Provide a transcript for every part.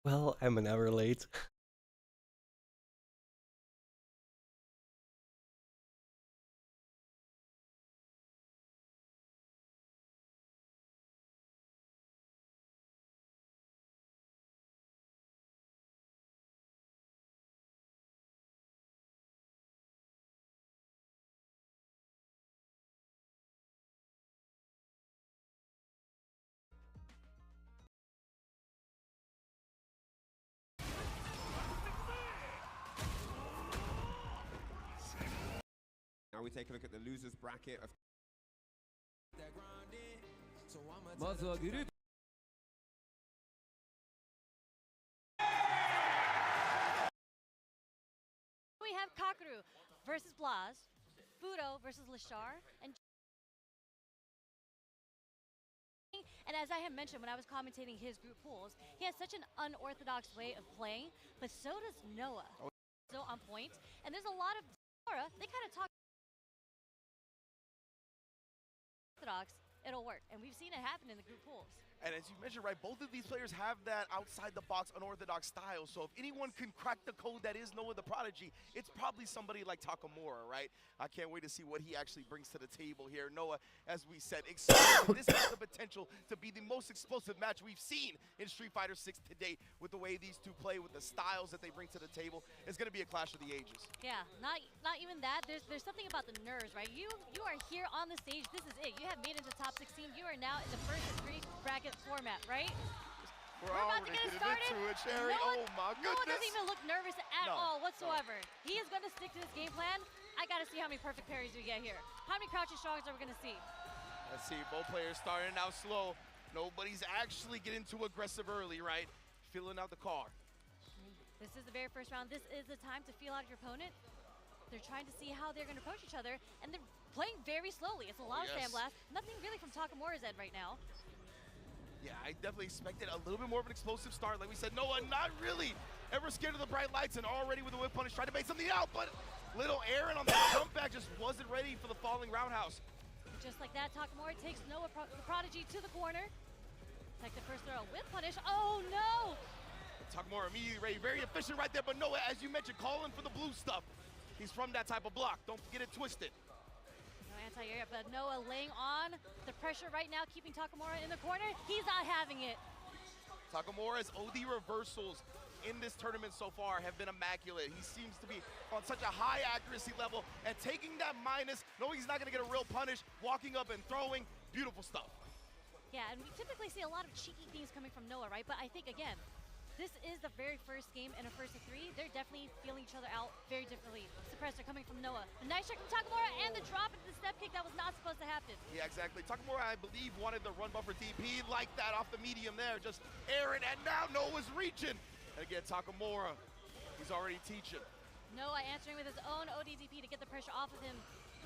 Well, I'm an hour late. Now we take a look at the losers bracket of まずはグループ We have Kakaru versus Blaz, Fudo versus Lashar, and as I had mentioned when I was commentating his group pools, he has such an unorthodox way of playing, but so does Noah. So on point, and there's a lot of they kind of talk orthodox, it'll work, and we've seen it happen in the group pools. And as you mentioned, right, both of these players have that outside-the-box unorthodox style. So if anyone can crack the code that is Noah the Prodigy, it's probably somebody like Takamura, right? I can't wait to see what he actually brings to the table here. Noah, as we said, explosive. This has the potential to be the most explosive match we've seen in Street Fighter 6 to date with the way these two play, with the styles that they bring to the table. It's going to be a clash of the ages. Yeah, not even that. There's something about the nerves, right? You are here on the stage. This is it. You have made it to top 16. You are now in the first three bracket format, right? We're about to get it started. Into it, Cherry. Oh my goodness. Noah doesn't even look nervous at all whatsoever. He is going to stick to his game plan. I got to see how many perfect parries we get here. How many crouching strongs are we going to see? Let's see, both players starting out slow. Nobody's actually getting too aggressive early, right? Filling out the car. This is the very first round. This is the time to feel out your opponent. They're trying to see how they're going to approach each other, and they're playing very slowly. It's a lot of sandblast. Nothing really from Takamura's end right now. Yeah, I definitely expected a little bit more of an explosive start. Like we said, Noah not really ever scared of the bright lights, and already with the whip punish, tried to make something out, but little Aaron on the comeback just wasn't ready for the falling roundhouse. Just like that, Takamura takes Noah the Prodigy to the corner. Like the first throw, whip punish. Oh no! Takamura immediately ready, very efficient right there, but Noah, as you mentioned, calling for the blue stuff. He's from that type of block. Don't get it twisted. No anti-air, but Noah laying on the pressure right now, keeping Takamura in the corner. He's not having it. Takamura's OD reversals in this tournament so far have been immaculate. He seems to be on such a high accuracy level, and taking that minus, knowing he's not gonna get a real punish, walking up and throwing, beautiful stuff. Yeah, and we typically see a lot of cheeky things coming from Noah, right? But I think, again, this is the very first game in a first of three. They're definitely feeling each other out very differently. Suppressor coming from Noah. The nice check from Takamura and the drop into the step kick that was not supposed to happen. Yeah, exactly. Takamura, I believe, wanted the run buffer DP like that off the medium there. Just Aaron, and now Noah's reaching. And again, Takamura, he's already teaching. Noah answering with his own ODDP to get the pressure off of him,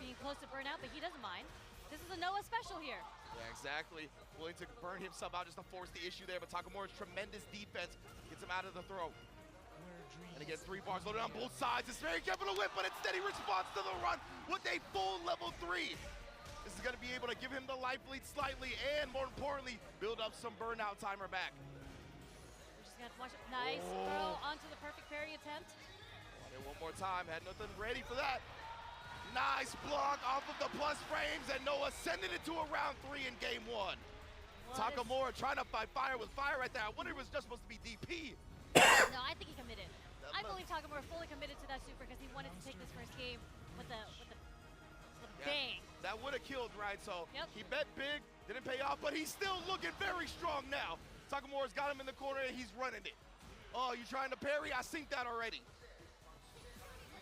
being close to burnout, but he doesn't mind. This is a Noah special here. Yeah, exactly. Willing to burn himself out just to force the issue there, but Takamura's tremendous defense gets him out of the throw. And again, 3 bars loaded on both sides. It's very careful to whip, but instead he responds to the run with a full level 3. This is gonna be able to give him the life lead slightly, and more importantly, build up some burnout timer back. We're just gonna have to watch it. Nice throw onto the perfect parry attempt. One more time, had nothing ready for that. Nice block off of the plus frames, and Noah sending it to a round 3 in game 1. Takamura trying to fight fire with fire right there. I wonder if it was just supposed to be DP. No, I think he committed. I believe Takamura fully committed to that super because he wanted to take this first game with a bang. That would have killed, right? So he Yep. bet big, didn't pay off, but he's still looking very strong now. Takamura's got him in the corner, and he's running it. Oh, you trying to parry? I synced that already.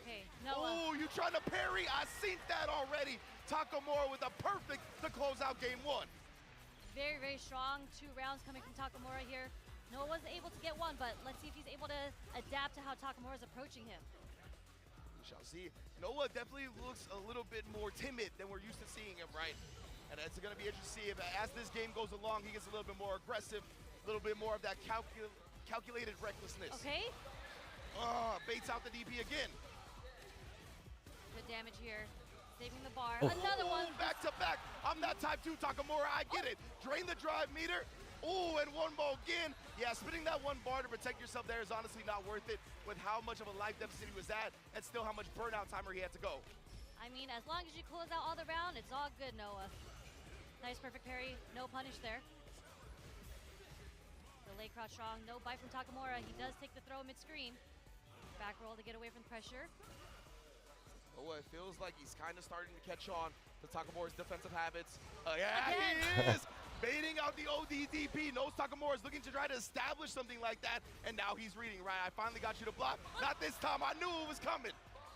Okay, Noah. Oh, you trying to parry? I synced that already. Takamura with a perfect to close out game 1. Very, very strong 2 rounds coming from Takamura here. Noah wasn't able to get one, but let's see if he's able to adapt to how Takamura is approaching him. We shall see. Noah definitely looks a little bit more timid than we're used to seeing him, right? And it's going to be interesting to see if as this game goes along, he gets a little bit more aggressive, a little bit more of that calculated recklessness. Okay. Baits out the DP again. Good damage here. Saving the bar. Another one. Back to back. I'm that type 2 Takamura. I get it. Drain the drive meter. Oh, and one ball again. Yeah, spinning that one bar to protect yourself there is honestly not worth it with how much of a life deficit he was at and still how much burnout timer he had to go. I mean, as long as you close out all the round, it's all good, Noah. Nice perfect parry, no punish there. The late crouch strong, no bite from Takamura. He does take the throw mid-screen. Back roll to get away from the pressure. Oh, it feels like he's kind of starting to catch on to Takamura's defensive habits. Yeah, Again. he is baiting out the ODDP. Knows Takamura is looking to try to establish something like that, and now he's reading, right? I finally got you to block. Not this time. I knew it was coming.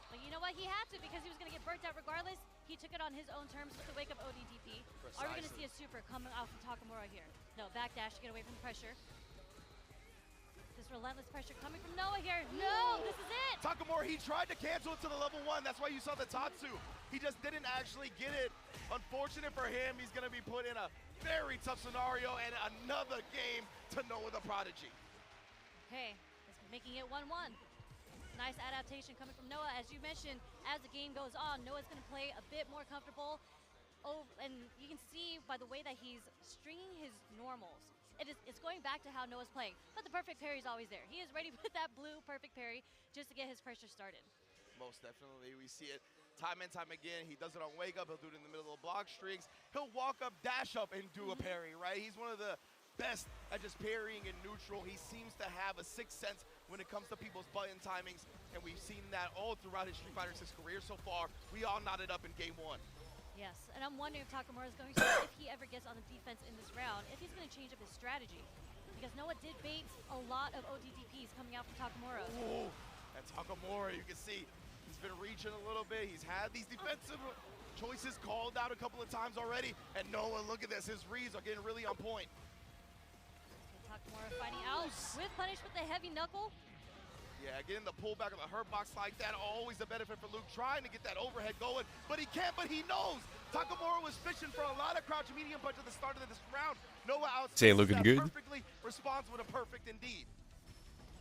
But you know what? He had to because he was going to get burnt out regardless. He took it on his own terms with the wake up ODDP. Are we going to see a super coming out from Takamura here? No, backdash to get away from the pressure. This relentless pressure coming from Noah here. No, this is it. Takamura, he tried to cancel it to the level 1. That's why you saw the Tatsu. He just didn't actually get it. Unfortunate for him, he's going to be put in a very tough scenario and another game to Noah the Prodigy. Okay, it's making it 1-1. Nice adaptation coming from Noah. As you mentioned, as the game goes on, Noah's going to play a bit more comfortable. Oh, and you can see by the way that he's stringing his normals. It's going back to how Noah's playing, but the perfect parry is always there. He is ready with that blue perfect parry just to get his pressure started. Most definitely, we see it time and time again. He does it on wake up, he'll do it in the middle of block streaks. He'll walk up, dash up, and do a parry, right? He's one of the best at just parrying in neutral. He seems to have a sixth sense when it comes to people's button timings, and we've seen that all throughout his Street Fighter 6 career so far. We all knotted up in game 1. Yes, and I'm wondering if Takamura is going to, if he ever gets on the defense in this round, if he's going to change up his strategy. Because Noah did bait a lot of ODDPs coming out from Takamura. Ooh, and Takamura, you can see, he's been reaching a little bit. He's had these defensive choices called out a couple of times already. And Noah, look at this, his reads are getting really on point. Okay, Takamura fighting out with punish with the heavy knuckle. Yeah, getting the pullback of the hurt box like that, always a benefit for Luke, trying to get that overhead going, but he can't, but he knows. Takamura was fishing for a lot of crouch medium punch at the start of this round. Noah out looking good. Perfectly responds with a perfect indeed.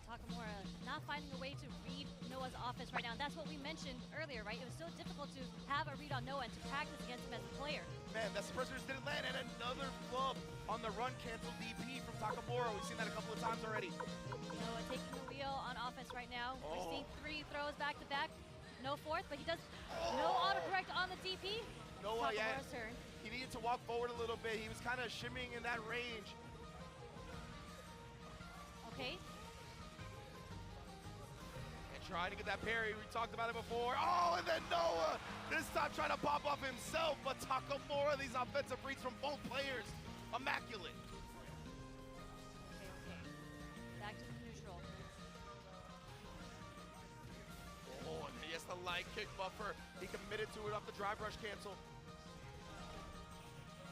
Takamura not finding a way to read Noah's offense right now, and that's what we mentioned earlier, right? It was so difficult to have a read on Noah and to practice against him as a player. Man, that suppressor just didn't land, and another flub on the run cancel DP from Takamura. We've seen that a couple of times already. Noah taking the wheel on offense right now. We're seeing 3 throws back to back. No fourth, but he does no autocorrect on the DP. Noah, yeah, turn. he needed to walk forward a little bit. He was kind of shimmying in that range. Okay. And trying to get that parry. We talked about it before. Oh, and then Noah this time trying to pop off himself, but Takamura, these offensive reads from both players, immaculate. Okay. Back to the neutral. Oh, and yes, the light kick buffer. He committed to it off the drive rush cancel.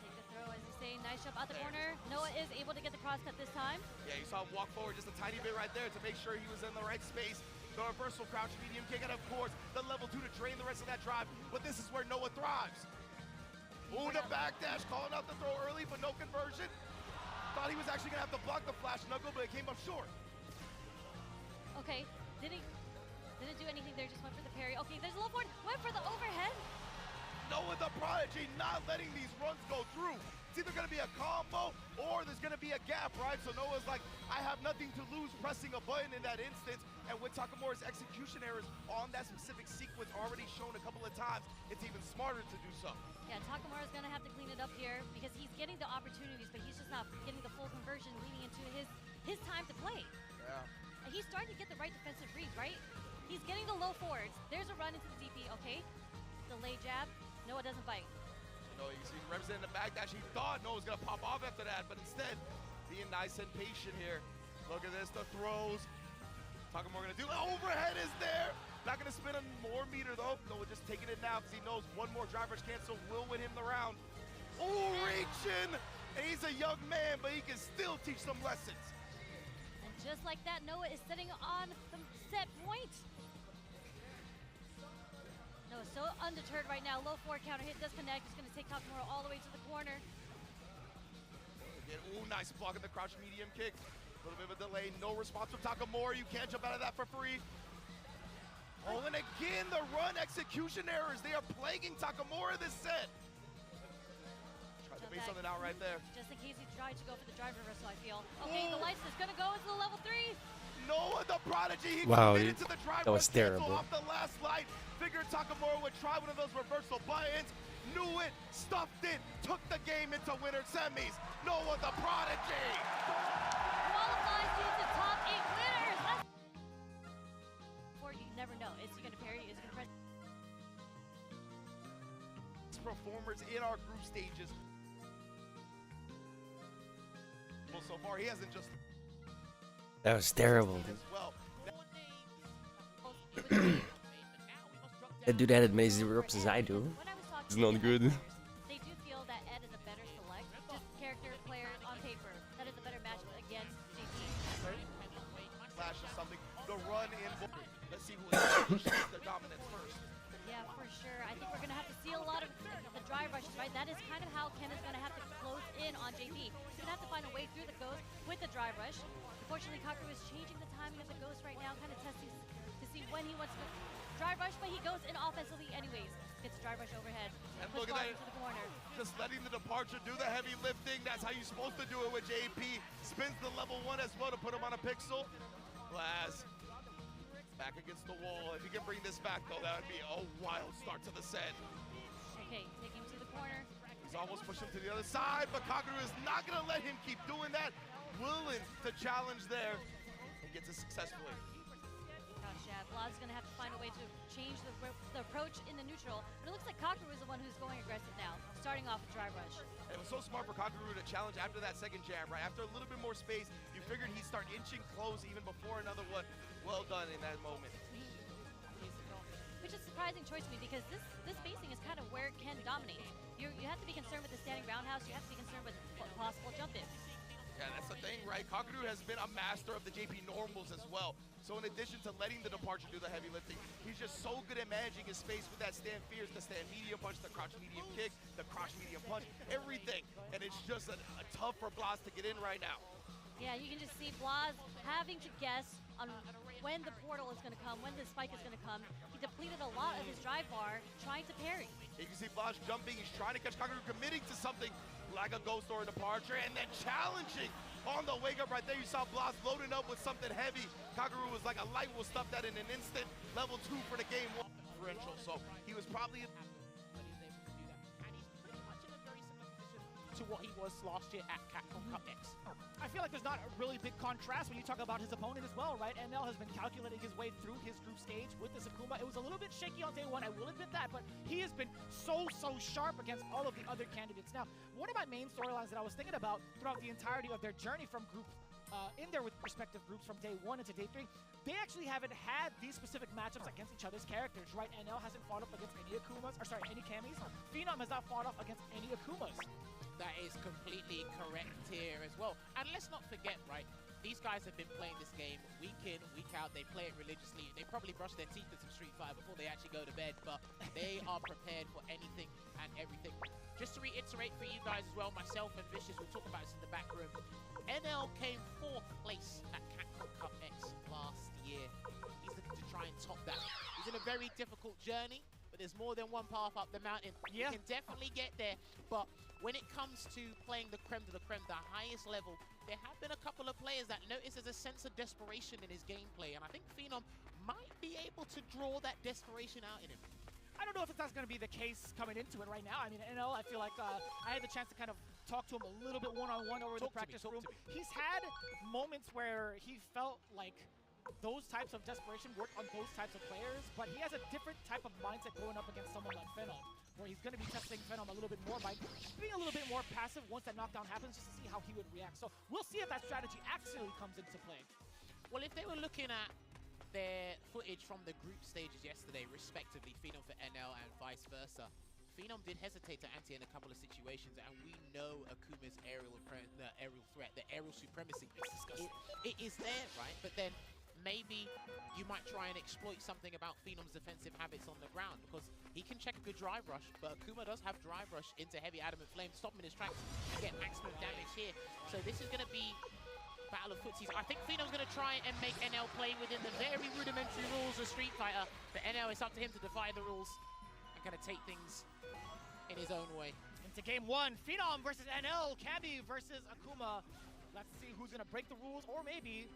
Take the throw, as you say. Nice jump out the corner. Noah is able to get the cross cut this time. Yeah, you saw him walk forward just a tiny bit right there to make sure he was in the right space. The reversal crouch medium kick, and of course, the level 2 to drain the rest of that drive. But this is where Noah thrives. Ooh, the backdash, calling out the throw early, but no conversion. Thought he was actually gonna have to block the flash knuckle, but it came up short. Okay, didn't do anything there, just went for the parry. Okay, there's a low forward, went for the overhead. Noah the Prodigy not letting these runs go through. It's either gonna be a combo or there's gonna be a gap, right? So Noah's like, I have nothing to lose pressing a button in that instance. And with Takamura's execution errors on that specific sequence already shown a couple of times, it's even smarter to do so. Yeah, Takamura's gonna have to clean it up here because he's getting the opportunities, but he's just not getting the full conversion leading into his time to play. Yeah. And he's starting to get the right defensive reads, right? He's getting the low forwards. There's a run into the DP, okay? Delayed jab, Noah doesn't bite. You know, you see representing the backdash. He thought Noah was gonna pop off after that, but instead, being nice and patient here. Look at this, the throws. Takamura gonna do, overhead is there. Not gonna spin a more meter though. Noah just taking it now because he knows one more driver's cancel will win him the round. Oh, reaching! And he's a young man, but he can still teach some lessons. And just like that, Noah is sitting on the set point. Noah's so undeterred right now. Low forward counter hit does connect. He's gonna take Takamura all the way to the corner. Again, ooh, nice block at the crouch medium kick. A little bit of a delay, no response from Takamura. You can't jump out of that for free. Oh, and again, the run execution errors. They are plaguing Takamura this set. Maybe something out right there. Just in case he tried to go for the drive reversal, I feel. Okay, the lights is gonna go into the level 3. Noah, the prodigy, he Wow, committed to the drive that was cancel terrible. off the last light. Figured Takamura would try one of those reversal buy-ins. Knew it, stuffed it, took the game into winner semis. Noah, the prodigy. Qualifies to the top 8 winners. Or you never know. Is he gonna parry? Is he gonna press? Performers in our group stages. Well, so far he hasn't just That was terrible. as well. That dude had as many ropes as I do. When I was talking It's to not the good. players, they do feel that Ed is a better select. Just character, player on paper. That is a better match against JP. Flash or something. The run in. Let's see who establishes the dominance first. Yeah, for sure. I think we're going to have to see a lot of the drive rushes, right? That is kind of how Ken is going to have to close in on JP. He's going to have to find a way through the ghost with the drive rush. Unfortunately, Kakeru is changing the timing of the ghost right now, kind of testing to see when he wants to drive rush, but he goes in offensively anyways. Gets a drive rush overhead. And Push look at Bars that. into the corner. Just letting the departure do the heavy lifting. That's how you're supposed to do it with JP. Spins the level 1 as well to put him on a pixel. Blaz back against the wall. If he can bring this back, though, that would be a wild start to the set. Okay, taking him to the corner. He's almost pushed him to the other side, but Kakeru is not going to let him keep doing that. Willing to challenge there and gets it successfully. Gosh, yeah, Vlad's going to have to find a way to change the approach in the neutral. But it looks like Kakeru is the one who's going aggressive now, starting off with drive rush. It was so smart for Kakeru to challenge after that second jab, right? After a little bit more space, you figured he'd start inching close even before another one. Well done in that moment. Which is a surprising choice to me because this spacing is kind of where Ken dominates. You have to be concerned with the standing roundhouse. You have to be concerned with possible jump-ins. Yeah, that's the thing, right? Kakeru has been a master of the JP normals as well. So in addition to letting the departure do the heavy lifting, he's just so good at managing his space with that stand fierce, the stand medium punch, the crouch medium kick, the crouch medium punch, everything. And it's just a tough for Blaz to get in right now. Yeah, you can just see Blaz having to guess on when the portal is going to come, when the spike is going to come. He depleted a lot of his drive bar trying to parry. You can see Blaz jumping. He's trying to catch Kakeru, committing to something like a ghost or a departure, and then challenging on the wake up right there. You saw Blaz loading up with something heavy. Kakeru was like a light, will stuff that in an instant. Level 2 for the game 1 differential. So he was probably to what he was last year at Capcom Cup X. I feel like there's not a really big contrast when you talk about his opponent as well, right? NL has been calculating his way through his group stage with the Sakuma. It was a little bit shaky on day 1, I will admit that, but he has been so sharp against all of the other candidates. Now, one of my main storylines that I was thinking about throughout the entirety of their journey from group in their respective groups from day 1 into day 3, they actually haven't had these specific matchups against each other's characters, right? NL hasn't fought up against any Akumas, or sorry, any Kamis. Phenom has not fought up against any Akumas. That is completely correct here as well. And let's not forget, right, these guys have been playing this game week in, week out. They play it religiously. They probably brush their teeth with some Street Fighter before they actually go to bed, but they are prepared for anything and everything. Just to reiterate for you guys as well, myself and Vicious, we'll talk about this in the back room. NL came 4th place at Capcom Cup X last year. He's looking to try and top that. He's in a very difficult journey, but there's more than one path up the mountain. Yeah. You can definitely get there, but when it comes to playing the creme de la creme, the highest level, there have been a couple of players that notice there's a sense of desperation in his gameplay, and I think Phenom might be able to draw that desperation out in him. I don't know if that's going to be the case coming into it right now. I mean, NL, I feel like I had the chance to kind of talk to him a little bit one-on-one over the practice room. He's had moments where he felt like those types of desperation work on those types of players, but he has a different type of mindset going up against someone like Phenom, where he's going to be testing Phenom a little bit more by being a little bit more passive once that knockdown happens, just to see how he would react. So we'll see if that strategy actually comes into play. Well, if they were looking at their footage from the group stages yesterday, respectively, Phenom for NL and vice versa, Phenom did hesitate to ante in a couple of situations, and we know Akuma's aerial threat, the aerial supremacy. It's disgusting. It is there, right? But then maybe you might try and exploit something about Phenom's defensive habits on the ground, because he can check a good drive rush, but Akuma does have drive rush into heavy adamant flame, stop him in his tracks and get maximum damage here. So this is going to be battle of footsies. I think Phenom's going to try and make NL play within the very rudimentary rules of Street Fighter, but NL, it's up to him to defy the rules and kind of take things in his own way. Into game one, Phenom versus NL, Camby versus Akuma. Let's see who's gonna break the rules or maybe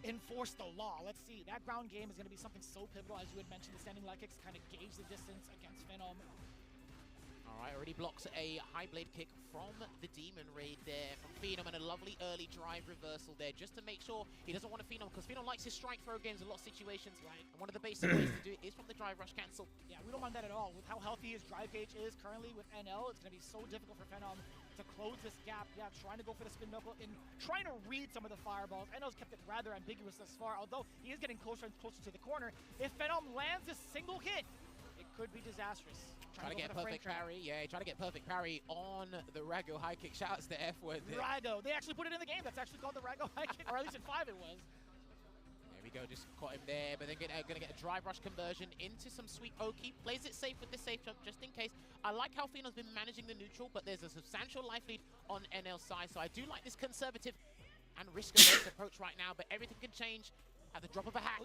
enforce the law. Let's see. That ground game is gonna be something so pivotal, as you had mentioned. The standing leg kicks kind of gauge the distance against Phenom. All right, already blocks a high blade kick from the Demon Raid there from Phenom, and a lovely early drive reversal there just to make sure he doesn't want to Phenom, because Phenom likes his strike throw games in a lot of situations. Right. And one of the basic ways to do it is from the drive rush cancel. Yeah, we don't mind that at all. With how healthy his drive gauge is currently with NL, it's going to be so difficult for Phenom to close this gap. Yeah, trying to go for the spin knuckle and trying to read some of the fireballs. NL's kept it rather ambiguous thus far, although he is getting closer and closer to the corner. If Phenom lands a single hit, it could be disastrous. Trying to get perfect parry. Yeah, trying to get perfect parry on the Rago high kick. Shouts to F-word there. Rago. They actually put it in the game. That's actually called the Rago high kick, or at least in 5 it was. There we go, just caught him there, but then gonna get a drive rush conversion into some sweet Oki. Plays it safe with the safe jump just in case. I like how Phenom's been managing the neutral, but there's a substantial life lead on NL's side, so I do like this conservative and risk-averse approach right now, but everything can change at the drop of a hat.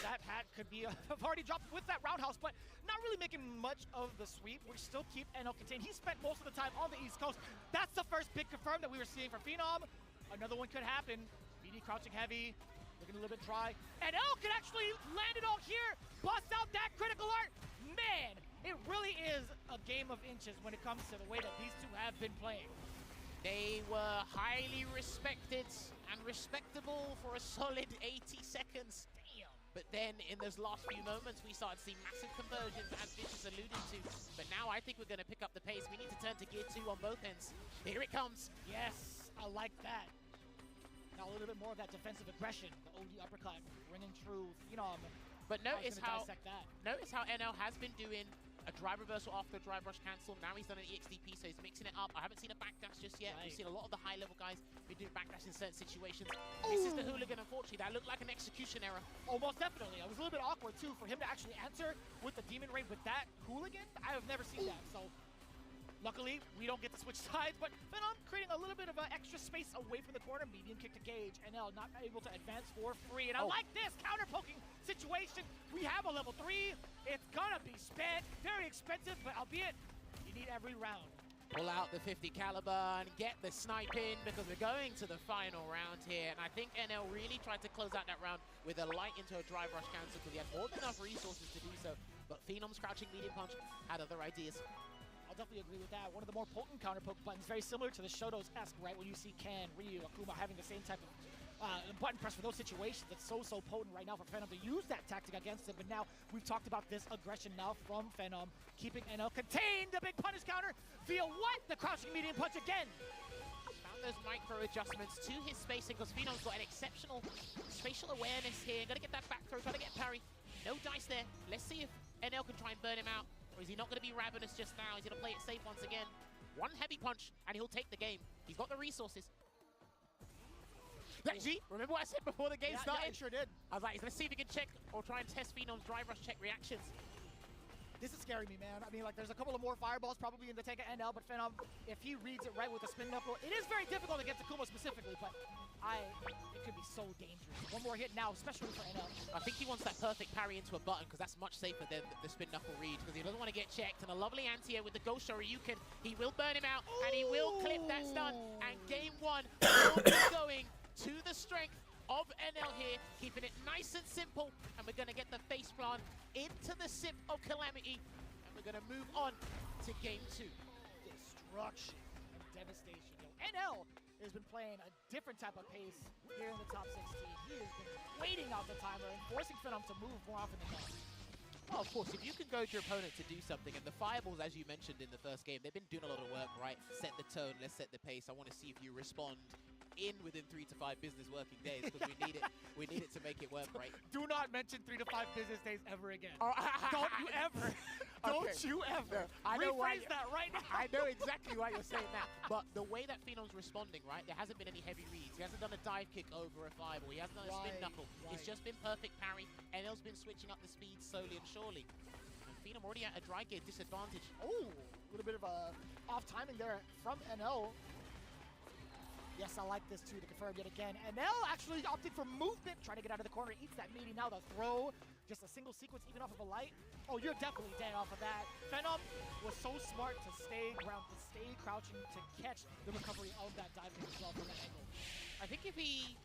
That hat could be I've already dropped with that roundhouse, but not really making much of the sweep. We still keep NL contained. He spent most of the time on the East Coast. That's the first big confirm that we were seeing for Phenom. Another one could happen. BD crouching heavy, looking a little bit dry. NL could actually land it all here. Bust out that critical art. Man, it really is a game of inches when it comes to the way that these two have been playing. They were highly respected and respectable for a solid 80 seconds. Damn. But then in those last few moments, we started to see massive conversions, as Vicious alluded to. But now I think we're going to pick up the pace. We need to turn to gear 2 on both ends. Here it comes. Yes, I like that. Now a little bit more of that defensive aggression. The OD uppercut ringing true. Phenom. But notice how that. NL has been doing a drive reversal after a drive rush cancel. Now he's done an EXDP, so he's mixing it up. I haven't seen a backdash just yet. Right. We've seen a lot of the high-level guys be doing backdash in certain situations. This is the hooligan, unfortunately. That looked like an execution error. Almost definitely. It was a little bit awkward, too, for him to actually answer with the Demon Raid with that hooligan. I have never seen that, so luckily, we don't get to switch sides, but Phenom creating a little bit of extra space away from the corner. Medium kick to Gage. NL not able to advance for free. And I like this counter-poking situation. We have a level 3. It's gonna be spent. Very expensive, but albeit, you need every round. Pull out the 50 caliber and get the snipe in, because we're going to the final round here. And I think NL really tried to close out that round with a light into a drive rush cancel, because he had more than enough resources to do so. But Phenom's crouching medium punch had other ideas. I'll definitely agree with that. One of the more potent counter-poke buttons, very similar to the Shotos-esque, right? When you see Ken, Ryu, Akuma having the same type of button press for those situations. It's so potent right now for Phenom to use that tactic against him. But now we've talked about this aggression now from Phenom, keeping NL contained. The big punish counter via what? The crouching medium punch again. Found those micro adjustments to his spacing, because Phenom's got an exceptional spatial awareness here. Gonna get that back throw, trying to get parry. No dice there. Let's see if NL can try and burn him out. Or is he not going to be ravenous just now? He's going to play it safe once again. One heavy punch, and he'll take the game. He's got the resources. See, remember what I said before the game started? Yeah, it sure did. I was like, let's see if he can check or try and test Phenom's drive rush check reactions. This is scaring me, man. I mean, like, there's a couple of more fireballs probably in the tank of NL, but Phenom, if he reads it right with the spin knuckle, it is very difficult against Akuma specifically, but it could be so dangerous. One more hit now, especially for NL. I think he wants that perfect parry into a button, because that's much safer than the spin knuckle read, because he doesn't want to get checked. And a lovely anti-air with the Ghost Shoryuken. He will burn him out, and he will clip that stun. And game 1 will be going to the strength of NL here, keeping it nice and simple. And we're going to get the face plant into the sip of Calamity, and we're going to move on to game 2. Destruction and devastation. Yo, NL has been playing a different type of pace here in the top 16. He has been waiting out the timer and forcing Phenom to move more often than not. Well, of course, if you can goad your opponent to do something, and the fireballs, as you mentioned in the first game, they've been doing a lot of work, right? Set the tone, let's set the pace. I want to see if you respond within 3 to 5 business working days, because we need it. We need it to make it work, right? Do not mention 3 to 5 business days ever again. Oh, Don't you ever. Don't you ever. I know why. Rephrase that right now. I know exactly why you're saying that. But the way that Phenom's responding, right? There hasn't been any heavy reads. He hasn't done a dive kick over a 5, or he hasn't done a spin knuckle. Right. It's just been perfect parry. NL's been switching up the speed slowly and surely. And Phenom already at a dry gear disadvantage. Oh, a little bit of a off timing there from NL. Yes, I like this too, to confirm yet again. NL actually opted for movement, trying to get out of the corner, eats that meaty. Now the throw, just a single sequence even off of a light. Oh, you're definitely dead off of that. Phenom was so smart to stay grounded, to stay crouching, to catch the recovery of that dive kick as well from that angle. I think if he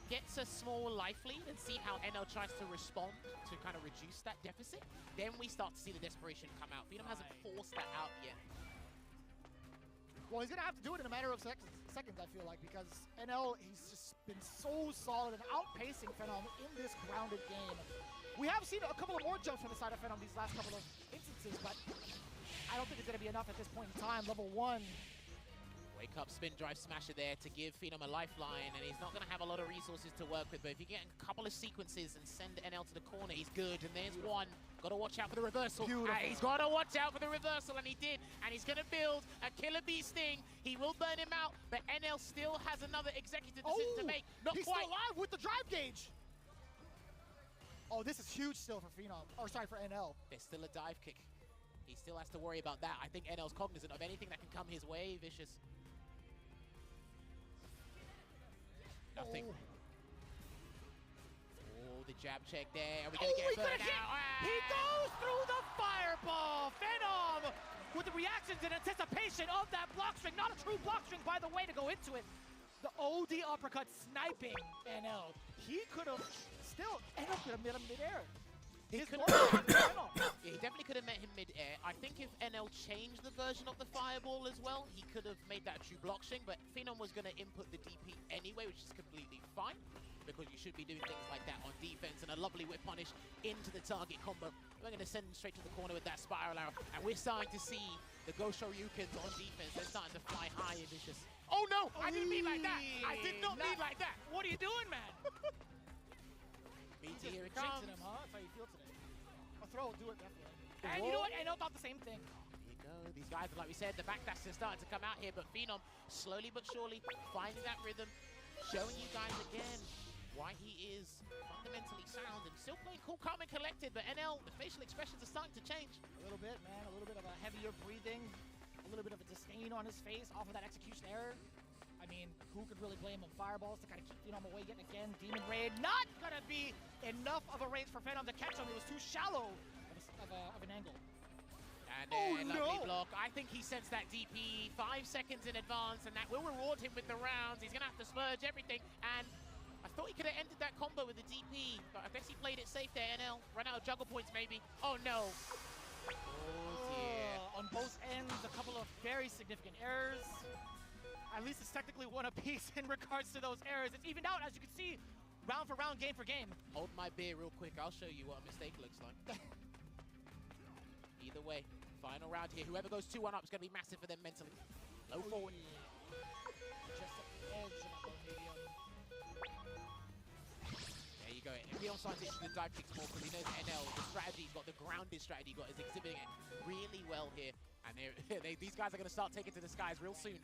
gets a small life lead and see how NL tries to respond to kind of reduce that deficit, then we start to see the desperation come out. Phenom hasn't forced that out yet. Well, he's going to have to do it in a matter of seconds, I feel like, because NL, he's just been so solid and outpacing Phenom in this grounded game. We have seen a couple of more jumps from the side of Phenom these last couple of instances, but I don't think it's going to be enough at this point in time. Level 1. Wake up, spin drive smasher there to give Phenom a lifeline, and he's not going to have a lot of resources to work with, but if you get a couple of sequences and send NL to the corner, he's good, and there's one. Got to watch out for the reversal. He's got to watch out for the reversal, and he did, and he's going to build a Killer Bee Sting. He will burn him out, but NL still has another executive decision to make. Not he's quite. Still alive with the drive gauge. Oh, this is huge still for Phenom, or sorry, for NL. There's still a dive kick. He still has to worry about that. I think NL's cognizant of anything that can come his way. Vicious. Nothing. Oh, the jab check there. Are we going to get burned out? He goes through the fireball. Phenom with the reactions and anticipation of that block string. Not a true block string, by the way, to go into it. The OD uppercut sniping NL. He could have still, NL could have met him midair. He definitely could have met him mid-air. I think if NL changed the version of the fireball as well, he could have made that a true block string, but Phenom was going to input the DP anyway, which is completely fine, because you should be doing things like that on defense, and a lovely whip punish into the target combo. We're going to send him straight to the corner with that spiral arrow, and we're starting to see the Ghost Shoryukens on defense. They're starting to fly high and vicious. Oh no, I didn't mean like that. I did not mean like that. What are you doing, man? BT, here it Jinxing comes. him, huh? That's how you feel today. A throw will do it, definitely. And you know what? NL thought the same thing. Here you go. These guys, like we said, the backdash is starting to come out here, but Phenom, slowly but surely, finding that rhythm, showing you guys again why he is fundamentally sound and still playing cool, calm, and collected. But NL, the facial expressions are starting to change. A little bit, man. A little bit of a heavier breathing, a little bit of a disdain on his face off of that execution error. I mean, who could really blame him? Fireballs to kind of keep Phenom away yet again. Demon Raid, not gonna be enough of a range for Phenom to catch him. It was too shallow of an angle. And then lovely block. I think he sends that DP 5 seconds in advance, and that will reward him with the rounds. He's gonna have to smurge everything, and I thought he could have ended that combo with the DP, but I guess he played it safe there, NL. Run out of juggle points, maybe. Oh, no. Oh, dear. On both ends, a couple of very significant errors. At least it's technically one apiece in regards to those errors. It's evened out, as you can see, round for round, game for game. Hold my beer real quick. I'll show you what a mistake looks like. Either way, final round here. Whoever goes 2-1 up is going to be massive for them mentally. Low forward. Just at the edge of that low medium. There you go. If Leon starts into the dive kicks more, because he knows NL, the strategy he's got, the grounded strategy he's got, is exhibiting it really well here. And these guys are going to start taking to the skies real soon.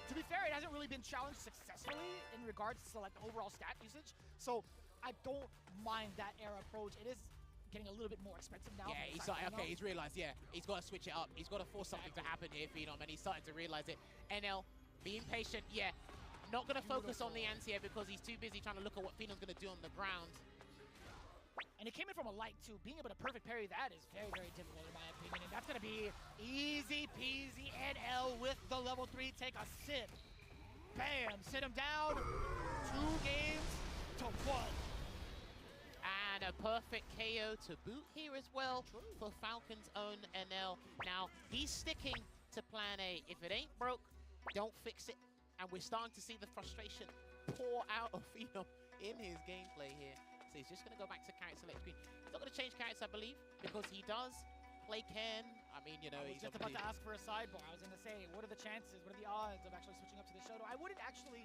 To be fair, it hasn't really been challenged successfully in regards to like the overall stat usage. So I don't mind that era approach. It is getting a little bit more expensive now. Yeah, he's realized, he's got to switch it up. He's got to force something to happen here, Phenom, and he's starting to realize it. NL, being patient, not going to focus on the anti-air because he's too busy trying to look at what Phenom's going to do on the ground. And it came in from a light, too. Being able to perfect parry that is very, very difficult, in my opinion. And that's going to be easy peasy. NL with the level 3 take a sip. Bam! Sit him down. 2 games to 1. And a perfect KO to boot here as well for Falcon's own NL. Now, he's sticking to plan A. If it ain't broke, don't fix it. And we're starting to see the frustration pour out of Phenom in his gameplay here. So he's just going to go back to character select screen. He's not going to change characters, I believe, because he does play Ken. I mean, you know, he's just about to ask for a sidebar. I was going to say, what are the chances, what are the odds of actually switching up to the Shoto? I wouldn't actually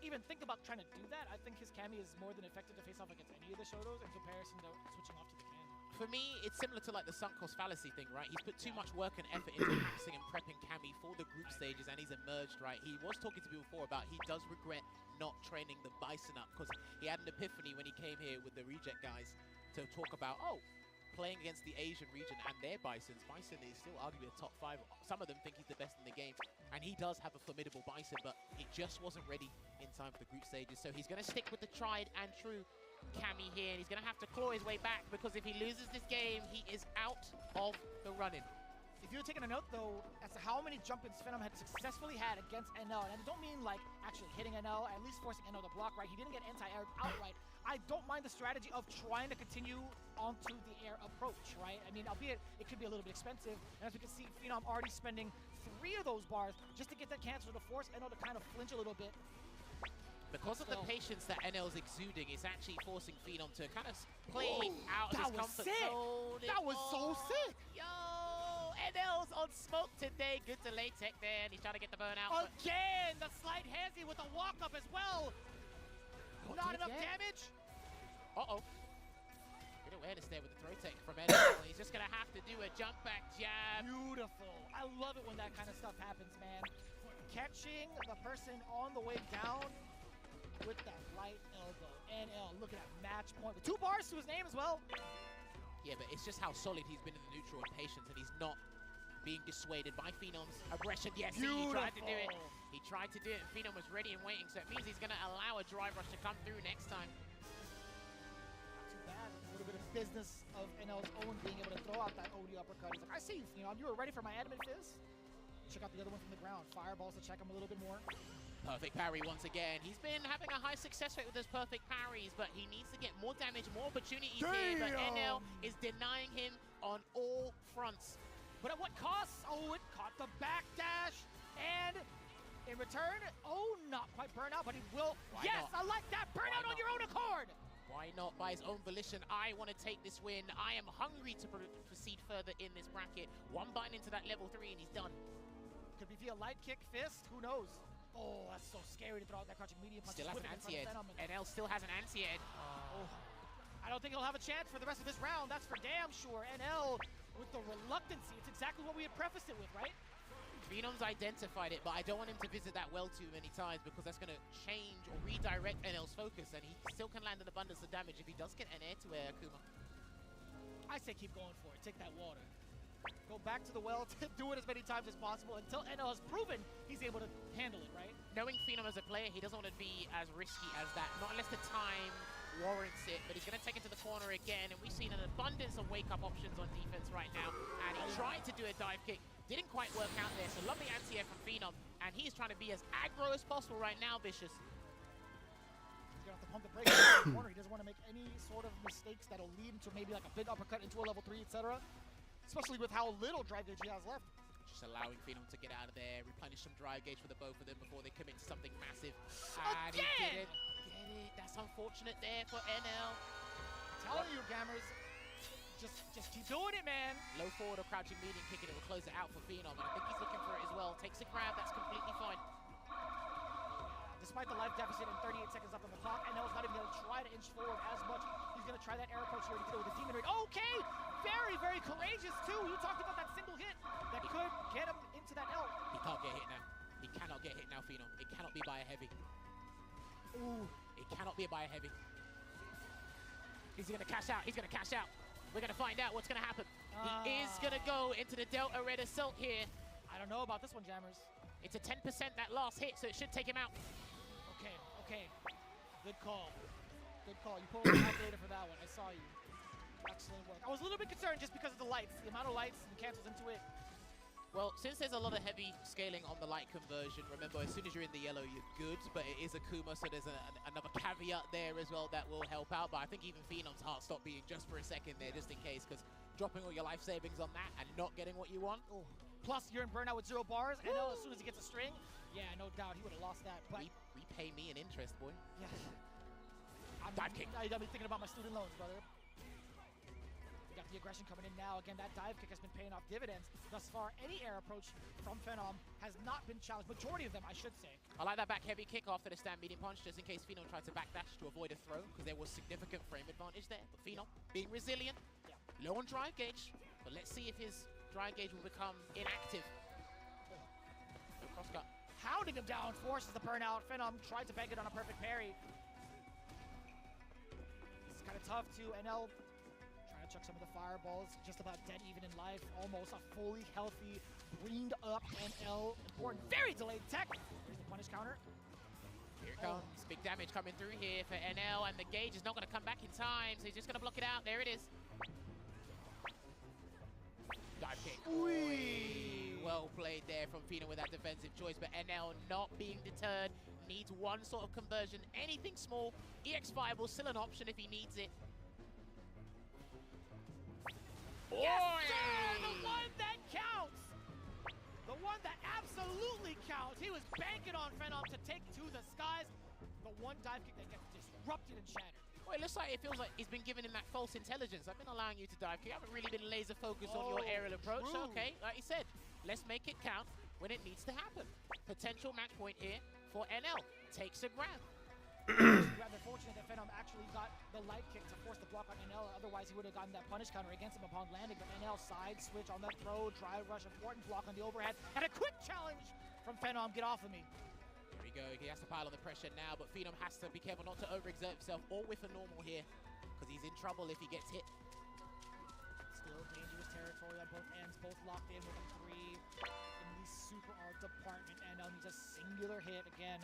even think about trying to do that. I think his Cammy is more than effective to face off against any of the Shotos in comparison to switching off to the Ken. For me, it's similar to like the sunk cost fallacy thing, right? He's put too much work and effort into practicing and prepping Cammy for the group stages, and he's emerged, right? He was talking to me before about he does regret not training the Bison up, because he had an epiphany when he came here with the reject guys to talk about, oh, playing against the Asian region and their Bisons. Bison is still arguably a top 5. Some of them think he's the best in the game. And he does have a formidable Bison, but it just wasn't ready in time for the group stages. So he's going to stick with the tried and true Cammy here. And he's going to have to claw his way back, because if he loses this game, he is out of the running. If you were taking a note, though, as to how many jump-ins Phenom had successfully had against NL, and I don't mean like actually hitting NL, at least forcing NL to block, right? He didn't get anti-air outright. I don't mind the strategy of trying to continue onto the air approach, right? I mean, albeit it could be a little bit expensive, and as we can see, Phenom already spending 3 of those bars just to get that cancel to force NL to kind of flinch a little bit. Because of the patience that NL's exuding, it's actually forcing Phenom to kind of play out of his comfort zone. That was so sick! Yo! NL's on smoke today. Good delay tech there, and he's trying to get the burn out. Again, the slight hezzy with the walk-up as well. Not enough damage. Uh-oh. Good awareness there with the throw tech from NL. He's just going to have to do a jump back jab. Beautiful. I love it when that kind of stuff happens, man. Catching the person on the way down with that light elbow. NL looking at match point with 2 bars to his name as well. Yeah, but it's just how solid he's been in the neutral and patience, and he's not being dissuaded by Phenom's aggression. Yes, he tried to do it. He tried to do it, and Phenom was ready and waiting, so it means he's going to allow a drive rush to come through next time. Not too bad. A little bit of business of NL's own being able to throw out that OD uppercut. He's like, I see you, Phenom. You were ready for my adamant fizz? Check out the other one from the ground. Fireballs to check him a little bit more. Perfect parry once again. He's been having a high success rate with those perfect parries, but he needs to get more damage, more opportunities here. But NL is denying him on all fronts. But at what cost? Oh, it caught the backdash. And in return, oh, not quite burnout, but he will. Why yes, not? I like that. Burnout on your own accord. Why not? By his own volition, I want to take this win. I am hungry to proceed further in this bracket. One button into that level 3 and he's done. Could be via light kick, fist, who knows? Oh, that's so scary to throw out that crouching medium punch. Still has an anti-ed. NL still has an anti-ed. Oh. I don't think he'll have a chance for the rest of this round. That's for damn sure. NL with the reluctancy. It's exactly what we had prefaced it with, right? Phenom's identified it, but I don't want him to visit that well too many times, because that's going to change or redirect NL's focus, and he still can land an abundance of damage if he does get an air-to-air Akuma. I say keep going for it. Take that water. Go back to the well, do it as many times as possible until NL has proven he's able to handle it, right? Knowing Phenom as a player, he doesn't want to be as risky as that, not unless the time warrants it, but he's going to take it to the corner again, and we've seen an abundance of wake-up options on defense right now, and he tried to do a dive kick, didn't quite work out there, so lovely anti-air from Phenom, and he's trying to be as aggro as possible right now, Vicious. He's going to have to pump the brakes in the corner. He doesn't want to make any sort of mistakes that'll lead into maybe like a big uppercut into a level 3, etc. Especially with how little drive gauge he has left. Just allowing Phenom to get out of there, replenish some drive gauge for the both of them before they commit to something massive. And he didn't get it. That's unfortunate there for NL. I'm telling you, Gammers, just keep doing it, man. Low forward or crouching medium kicking, it will close it out for Phenom, and I think he's looking for it as well. Takes a grab, that's completely fine. Despite the life deficit and 38 seconds left on the clock, NL's not even going to try to inch forward as much. He's going to try that air approach here to deal with the Demon Raid. Okay! Very, very courageous, too. You talked about that single hit that could get him into that L. He can't get hit now. He cannot get hit now, Phenom. It cannot be by a heavy. Ooh. It cannot be by a heavy. He's going to cash out. He's going to cash out. We're going to find out what's going to happen. He is going to go into the Delta Red Assault here. I don't know about this one, Jammers. It's a 10% that last hit, so it should take him out. Okay. Good call. Good call. You pulled the calculator for that one. I saw you. Excellent work. I was a little bit concerned just because of the lights. The amount of lights and cancels into it. Well, since there's a lot of heavy scaling on the light conversion, remember, as soon as you're in the yellow, you're good, but it is Akuma, so there's another caveat there as well that will help out. But I think even Phenom's heart stopped beating just for a second there, just in case, because dropping all your life savings on that and not getting what you want. Oh. Plus, you're in burnout with 0 bars. I know as soon as he gets a string, yeah, no doubt, he would have lost that. But repay me in interest, boy. Yeah. Dive kick. Now you got me thinking about my student loans, brother. We got the aggression coming in now. Again, that dive kick has been paying off dividends. Thus far, any air approach from Phenom has not been challenged. Majority of them, I should say. I like that back heavy kick after the stand medium punch, just in case Phenom tried to backdash to avoid a throw, because there was significant frame advantage there. But Phenom, being resilient, low on drive gauge, but let's see if his drive gauge will become inactive. No cross cut. Hounding him down, forces the burnout. Phenom tried to bank it on a perfect parry. It's kind of tough too. NL trying to trying to chuck some of the fireballs, just about dead even in life. Almost a fully healthy, greened up NL. Important, very delayed tech. Here's the punish counter. Here it comes. Big damage coming through here for NL, and the gauge is not going to come back in time, so he's just going to block it out. There it is. Dive kick. Well played there from Phenom with that defensive choice, but NL not being deterred. Needs one sort of conversion. Anything small. EX Fireball still an option if he needs it. Yes, sir! The one that counts! The one that absolutely counts! He was banking on Phenom to take to the skies. The one dive kick that gets disrupted and shattered. Well, it looks like it feels like he's been giving him that false intelligence. I've been allowing you to dive kick. I haven't really been laser focused on your aerial approach. So, okay, like you said, let's make it count when it needs to happen. Potential match point here for NL. Takes a grab. Rather fortunate that Phenom actually got the light kick to force the block on NL. Otherwise, he would have gotten that punish counter against him upon landing. But NL side switch on that throw, drive rush, important block on the overhead, and a quick challenge from Phenom. Get off of me. Here we go. He has to pile on the pressure now, but Phenom has to be careful not to overexert himself or whiff a normal here, because he's in trouble if he gets hit. Still dangerous territory on both ends, both locked in with a 3 in the super art department. NL needs a singular hit again.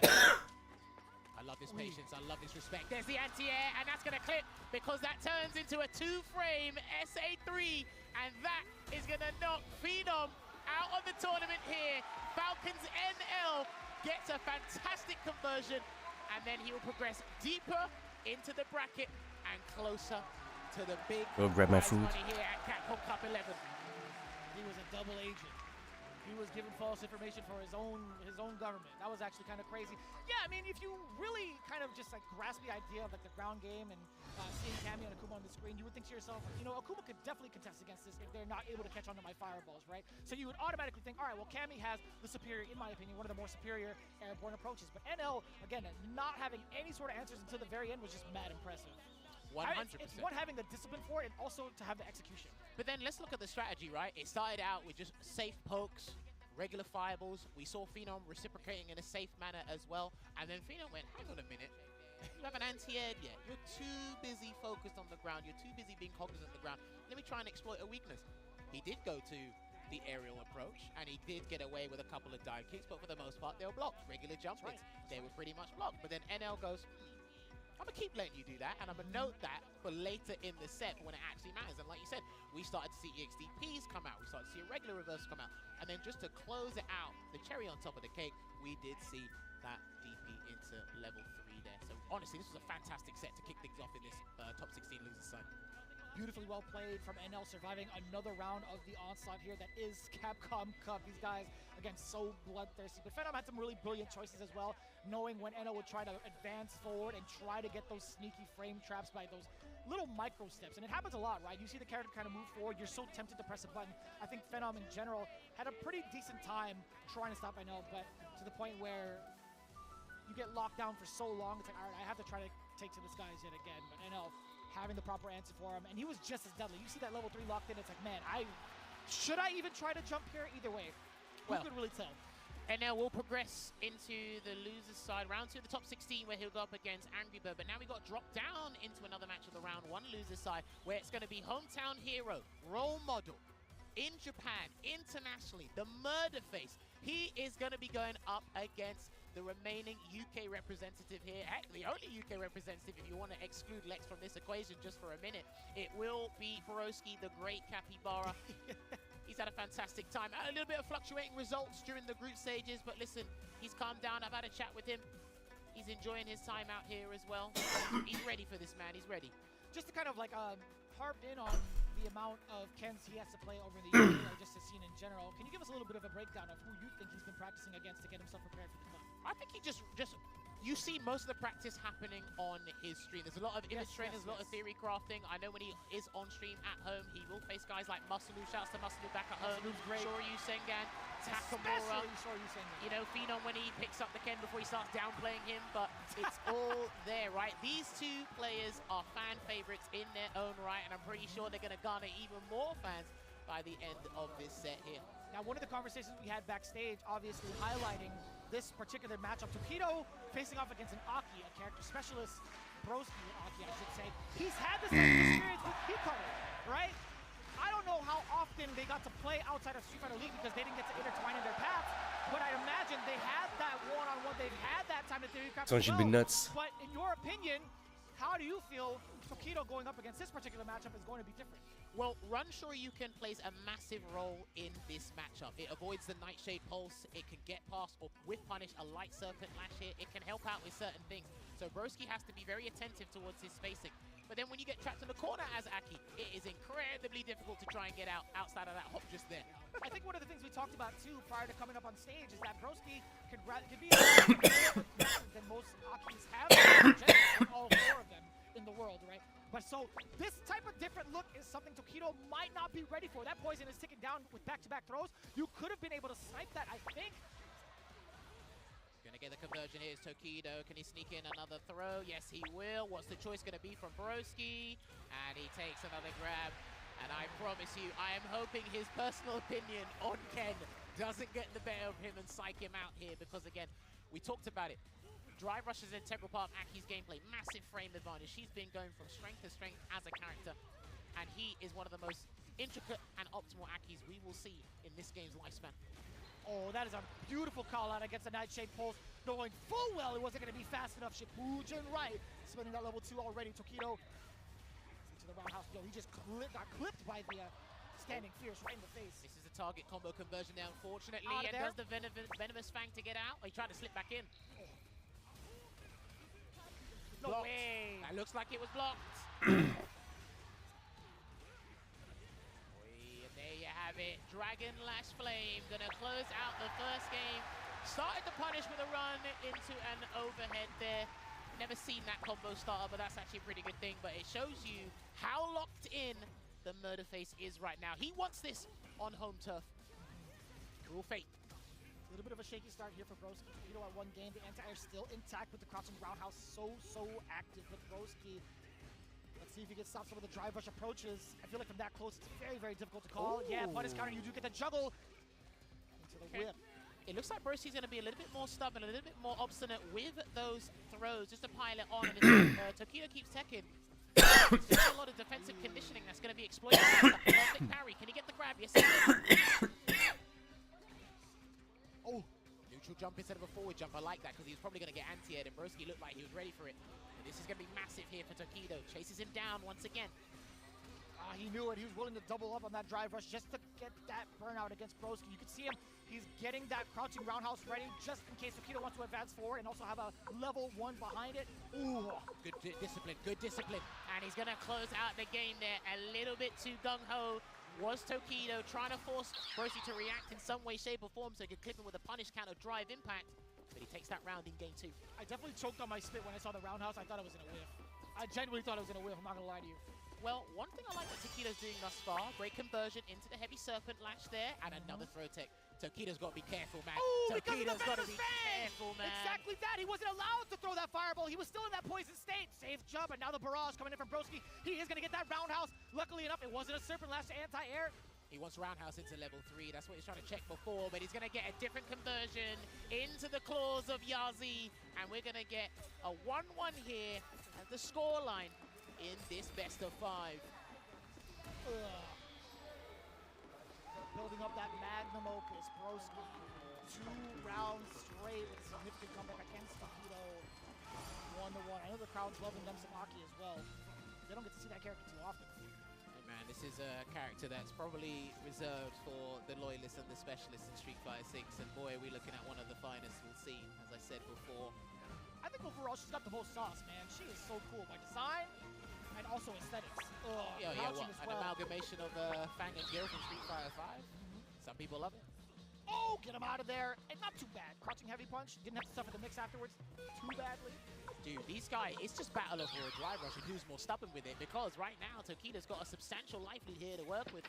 I love this patience, I love this respect. There's the anti-air, and that's gonna clip because that turns into a 2-frame SA3, and that is gonna knock Phenom out of the tournament here. Falcons NL gets a fantastic conversion, and then he will progress deeper into the bracket and closer to the big Go grab my prize food. money here at Capcom Cup 11. He was a double agent. He was given false information for his own government. That was actually kind of crazy. Yeah, I mean, if you really kind of just like grasp the idea of like the ground game and seeing Cammy and Akuma on the screen, you would think to yourself, you know, Akuma could definitely contest against this if they're not able to catch onto my fireballs, right? So you would automatically think, all right, well, Cammy has the superior, in my opinion, one of the more superior airborne approaches. But NL, again, not having any sort of answers until the very end was just mad impressive. 100%. It's one, having the discipline for it, and also to have the execution. But then let's look at the strategy, right? It started out with just safe pokes, regular fireballs. We saw Phenom reciprocating in a safe manner as well. And then Phenom went, hang on a minute. You haven't anti-aired yet. You're too busy focused on the ground. You're too busy being cognizant of the ground. Let me try and exploit a weakness. He did go to the aerial approach, and he did get away with a couple of dive kicks, but for the most part, they were blocked. Regular jump hits, they were pretty much blocked. But then NL goes, I'm gonna keep letting you do that, and I'm gonna note that for later in the set when it actually matters. And like you said, we started to see EXDPs come out, we started to see a regular reverse come out, and then just to close it out, the cherry on top of the cake, we did see that DP into level 3 there. So honestly, this was a fantastic set to kick things off in this top 16 losers side. Beautifully well played from NL, surviving another round of the onslaught here that is Capcom Cup. These guys, again, so bloodthirsty. But Phenom had some really brilliant choices as well, knowing when NL would try to advance forward and try to get those sneaky frame traps by those little micro steps. And it happens a lot, right? You see the character kind of move forward, you're so tempted to press a button. I think Phenom in general had a pretty decent time trying to stop NL, but to the point where you get locked down for so long, it's like, all right, I have to try to take to the skies yet again. But NL having the proper answer for him, and he was just as deadly. You see that level 3 locked in, it's like, man, should I even try to jump here? Either way, who could really tell? And now we'll progress into the losers side, round 2 of the top 16, where he'll go up against Angry Bird. But now we got dropped down into another match of the round 1 losers side, where it's going to be hometown hero, role model, in Japan, internationally, the murder face. He is going to be going up against the remaining UK representative here. Heck, the only UK representative, if you want to exclude Lex from this equation just for a minute. It will be Borowski, the great capybara. He's had a fantastic time. A little bit of fluctuating results during the group stages, but listen, he's calmed down. I've had a chat with him. He's enjoying his time out here as well. He's ready for this, man. He's ready. Just to kind of like harp in on the amount of Kens he has to play over in the UK, or just the scene in general, can you give us a little bit of a breakdown of who you think he's been practicing against to get himself prepared for the club? I think he just you see most of the practice happening on his stream. There's a lot of image training, there's a lot of theory crafting. I know when he is on stream at home, he will face guys like Masalu. Shouts to Masalu back at home. Shoryu Sengan, Takamura. You know, Phenom when he picks up the Ken before he starts downplaying him, but it's all there, right? These two players are fan favorites in their own right, and I'm pretty sure they're going to garner even more fans by the end of this set here. Now, one of the conversations we had backstage, obviously highlighting this particular matchup, Tokido facing off against an Aki, a character specialist, Broski with Aki, I should say. He's had the same experience with Hikaru. right? I don't know how often they got to play outside of Street Fighter League because they didn't get to intertwine in their paths, but I imagine they had that one-on-one, they've had that time to theorycraft. Someone should be nuts. But in your opinion, how do you feel Tokido going up against this particular matchup is going to be different? Well, Run Shoryuken plays a massive role in this matchup. It avoids the Nightshade Pulse, it can get past or with punish a Light Serpent Lash here, it can help out with certain things. So Broski has to be very attentive towards his spacing. But then when you get trapped in the corner as Aki, it is incredibly difficult to try and get out outside of that hop just there. I think one of the things we talked about too prior to coming up on stage is that Broski could be a lot more aggressive than most Akis have, all four of them in the world, right? But so this type of different look is something Tokido might not be ready for. That poison is ticking down with back-to-back throws. You could have been able to snipe that, I think. Gonna get the conversion here is Tokido. Can he sneak in another throw? Yes, he will. What's the choice gonna be from Broski? And he takes another grab. And I promise you, I am hoping his personal opinion on Ken doesn't get the better of him and psych him out here, because again, we talked about it. Drive Rush is an integral part of Aki's gameplay. Massive frame advantage. She's been going from strength to strength as a character. And he is one of the most intricate and optimal Akis we will see in this game's lifespan. Oh, that is a beautiful call out against the Nightshade Pulse, knowing full well it wasn't going to be fast enough. Shipujin right, spinning that level 2 already. Tokido into the roundhouse. Yo, he just got clipped by the standing fierce right in the face. This is a target combo conversion there, unfortunately. Out of And there. does the Venomous Fang to get out? Oh, he tried to slip back in. No Blocked. way. That looks like it was blocked. There you have it. Dragon Lash Flame gonna close out the first game. Started the punish with a run into an overhead there. Never seen that combo starter, but that's actually a pretty good thing. But it shows you how locked in the Murderface is right now. He wants this on home turf. Cruel fate. A little bit of a shaky start here for Broski. Tokido at one game. The anti-air still intact with the crouching roundhouse. So active with Broski. Let's see if he gets stopped some of the drive rush approaches. I feel like from that close, it's very difficult to call. Ooh. Yeah, punish counter. You do get the juggle into the whip. It looks like Broski's going to be a little bit more stubborn, a little bit more obstinate with those throws, just to pile it on. And Tokido keeps teching. There's a lot of defensive conditioning that's going to be exploited. Perfect parry. Can he get the grab? Yes, he can. Oh, neutral jump instead of a forward jump. I like that because he was probably going to get anti-aired, and Broski looked like he was ready for it. And this is going to be massive here for Tokido. Chases him down once again. He knew it. He was willing to double up on that drive rush just to get that burnout against Broski. You can see him. He's getting that crouching roundhouse ready just in case Tokido wants to advance forward and also have a level 1 behind it. Ooh. Good discipline, good discipline. And he's going to close out the game there a little bit too gung-ho. Was Tokido trying to force Broski to react in some way, shape, or form so he could clip him with a punish counter drive impact. But he takes that round in game 2. I definitely choked on my spit when I saw the roundhouse. I thought it was going to whiff. I genuinely thought it was going to whiff. I'm not going to lie to you. Well, one thing I like that Tokido's doing thus far, great conversion into the heavy serpent lash there, and another throw tech. Tokido's got to be careful, man. Oh, because of the Tokido's got to be Venomous careful, man. Exactly that. He wasn't allowed to throw that fireball. He was still in that poison state. Safe jump, and now the barrage coming in from Broski. He is going to get that roundhouse. Luckily enough, it wasn't a serpent lash to anti-air. He wants roundhouse into level 3. That's what he's trying to check before, but he's going to get a different conversion into the claws of Yazi, and we're going to get a 1-1 here at the scoreline in this best of 5. Building up that magnum opus, Broski. 2 rounds straight with a significant comeback against Tokido. 1-1. I know the crowd's loving them some Aki as well. They don't get to see that character too often. Hey man, this is a character that's probably reserved for the loyalists and the specialists in Street Fighter 6, and boy, are we looking at one of the finest we'll see, as I said before. I think overall she's got the most sauce, man. She is so cool by design and also aesthetics. Yeah, crouching what? as An well. amalgamation of Fang and Gil from Street Fighter 5. Some people love it. Oh, get him out of there. And not too bad. Crouching heavy punch. Didn't have to suffer the mix afterwards too badly. Dude, these guys, it's just battle over a drive rush and who's more stubborn with it, because right now Tokido's got a substantial life lead here to work with.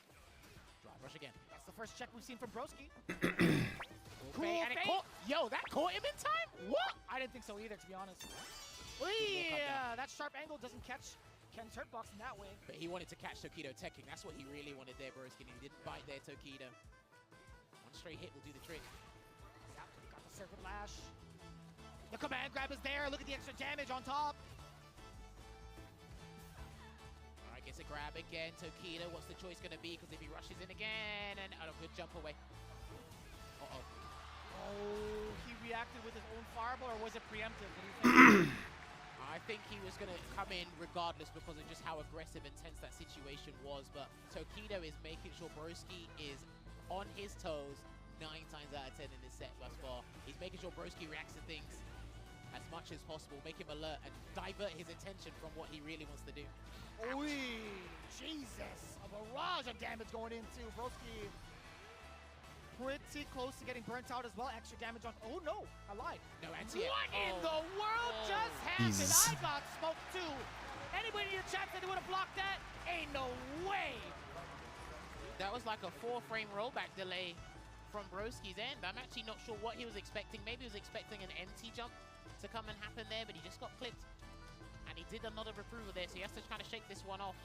Drive rush again. That's the first check we've seen from Broski. Cool and it caught, yo, that caught him in time? What? I didn't think so either, to be honest. Yeah. Yeah, that sharp angle doesn't catch Ken's hurtbox in that way. But he wanted to catch Tokido teching. That's what he really wanted there, Broski. He didn't bite there, Tokido. One straight hit will do the trick. Got the serpent lash. The command grab is there. Look at the extra damage on top. All right, gets a grab again. Tokido, what's the choice going to be? Because if he rushes in again, and a good jump away. Uh-oh. Oh, he reacted with his own fireball, or was it preemptive? What do you think? I think he was going to come in regardless because of just how aggressive and tense that situation was. But Tokido is making sure Broski is on his toes 9 times out of 10 in this set thus far. He's making sure Broski reacts to things as much as possible, make him alert and divert his attention from what he really wants to do. Oy, Jesus, a barrage of damage going into Broski. Pretty close to getting burnt out as well. Extra damage on. Oh no, I lied. No anti. What in the world just happened? I got smoked too. Anybody in the chat said they would have blocked that? Ain't no way. That was like a 4-frame rollback delay from Broski's end. I'm actually not sure what he was expecting. Maybe he was expecting an empty jump to come and happen there, but he just got clipped. And he did another approval there, so he has to kind of shake this one off.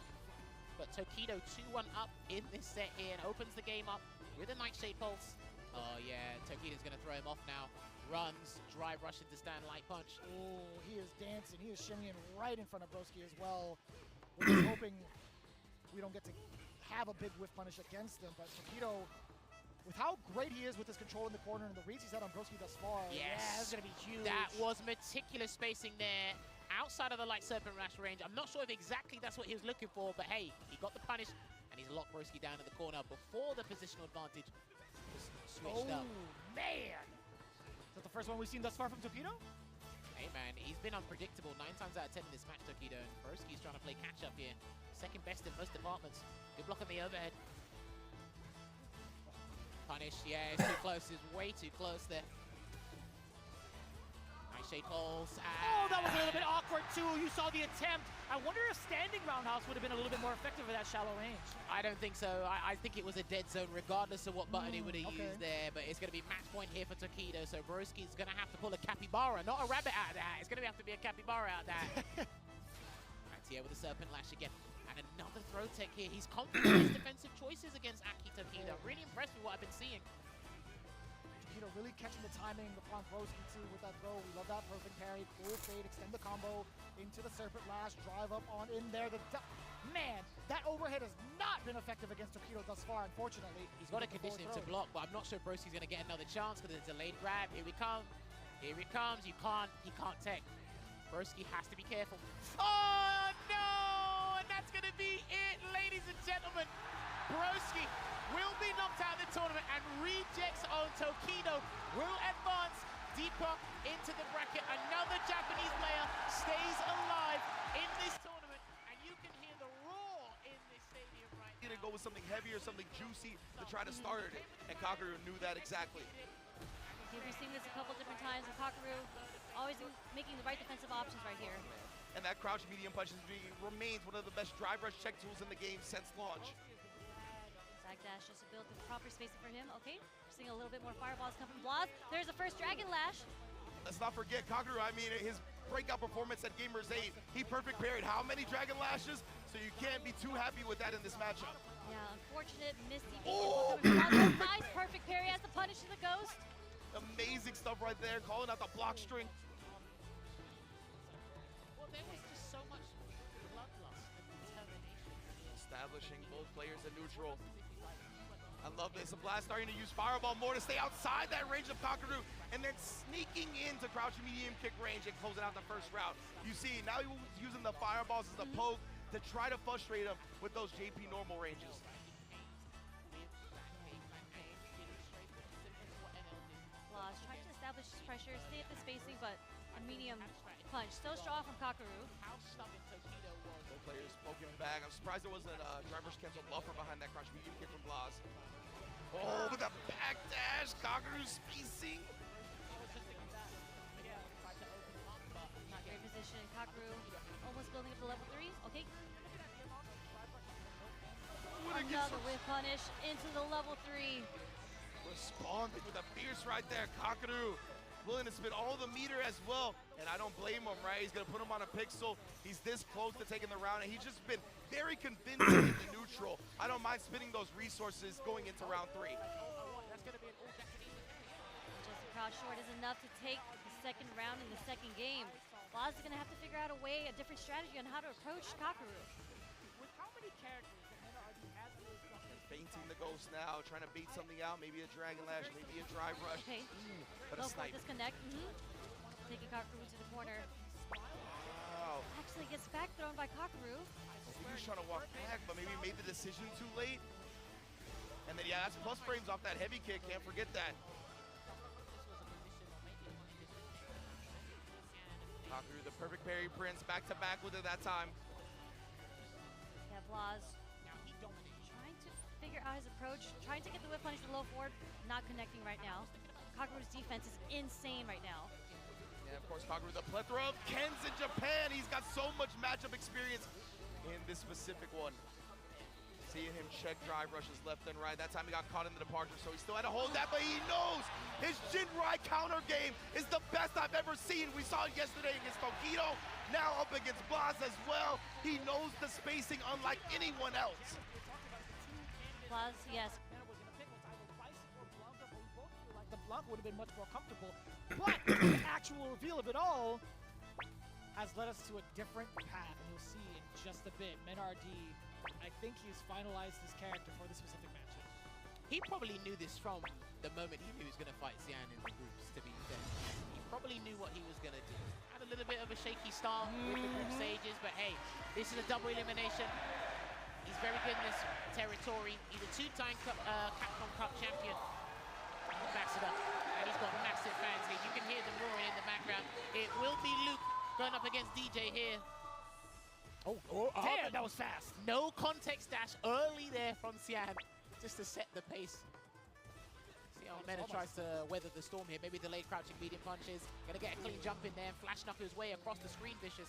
But Tokido 2-1 up in this set here and opens the game up with a Nightshade Pulse. Oh yeah, Tokido's gonna throw him off now. Runs, drive rush into stand light punch. Oh, he is dancing. He is shimmying right in front of Broski as well. We're just hoping we don't get to have a big whiff punish against him, but Tokido, with how great he is with his control in the corner and the reads he's had on Broski thus far, yes, yeah, it's gonna be huge. That was meticulous spacing there. Outside of the Light Serpent Rash range. I'm not sure if exactly that's what he was looking for, but hey, he got the punish, and he's locked Broski down in the corner before the positional advantage was switched up. Man! Is that the first one we've seen thus far from Tokido? Hey man, he's been unpredictable 9 times out of 10 in this match, Tokido, and Broski's trying to play catch-up here. Second best in most departments. Good block on the overhead. Punish, yeah, it's too close. It's way too close there. Shade Pulse. Oh, that was a little bit awkward too. You saw the attempt. I wonder if standing roundhouse would have been a little bit more effective at that shallow range. I don't think so. I think it was a dead zone regardless of what button he would have used there. But it's going to be match point here for Tokido. So Broski's going to have to pull a capybara, not a rabbit out of that. It's going to have to be a capybara out of that. Anti-air with the Serpent Lash again. And another throw tech here. He's confident in his defensive choices against Aki Tokido. I'm really impressed with what I've been seeing. Really catching the timing upon Broski too with that throw. We love that perfect parry, cool fade, extend the combo into the Serpent Lash, drive up on in there. Man, that overhead has not been effective against Tokido thus far, unfortunately. He's got to condition him to block, but I'm not sure Broski's going to get another chance because it's a delayed grab. Here we come. Here he comes. He can't tech. Broski has to be careful. Oh no! And that's going to be it, ladies and gentlemen. Broski will be knocked out of the tournament, and rejects on Tokido will advance deeper into the bracket. Another Japanese player stays alive in this tournament, and you can hear the roar in this stadium right now. To go with something heavier, something juicy to try to start it, and Kakaru knew that exactly. We've seen this a couple different times, and Kakaru always making the right defensive options right here. And that crouch medium punch remains one of the best drive rush check tools in the game since launch. Dash just to build the proper spacing for him. Okay, we're seeing a little bit more fireballs come from Blaz. There's the first Dragon Lash. Let's not forget Kakaru. I mean, his breakout performance at Gamers 8, he perfect parried how many Dragon Lashes? So you can't be too happy with that in this matchup. Yeah, unfortunate misty. Oh, nice perfect parry as the punish to the Ghost. Amazing stuff right there, calling out the block string. Well, there was just so much bloodlust and determination. Establishing both players in neutral. I love this. Blast starting to use Fireball more to stay outside that range of Kakaru, and then sneaking into crouching medium kick range and closing out the first round. You see, now he was using the Fireballs as a poke to try to frustrate him with those JP normal ranges. Blaz trying to establish his pressure, stay at the spacing, but a medium punch. So strong from Kakaru. How stubborn Tokido was. Both players poking back. I'm surprised there wasn't a driver's cancel buffer behind that crouch medium kick from Blaz. Oh, with a backdash, Kakaru spacing. Great position. Kakaru almost building up the level 3s. Okay. Another whiff punish into the level 3. Responding with a fierce right there. Kakaru willing to spit all the meter as well. And I don't blame him, right? He's going to put him on a pixel. He's this close to taking the round, and he's just been very convincing in the neutral. I don't mind spending those resources going into round 3. That's going to be an all Japanese. Just a crouch short is enough to take the second round in the second game. Blaz is going to have to figure out a different strategy on how to approach Kakaru. With how characters that NRD has really struck this Fainting the ghost now, trying to bait something out. Maybe a Dragon Lash, maybe a Drive Rush. Okay, But a go for snipe. it, disconnect. Taking Kakaru to the corner. Wow. Actually gets back thrown by Kakaru. He was trying to walk back, but maybe made the decision too late. And then, yeah, that's plus frames off that heavy kick. Can't forget that. Kakaru, the perfect parry prince, back to back with it that time. Yeah, Blaz trying to figure out his approach, trying to get the whip punish to low forward, not connecting right now. Kakaru's defense is insane right now. Yeah, of course, Kakaru, the plethora of Kens in Japan. He's got so much matchup experience in this specific one. Seeing him check drive rushes left and right. That time he got caught in the departure, so he still had to hold that, but he knows his Jinrai counter game is the best I've ever seen. We saw it yesterday against Tokido, now up against Blaz as well. He knows the spacing unlike anyone else. Blaz, yes. The block would have been much more comfortable, but the actual reveal of it all has led us to a different path, and you'll see in just a bit. Menard, I think he's finalized his character for this specific matchup. He probably knew this from the moment he knew he was going to fight Xian in the groups, to be fair. He probably knew what he was going to do. Had a little bit of a shaky start with the group stages, but hey, this is a double elimination. He's very good in this territory. He's a two-time Capcom Cup champion. Ambassador, and he's got massive fans here. You can hear them roaring in the background. It will be Luke going up against DJ here. Damn, that was fast. No context dash early there from Xian, just to set the pace. See how Mena tries to weather the storm here. Maybe delayed crouching medium punches. Gonna get a clean jump in there and flash knuckle his way across the screen, Vicious.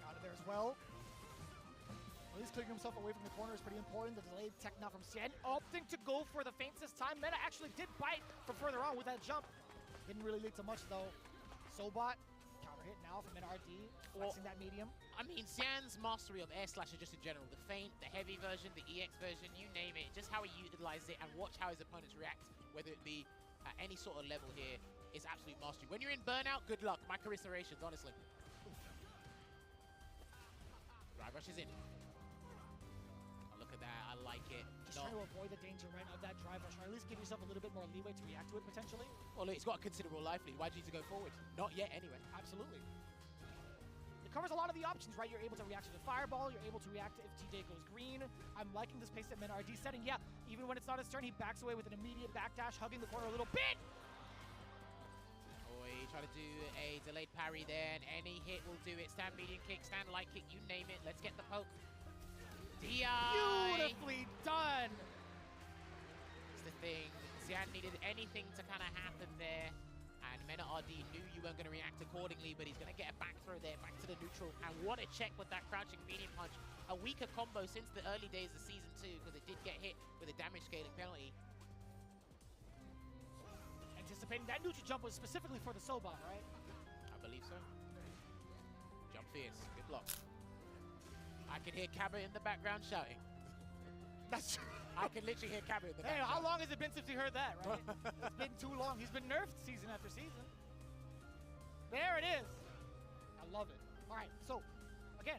Out of there as well. At least clearing himself away from the corner is pretty important. The delayed tech now from Xian, opting to go for the feints this time. Mena actually did bite from further on with that jump. Didn't really lead to much though. Sobot, counter hit now from NRD, flexing that medium. I mean, Xian's mastery of air slasher just in general, the feint, the heavy version, the EX version, you name it, just how he utilizes it and watch how his opponents react, whether it be at any sort of level here, is absolute mastery. When you're in burnout, good luck. My commiserations, honestly. Drive rushes in. Look at that, I like it. Just trying to avoid the danger right of that drive rush, or at least give yourself a little bit more leeway to react to it potentially. Well, look, he's got a considerable life lead. Why do you need to go forward? Not yet, anyway. Absolutely. It covers a lot of the options, right? You're able to react to the fireball, you're able to react if TJ goes green. I'm liking this pace that Menard setting. Yeah, even when it's not his turn, he backs away with an immediate backdash, hugging the corner a little bit. Oh, he tried to do a delayed parry there, and any hit will do it. Stand medium kick, stand light kick, you name it. Let's get the poke. DI! Beautifully done! That's the thing. Xian needed anything to kind of happen there. And Mena RD knew you weren't going to react accordingly, but he's going to get a back throw there, back to the neutral. And what a check with that crouching medium punch. A weaker combo since the early days of Season 2, because it did get hit with a damage scaling penalty. Anticipating that neutral jump was specifically for the Sobot, right? I believe so. Jump fierce. Good block. I can hear Cabba in the background shouting. That's I can literally hear Cabba in the Hey, background. how long has it been since we heard that, right? It's been too long. He's been nerfed season after season. There it is. I love it. All right, so again,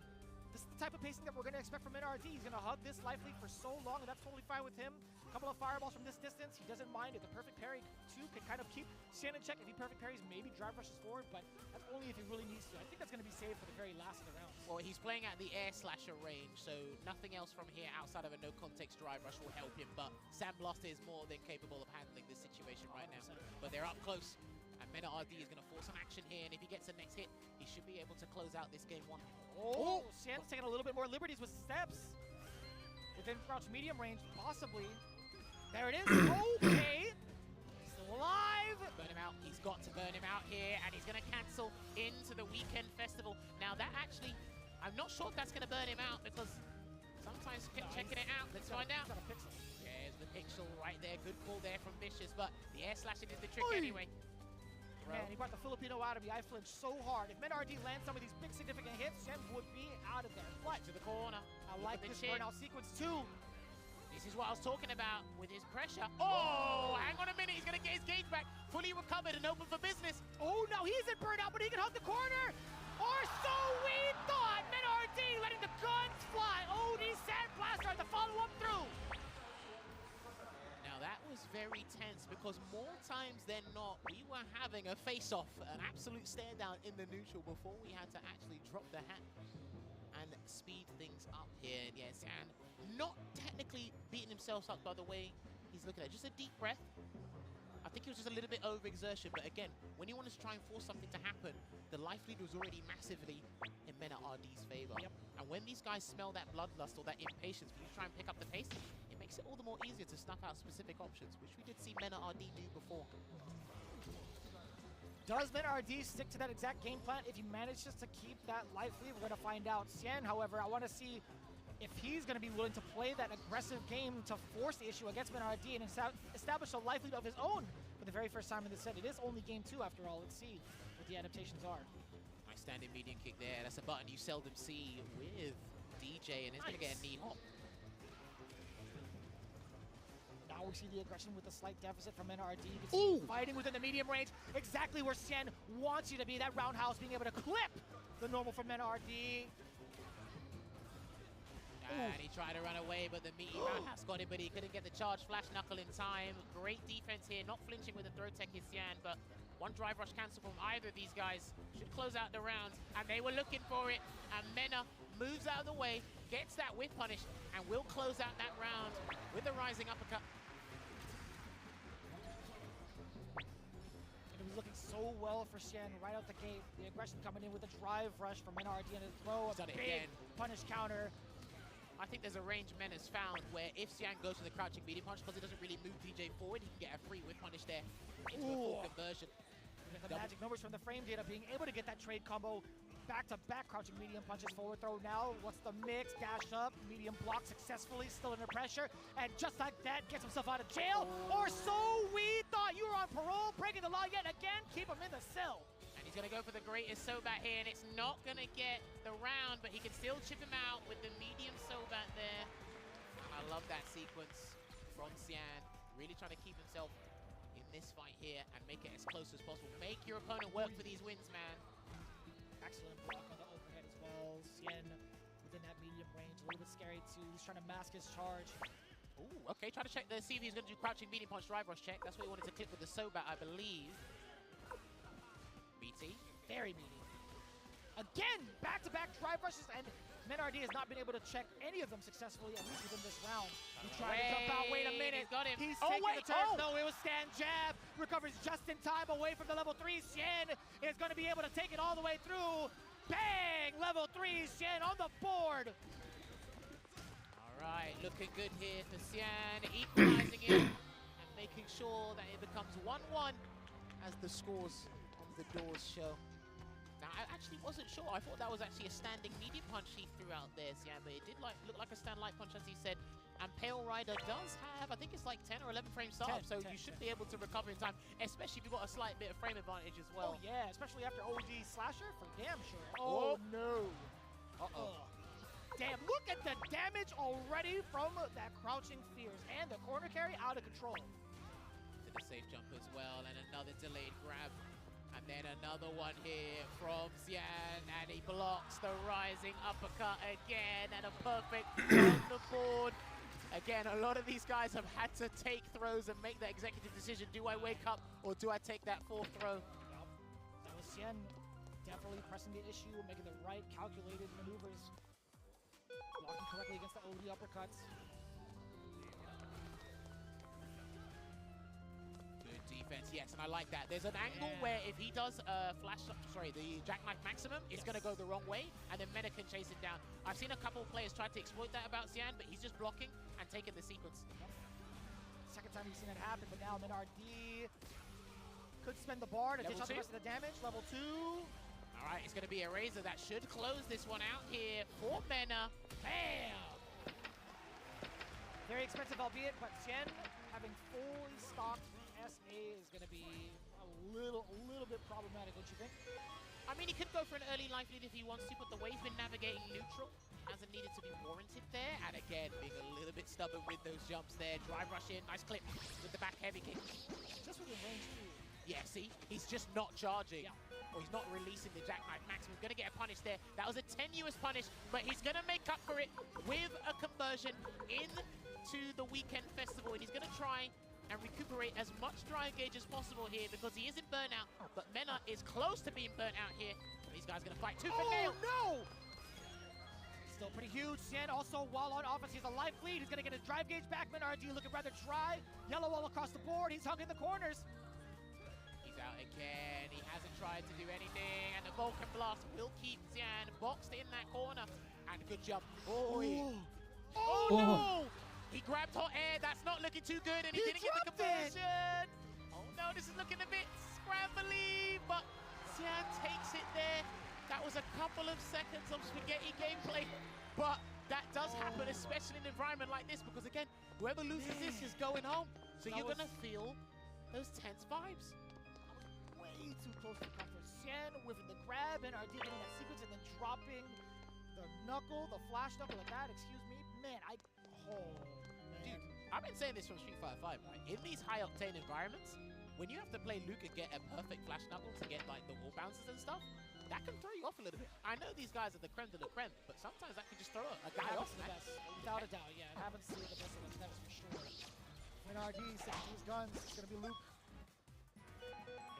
this is the type of pacing that we're going to expect from NRD. He's going to hug this life lead for so long, and that's totally fine with him. A couple of fireballs from this distance. He doesn't mind it. The perfect parry, too, can kind of keep Xian in check. If he perfect parries, maybe drive rushes forward, but that's only if he really needs to. I think that's going to be saved for the very last of the rounds. Well, he's playing at the air slasher range, so nothing else from here outside of a no-context drive rush will help him, but Sandblaster is more than capable of handling this situation right now. 100%. But they're up close, and Mena RD is going to force some action here, and if he gets the next hit, he should be able to close out this game 1. Oh, Xian's taking a little bit more liberties with steps. Within crouch medium range, possibly. There it is. Okay. Still alive. Burn him out. He's got to burn him out here, and he's going to cancel into the weekend festival. Now, that actually, I'm not sure if that's going to burn him out, because sometimes checking it out. Let's find out. He's got a pixel. There's the pixel right there. Good call there from Vicious, but the air slashing is the trick anyway. Man, he brought the Filipino out of me. I flinched so hard. If MenRD lands some of these big significant hits, Xian would be out of there. But To the corner. I like this burnout sequence too. This is what I was talking about with his pressure. Oh, hang on a minute. He's going to get his gauge back. Fully recovered and open for business. Oh, no, he isn't burnt out, but he can hug the corner. Or so we thought! MenRD letting the guns fly! OD Sand Blaster and the follow-up through! Now that was very tense because more times than not, we were having a face-off, an absolute stare down in the neutral before we had to actually drop the hat and speed things up here. And yes, and not technically beating himself up by the way he's looking at it. Just a deep breath. I think it was just a little bit overexertion, but again, when you want to try and force something to happen, the life lead was already massively in MenRD's favor. Yep. And when these guys smell that bloodlust or that impatience for you to try and pick up the pace, it makes it all the more easier to snuff out specific options, which we did see MenRD do before. Does MenRD stick to that exact game plan if he manages to keep that life lead? We're going to find out. Cien, however, I want to see if he's going to be willing to play that aggressive game to force the issue against MenRD and establish a life lead of his own for the very first time in the set. It is only game 2 after all. Let's see what the adaptations are. Nice standing medium kick there. That's a button you seldom see with DJ, and it's going to get a knee hop. Now we see the aggression with a slight deficit from MenRD. You can see fighting within the medium range. Exactly where Cien wants you to be. That roundhouse being able to clip the normal from MenRD. And he tried to run away, but the meaty roundhouse got him, but he couldn't get the charge flash knuckle in time. Great defense here, not flinching with the throw tech is Cien, but one drive rush cancel from either of these guys should close out the round, and they were looking for it, and Mena moves out of the way, gets that whiff punish, and will close out that round with the rising uppercut. It was looking so well for Cien right out the gate. The aggression coming in with a drive rush from MenRD and a throw, a big punish counter. I think there's a range Mena's found where if Cien goes for the crouching medium punch, because it doesn't really move DJ forward, he can get a free whip punish there into a full conversion. The magic numbers from the frame data being able to get that trade combo. Back-to-back crouching medium punches, forward throw now. What's the mix? Dash up, medium block successfully, still under pressure. And just like that, gets himself out of jail. Or so we thought. You were on parole, breaking the law yet again. Keep him in the cell. And he's going to go for the greatest Sobat here, and it's not going to get the round, but he can still chip him out with the medium Sobat there. And I love that sequence from Cien, really trying to keep himself in this fight here and make it as close as possible. Make your opponent work for these wins, man. Excellent block on the overhead as well. Cien within that medium range, a little bit scary too. He's trying to mask his charge. Ooh, okay, try to check see if he's going to do crouching medium punch drive rush check. That's what he wanted to clip with the Sobat, I believe. BT. Very meaty. Again, back-to-back drive rushes, and MenRD has not been able to check any of them successfully, at least within this round. He tried to jump out, wait a minute. He's got him. He's taking the turn. No, it was stand jab. Recovers just in time away from the level 3. Cien is going to be able to take it all the way through. Bang! Level 3, Cien on the board. All right, looking good here for Cien, equalizing it and making sure that it becomes 1-1 as the scores on the doors show. Now, I actually wasn't sure. I thought that was actually a standing medium punch he threw out there, Cien, but it did look like a stand light punch, as he said. And Pale Rider does have, I think it's like 10 or 11 frame startup, so you should be able to recover in time, especially if you've got a slight bit of frame advantage as well. Oh yeah, especially after OD Slasher, for damn sure. Oh no. Uh-oh. Damn, look at the damage already from that crouching Fears, and the corner carry out of control. To the safe jump as well, and another delayed grab. And then another one here from Cien, and he blocks the rising uppercut again, and a perfect on the board. Again, a lot of these guys have had to take throws and make that executive decision. Do I wake up, or do I take that fourth throw? Yep. That was Cien definitely pressing the issue, making the right calculated maneuvers. Blocking correctly against the OD uppercuts. Defense, yes, and I like that. There's an angle where if he does the jackknife maximum, it's going to go the wrong way, and then Mena can chase it down. I've seen a couple of players try to exploit that about Cien, but he's just blocking and taking the sequence. Second time we've seen it happen, but now MenRD could spend the bar to dish out the rest of the damage. Level 2. All right, it's going to be a Razor that should close this one out here for Mena. Bam! Very expensive, albeit, but Cien having fully stocked SA is going to be a little bit problematic, don't you think? I mean, he could go for an early life lead if he wants to, but the way he's been navigating neutral hasn't needed to be warranted there. And again, being a little bit stubborn with those jumps there. Drive rush in, nice clip with the back heavy kick. Just within range too. Yeah, see? He's just not charging. Or he's not releasing the jackknife maximum. Gonna get a punish there. That was a tenuous punish, but he's gonna make up for it with a conversion into the weekend festival. And he's gonna try and recuperate as much drive gauge as possible here because he is in burnout, but Mena is close to being burnt out here. These guys gonna fight tooth and nail. No! Still pretty huge. Sien also, while on offense, he's a life lead. He's gonna get his drive gauge back. RD looking rather dry. Yellow all across the board. He's hung in the corners. He's out again. He hasn't tried to do anything, and the Vulcan Blast will keep Xian boxed in that corner. And good jump. Oh no! He grabbed hot air. That's not looking too good, and he didn't get the conversion. Oh no, this is looking a bit scrambly, but Xian takes it there. That was a couple of seconds of spaghetti gameplay, but that does happen, especially in an environment like this, because again, whoever loses this is going home. So you're gonna feel those tense vibes. Way too close to come for Sien, whiffing the grab, and RD getting that sequence, and then dropping the knuckle, the flash knuckle like that. Excuse me, man. Dude, I've been saying this from Street Fighter 5, right? In these high-octane environments, when you have to play Luke and get a perfect flash knuckle to get like the wall bounces and stuff, that can throw you off a little bit. I know these guys are the creme de la creme, but sometimes that can just throw a guy off. The best, without a doubt. Yeah, it happens to be the best of us, that is for sure. When RD sticks to his guns, it's gonna be Luke.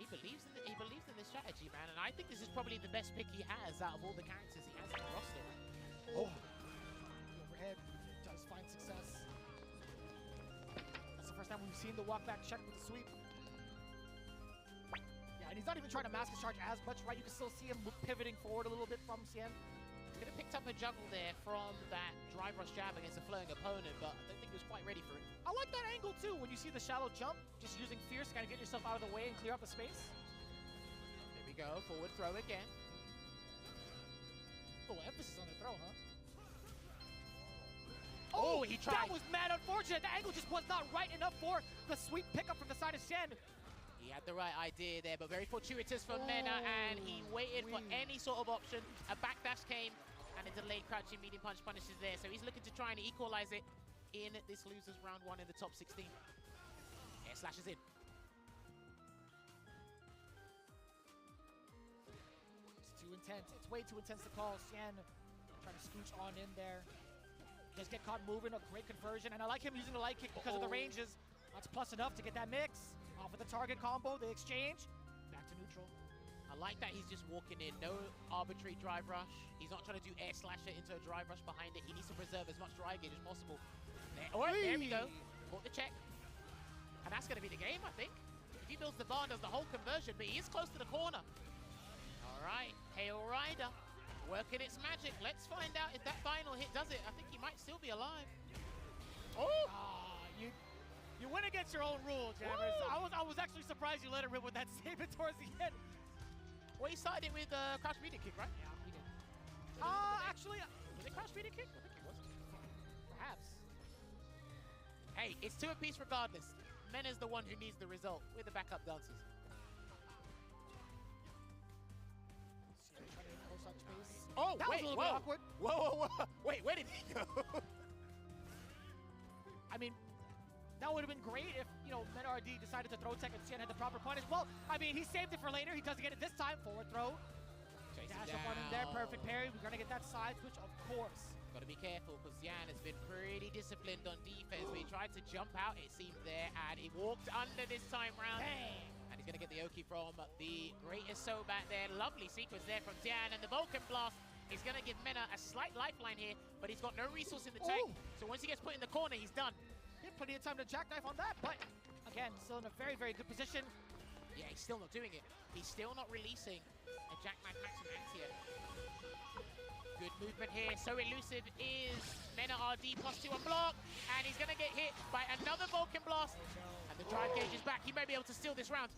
He believes in the strategy, man, and I think this is probably the best pick he has out of all the characters he has in the roster. Oh, the overhead does find success. That's the first time we've seen the walk back check with the sweep. Yeah, and he's not even trying to mask his charge as much, right? You can still see him pivoting forward a little bit from Sien. Could have picked up a juggle there from that drive rush jab against a flowing opponent, but I don't think he was quite ready for it. I like that angle too, when you see the shallow jump, just using Fierce to kind of get yourself out of the way and clear up the space. There we go, forward throw again. Oh, emphasis on the throw, huh? Oh, he tried. That was mad unfortunate. The angle just was not right enough for the sweep pickup from the side of Sien. He had the right idea there, but very fortuitous for Mena, and he waited for any sort of option. A backdash came, and a delayed crouching medium punch punishes there, so he's looking to try and equalize it in this losers round 1 in the top 16. Air slashes in. It's too intense. It's way too intense to call. Sien trying to scooch on in there. Just get caught moving, a great conversion, and I like him using the light kick because of the ranges. That's plus enough to get that mix. Off of the target combo, the exchange, back to neutral. I like that he's just walking in, no arbitrary drive rush. He's not trying to do air slasher into a drive rush behind it. He needs to preserve as much drive gauge as possible. There, there we go. Caught the check. And that's going to be the game, I think. If he builds the bar and does the whole conversion, but he is close to the corner. All right, Hail Rider working its magic. Let's find out if that final hit does it. I think he might still be alive. Oh! You went against your own rule, Jammers. I was actually surprised you let him rip with that statement towards the end. Well, he started with crouch media kick, right? Yeah, he did. Actually, was it crouch media kick? I think it was. Perhaps. Hey, it's 2 apiece regardless. Mena's the one who needs the result. We're the backup dancers. Oh, that was a little bit awkward. Whoa. Wait, where did he go? I mean, that would have been great if, Mena RD decided to throw tech and Sien had the proper punish. Well, I mean, he saved it for later. He doesn't get it this time. Forward throw. Dash up on him there. Perfect parry. We're going to get that side switch, of course. Got to be careful because Xian has been pretty disciplined on defense. But he tried to jump out, it seemed there, and he walked under this time round. Dang. And he's going to get the Oki from the greatest Sobat there. Lovely sequence there from Xian, and the Vulcan Blast is going to give Mena a slight lifeline here, but he's got no resource in the tank. So once he gets put in the corner, he's done. He had plenty of time to jackknife on that, but again, still in a very, very good position. Yeah, he's still not doing it. He's still not releasing a jackknife maximum anti-air. Good movement here. So elusive is Mena RD +2 on block, and he's going to get hit by another Vulcan Blast. And the drive gauge is back. He may be able to steal this round.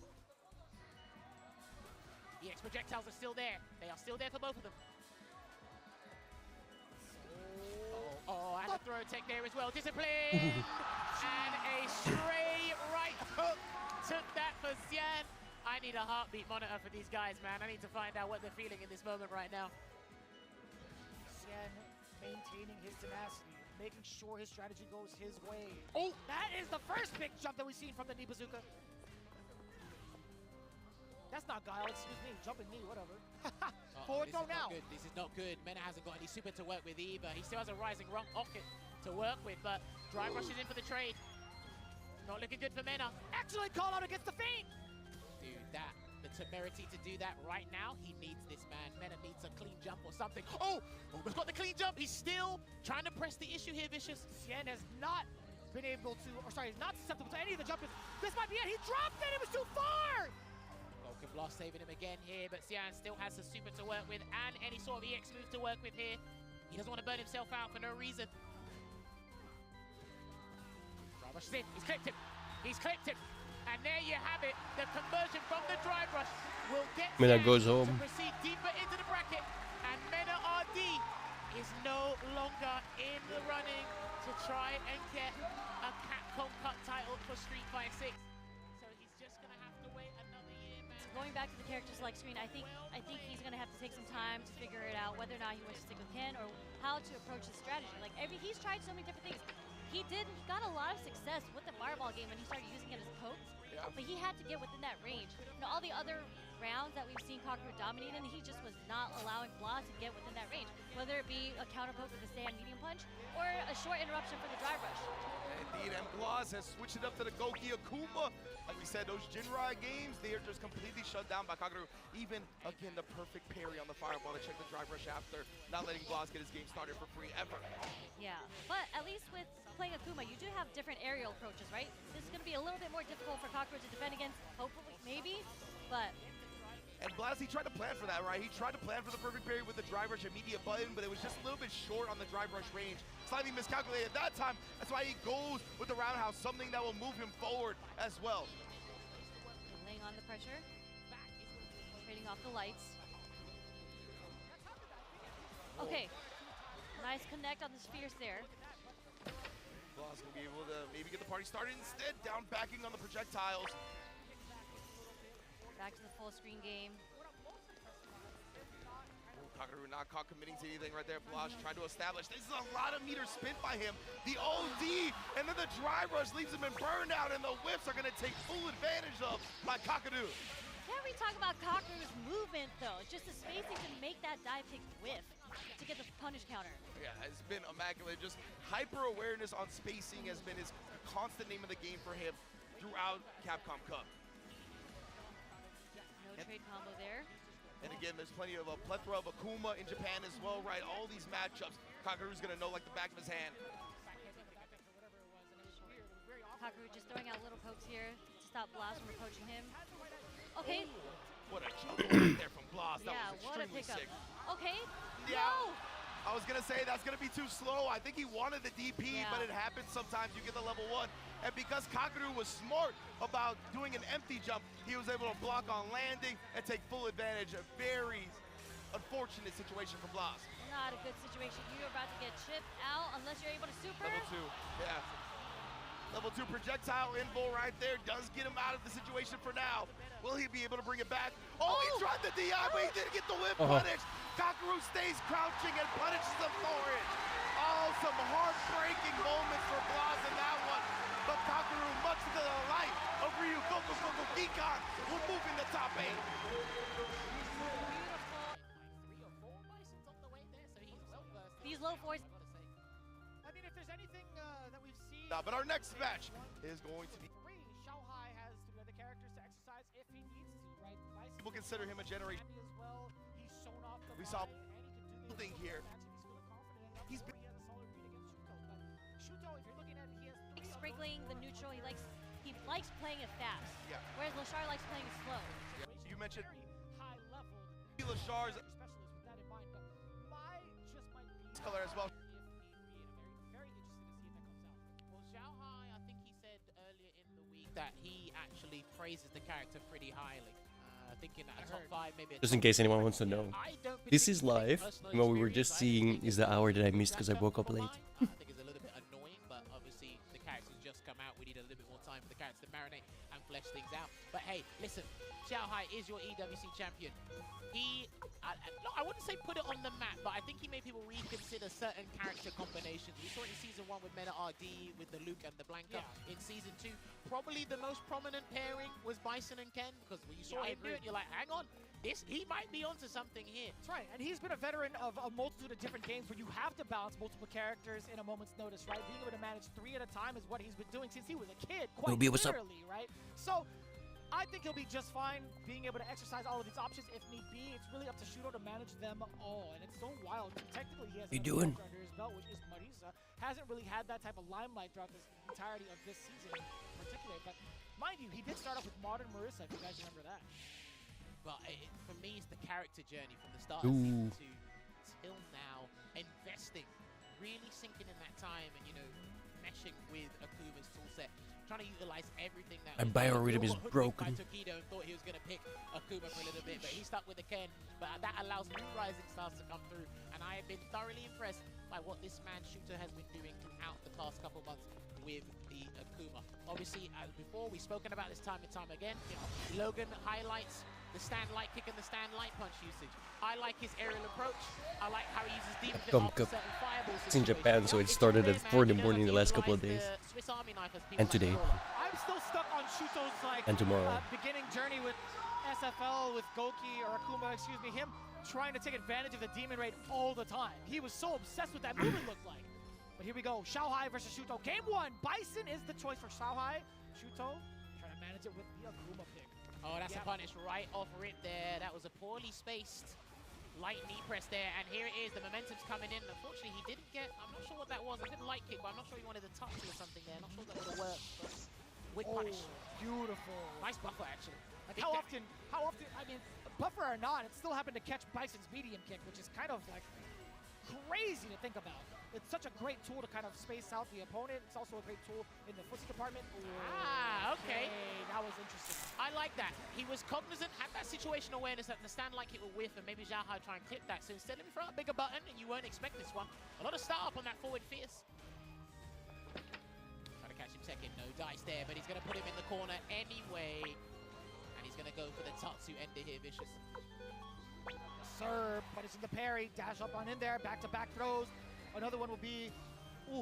EX projectiles are still there. They are still there for both of them. Oh, and a throw tech there as well. Discipline! And a stray right hook took that for Xian. I need a heartbeat monitor for these guys, man. I need to find out what they're feeling in this moment right now. Xian maintaining his tenacity, making sure his strategy goes his way. Oh! That is the first big jump that we've seen from the knee bazooka. That's not Guile, excuse me. Jumping knee, whatever. Forward Forward throw this is not now. good. This is not good. Mena hasn't got any super to work with either. He still has a rising rocket to work with, but drive rushes in for the trade. Not looking good for Mena. Excellent call out against the feint. Dude, the temerity to do that right now, he needs this, man. Mena needs a clean jump or something. Oh, almost got the clean jump. He's still trying to press the issue here, Vicious. Xian has not been able to, or sorry, not susceptible to any of the jumpers. This might be it. He dropped it. It was too far. Vulcan Blast saving him again here, but Xian still has the super to work with and any sort of EX move to work with here. He doesn't want to burn himself out for no reason. Drive rush is in. He's clipped him. He's clipped him. And there you have it. The conversion from the drive rush will get Mena Xian goes home. to proceed deeper into the bracket. And Mena RD is no longer in the running to try and get a Capcom Cup title for Street Fighter 6. So he's just going to have to wait another year, man. Going back to the character select screen, I think he's gonna have to take some time to figure it out whether or not he wants to stick with Ken or how to approach his strategy. Like he's tried so many different things. He got a lot of success with the fireball game when he started using it as pokes, but he had to get within that range. You know, all the other rounds that we've seen Kakeru dominate in, he just was not allowing Blah to get within that range, whether it be a counter poke with a stand medium punch or a short interruption for the drive rush. Indeed, and Gloss has switched it up to the Goki Akuma. Like we said, those Jinrai games, they are just completely shut down by Kakeru. Even, again, the perfect parry on the fireball to check the drive rush after, not letting Gloss get his game started for free ever. Yeah, but at least with playing Akuma, you do have different aerial approaches, right? This is going to be a little bit more difficult for Kakeru to defend against, hopefully, maybe, but... And Blaz, he tried to plan for that, right? He tried to plan for the perfect parry with the drive rush immediate button, but it was just a little bit short on the drive rush range. Slightly miscalculated at that time. That's why he goes with the roundhouse, something that will move him forward as well. Laying on the pressure. Trading off the lights. Okay. Nice connect on the spheres there. Blaz will be able to maybe get the party started instead, down backing on the projectiles. Back to the full screen game. Kakeru not caught committing to anything right there. Blaz trying to establish. This is a lot of meters spent by him. The OD, and then the drive rush leaves him in burnout, and the whips are going to take full advantage of by Kakeru. Can't we talk about Kakeru's movement, though? Just the spacing to make that dive kick whiff to get the punish counter. Yeah, it's been immaculate. Just hyper-awareness on spacing has been his constant name of the game for him throughout Capcom Cup. No trade combo there. And again, there's plenty of a plethora of Akuma in Japan as well, right? All these matchups, Kakeru's gonna know like the back of his hand. Kakeru just throwing out little pokes here to stop Blast from approaching him. Okay. What a jump right there from Blast. That Yeah, was what a extremely pickup. sick. Okay. Yeah. No. I was gonna say that's gonna be too slow. I think he wanted the DP, Yeah. but it happens sometimes. You get the level 1. And because Kakeru was smart about doing an empty jump, he was able to block on landing and take full advantage. A very unfortunate situation for Blas. Not a good situation. You're about to get chipped out unless you're able to super. Level 2, yeah. Level 2 projectile invo right there does get him out of the situation for now. Will he be able to bring it back? Oh, he tried the DI, but he didn't get the whip punish. Kakeru stays crouching and punishes him for it. Oh, some heartbreaking moments for Blas in that one. But Kakeru, much to the delight of Ryu Goku Gikan, will move in the top 8. These low fours. I mean, if there's anything that we've seen... But our next match is going to be... Xiaohai has three other characters to exercise if he needs to, right? People consider him a generation. As well. He's shown off the We saw and he can do thing here. He's He's feeling confident enough. He has a solid read against Shuto, but Shuto, if you're looking at it, he has three Sprinkling the neutral. He likes playing it fast. Yeah. Whereas Lashar likes playing it slow. You mentioned very high level Lashar's specialist with that in mind, but might be color as well. if need be, and very interested to see if that comes out. Well, Xiaohai, I think he said earlier in the week that he actually praises the character pretty highly. Thinking that a top 5, maybe a Just in top case anyone wants to know. I don't This is particularly live, personal and what we were just experience. I seeing think is the hour that I missed because I woke up late. I think it's a little bit annoying, but obviously the character's just come out. We need a little bit more time time for the characters to marinate and flesh things out. But hey, listen, Xiaohai is your EWC champion. No, I wouldn't say put it on the map, but I think he made people reconsider certain character combinations. We saw it in Season 1 with Meta RD, with the Luke and the Blanca. Yeah. In Season 2, probably the most prominent pairing was Bison and Ken, because when you saw him do it, you're like, hang on, he might be onto something here. That's right, and he's been a veteran of a multitude of different games where you have to balance multiple characters in a moment's notice, right? Being able to manage 3 at a time is what he's been doing since he was a kid, quite literally, right? So, I think he'll be just fine being able to exercise all of these options if need be. It's really up to Shuto to manage them all, and it's so wild. Technically, he has doing? under his belt, which is Marisa. Hasn't really had that type of limelight throughout this entirety of this season in particular. But mind you, he did start off with Modern Marisa, if you guys remember that. But for me, it's the character journey from the start of Season 2 till now. Investing, really sinking in that time and, you know, meshing with Akuma's toolset. Trying to utilize everything that My biorhythm is broken. Tokido and thought he was going to pick Akuma for a little bit, but he stuck with the Ken. But that allows new rising stars to come through, and I have been thoroughly impressed by what this man Shooter has been doing throughout the past couple months with the Akuma. Obviously, as before, we've spoken about this time and time again. You know, Logan highlights the stand light kick and the stand light punch usage. I like his aerial approach. I like how he uses deep Capcom Cup. It's in Japan, so it started at 4 in the morning the last couple of days. And today. I'm still stuck on Shuto's And tomorrow. Beginning journey with SFL, with Goki, or Akuma, excuse me, him trying to take advantage of the Demon Raid all the time. He was so obsessed with that move, it looked like. But here we go, Xiaohai versus Shuto. Game 1, Bison is the choice for Xiaohai. Shuto trying to manage it with the Akuma pick. Oh, that's a punish right off rip there. That was a poorly spaced light knee press there, and here it is. The momentum's coming in. Unfortunately, he didn't get, I'm not sure what that was. A good light kick, but I'm not sure he wanted to touch or something there. Not sure that would have worked, but with punish. Beautiful. Nice buffer, actually. Like how often, I mean, buffer or not, it still happened to catch Bison's medium kick, which is kind of like crazy to think about. It's such a great tool to kind of space out the opponent. It's also a great tool in the footsie department. Okay. That was interesting. I like that. He was cognizant, had that situation awareness that the stand like it will whiff, and maybe Xiaohai try and clip that. So instead, let me throw out a bigger button, and you won't expect this one. A lot of start up on that forward fierce. Trying to catch him second. No dice there, but he's going to put him in the corner anyway. And he's going to go for the Tatsu ender here, Vicious. Sir, punishing the parry, dash up on in there, back-to-back throws. Another one will be, ooh,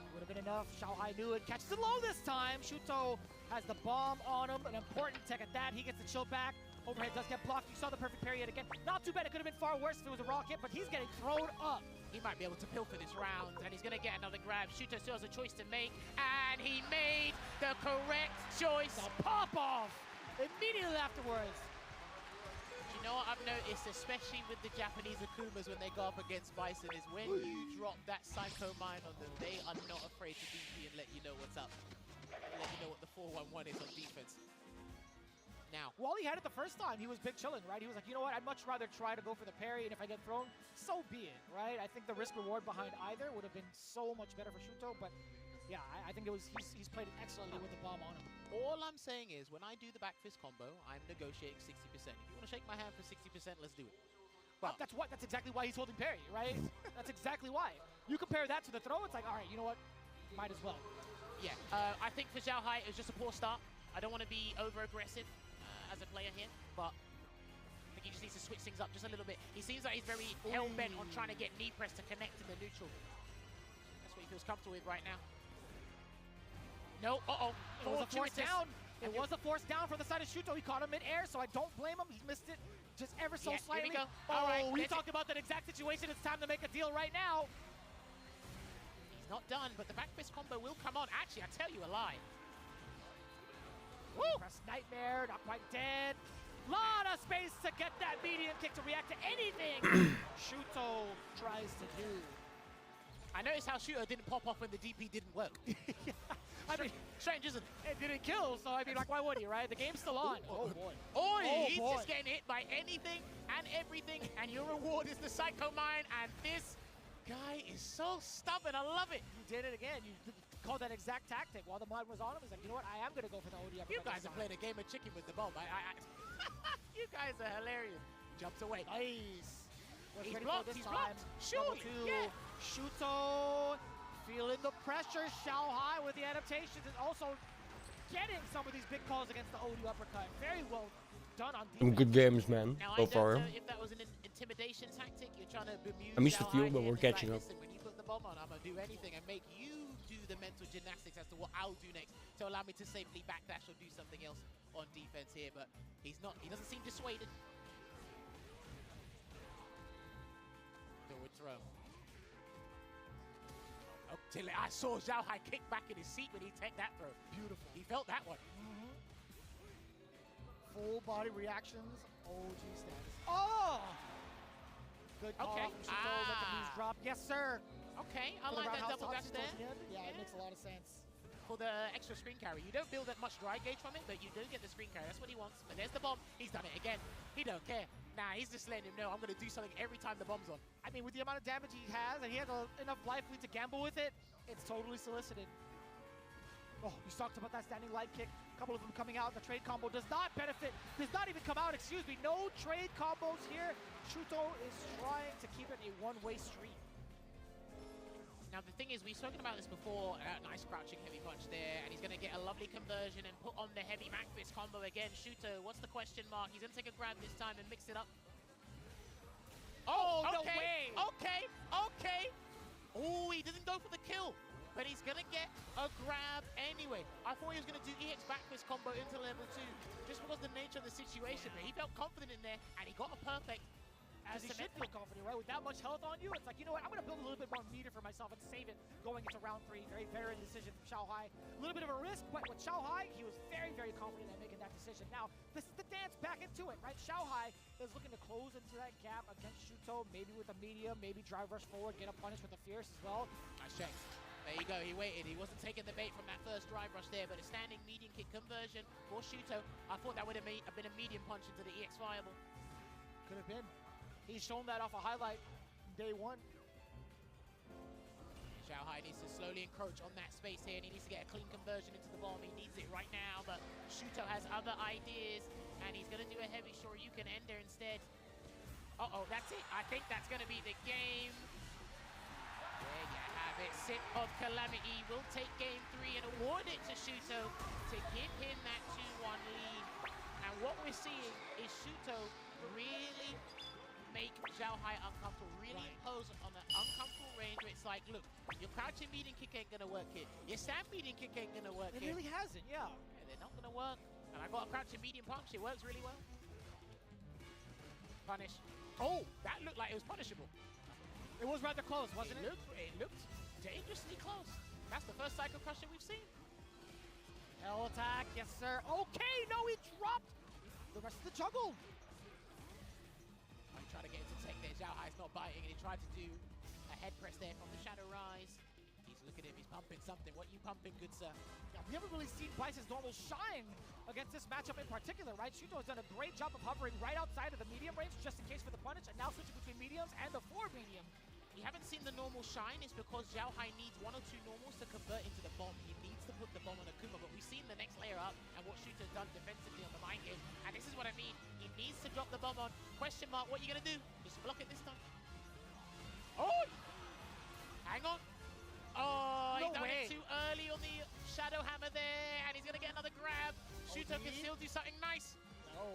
would have been enough. Xiaohai knew it, catches it low this time. Shuto has the bomb on him, an important tech at that. He gets the chill back. Overhead does get blocked. You saw the perfect parry yet again. Not too bad, it could have been far worse if it was a raw hit, but he's getting thrown up. He might be able to pilfer this round, and he's going to get another grab. Shuto still has a choice to make, and he made the correct choice. The pop-off immediately afterwards. You know what I've noticed, especially with the Japanese Akumas when they go up against Bison, is when you drop that Psycho Mine on them, they are not afraid to DP and let you know what's up. Let you know what the 4-1-1 is on defense. Now, while he had it the first time, he was big chilling, right? He was like, you know what, I'd much rather try to go for the parry, and if I get thrown, so be it, right? I think the risk-reward behind either would have been so much better for Shuto, but yeah, I think it was he's played it excellently with the bomb on him. All I'm saying is, when I do the back fist combo, I'm negotiating 60%. If you want to shake my hand for 60%, let's do it. Well, that's exactly why he's holding parry, right? That's exactly why. You compare that to the throw, it's like, all right, you know what? Might as well. Yeah, I think for Xiaohai, it was just a poor start. I don't want to be over-aggressive as a player here, but I think he just needs to switch things up just a little bit. He seems like he's very hell-bent on trying to get knee press to connect to the neutral. That's what he feels comfortable with right now. No, It was a force down. It was a force down from the side of Shuto. He caught him mid-air, so I don't blame him. He missed it just ever so slightly. Here we go. All right, we we talked about that exact situation. It's time to make a deal right now. He's not done, but the back fist combo will come on. Actually, I tell you a lie. Woo! Press Nightmare, not quite dead. Lot of space to get that medium kick to react to anything Shuto tries to do. I noticed how Shuto didn't pop off when the DP didn't work. I mean, strange, isn't it? It didn't kill, so I mean, like, why would he, right? The game's still on. Oh, boy. He's just getting hit by anything and everything, and your reward is the Psycho Mine, and this guy is so stubborn. I love it. You did it again. You called that exact tactic. While the mine was on him, he's like, you know what? I am going to go for the OD. You guys are playing a game of chicken with the bomb. You guys are hilarious. Jumps away. Nice. He's blocked. He's blocked. Surely. Yeah. Shuto feeling the pressure. Xiaohai with the adaptations is also getting some of these big calls against the OU uppercut. Very well done on Some defense. good games, man, Now, so I far. don't know if that was an intimidation tactic. You're trying to bemuse I missed the Xiao field, Hai but here, we're and he's catching like, up. Listen, when you put the bomb on, I'm going to do anything and make you do the mental gymnastics as to what I'll do next to allow me to safely backdash or do something else on defense here. But he's not. He doesn't seem dissuaded. Forward throw. Oh, I saw Xiao Hai kick back in his seat when he took that throw. Beautiful. He felt that one. Full body reactions, OG status. Oh! Good call Okay. from Shuto, let the knees drop. Yes, sir. Okay, I For the like that roundhouse double toss dash he there. tossed in. Yeah, it makes a lot of sense. For the extra screen carry. You don't build that much dry gauge from it, but you do get the screen carry. That's what he wants. But there's the bomb. He's done it again. He don't care. Nah, he's just letting him know I'm going to do something every time the bomb's on. I mean, with the amount of damage he has, and he has enough life lead to gamble with it, it's totally solicited. Oh, you talked about that standing light kick. A couple of them coming out. The trade combo does not benefit, does not even come out, excuse me. No trade combos here. Shuto is trying to keep it a one-way street. Now, the thing is, we've spoken about this before. Nice crouching heavy punch there, and he's going to get a lovely conversion and put on the heavy back fist combo again. Shuto, what's the question mark? He's going to take a grab this time and mix it up. Oh, okay, no way! Okay, okay. Oh, he didn't go for the kill, but he's going to get a grab anyway. I thought he was going to do EX back fist combo into level 2, just because the nature of the situation, but he felt confident in there, and he got a perfect. As he should feel confident, right? With that much health on you, it's like, you know what? I'm going to build a little bit more meter for myself and save it going into round 3. Very veteran decision from Xiao Hai. A little bit of a risk, but with Xiao Hai, he was very, very confident in making that decision. Now, this is the dance back into it, right? Xiao Hai is looking to close into that gap against Shuto, maybe with a medium, maybe drive rush forward, get a punish with a fierce as well. Nice check. There you go, he waited. He wasn't taking the bait from that first drive rush there, but a standing medium kick conversion for Shuto. I thought that would have been a medium punch into the EX viable. Could have been. He's shown that off a highlight day 1. Xiao Hai needs to slowly encroach on that space here, and he needs to get a clean conversion into the bomb. He needs it right now, but Shuto has other ideas, and he's going to do a heavy Shoryuken ender instead. Uh-oh, that's it. I think that's going to be the game. There you have it. Sip of Calamity will take game 3 and award it to Shuto to give him that 2-1 lead. And what we're seeing is Shuto really make Xiao Hai uncomfortable, really impose on an uncomfortable range where it's like, look, your crouching medium kick ain't gonna work here. Your stand medium kick ain't gonna work It here. really hasn't, yeah. And they're not gonna work. And I got a crouching medium punch, it works really well. Punish. Oh, that looked like it was punishable. It was rather close, wasn't it? It looked dangerously close. That's the first Psycho Crusher we've seen. Hell attack, yes sir. Okay, no, he dropped the rest of the juggle. Try to get into tech there. Xiao Hai's not biting, and he tried to do a head press there from the Shadow Rise. He's looking at him, he's pumping something. What you pumping, good sir? Yeah, we haven't really seen Bice's normal shine against this matchup in particular, right? Shuto has done a great job of hovering right outside of the medium range just in case for the punish, and now switching between mediums and the 4 medium. You haven't seen the normal shine. It's because Xiao Hai needs 1 or 2 normals to convert into the bomb. He needs to put the bomb on Akuma, but we've seen the next layer up and what Shuto's done defensively on the mind game. And this is what I mean. He needs to drop the bomb on. Question mark, what are you going to do? Just block it this time. Oh! Hang on. Oh, he done it too early on the Shadow Hammer there, and he's going to get another grab. Shuto can still do something nice. No,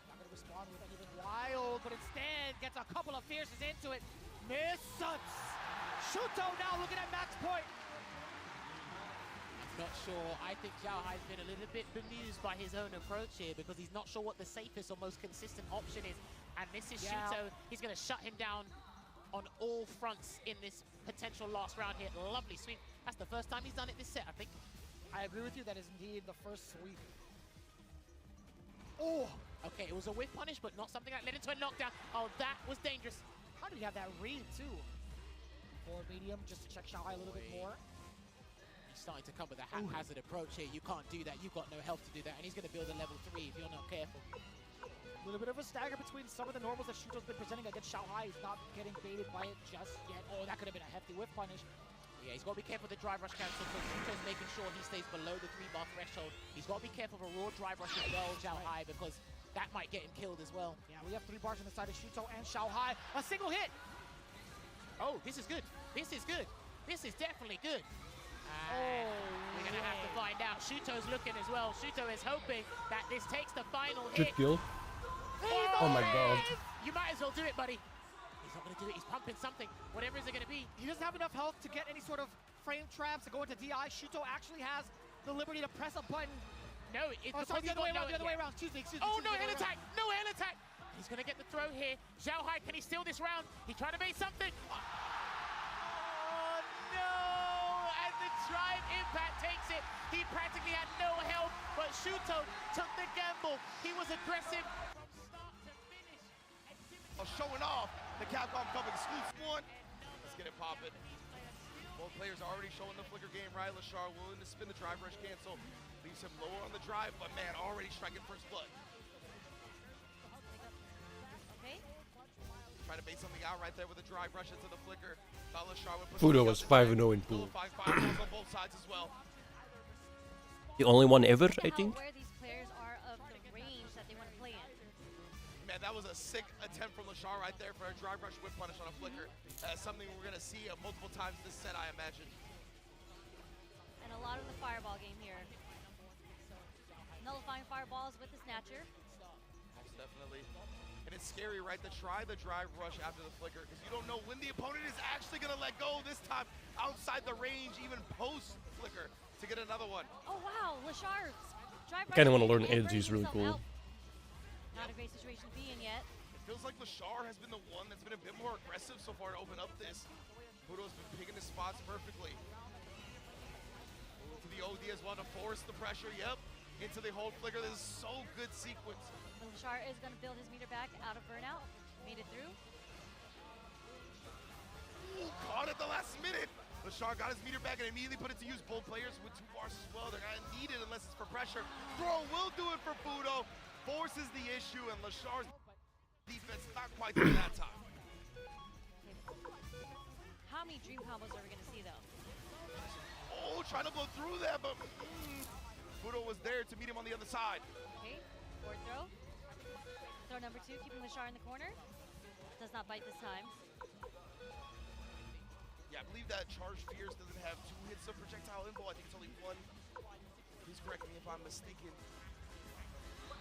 not going to respond with anything wild, but instead gets a couple of fierces into it. Misses. Shuto now looking at max point. Not sure. I think Xiao Hai's been a little bit bemused by his own approach here because he's not sure what the safest or most consistent option is. And this is Shuto. He's going to shut him down on all fronts in this potential last round here. Lovely sweep. That's the first time he's done it this set, I think. I agree with you. That is indeed the first sweep. Oh! Okay, it was a whiff punish, but not something that led into a knockdown. Oh, that was dangerous. How did he have that read, too? Forward medium, just to check Xiao Hai a little bit more. He's starting to come with a haphazard approach here. You can't do that. You've got no health to do that. And he's going to build a level 3 if you're not careful. A little bit of a stagger between some of the normals that Shuto's been presenting against Xiao Hai. He's not getting baited by it just yet. Oh, that could have been a hefty whiff punish. Yeah, he's got to be careful of the drive rush cancel because Shuto's making sure he stays below the 3-bar threshold. He's got to be careful of a raw drive rush as well, Xiao Hai, because that might get him killed as well. Yeah, we have 3 bars on the side of Shuto and Xiao Hai. A single hit! Oh, this is good. This is good. This is definitely good. We're going to have to find out. Shuto's looking as well. Shuto is hoping that this takes the final Good hit. kill. Oh my god. You might as well do it, buddy. He's not going to do it. He's pumping something. Whatever is it going to be? He doesn't have enough health to get any sort of frame traps to go into DI. Shuto actually has the liberty to press a button. No, it's Oh, sorry, the other way around. Excuse me. Oh, no hand attack. No hand attack. He's going to get the throw here. Zhao Hai, can he steal this round? He tried to make something. Oh, no. And the drive impact takes it. He practically had no help, but Shuto took the gamble. He was aggressive from start to finish. Showing off the Capcom Cup exclusive one. Let's get it popping. Both players are already showing the flicker game, right? Lashar willing to spin the drive rush cancel. Leaves him lower on the drive, but man, already striking first blood. Okay. Trying to bait something out right there with a drive rush into the flicker. Thought Lashar would put Fudo something was else 5-0 in Still pool. 5 fireballs on both sides as well. The only one ever, Look I at how think. aware these players are of the range that they want to play in. Man, that was a sick attempt from Lashar right there for a drive rush whip punish on a flicker. Something we're going to see multiple times this set, I imagine. And a lot of the fireball game here. Nullifying fireballs with the snatcher. Most definitely. And it's scary, right, to try the drive rush after the flicker because you don't know when the opponent is actually going to let go this time outside the range, even post-flicker, to get another one. Oh wow, Lashar's drive Kinda rush wanna learn and edge, burning he's really himself cool. out. Not a great situation to be in yet. It feels like Lashar has been the one that's been a bit more aggressive so far to open up this. Fudo's been picking his spots perfectly. To the OD as well to force the pressure, yep. Into the hold flicker, this is so good sequence. But Lashar is going to build his meter back out of burnout. Made it through. Ooh, caught at the last minute. Lashar got his meter back and immediately put it to use. Both players with 2 bars as well. They're going to need it unless it's for pressure. Throw will do it for Fudo. Forces the issue, and Lashar's defense not quite there that time. How many dream combos are we going to see though? Oh, trying to blow through that, but Fudo was there to meet him on the other side. Okay, forward throw. Throw number 2, keeping Lashar in the corner. Does not bite this time. Yeah, I believe that Charged Fierce doesn't have 2 hits of projectile info. I think it's only 1. Please correct me if I'm mistaken.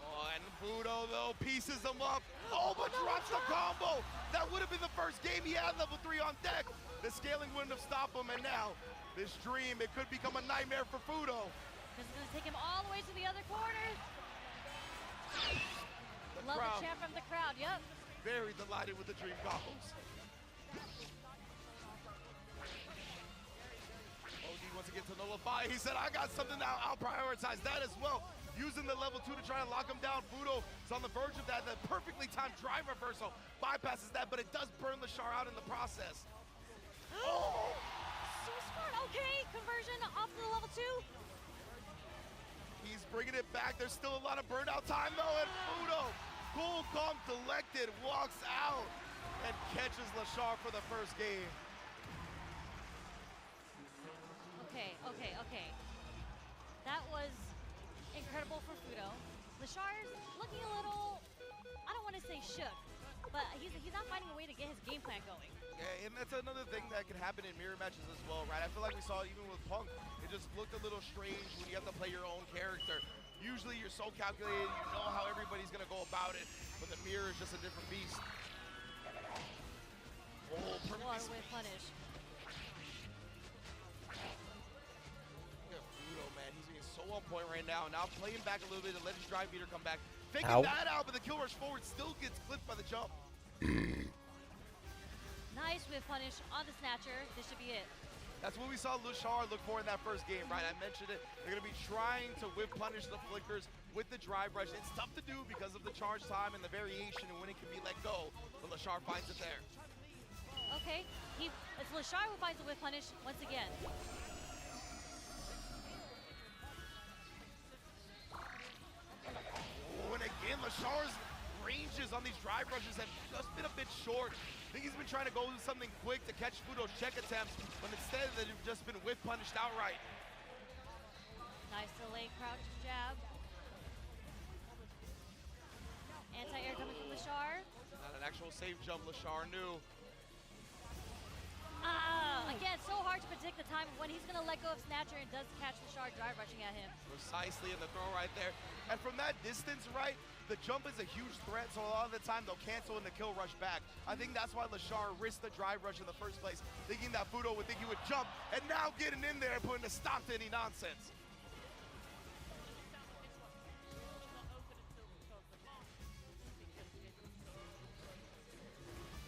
Oh, and Fudo, though, pieces them up. Oh, but drops the combo. That would have been the first game he had level 3 on deck. The scaling wouldn't have stopped him, and now this dream, it could become a nightmare for Fudo. This is going to take him all the way to the other corner. Love crowd. the chant from the crowd, yep. Very delighted with the dream combos. OD wants to get to nullify. He said, I got something now. I'll prioritize that as well. Using the level 2 to try to lock him down. Fudo is on the verge of that. The perfectly timed drive reversal bypasses that, but it does burn Lashar out in the process. Oh! So smart. Okay, conversion off to the level 2. He's bringing it back. There's still a lot of burnout time, though, and Fudo, cool, calm, collected, walks out and catches Lashar for the first game. Okay. That was incredible for Fudo. Lashar's looking a little, I don't want to say shook, but he's not finding a way to get his game plan going. Yeah, and that's another thing that can happen in mirror matches as well, right? I feel like we saw even with Punk, it just looked a little strange when you have to play your own character. Usually you're so calculated, you know how everybody's gonna go about it, but the mirror is just a different beast. Oh, What a perfect. way to punish. Look at Fudo, man, he's being so on point right now. Now playing back a little bit to let his drive meter come back. Faking Ow. that out, but the kill rush forward still gets clipped by the jump. Nice whip punish on the snatcher. This should be it. That's what we saw Lashar look for in that first game, right? I mentioned it. They're going to be trying to whip punish the flickers with the drive rush. It's tough to do because of the charge time and the variation and when it can be let go, but Lashar finds it there. Okay, it's Lashar who finds the whip punish once again. Oh, and again, Lashar's ranges on these drive rushes have just been a bit short. I think he's been trying to go with something quick to catch Fudo's check attempts, but instead they've just been whip punished outright. Nice delay crouch jab. Anti-air coming from Lashar. Not an actual safe jump, Lashar knew. Ah! Again, so hard to predict the time of when he's going to let go of Snatcher and does catch the Shard drive rushing at him. Precisely in the throw right there. And from that distance, right, the jump is a huge threat, so a lot of the time they'll cancel in the kill rush back. I think that's why Lashar risked the drive rush in the first place, thinking that Fudo would think he would jump, and now getting in there and putting a stop to any nonsense.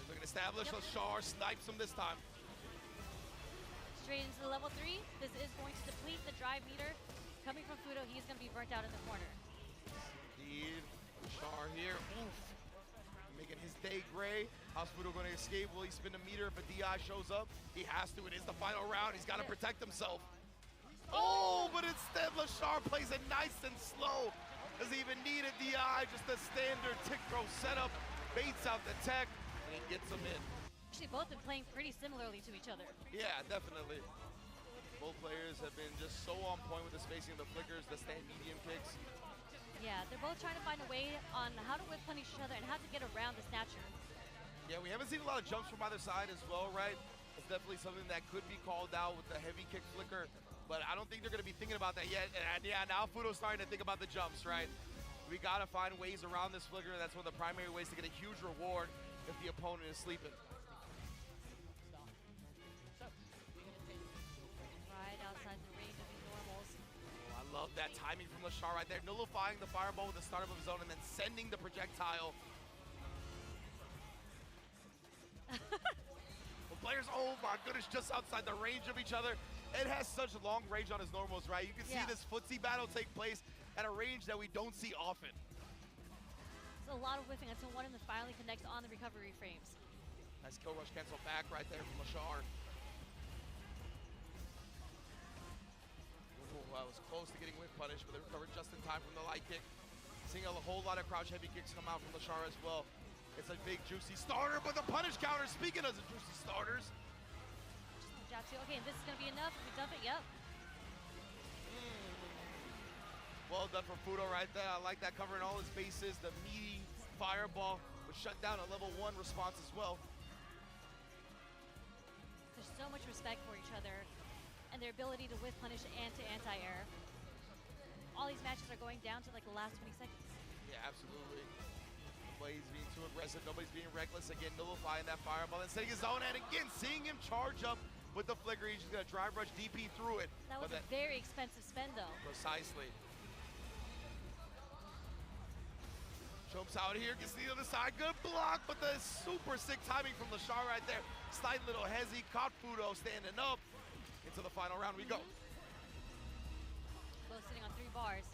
They're looking to establish. Lashar snipes him this time. Straight into the level 3. This is going to deplete the drive meter. Coming from Fudo, he's going to be burnt out in the corner. Indeed. Lashar here. Oof. Making his day gray. How's Fudo going to escape? Will he spin a meter if a DI shows up? He has to. It is the final round. He's got to protect himself. Oh, but instead Lashar plays it nice and slow. Doesn't even need a DI. Just a standard tick throw setup. Baits out the tech, and he gets him in. Actually, both been playing pretty similarly to each other. Yeah, definitely. Both players have been just so on point with the spacing of the flickers, the stand medium kicks. Yeah, they're both trying to find a way on how to whip punish each other and how to get around the Snatcher. Yeah, we haven't seen a lot of jumps from either side as well, right? It's definitely something that could be called out with the heavy kick flicker, but I don't think they're going to be thinking about that yet. And yeah, now Fudo's starting to think about the jumps, right? We got to find ways around this flicker, and that's one of the primary ways to get a huge reward if the opponent is sleeping. Right outside the range of his normals. Oh, I love that timing from Lashar right there, nullifying the fireball with the startup of his own and then sending the projectile. Well, players, oh my goodness, just outside the range of each other. Ed has such long range on his normals, right? You can see this footsie battle take place at a range that we don't see often. It's a lot of whiffing until one of them finally connects on the recovery frames. Nice kill rush cancel back right there from Lashar. I was close to getting whip punished, but they recovered just in time from the light kick. Seeing a whole lot of crouch heavy kicks come out from Lashar as well. It's a big juicy starter, but the punish counter, speaking of the juicy starters. Okay, this is going to be enough if we dump it, yep. Well done from Fudo right there. I like that, covering all his bases. The meaty fireball was shut down a level 1 response as well. There's so much respect for each other and their ability to whiff punish and to anti-air. All these matches are going down to like the last 20 seconds. Yeah, absolutely. Nobody's being too aggressive, nobody's being reckless. Again, nullifying that fireball and setting his own, and again, seeing him charge up with the flicker. He's just gonna drive rush DP through it. That was a very expensive spend though. Precisely. Jumps out here, gets to the other side, good block, but the super sick timing from Lashar right there. Slight little hezzy, caught Fudo standing up. Into the final round we go. Both sitting on 3 bars.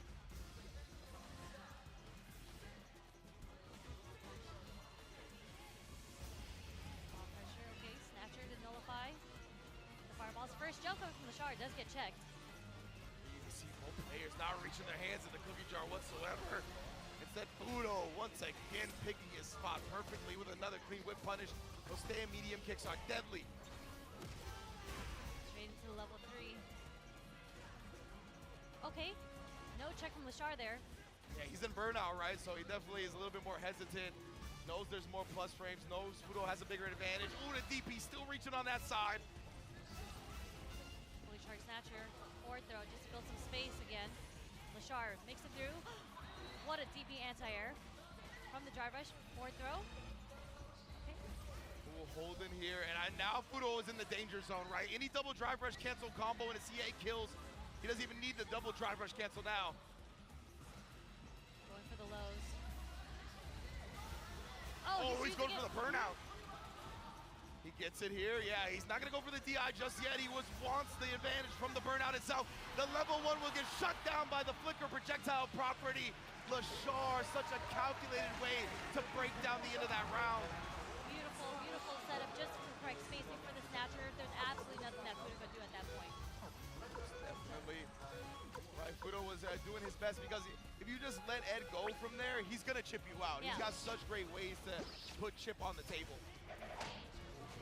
Ball pressure, okay, Snatcher to nullify. The fireball's first jump coming from Lashar does get checked. You can see both players not reaching their hands in the cookie jar whatsoever. Instead, Fudo once again picking his spot perfectly with another clean whip punish. Those stand medium kicks are deadly. Into level 3. Okay, no check from Lashar there. Yeah, he's in burnout, right? So he definitely is a little bit more hesitant. Knows there's more plus frames. Knows Fudo has a bigger advantage. Ooh, the DP still reaching on that side. Fully charged Snatcher. Forward throw, just to build some space again. Lashar makes it through. What a DP anti-air from the drive rush. Forward throw. Holding here, and now Fudo is in the danger zone, right? Any double drive rush cancel combo and a CA kills. He doesn't even need the double drive rush cancel now. Going for the lows. Oh, he's going for the burnout. He gets it here. Yeah, he's not going to go for the DI just yet. He wants the advantage from the burnout itself. The level 1 will get shut down by the flicker projectile property. Lashar, such a calculated way to break down the end of that round. Beautiful setup, just for the correct spacing for the Snatcher. There's absolutely nothing that Fudo could do at that point. Definitely. Right, Fudo was doing his best, because if you just let Ed go from there, he's going to chip you out. Yeah. He's got such great ways to put chip on the table.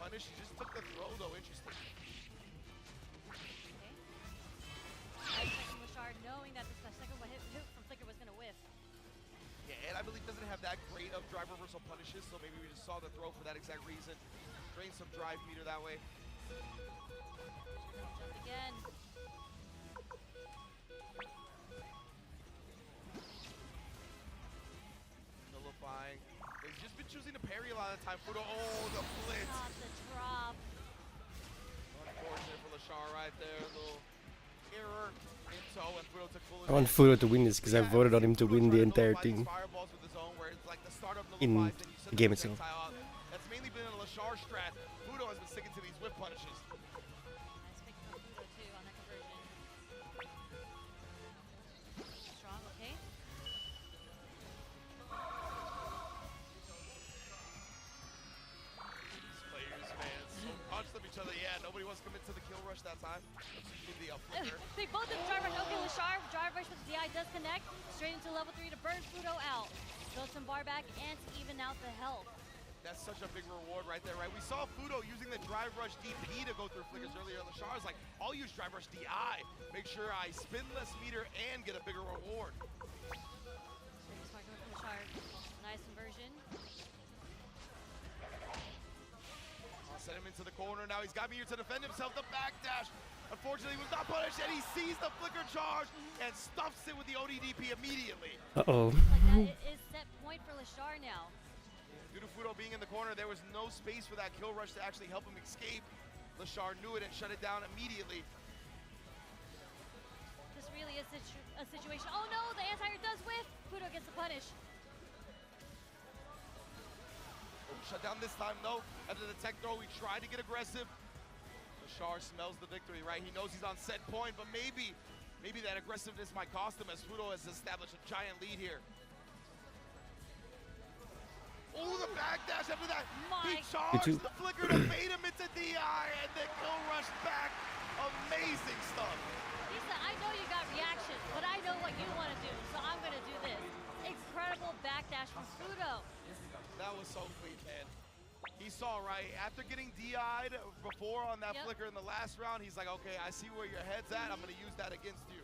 Punish, he just took the throw, though. Interesting. Okay. Nice check from Lashar, knowing that the second hit from Flicker was going to whiff. Yeah, Ed, I believe, doesn't have that great of drive reversal punishes, so maybe we just saw the throw for that exact reason. Drain some drive meter that way. again. Nullifying. He's just been choosing to parry a lot of the time. Fudo, oh, the blitz. Not the drop. Unfortunate for Lashar right there. A little error into and Fudo took full I want advantage. Fudo to win this because I voted on him to Fudo win the trying to entire nullify these thing. fireballs with his own, where it's like the startup In nullifies, then you send the game projectile itself. out. That's mainly been a Lashar strat. Fudo has been sticking to these whip punishes. Nice pick from Fudo too on that conversion. Strong, okay. These players, man, so punched them each other. Yeah, nobody wants to commit to the kill rush that time. In the flicker. They both did drive rush. Okay, Lashar, drive rush with the DI does connect. Straight into level 3 to burn Fudo out. Throw some bar back and to even out the health. That's such a big reward right there, right? We saw Fudo using the drive rush DP to go through flickers earlier. Lashar's like, I'll use drive rush DI. Make sure I spin less meter and get a bigger reward. Smart move from Lashar. Nice conversion. I'll send him into the corner now. He's got meter to defend himself. The backdash. Unfortunately, he was not punished, and he sees the flicker charge and stuffs it with the ODDP immediately. Uh-oh. Like that, it is set point for Lashar now. Due to Fudo being in the corner, there was no space for that kill rush to actually help him escape. Lashar knew it and shut it down immediately. This really is a situation. Oh no, the anti-air does whiff. Fudo gets the punish. Shut down this time though. After the tech throw, we tried to get aggressive. Lashar smells the victory, right? He knows he's on set point, but maybe that aggressiveness might cost him as Fudo has established a giant lead here. Oh, the backdash after that. He charged the flicker to bait him into DI and then kill rush back. Amazing stuff. He said, I know you got reaction, but I know what you want to do, so I'm going to do this. Incredible backdash from Fudo. That was so clean, man. He saw, right, after getting DI'd before on that flicker in the last round, he's like, okay, I see where your head's at. I'm going to use that against you.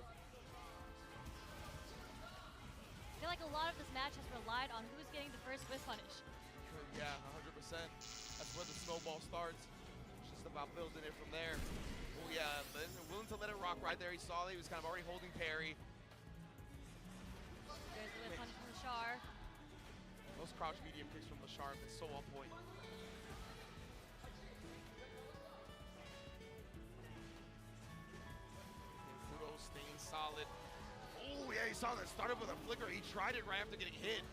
I feel like a lot of this match has relied on who's getting the first whiff punish. Yeah, 100%. That's where the snowball starts. It's just about building it from there. Oh yeah, willing to let it rock right there. He saw that he was kind of already holding parry. There's the whiff punish from Lashar. Those crouch medium kicks from Lashar have been so on point. Fudo staying solid. Oh yeah, he saw that started with a flicker. He tried it right after getting hit.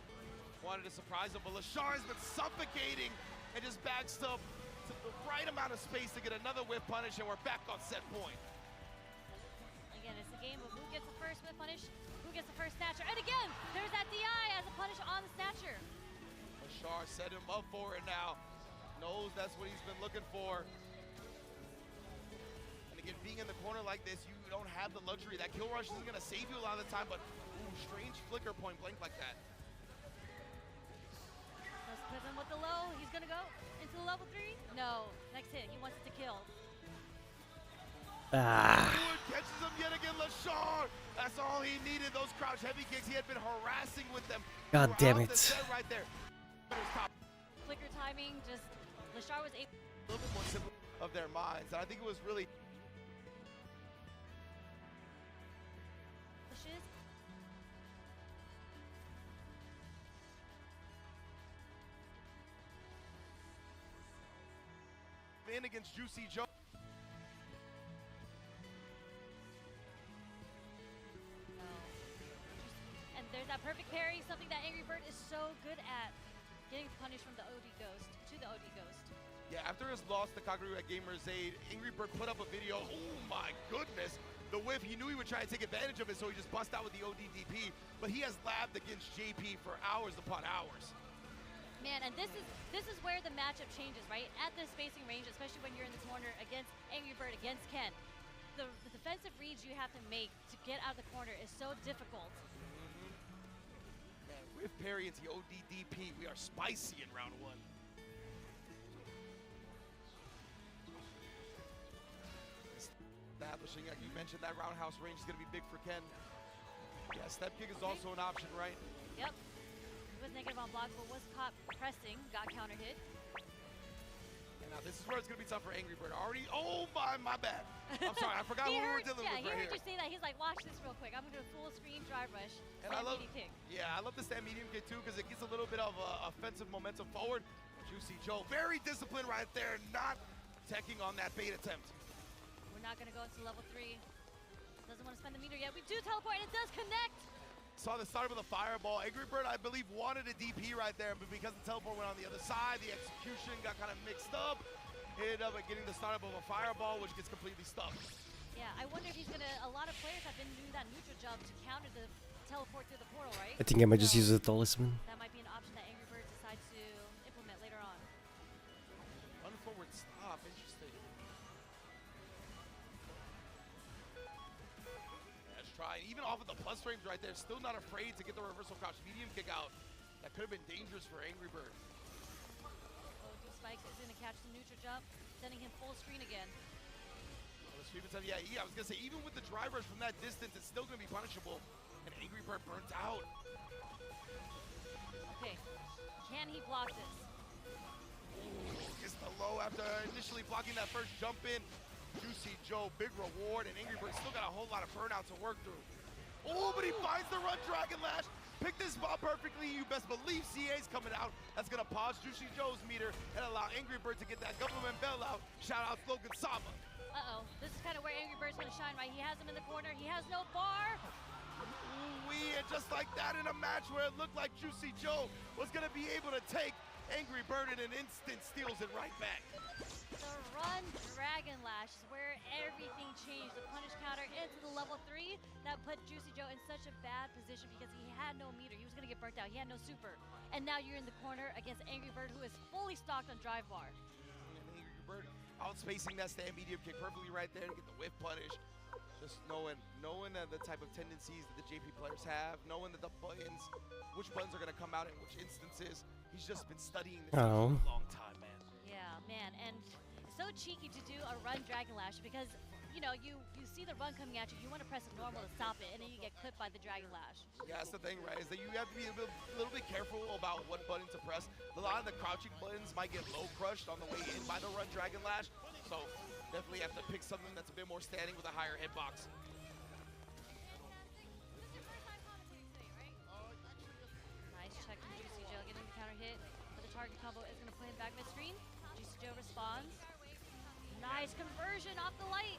Wanted to surprise him, but Lashar has been suffocating and just backs up to the right amount of space to get another whiff punish, and we're back on set point. Again, it's a game of who gets the first whiff punish, who gets the first snatcher, and again, there's that DI as a punish on the snatcher. Lashar set him up for it now. Knows that's what he's been looking for. And again, being in the corner like this, you don't have the luxury. That kill rush isn't gonna save you a lot of the time, but ooh, strange flicker point blank like that. Let's put him with the low. He's gonna go into the level 3. No, next hit. He wants it to kill. Ah. Ooh, it catches him yet again, Lashar. That's all he needed. Those crouch heavy kicks. He had been harassing with them. God damn it. The set right there. Flicker timing, just Lashar was able. A little bit more simple of their minds, and I think it was really. In against Juicy Joe. And there's that perfect parry, something that Angry Bird is so good at. Getting punished from the OD Ghost to the OD Ghost. Yeah, after his loss to Kaguru at Gamer's Aid, Angry Bird put up a video. Oh my goodness. The whiff, he knew he would try to take advantage of it, so he just bust out with the ODDP. But he has labbed against JP for hours upon hours. Man, and this is where the matchup changes, right? At this spacing range, especially when you're in this corner against Angry Bird, against Ken, the defensive reads you have to make to get out of the corner is so difficult. Man, with parry into the ODDP, we are spicy in round 1. Establishing, like you mentioned, that roundhouse range is going to be big for Ken. Yeah, step kick is also an option, right? Yep. He was negative on blocks, but was caught pressing, got counter hit. And Now this is where it's gonna be tough for Angry Bird. Already, oh my bad. I'm sorry, I forgot who we were dealing with he right heard here. you say that. He's like, watch this real quick. I'm gonna do a full screen drive rush. And stand I love, medium kick. yeah, I love the stand medium kick too because it gets a little bit of offensive momentum forward. Juicy Joe, very disciplined right there, not teching on that bait attempt. We're not gonna go into level 3. Doesn't want to spend the meter yet. We do teleport and it does connect. Saw the start of the fireball. Angry Bird, I believe, wanted a DP right there, but because the teleport went on the other side, the execution got kind of mixed up. Ended up getting the startup of a fireball, which gets completely stuck. Yeah, I wonder if he's gonna. A lot of players have been doing that neutral jump to counter the teleport through the portal, right? I think I might just So use the talisman. that might be an option that Angry Bird decides to implement later on. Run forward stop, interesting. Let's try. Even off of the plus frames right there, still not afraid to get the reversal crouch medium kick out. That could have been dangerous for Angry Bird. Oh, Spikes is gonna catch the neutral jump, sending him full screen again. Well, the stream said, yeah, I was gonna say, even with the drive rush from that distance, it's still gonna be punishable. And Angry Bird burnt out. Okay, can he block this? Gets the low after initially blocking that first jump in. Juicy Joe, big reward, and Angry Bird still got a whole lot of burnout to work through. Oh, but he finds the run Dragon Lash. Pick this spot perfectly. You best believe CA's coming out. That's gonna pause Juicy Joe's meter and allow Angry Bird to get that government bell out. Shout out Logan Sama. Uh-oh, this is kind of where Angry Bird's gonna shine, right? He has him in the corner. He has no bar. Ooh-wee, and just like that in a match where it looked like Juicy Joe was gonna be able to take Angry Bird in an instant, steals it right back. The run Dragon Lash is where everything changed. The punish counter into the level 3 that put Juicy Joe in such a bad position because he had no meter. He was gonna get burnt out. He had no super. And now you're in the corner against Angry Bird, who is fully stocked on drive bar. And Angry Bird outspacing that stand medium kick perfectly right there to get the whiff punish. Just knowing the type of tendencies that the JP players have, knowing that the buttons, which buttons are gonna come out in which instances. He's just been studying this for a long time, man. Yeah, man, and so cheeky to do a run Dragon Lash because, you know, you see the run coming at you, you want to press it normal to stop it, and then you get clipped by the Dragon Lash. Yeah, that's the thing, right, is that you have to be a little bit careful about what button to press. A lot of the crouching buttons might get low crushed on the way in by the run Dragon Lash, so definitely have to pick something that's a bit more standing with a higher hitbox. Nice check from Juicy Joe, getting the counter hit, but the target combo is going to play him back mid-screen. Juicy Joe responds. Nice conversion off the light.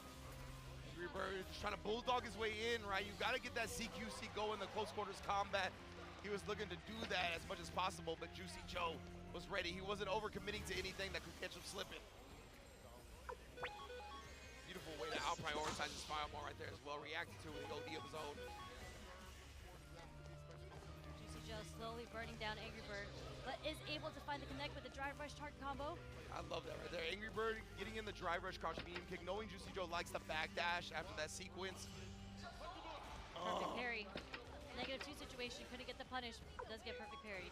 Angry Bird just trying to bulldog his way in, right? You got to get that CQC going, the close quarters combat. He was looking to do that as much as possible, but Juicy Joe was ready. He wasn't overcommitting to anything that could catch him slipping. Beautiful way to out-prioritize his fireball right there as well, reacting to it with an OD of his own. Juicy Joe slowly burning down Angry Bird, but is able to find the connect with the drive rush target combo. I love that right there. Angry Bird getting in the drive rush crouch medium kick, knowing Juicy Joe likes the backdash after that sequence. Perfect parry. -2 situation, couldn't get the punish, does get perfect parry.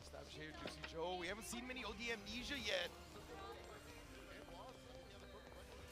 Establish here, Juicy Joe. We haven't seen many OD amnesia yet.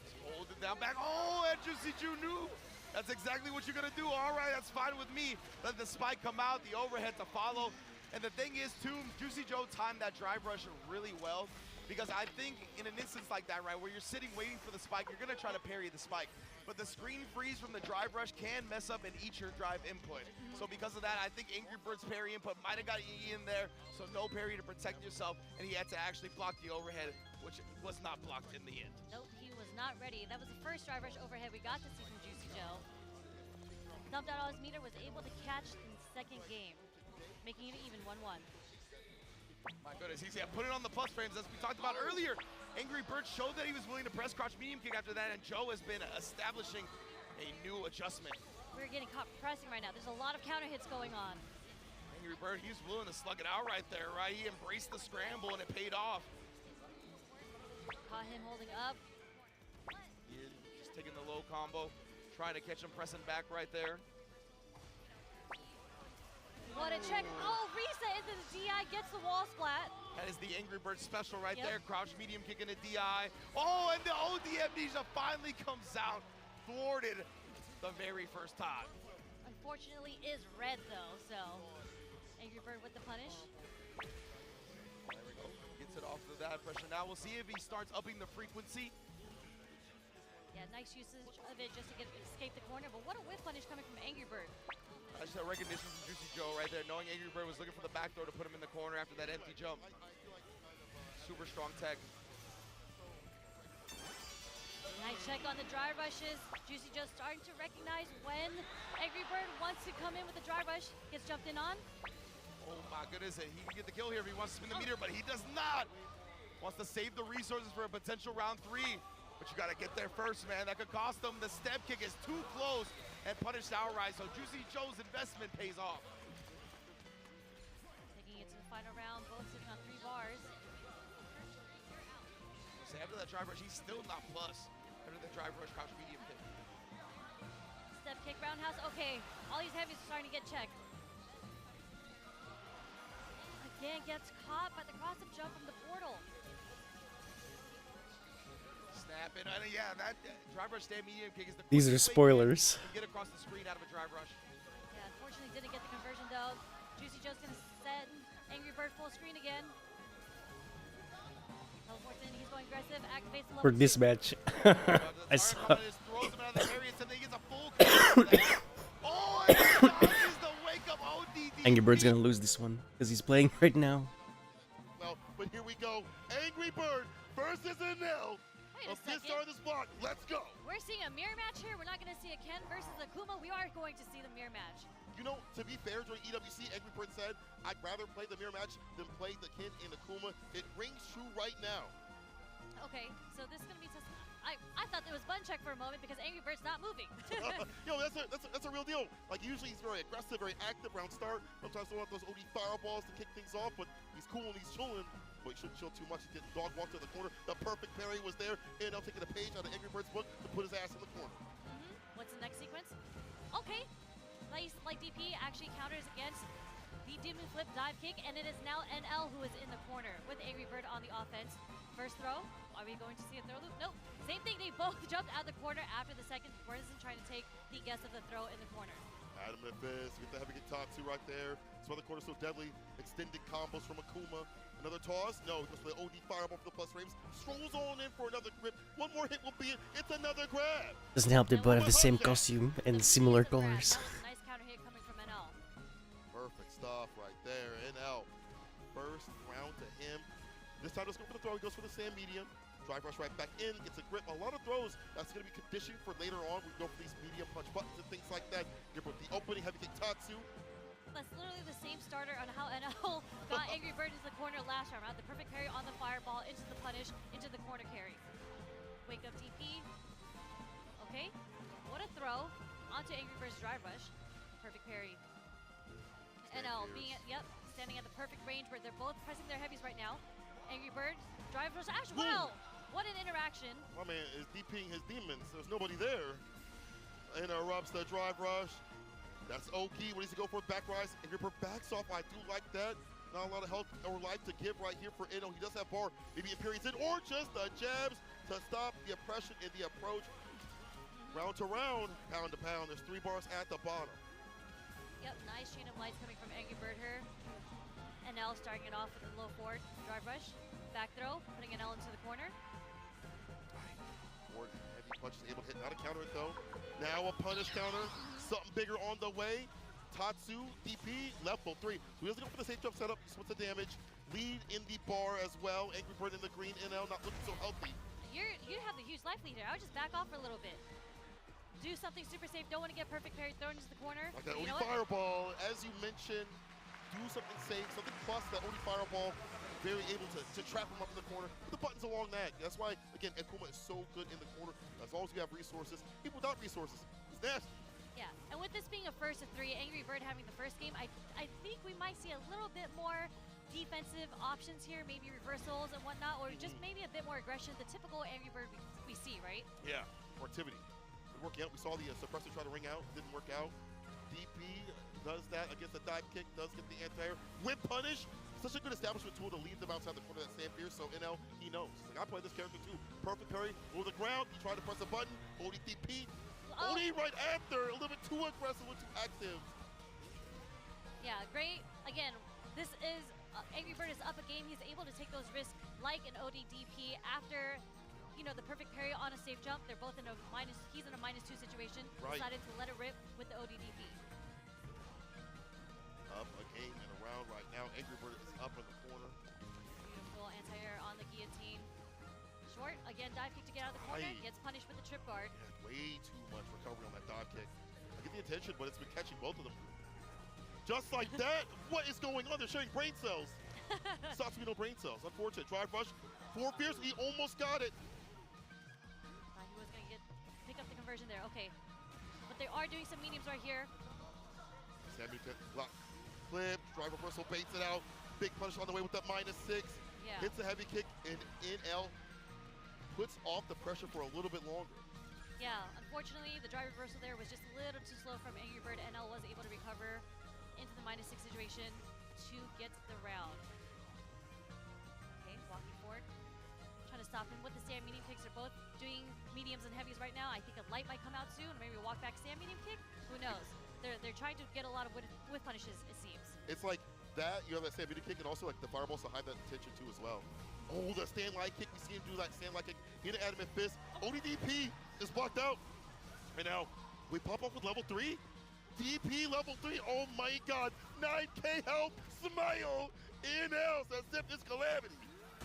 Just hold it down back. Oh, and Juicy Joe knew. That's exactly what you're gonna do. All right, that's fine with me. Let the spike come out, the overhead to follow. And the thing is, too, Juicy Joe timed that drive rush really well because I think in an instance like that, right, where you're sitting waiting for the spike, you're gonna try to parry the spike. But the screen freeze from the drive rush can mess up and eat your drive input. So because of that, I think Angry Bird's parry input might have got E in there, so no parry to protect yourself, and he had to actually block the overhead, which was not blocked in the end. Nope, he was not ready. That was the first drive rush overhead we got to see from Juicy Joe. Dumped out all his meter, was able to catch in the second game, making it even 1-1. My goodness, he's put it on the plus frames as we talked about earlier. Angry Bird showed that he was willing to press crouch medium kick after that, and Joe has been establishing a new adjustment. We're getting caught pressing right now. There's a lot of counter hits going on. Angry Bird, he's willing to slug it out right there, right? He embraced the scramble and it paid off. Caught him holding up. Yeah, just taking the low combo, trying to catch him pressing back right there. What a check. Oh, reset into the DI, gets the wall splat. That is the Angry Bird special right Yep. there. Crouch medium kick into DI. Oh, and the OD amnesia finally comes out. Thwarted the very first time. Unfortunately is red though, so Angry Bird with the punish. There we go. Gets it off of that pressure. Now we'll see if he starts upping the frequency. Yeah, nice usage of it just to escape the corner, but what a whiff punish coming from Angry Bird. I just had recognition from Juicy Joe right there, knowing Angry Bird was looking for the back door to put him in the corner after that empty jump. Super strong tech. Nice check on the dry rushes. Juicy Joe starting to recognize when Angry Bird wants to come in with the dry rush. Gets jumped in on. Oh my goodness, he can get the kill here if he wants to spin the meter, but he does not. Wants to save the resources for a potential round 3. But you gotta get there first, man. That could cost them. The step kick is too close and punish outright, so Juicy Joe's investment pays off. Taking it to the final round, both sitting on 3 bars. So after that drive rush, he's still not plus. After the drive rush, crouch medium kick. Step kick, roundhouse, okay. All these heavies are starting to get checked. Again, gets caught by the cross-up jump from the portal. Snap it, and yeah, that drive rush stand medium kick is the These are quickest way spoilers. to get across the screen out of a drive rush. Yeah, unfortunately didn't get the conversion though. Juicy Joe's gonna send Angry Bird full screen again. Teleports in, he's going aggressive, activates the level For this 2. match. I saw. Throws him out of the area, and then he gets a full kill. Oh, and dodges the wake-up ODD. Angry Bird's gonna lose this one because he's playing right now. Well, but here we go. Angry Bird versus NL. Wait a Of this second. star of this block. Let's go. We're seeing a mirror match here. We're not gonna see a Ken versus Akuma. We are going to see the mirror match. You know, to be fair, during EWC, Angry Bird said, I'd rather play the mirror match than play the Ken and Akuma. It rings true right now. Okay, so this is gonna be tough. I thought it was button check for a moment because Angry Bird's not moving. Yo, that's a real deal. Like, usually he's very aggressive, very active around start. Sometimes he'll have those OD fireballs to kick things off, but he's cool and he's chilling. But he shouldn't chill too much. He didn't dog walk to the corner. The perfect parry was there. And now taking a page out of Angry Bird's book to put his ass in the corner. What's the next sequence? Okay, nice, like DP actually counters against the Demon Flip dive kick, and it is now NL who is in the corner with Angry Bird on the offense. First throw, are we going to see a throw loop? Nope, same thing, they both jumped out of the corner after the second. Burnison trying to take the guess of the throw in the corner. Adam and Fist, get the heavy kick Tatsu right there. That's why the corner's so deadly. Extended combos from Akuma. Another toss. No, he goes for the OD fireball for the plus frames. Strolls on in for another grip. One more hit will be it. It's another grab. Doesn't help they both have the same costume and similar colors. That was a nice counter hit coming from NL. Perfect stuff right there. NL. First round to him. This time, let's go for the throw. He goes for the sand medium. Drive rush right back in, gets a grip. A lot of throws that's going to be conditioned for later on. We go for these medium punch buttons and things like that. Give with the opening, heavy kick Tatsu. That's literally the same starter on how NL got Angry Bird into the corner last time around. The perfect parry on the fireball, into the punish, into the corner carry. Wake up DP. Okay, what a throw onto Angry Bird's drive rush. Perfect parry. NL being standing at the perfect range where they're both pressing their heavies right now. Angry Bird, drive rush, actually, wow! What an interaction. My man is DPing his demons. There's nobody there. Interrupts the drive rush. That's Oki. What needs to go for? Back rise. Angry Bird backs off. I do like that. Not a lot of health or life to give right here for Eno. He does have bar. Maybe a period in, or just the jabs to stop the oppression in the approach. Round to round, pound to pound. There's 3 bars at the bottom. Yep, nice chain of lights coming from Angry Bird here. NL starting it off with a low forward drive rush. Back throw, putting NL into the corner. Forward heavy punch is able to hit. Not a counter it though. Now a punish counter. Something bigger on the way. Tatsu, DP, level 3. So he doesn't go for the safe jump setup. He splits the damage. Lead in the bar as well. Angry Bird in the green. NL not looking so healthy. You have the huge life lead here. I would just back off for a little bit. Do something super safe. Don't want to get perfect parry thrown into the corner. Like that You OD know what? fireball, as you mentioned, do something safe, something plus that OD fireball. Very able to trap him up in the corner. Put the buttons along that. That's why, again, Akuma is so good in the corner. As long as you have resources, people without resources, it's nasty. Yeah, and with this being a first of 3, Angry Bird having the first game, I think we might see a little bit more defensive options here, maybe reversals and whatnot, or just maybe a bit more aggression, the typical Angry Bird we see, right? Yeah, more activity. Good working out. We saw the suppressor try to ring out, didn't work out. DP does that against the dive kick, does get the anti-air. Whip punish, such a good establishment tool to leave them outside the corner of that stand here, so NL, he knows. He's like, I play this character too. Perfect parry, over the ground, he tried to press a button, ODTP. Oh. OD right after, a little bit too aggressive with 2 actives. Yeah, great. Again, this is Angry Bird is up a game. He's able to take those risks like an ODDP after, you know, the perfect parry on a safe jump. They're both in a he's in a -2 situation. Right. Decided to let it rip with the ODDP. Up a game and around right now. Angry Bird is up in the corner. Beautiful anti-air on the guillotine. Short, again, dive kick to get out of the corner. Aye. Gets punished with the trip guard. Yeah, way too much recovery on that dive kick. I get the attention, but it's been catching both of them. Just like that, what is going on? They're showing brain cells. Satsuki no brain cells. Unfortunate. Drive rush. 4 fierce. He almost got it. Thought he was going to pick up the conversion there. Okay. But they are doing some mediums right here. Sammy block. Flip. Drive reversal baits it out. Big punish on the way with that -6. Yeah. Hits a heavy kick and in L. Puts off the pressure for a little bit longer. Yeah, unfortunately, the drive reversal there was just a little too slow from Angry Bird. NL was able to recover into the -6 situation to get the round. Okay, walking forward. Trying to stop him with the stand medium kicks. They're both doing mediums and heavies right now. I think a light might come out soon, or maybe a walk back stand medium kick. Who knows? They're trying to get a lot of whiff punishes, it seems. It's like that, you have that stand medium kick, and also like the fireballs to hide that attention too as well. Oh, the stand light kick. We see him do that stand light kick. Hit an adamant fist. ODDP is blocked out. And now we pop up with level 3. DP level 3. Oh my God. 9K help. Smile. In-house. As if it's calamity.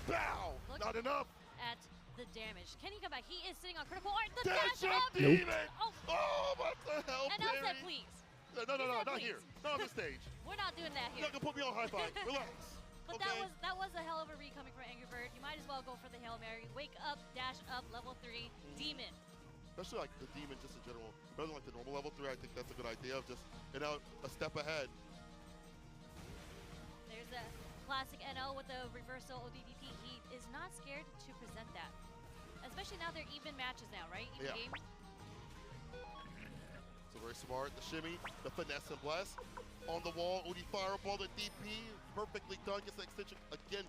Bow. Look Not enough. at the damage. Can he come back? He is sitting on critical art. The Dash dash up up. demon. Oh, Oh, what the hell, and now said, Perry? please. No, He said, not please. here. Not on the stage. We're not doing that You're here. not gonna put me on high five. Relax. But Okay. that was a hell of a read coming from Angry Bird. You might as well go for the Hail Mary. Wake up, dash up, level 3, demon. Especially like the demon just in general. Rather than like the normal level 3, I think that's a good idea of just, a step ahead. There's a classic NO with the reversal ODDP. He is not scared to present that. Especially now they're even matches now, right? Even Yeah. game. So very smart. The shimmy, the finesse and bless. On the wall, Udi fireball, the DP, perfectly done. Gets the extension again.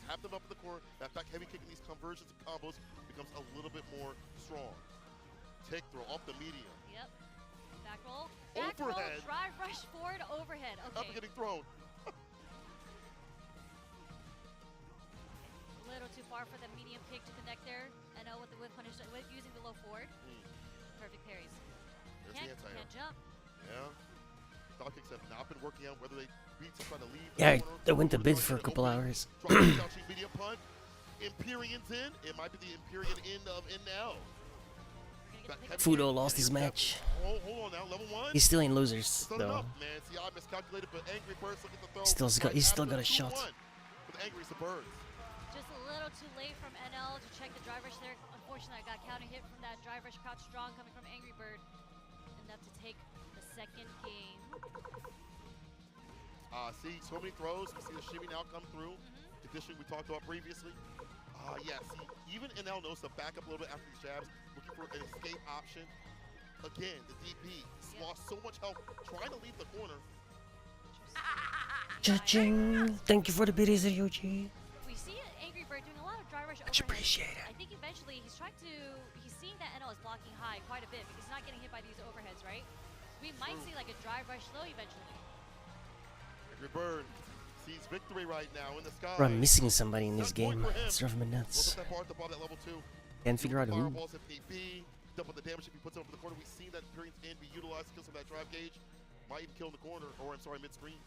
Have them up in the corner. That back heavy kick in these conversions and combos becomes a little bit more strong. Take throw off the medium. Yep. Back roll. Back roll, Overhead. drive rush forward, overhead. Up Okay. and getting thrown. A little too far for the medium kick to connect there. NO with the whip punish, using the low forward. Perfect parries. There's Can't the anti-air. jump. Yeah. Dog kicks have not been working out, whether they beat to try to leave. the Yeah, corner I went to or bed try for a get an couple opening. hours. Try to crouching medium punt. Empyrean's in. It might be the Empyrean end of in now. We're gonna get the pick. Fudo lost his match. Hold on now, level 1. He's still in losers, It's not though. enough, man. See, I miscalculated, but Angry Birds look at the throw. He's still got a shot. With Angry's the Birds. Just a little too late from NL to check the drive rush there. Unfortunately, I got counter hit from that drive rush crouch strong coming from Angry Bird. Enough to take the second game. See, so many throws. We see the shimmy now come through. Conditioning we talked about previously. Yeah, see, even NL knows to back up a little bit after these jabs, looking for an escape option. Again, the DP lost so much help trying to leave the corner. Cha-ching! Thank you for the biddies, Yoji. We see Angry Bird doing a lot of drive rush Much overhead. appreciated. I think eventually he's seeing that NL is blocking high quite a bit because he's not getting hit by these overheads, right? We might see like a drive rush slow eventually. Angry Bird sees victory right now in the sky. Bro, I'm missing somebody in this That's point game. for him. It's driving me Look nuts. at that bar at the bottom at level 2. Can't figure out who. Fireballs if need be. Double the damage if he puts it over the corner. We've seen that Imperium's end be utilized to kill some of that drive gauge. Might even kill in the corner, or I'm sorry, mid-screen.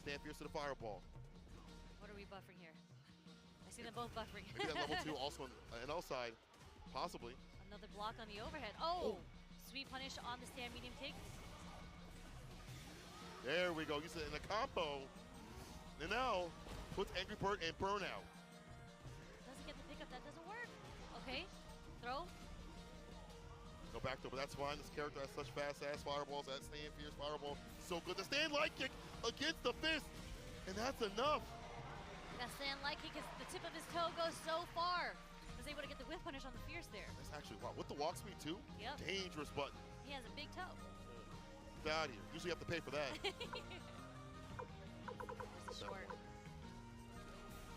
Stand fierce to the fireball. What are we buffering here? I see them both buffering. Maybe that level 2 also on the NL side. Possibly. Another block on the overhead. Oh! Sweet punish on the stand medium kick. There we go. You said in the combo. And now puts Angry Bird in burnout. Doesn't get the pickup. That doesn't work. Okay. Throw. Go back to it, but that's fine. This character has such fast-ass fireballs. That stand fierce fireball. So good. The stand light kick against the fist. And that's enough. That stand light kick, the tip of his toe goes so far. Was able to get the whiff punish on the fierce there. That's actually, wow. With the walk speed, too? Yep. Dangerous button. He has a big toe. Get out of here. Usually you have to pay for that. There's a short.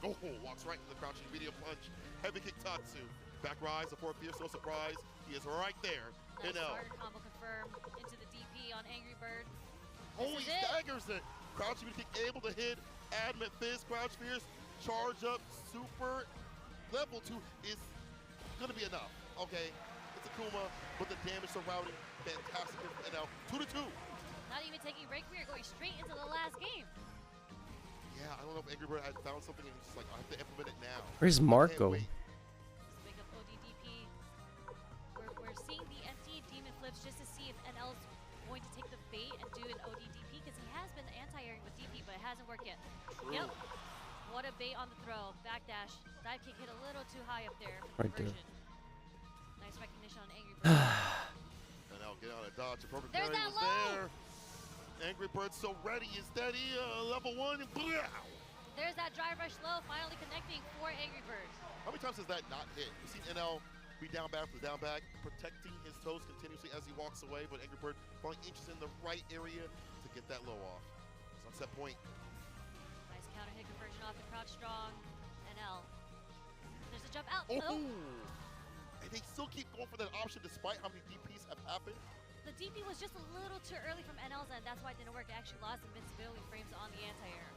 Oh, walks right into the crouching medium punch. Heavy kick Tatsu. Back rise, the 4 fierce, no surprise. He is right there. That NL. starter combo confirmed into the DP on Angry Bird. Holy is it. staggers it. Crouching medium kick able to hit. Adamant Fizz, Crouch Fierce, Charge Up, Super, level 2 is gonna be enough, okay? It's Akuma, but the damage surrounding, fantastic here from NL. 2-2. Not even taking a break, we are going straight into the last game. Yeah, I don't know if Angry Bird had found something and he's just like, I have to implement it now. Where's Marco? This big up ODDP. We're seeing the empty demon flips just to see if NL's going to take the bait and do an ODDP because he has been anti-airing with DP, but it hasn't worked yet. True. Yep. What a bait on the throw. Backdash. Dive kick hit a little too high up there for the Right there. conversion. Nice recognition on Angry Bird. NL get out of dodge. The perfect There's parry that was low. there. Angry Bird so ready and steady. Level 1 and blow. There's that drive rush low finally connecting for Angry Bird. How many times has that not hit? We've seen NL be down back for the down back, protecting his toes continuously as he walks away, but Angry Bird falling inches in the right area to get that low off. Sunset point. Nice counter hit conversion off the crouch strong. NL. There's a jump out. Oh! Oh. And they still keep going for that option despite how many DPs have happened. The DP was just a little too early from NL's end. That's why it didn't work. It actually lost invincibility frames on the anti-air.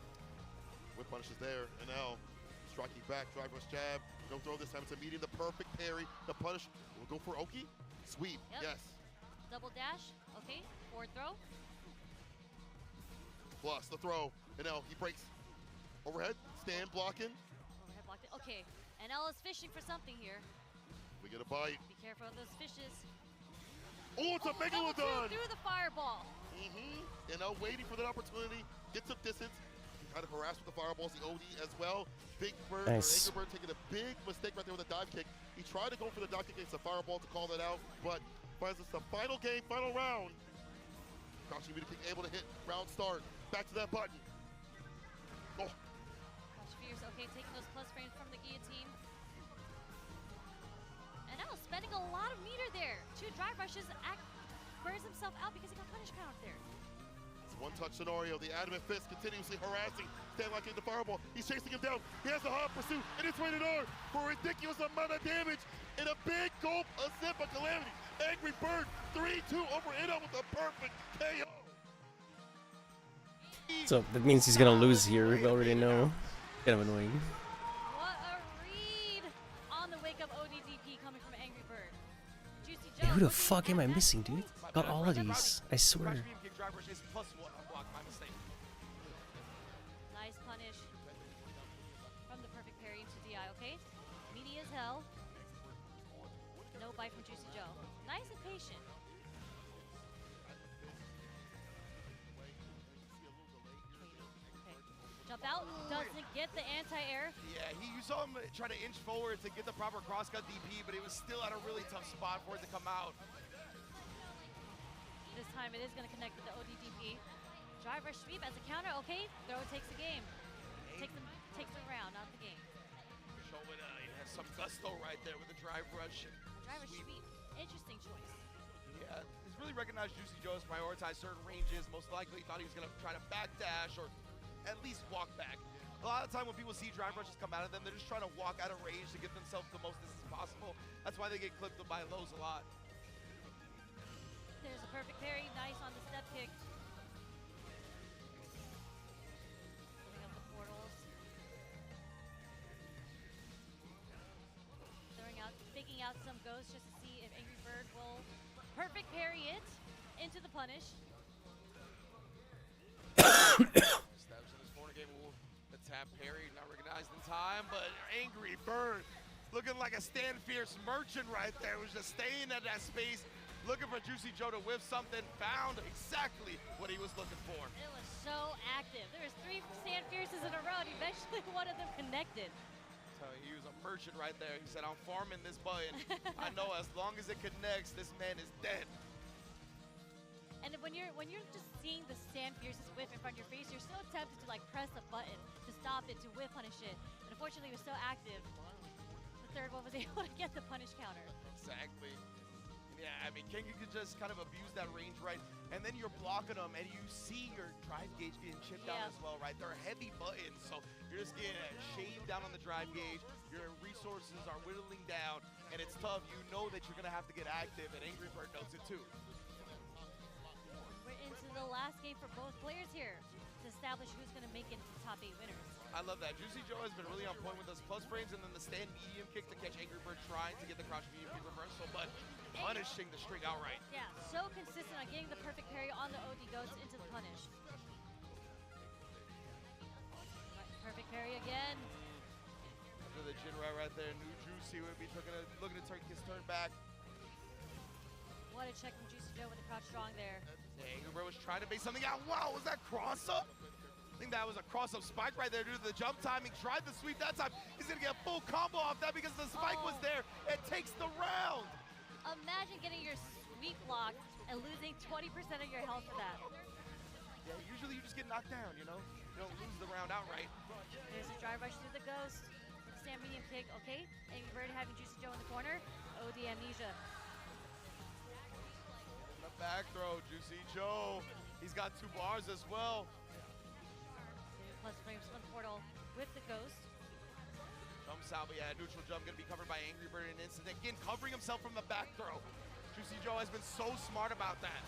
Whip punishes there. NL striking back, drive rush jab. No throw this time. It's a medium. The perfect parry. The punish. We'll go for Oki. Sweep. Yep. Yes. Double dash. Okay. Forward throw. Plus the throw. NL, he breaks. Overhead. Stand blocking. Overhead blocked it. Okay. NL is fishing for something here. We get a bite. Be careful of those fishes. Oh, it's a Double two megalodon. through the fireball. NL waiting for that opportunity. Gets some distance. Kind of harassed with the fireballs. The OD as well. Big Bird, Nice. or Angry Bird taking a big mistake right there with a dive kick. He tried to go for the dive kick against the fireball to call that out, but finds us the final game, final round. Crouching meter kick able to hit. Round start. Back to that button. Oh, Crouch Fierce, okay, taking those plus frames from the guillotine. And now spending a lot of meter there. Two drive rushes, burns himself out because he got punish count there. it's a one-touch scenario. The Adamant Fist continuously harassing Stanlock in the fireball. He's chasing him down. He has a hot pursuit, and it's rated R for a ridiculous amount of damage and a big gulp, a sip of calamity. Angry Bird 3-2 over NL with a perfect KO. So that means he's gonna lose here. We already know. Kind of annoying. What a read on the wake up ODDP coming from Angry Bird. Juicy Hey, Joe. who the looking fuck am I at that missing, dude? Got all of these. I swear. Crouch beam kick drive rush is +1 on block, my mistake. Nice punish from the perfect parry into DI, okay? Meaty as hell. No bite from Juicy Joe. Nice and patient. Okay. Jump out, doesn't get the anti-air. Yeah, you saw him try to inch forward to get the proper crosscut DP, but it was still at a really tough spot for it to come out. This time it is going to connect with the ODDP. Drive rush sweep as a counter, okay? Throw takes the game. Takes the round, not the game. Showing he has some gusto right there with the drive rush. Drive rush sweep, interesting choice. Yeah, he's really recognized Juicy Joe has prioritized certain ranges. Most likely thought he was going to try to backdash or at least walk back. A lot of the time when people see drive rushes come out of them, they're just trying to walk out of range to give themselves the most distance possible. That's why they get clipped by lows a lot. There's a perfect parry, nice on the step kick. Putting up the portals. Faking out some ghosts just to see if Angry Bird will perfect parry it into the punish. Steps in his corner game. Ooh, the tap parry, not recognized in time, but Angry Bird looking like a Stand Fierce merchant right there. Was just staying at that space, looking for Juicy Joe to whiff something, found exactly what he was looking for. It was so active. There was 3 Stand Fierces in a row, and eventually one of them connected. So he was a merchant right there. He said, I'm farming this button. I know as long as it connects, this man is dead. And when you're just seeing the Stand Fierces whiff in front of your face, you're so tempted to like press a button to stop it, to whiff punish it. And unfortunately, it was so active. The third one was able to get the punish counter. Exactly. Yeah, I mean, Kengi could just kind of abuse that range, right? And then you're blocking them, and you see your drive gauge getting chipped down as well, right? They're heavy buttons, so you're just getting shaved down on the drive gauge. Your resources are whittling down, and it's tough. You know that you're going to have to get active, and Angry Bird knows it too. We're into the last game for both players here. To establish who's going to make it to the top 8 winners. I love that. Juicy Joe has been really on point with those plus frames and then the stand medium kick to catch Angry Bird trying to get the crouch medium kick reversal, but punishing the string outright. Yeah, so consistent on getting the perfect parry on the OD Ghost into the punish. Perfect parry again. After the Jin right there, new Juicy would be looking to turn his turn back. What a check from Juicy Joe with the crouch strong there. Angry Bird was trying to base something out. Wow, was that cross up? I think that was a cross up spike right there due to the jump timing. Tried the sweep that time. He's gonna get a full combo off that because the spike was there. It takes the round. Imagine getting your sweep locked and losing 20% of your health for that. Yeah, usually you just get knocked down, you know? You don't lose the round outright. There's a drive rush through the Ghost. Stand medium kick, okay. Angry Bird having Juicy Joe in the corner. OD Amnesia. The back throw, Juicy Joe. He's got 2 bars as well. Plus frames from the portal with the Ghost. Jumps out, but yeah, neutral jump gonna be covered by Angry Bird in an instant. Again, covering himself from the back throw. Juicy Joe has been so smart about that.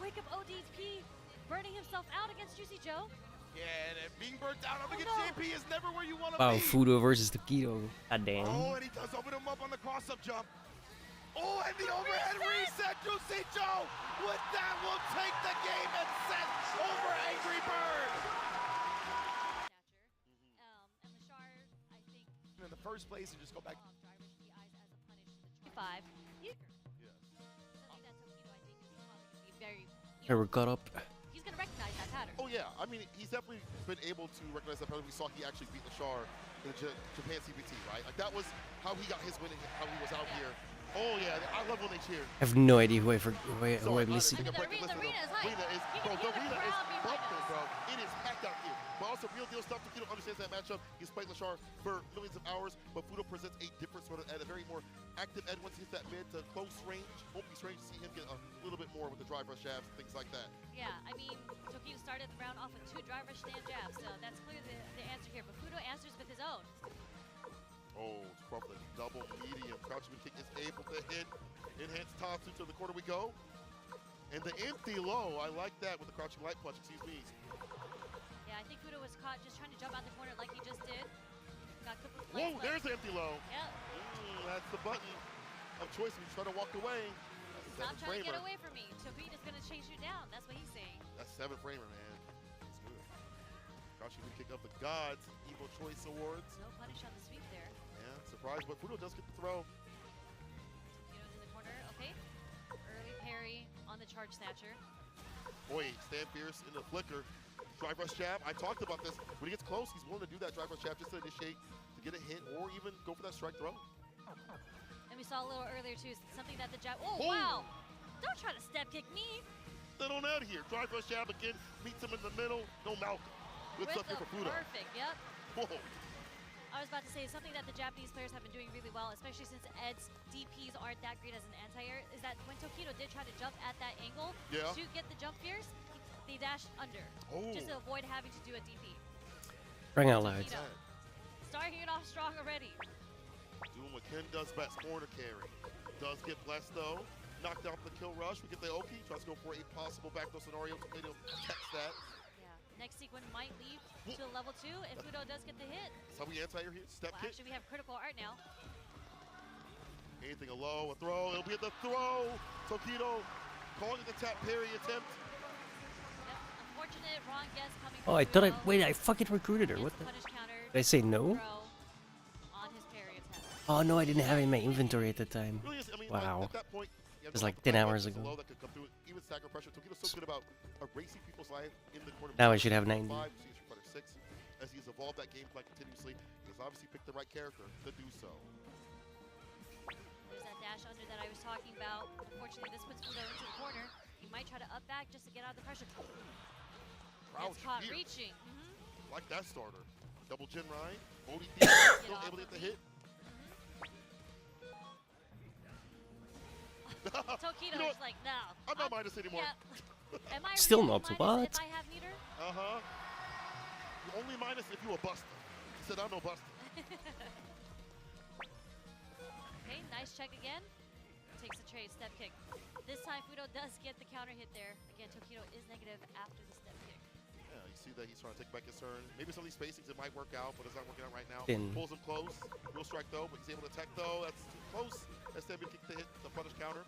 Wake up ODP, burning himself out against Juicy Joe. Yeah, and being burnt down up Oh, against no. JP is never where you want to Wow, be. Fudo versus Taquito. God damn. Oh, and he does open him up on the cross-up jump. Oh, and the overhead reset. Juicy Joe with that will take the game and set over Angry Bird. And the Shard, I think, In the first place, and just go back. driver to the eyes as a punish to the 5. Something that Tokido, I think, is probably going to be very, Here we're caught up. he's going to recognize that pattern. Oh yeah, I mean, he's definitely been able to recognize that pattern. We saw he actually beat the Char in the Japan CPT, right? Like that was how he got his win and how he was out here. Oh yeah, I love when they cheer. I have no idea who I'm missing. The arena is hype. Arena is, You bro, can the hear the arena is crowd behind bumping, us. bro. It is packed out here. But also, real deal stuff. Taquito understands that matchup. He's played Lashar for millions of hours, but Fudo presents a different sort of, at a very more active end once he hits that mid to close range. Won't be strange to see him get a little bit more with the drive rush jabs, things like that. Yeah, I mean, Tokido started the round off with 2 driver stand jabs, so that's clearly the answer here. But Fudo answers with his own. Oh, it's probably a double medium. Crouching kick is able to hit. Enhanced Tatsu to the corner we go. And the empty low, I like that with the crouching light punch, excuse me. Yeah, I think Fudo was caught just trying to jump out the corner like he just did. Got couple of Whoa, plays, there's the empty low. Yep. That's the button of choice when you try to walk away. Stop That's trying to get framer. away from me. Tokido's going to chase you down. That's what he's saying. That's 7 framer, man. That's good. Crouching kick up the gods, Evo Choice Awards. No punish on the sweep there. Yeah, surprise, but Fudo does get the throw. Tokido's in the corner. Okay. Early parry on the charge snatcher. Boy, stand fierce in the flicker. Drive rush jab. I talked about this. When he gets close, he's willing to do that drive rush jab just to initiate, to get a hit, or even go for that strike throw. And we saw a little earlier too, something that the jab. Oh, Oh! wow! Don't try to step kick me. They don't add here. Drive rush jab again, meets him in the middle. No Malcolm. Good With stuff here the for Fudo. perfect. Yep. Whoa. I was about to say something that the Japanese players have been doing really well, especially since Ed's DPs aren't that great as an anti-air, is that when Tokido did try to jump at that angle Yeah. to get the jump fierce, they dashed under Oh. just to avoid having to do a DP. Bring out loud. Tokido, starting it off strong already. Doing what Ken does best, corner carry. Does get blessed though. Knocked out the kill rush. We get the Oki. Tries to go for a possible backdoor scenario. Tokido catch that. Yeah. Next sequence might lead to a level 2 if Fudo does get the hit. That's how we anti-air here. Step Well, kick. actually, we have critical art now. Anything a low, a throw. It'll be at the throw. Tokido calling it the tap parry attempt. Yep. Unfortunate wrong guess coming Oh, from I thought I Fudo. I fucking recruited her. Gets What the the? punish counter. Did I say no? Throw on his parry attempt. Oh no, I didn't have it in my inventory at the time. Really is, I mean, Wow. like, at that point, It was like 10 hours ago. Low that could come through, even stagger pressure. Tokido's so good about erasing people's life in the corner. Now I should have 90. 5, Street Fighter 6. As he's evolved that gameplay continuously, he's obviously picked the right character to do so. There's that dash under that I was talking about. Unfortunately, this puts Fudo into the corner. He might try to up back just to get out of the pressure. Crouch Gets caught here. reaching. Like that starter. Double Jin Ride. ODP still off able to of get the me. hit. Tokido's You know what? like, no. I'm not minus anymore. Yeah. Am I Still really not, minus what? if I have meter? Uh-huh. You only minus if you a buster. He said, I'm no buster. Okay, nice check again. Takes the trade, step kick. This time Fudo does get the counter hit there. Again, Tokido is negative after the step kick. Yeah, you see that he's trying to take back his turn. Maybe some of these spacings, it might work out, but it's not working out right now. Pin. Pulls him close. Real strike though, but he's able to tech though. That's too close. STB kick the hit, the punish counter.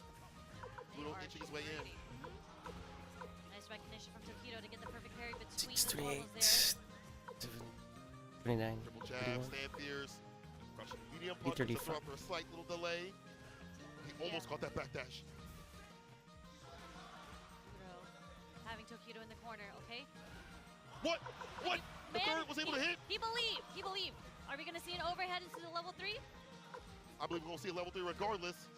Fudo inching his way in. Nice recognition from Tokido to get the perfect parry between 6, the 28, normals there. 29, Triple jab, 31. stand fierce. Crushing medium punch with the throw after a slight little delay. He almost caught that backdash. Fudo having Tokido in the corner, okay? What? What? The Man, third was able to hit? He believed. He believed. Are we going to see an overhead into the level 3? I believe we're going to see a level 3 regardless.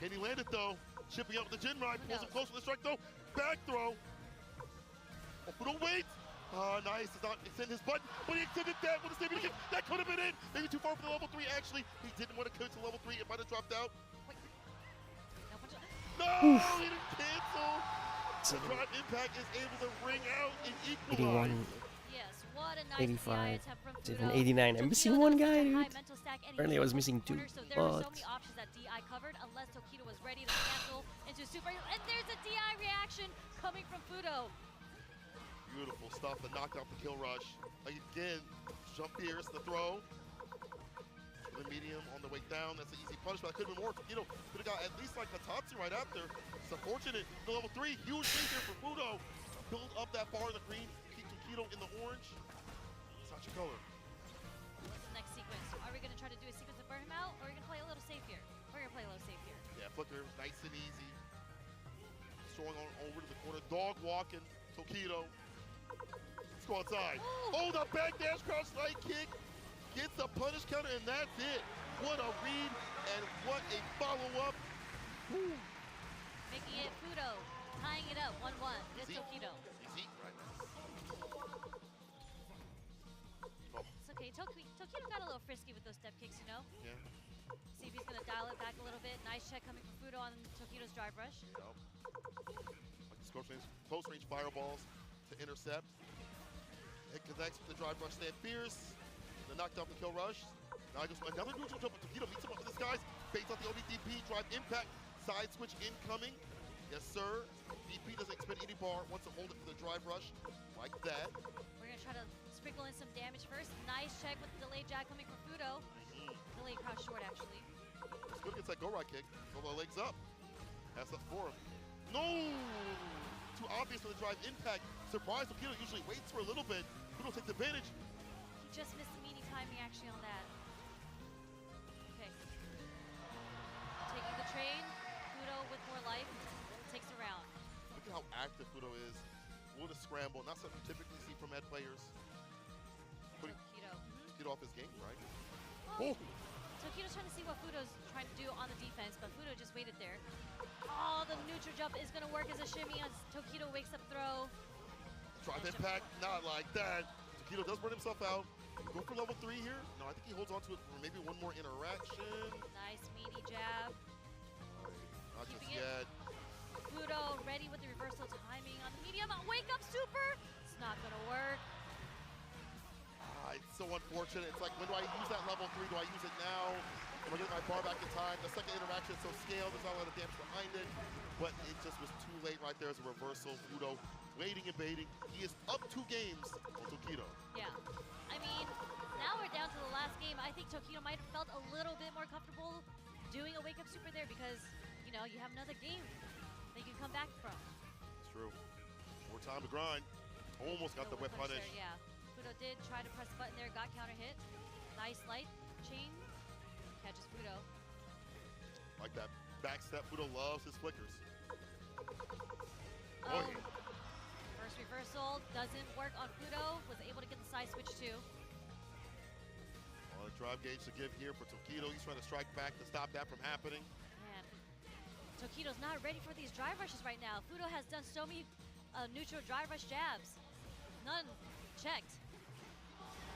Can he land it though? Shipping out with the Jin ride. Pulls him close with the strike though. Back throw. Oh, Fudo waits. Nice. Does not extend his button, but he extended that with a saving kick. That could have been it. Maybe too far for the level 3. Actually, he didn't want to commit to level 3. It might have dropped out. Wait. No, he didn't cancel. The drive impact is able to ring out and equalize. 81, Yes, what a nice 85, DI attempt from 7, Fudo. 89. I'm missing Tokido one knows guy, that dude. high mental stack and he Apparently I was came missing from the 2, corner, so there were so but- many options that DI covered unless Tokido was ready to cancel into super. And there's a DI reaction coming from Fudo. Beautiful stuff. The knockdown for kill rush. Again, jump fierce, the throw. For the medium on the way down. That's an easy punish, but that could have been more. Tokido could have got at least like a Tatsu right after. It's unfortunate. The level 3, huge lead here for Fudo. Build up that bar in the green. Keep Tokido in the orange. It's not your color. What's the next sequence? Are we going to try to do a sequence to burn him out, or are we going to play a little safe here? We're going to play a little safe here. Yeah, flicker, nice and easy. Throwing on over to the corner. Dog walking. Tokido. Let's go outside. Oh, the back dash cross light kick. Gets the punish counter, and that's it. What a read, and what a follow-up. Making it Fudo, tying it up 1-1 with Easy. Tokido. Easy, right? Oh, It's okay. Tokido got a little frisky with those step kicks, you know? yeah. See if he's going to dial it back a little bit. Nice check coming from Fudo on Tokido's drive rush. Nope. Like the close range fireballs to intercept. It connects with the drive rush, stand fierce. The knockdown the kill rush. Now he goes another neutral jump, but Tokido meets him up in the skies. Baits out the ODDP, drive impact, side switch incoming. Yes, sir. DP doesn't expend any bar, wants to hold it for the drive rush, like that. We're going to try to sprinkle in some damage first. Nice check with the delayed jab coming from Fudo. Delayed cross short, actually. It's good against that go right kick. Throw the legs up. Pass up for him. No! Too obvious for the drive impact. Surprise, Tokido usually waits for a little bit. Fudo takes advantage. He just missed the meaty timing actually on that. Okay. Taking the trade. Fudo with more life. Takes a round. Look at how active Fudo is. What a scramble. Not something you typically see from Ed players. Putting Tokido. off his game, right? Oh. Tokido's trying to see what Fudo's trying to do on the defense, but Fudo just waited there. Oh, the neutral jump is going to work as a shimmy as Tokido wakes up throw. Drive impact, not like that. Tokido does burn himself out. Go for level 3 here. No, I think he holds on to it for maybe one more interaction. Nice meaty jab. Not just Keeping it. yet. Fudo ready with the reversal timing on the medium. Wake up super! It's not going to work. It's so unfortunate. It's like, when do I use that level 3? Do I use it now? Am I getting my bar back in time? The second interaction is so scaled. There's not a lot of damage behind it. But it just was too late right there as a reversal. Fudo waiting and baiting. He is up 2 games on Tokido. Yeah. I mean, now we're down to the last game. I think Tokido might have felt a little bit more comfortable doing a wake-up super there because, you know, you have another game that you can come back from. It's true. More time to grind. Almost got the whip punish. There, yeah. Fudo did try to press the button there, got counter hit. Nice light chain. Catches Fudo. Like that back step. Fudo loves his flickers. Oh. Boy. First reversal doesn't work on Fudo. Was able to get the side switch too. Well, a drive gauge to give here for Tokido. He's trying to strike back to stop that from happening. Man, Tokido's not ready for these drive rushes right now. Fudo has done so many neutral drive rush jabs. None checked.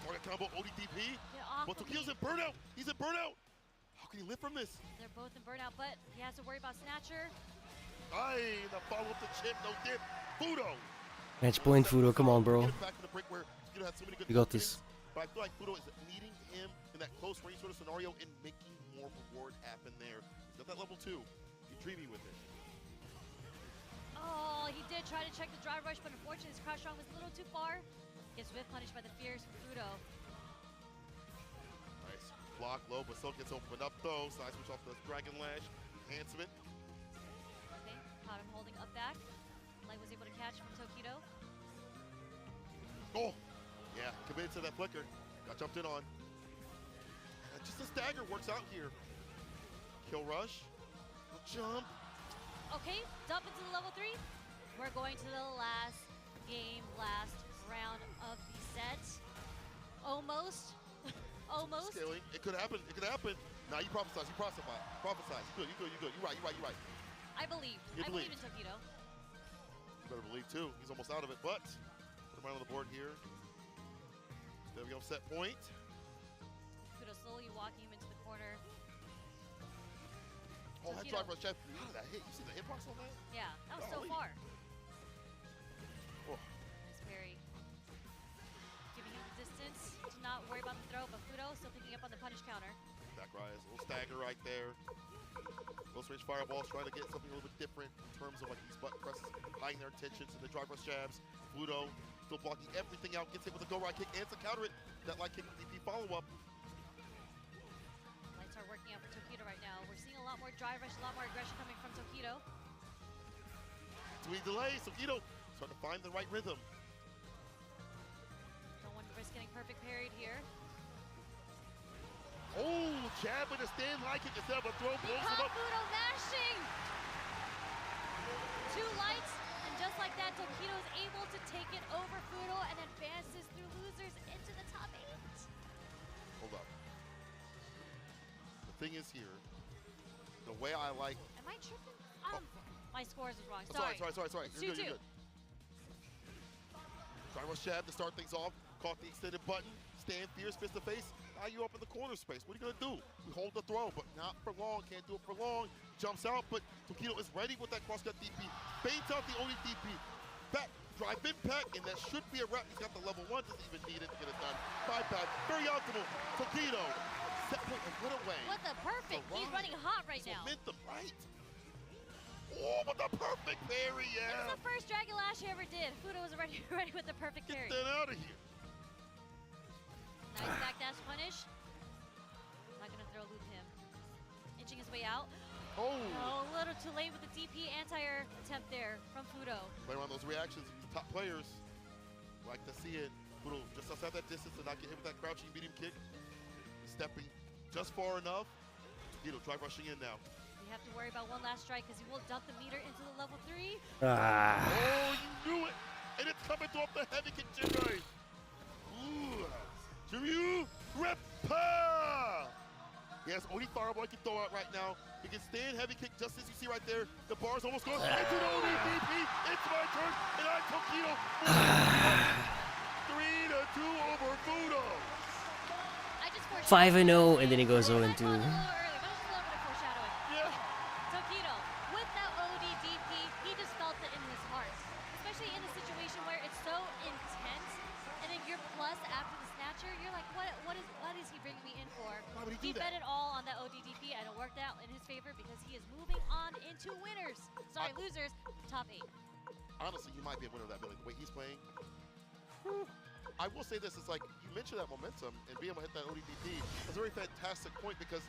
Target combo ODDP. Get off But of Tokido's me. in burnout. He's in burnout. How can he live from this? They're both in burnout, but he has to worry about Snatcher. Aye, the follow up the chip, no dip. Fudo. Match point, Fudo. Come on, bro. Get it back to the break where Tokido had so many good You got openings, this. But I feel like Fudo is needing him in that close range sort of scenario and making more reward happen there. He's got that level 2. He's dreamy with it. Oh, he did try to check the drive rush, but unfortunately his crouch strong was a little too far. Swift punish by the fierce Fudo. Nice block low, but still gets opened up though. Side switch off the Dragon Lash enhancement. Okay, caught him holding up back. Light was able to catch from Tokido. Oh, yeah, committed to that flicker. Got jumped in on. And just a stagger works out here. Kill rush, jump. Okay, dump into the level 3. We're going to the last game, last round of the set. Almost. Almost. Scaling. It could happen. It could happen. Now you prophesize. You prophesy. Prophesize. You good. You good. You're right. I believe. You I believe. believe in Tokido. You better believe too. He's almost out of it, but put him right on the board here. There we go. Set point. Fudo slowly walking him into the corner. Oh, that Tokido. drive rush. How did that hit? You see the hitbox on that? Yeah, that was so Golly. far. Oh. Nice parry. Giving him the distance to not worry about the throw, but Fudo still picking up on the punish counter. Back rise. A little stagger right there. Close range fireballs, trying to get something a little bit different in terms of like these button presses, hiding their intentions, and the drive rush jabs. Fudo still blocking everything out, gets hit with a go right kick and to counter it. That light kick DP follow-up. Lights are working out for Tokido right now. We're seeing a lot more drive rush, a lot more aggression coming from Tokido. Too many delays. Tokido starting to find the right rhythm. Don't want to risk getting perfect parried here. Oh, jab with a stand high kick instead of a throw, blows him Caught up. Fudo mashing! 2 lights, and just like that, Tokido is able to take it over Fudo and advances through losers into the top 8. Hold up. The thing is here, the way I like. Am I tripping? My scores was wrong. Sorry. It's You're 2-2. good. Drive rush jab to start things off. Caught the extended button. Stand fierce, fist to face. Now you up in the corner space. What are you gonna do? We hold the throw, but not for long. Can't do it for long. Jumps out, but Tokido is ready with that crosscut DP. Baits out the only DP. Back, drive impact, and that should be a wrap. He's got the level 1, doesn't even need it to get it done. 5-pad, very optimal. Tokido, set point and put away. What the perfect. He's running hot right now. Momentum, right? Oh, but the perfect parry, It yeah. was the first Dragon Lash he ever did. Fudo was ready with the perfect Get parry. that out of here. Nice backdash punish. Not gonna throw loop him. Inching his way out. Oh. Oh, a little too late with the DP anti-air attempt there from Fudo. Play around those reactions. These top players like to see it. Fudo just outside that distance and not get hit with that crouching medium kick. Stepping just far enough. Tokido drive rushing in now. We have to worry about one last strike because he will dump the meter into the level 3. Ah. Oh, you knew it! And it's coming off the heavy kick, Jimmy! Ooh! Jiryu Ripper! He has only fireball he can throw out right now. He can stand heavy kick just as you see right there. The bar's almost gone into the ODDP. It's my turn, and I Tokido. 3-2 over Fudo. I just 5-0, and then he goes 0-2. A little early, but it's a little bit of foreshadowing. Yeah. Tokido, with that ODDP, he just felt it in his heart. Especially in a situation where it's so intense, and then you're plus after the snatcher, you're like, what is he bringing me in for? Why would he do bet that? it all on that ODDP, and it worked out in his favor because he is moving on into winners. Sorry, losers, top 8. Honestly, he might be a winner of that, Billy. The way he's playing. I will say this, it's like, you mentioned that momentum and being able to hit that ODDP is a very fantastic point because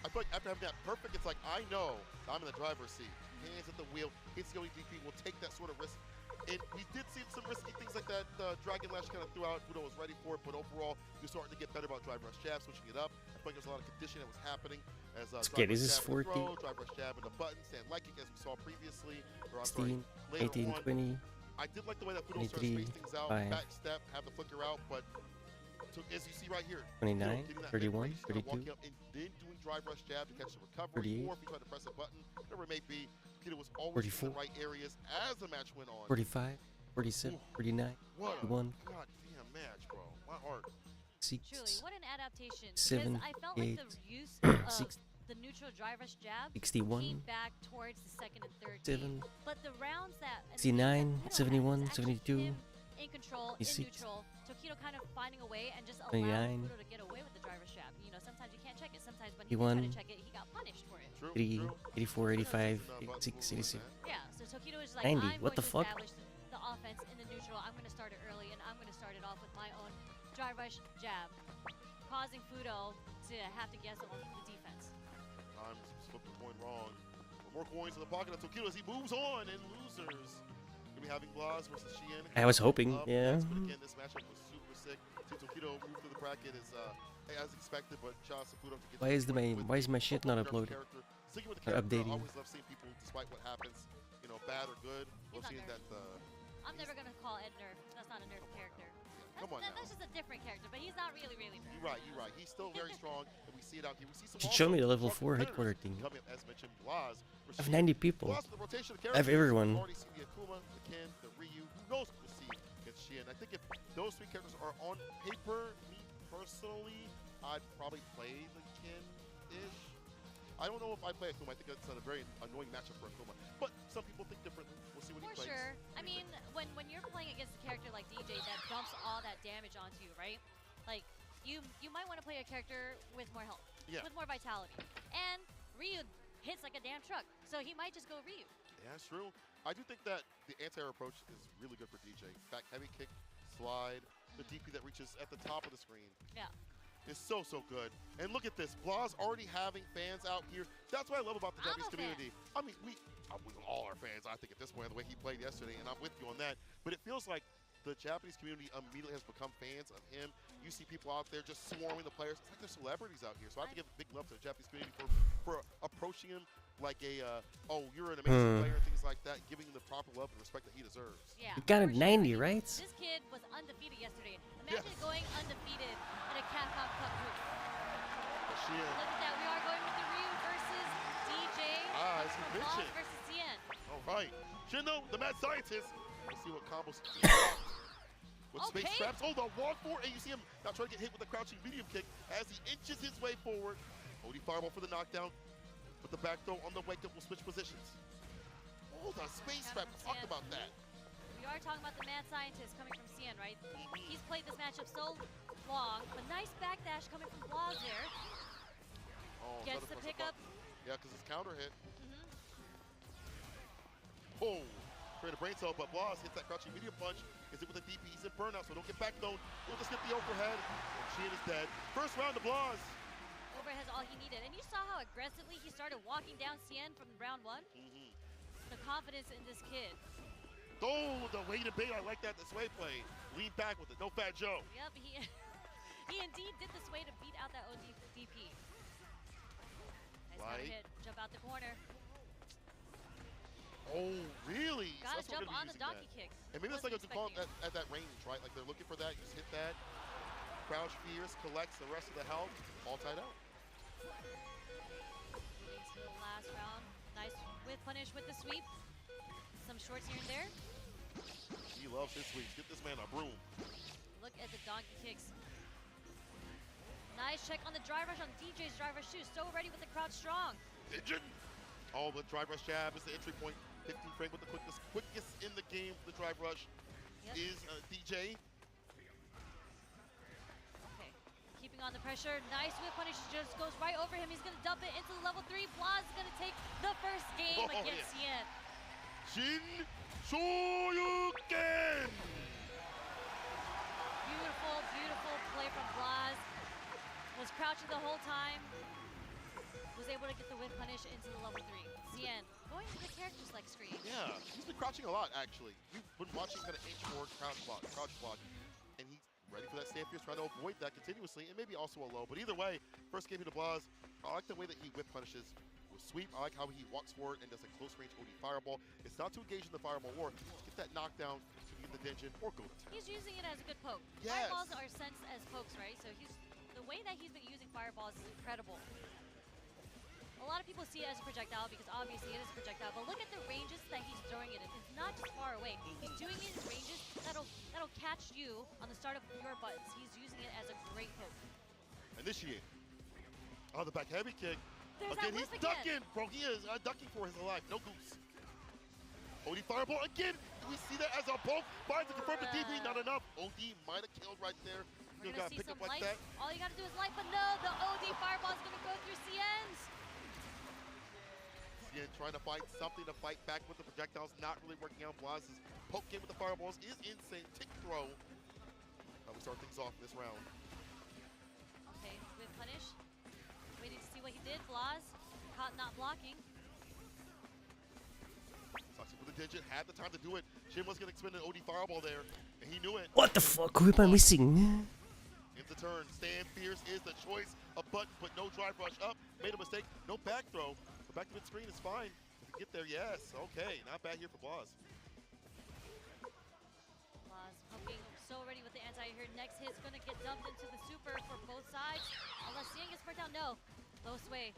I feel like after having that perfect, it's like, I know I'm in the driver's seat. Hands at the wheel, hits the ODDP, will take that sort of risk. And we did see some risky things like that. Dragon Lash kind of threw out. Fudo was ready for it, but overall, you're starting to get better about drive rush jab, switching it up. I feel like there's a lot of conditioning that was happening as Okay, drive this rush is jab and 40. throw, drive rush jab and the button, stand light kick as we saw previously. Or, I'm sorry, 16, later 18, on. 20. I did like the way that Fudo started to 23, space things out, 5. back step, have the flicker out, but so as you see right here, 29, getting that 31, mid-range, kinda 32. walking up and then doing drive rush jab to catch the recovery, 38. or if you try to press a button, whatever it may be, Fudo was always in the 44. right areas as the match went on. 45, 47, 49, What a 51, goddamn match, bro. My heart. 6, Truly, what an adaptation. 7, because I felt like 8, the use of 6, the neutral drive rush jab 61, came back towards the second and third 7, game. But the rounds that 69, 71, 72, in control, in 86, neutral, Tokido kind of finding a way and just allowing 29, Fudo to get away with the drive rush jab. You know, sometimes you can't check it. Sometimes when he did try 81, to check it, he got punished for it. True, 80, true. 84, 85, Buttons 86, moving 87. Yeah, so Tokido is like, 90, I'm what going the to fuck? establish the offense in the neutral. I'm going to start it early, and I'm going to start it off with my own dry rush jab, causing Fudo to have to guess on the defense. Times flipped the coin wrong. More coins in the pocket of Tokido as he moves on and losers. Gonna be having Blas versus Xian. I was hoping, yeah. But again, this matchup was super sick. Tokido moved through the bracket as expected, but shout out to Fudo to get. Why is my shit not uploaded? Sticking with the Or character, updating. I always love seeing people, despite what happens, you know, bad or good. Love seeing that. I'm never gonna call Ed Nerf. That's not a Nerf character. Come on now. That's just a different character, but he's not really Nerf. You're right. He's still very strong, and we see it out here. We see some. Should show me the level 4 headquarter team. Coming up, as mentioned, Blas. I have 90 people. Blas with the rotation of I have everyone. We've already seen the Akuma, the Ken, the Ryu. Who knows what we'll see against Xian? I think if those 3 characters are on paper, me personally, I'd probably play the Ken-ish. I don't know if I play Akuma. I think that's a very annoying matchup for Akuma. But some people think differently. We'll see what he plays. For sure. I mean, when you're playing against a character like DJ that dumps all that damage onto you, right? Like, you might want to play a character with more health, with more vitality. And Ryu hits like a damn truck, so he might just go Ryu. Yeah, that's true. I do think that the anti-air approach is really good for DJ. Back heavy kick, slide, the DP that reaches at the top of the screen. Yeah. Is so good. And look at this, Blas already having fans out here. That's what I love about the Japanese community. I mean, we all are fans, I think, at this point, the way he played yesterday, and I'm with you on that. But it feels like the Japanese community immediately has become fans of him. You see people out there just swarming the players. It's like they're celebrities out here. So I have to give big love to the Japanese community for approaching him like a, oh, you're an amazing player and things like that, giving him the proper love and respect that he deserves. Yeah. You got it 90, right? This kid was undefeated yesterday. Imagine going undefeated in a Capcom Cup group. Look at that. We are going with the Ryu versus DJ. As you mentioned. Versus Cien. All right. Shindo, the mad scientist. Let's see what combos with space traps. Oh, the walk forward. And you see him now trying to get hit with a crouching medium kick as he inches his way forward. OD fireball for the knockdown. With the back throw on the wake up will switch positions. Oh, the space trap. We talked about that. We are talking about the mad scientist coming from Cien, right? He's played this matchup so long, but nice backdash coming from Blas there. Oh, gets the pickup. Yeah, because it's counter hit. Oh, create a brain cell, but Blas hits that crouching medium punch. Is it with a DP? He's in burnout, so don't get back though. We'll just get the overhead. And Xian is dead. First round to Blas. Overhead is all he needed. And you saw how aggressively he started walking down Cien from round 1? The confidence in this kid. Oh, the way to bait. I like that, the sway play. Lean back with it. No Fat Joe. Yep, he indeed did this way to beat out that OD DP. Nice counter hit. Jump out the corner. Oh, really? Gotta So jump on the donkey kick. And maybe that's like a good call at that range, right? Like they're looking for that. You just hit that. Crouch fierce, collects the rest of the health. All tied out. Moving to the last round. Nice whip punish with the sweep. Some shorts here and there. He loves his sweeps. Get this man a broom. Look at the donkey kicks. Nice check on the drive rush on DJ's drive rush too. So ready with the crowd strong. Engine. Oh, the drive rush jab is the entry point. 15 frame with the quickest in the game. The drive rush is DJ. Okay, keeping on the pressure. Nice whip punish, just goes right over him. He's gonna dump it into the level 3. Blas is gonna take the first game against Cien. Shin Shoryuken! Beautiful, beautiful play from Blas. Was crouching the whole time. Was able to get the whip punish into the level 3. Cien going to the character select screen. Yeah, he's been crouching a lot actually. We've been watching kind of inch forward crouch block, and he's ready for that stand fierce, trying to avoid that continuously, and maybe also a low. But either way, first game into Blas, I like the way that he whip punishes with sweep. I like how he walks forward and does a close range OD fireball. It's not to engage in the fireball war, just get that knockdown to get the dungeon or go to town. He's using it as a good poke. Yes. Fireballs are sensed as pokes, right? So the way that he's been using fireballs is incredible. A lot of people see it as a projectile because obviously it is a projectile, but look at the ranges that he's throwing it in. It's not just far away. He's doing it in ranges that'll catch you on the start of your buttons. He's using it as a great poke. Initiate. Oh, the back heavy kick. There's Again, he's ducking, bro. He is ducking for his life. No goose. OD fireball again. Do we see that as a poke? Finds to confirm the DP. Not enough. OD might have killed right there. We're You gonna gotta see pick some up like life. that. All you gotta do is life, but no, the OD fireball is gonna go through Cien's. Cien trying to find something to fight back with the projectiles, not really working out. Blas's poke game with the fireballs is insane. Tick throw. start things off in this round. Okay, with punish. Waiting to see what he did. Blaz caught not blocking. Sucks with a digit, had the time to do it. Shin was going to spin an OD fireball there, and he knew it. What the fuck? Who am I missing? Into turn, stand fierce is the choice. A button, but no drive rush up. Made a mistake, no back throw. The back to mid screen is fine. If you get there, yes. Okay, not bad here for Blaz. Blaz poking, so ready with the anti-air. Next hit's gonna get dumped into the super for both sides. Unless Cian gets burnt down, no. Low sway.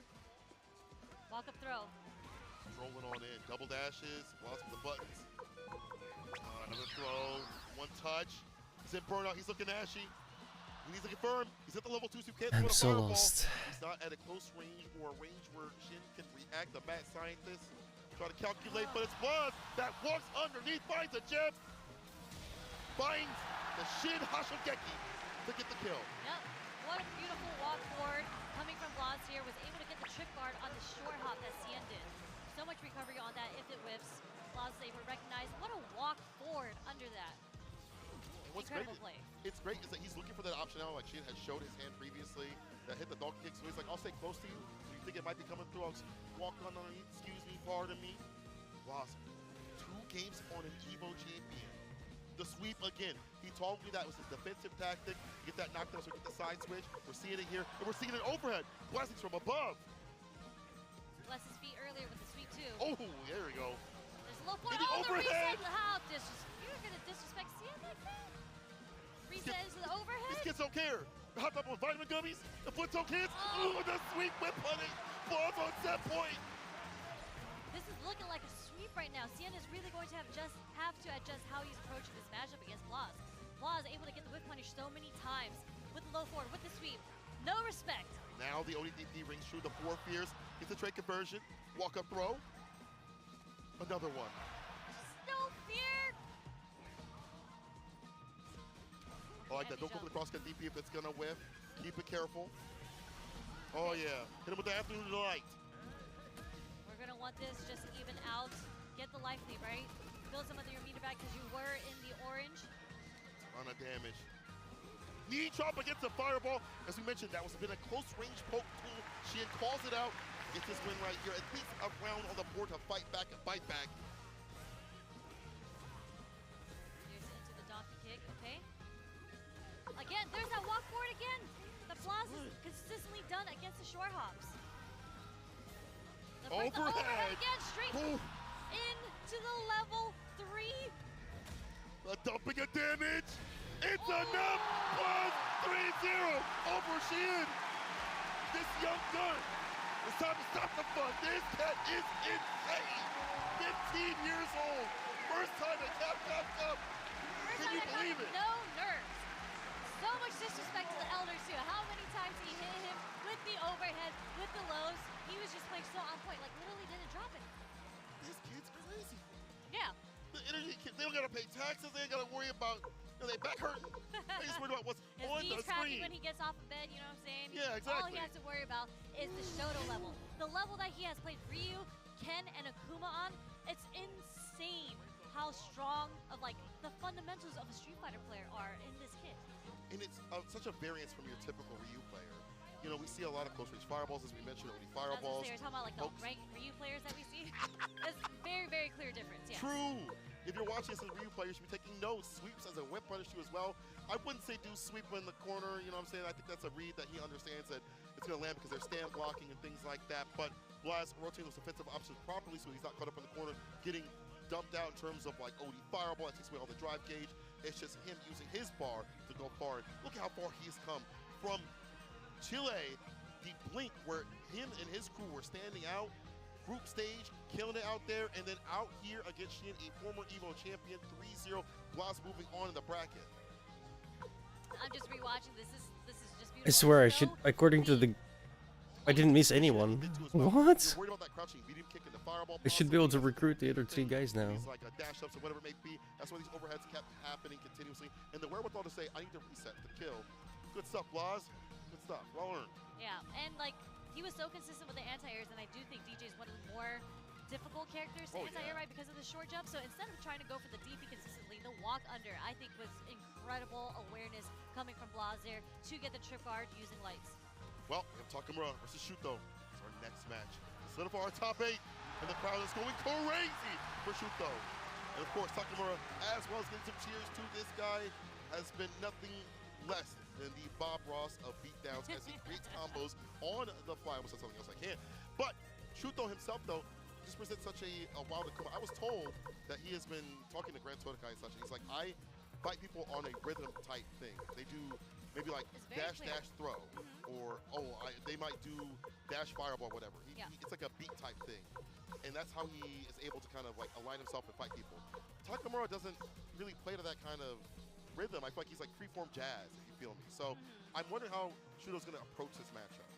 Walk up throw. Rolling on in, double dashes, Blaz with the buttons. Another throw, one touch. He's in burnout, he's looking ashy. He needs to confirm. He's at the level 2, so he can't throw I'm a so fireball. lost. He's not at a close range or a range where Shin can react. The mad scientist try to calculate, but it's Blaz that walks underneath, finds a gem, finds the Shin Hashogeki to get the kill. Yep. What a beautiful walk forward coming from Blaz here. Was able to get the trip guard on the short hop that Cian did. So much recovery on that if it whiffs. Blaz is able to recognize. What a walk forward under that. What's Incredible great, play. It's great is that he's looking for that option now, like Shin had showed his hand previously, that hit the dog kick, so he's like, I'll stay close to you. So you think it might be coming through, I'll just walk on underneath, excuse me, pardon me. Lost 2 games on an EVO champion. The sweep again. He told me that was his defensive tactic, get that knockdown so we get the side switch. We're seeing it here, and we're seeing it overhead. Blessings from above. Bless his feet earlier with the sweep too. Oh, there we go. There's a low point. And the Oh, the overhead! reset. How you're gonna disrespect Cian like that? Reset into the overhead. These kids don't care. Hot up on vitamin gummies, the foot toe kids. Oh. Ooh, the sweep whip punish. Blaz on set point. This is looking like a sweep right now. Cian is really going to have to adjust how he's approaching this matchup against Blaz. Blaz able to get the whip punish so many times with the low forward, with the sweep. No respect. Now the ODDP rings true, the 4 fears. Gets the trade conversion. Walk up throw. Another one. No fear. I like that. Don't go for the cross cut DP if it's gonna whiff. Keep it careful. Oh yeah. Hit him with the afternoon delight. We're gonna want this just to even out. Get the life lead, right? Build some of your meter back because you were in the orange. On a damage. Knee chop against the fireball. As we mentioned, that was been a close range poke tool. Sheehan calls it out. Gets this win right here. At least a round on the board to fight back and fight back. Here's into the donkey kick, okay? Again, there's that walk forward again. The Blaz is consistently done against the short hops. The overhead again, straight into the level 3. A dumping of damage. It's enough. Blaz 3-0 over Sheehan. This young gun. It's time to stop the fun. This cat is insane. 15 years old. First time at Capcom Cup. Can you believe it? No nerves. So much disrespect to the elders too. How many times he hit him with the overhead, with the lows. He was just playing so on point, like literally didn't drop it. This kid's crazy. Yeah. The energy kids, they don't gotta pay taxes. They ain't gotta worry about, they back hurting. They just worry about what's His on knees the cracking screen. when he gets off of bed, you know what I'm saying? Yeah, exactly. All he has to worry about is the Shoto level. The level that he has played Ryu, Ken, and Akuma on, it's insane how strong of like the fundamentals of a Street Fighter player are in this kid. And it's such a variance from your typical Ryu player. You know, we see a lot of close range fireballs, as we mentioned, only fireballs. You're talking about like the ranked Ryu players that we see. It's very, very clear difference, yeah. True. If you're watching this as a Ryu player, you should be taking notes. Sweeps as a whip punish you as well. I wouldn't say do sweep in the corner, you know what I'm saying? I think that's a read that he understands that it's going to land because they're stand blocking and things like that. But Blaz rotating those defensive options properly so he's not caught up in the corner, getting dumped out in terms of like OD fireball. That takes away all the drive gauge. It's just him using his bar to go far. Look how far he's come from Chile, the blink where him and his crew were standing out, group stage, killing it out there, and then out here against Sheehan, a former EVO champion, 3-0. Blaz moving on in the bracket. I'm just rewatching. This is just beautiful. I swear I should, according to the, I didn't miss anyone. What? You're worried about that crouching medium kick and the fireball. I should be able to recruit the other 2 guys now. He's like a dash ups or whatever it may be. That's why these overheads kept happening continuously. And the wherewithal to say, I need to reset the kill. Good stuff, Blaz. Good stuff. Well earned. Yeah, and like he was so consistent with the anti-airs, and I do think DJ is one of the more difficult characters to anti-air, right, because of the short jump. So instead of trying to go for the DP consistently, the walk under, I think, was incredible awareness coming from Blazer to get the trip guard using lights. Well, we have Takamura versus Shuto. It's our next match. Solidify our top 8, and the crowd is going crazy for Shuto. And of course, Takamura, as well as getting some cheers to this guy, has been nothing less than the Bob Ross of beatdowns as he creates combos on the fly. I almost said something else I can't. But Shuto himself, though, just presents such a wild Akuma. I was told that he has been talking to Grand Todokai and such, and he's like, I fight people on a rhythm type thing. They do maybe like dash, dash, throw, or they might do dash, fireball, whatever. It's like a beat type thing. And that's how he is able to kind of like align himself and fight people. Takamura doesn't really play to that kind of rhythm. I feel like he's like freeform jazz, if you feel me. So I'm wondering how Shuto's going to approach this matchup.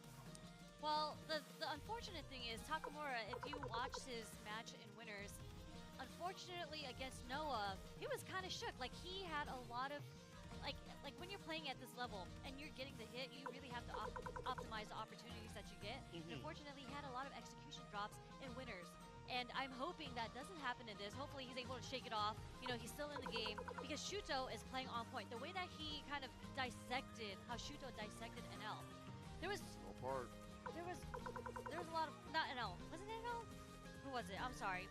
Well, the unfortunate thing is Takamura, if you watched his match in Winners, unfortunately against Noah, he was kind of shook. Like he had a lot of, like when you're playing at this level and you're getting the hit, you really have to optimize the opportunities that you get. Unfortunately, he had a lot of execution drops in Winners. And I'm hoping that doesn't happen in this. Hopefully he's able to shake it off. You know, he's still in the game because Shuto is playing on point. The way that he kind of dissected, how Shuto dissected NL, there was a lot of, not NL, wasn't it NL? Who was it? I'm sorry.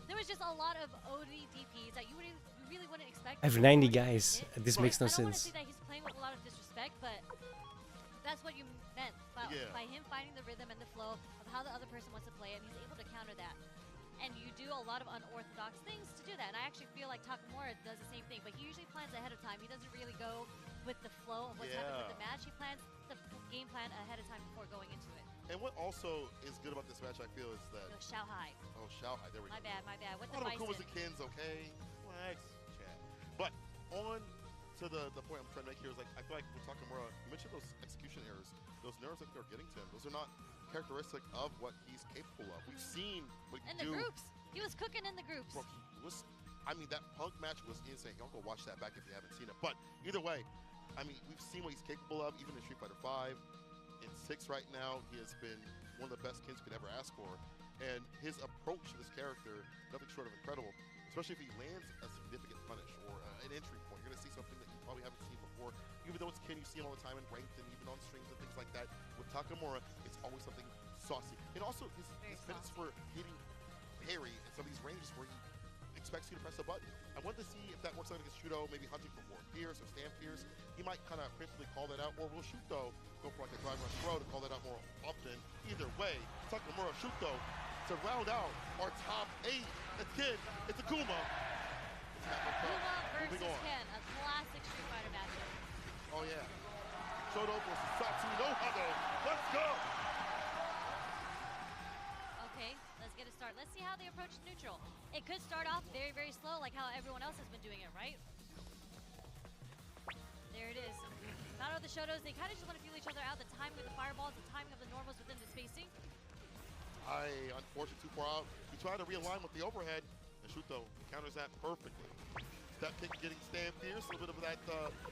There was just a lot of OD DPs that you really wouldn't expect. I have 90 guys. This makes no I don't want to sense. say that he's playing with a lot of disrespect, but that's what you meant by him finding the rhythm and the flow of how the other person wants to play it, and he's able to counter that. And you do a lot of unorthodox things to do that. And I actually feel like Takamura does the same thing, but he usually plans ahead of time. He doesn't really go with the flow of what's happening with the match. He plans the game plan ahead of time before going into it. And what also is good about this match, I feel, is that... No, Shao Hai. Oh, Shao Hai, there we go. My bad. What the the Akumas and Kins, okay? Relax, chat. But on to the point I'm trying to make here is like, I feel like with Takamura, you mentioned those execution errors, those nerves that they're getting to him. Those are not characteristic of what he's capable of. We've seen what he can do. In the groups. He was cooking in the groups. Bro, I mean, that Punk match was insane. Y'all go watch that back if you haven't seen it. But either way, I mean, we've seen what he's capable of, even in Street Fighter V. In 6 right now, he has been one of the best Kins you could ever ask for. And his approach to this character, nothing short of incredible. Especially if he lands a significant punish or an entry point. You're going to see something that you probably haven't seen before. Even though it's Kin, you see him all the time in ranked and even on streams and things like that. With Takamura, it's always something saucy. And also, his fitness for hitting parry in some of these ranges where he expects you to press a button. I want to see if that works out against Shuto, maybe hunting for more Pierce or stand Pierce. He might kind of preemptively call that out, or will Shuto go for like a drive rush throw to call that out more often. Either way, Takamura, Shuto to round out our top 8. It's Kin, it's Akuma. Akuma versus Ken, a classic Street Fighter matchup. Oh yeah. Shoto versus Satsu no Hado. Let's go! Okay, let's get it started. Let's see how they approach neutral. It could start off very, very slow, like how everyone else has been doing it, right? There it is. Not all the Shotos, they kind of just want to feel each other out. The timing of the fireballs, the timing of the normals within the spacing. Unfortunately, too far out. He tried to realign with the overhead, and Shuto counters that perfectly. Step kick getting stand fierce, a little bit of that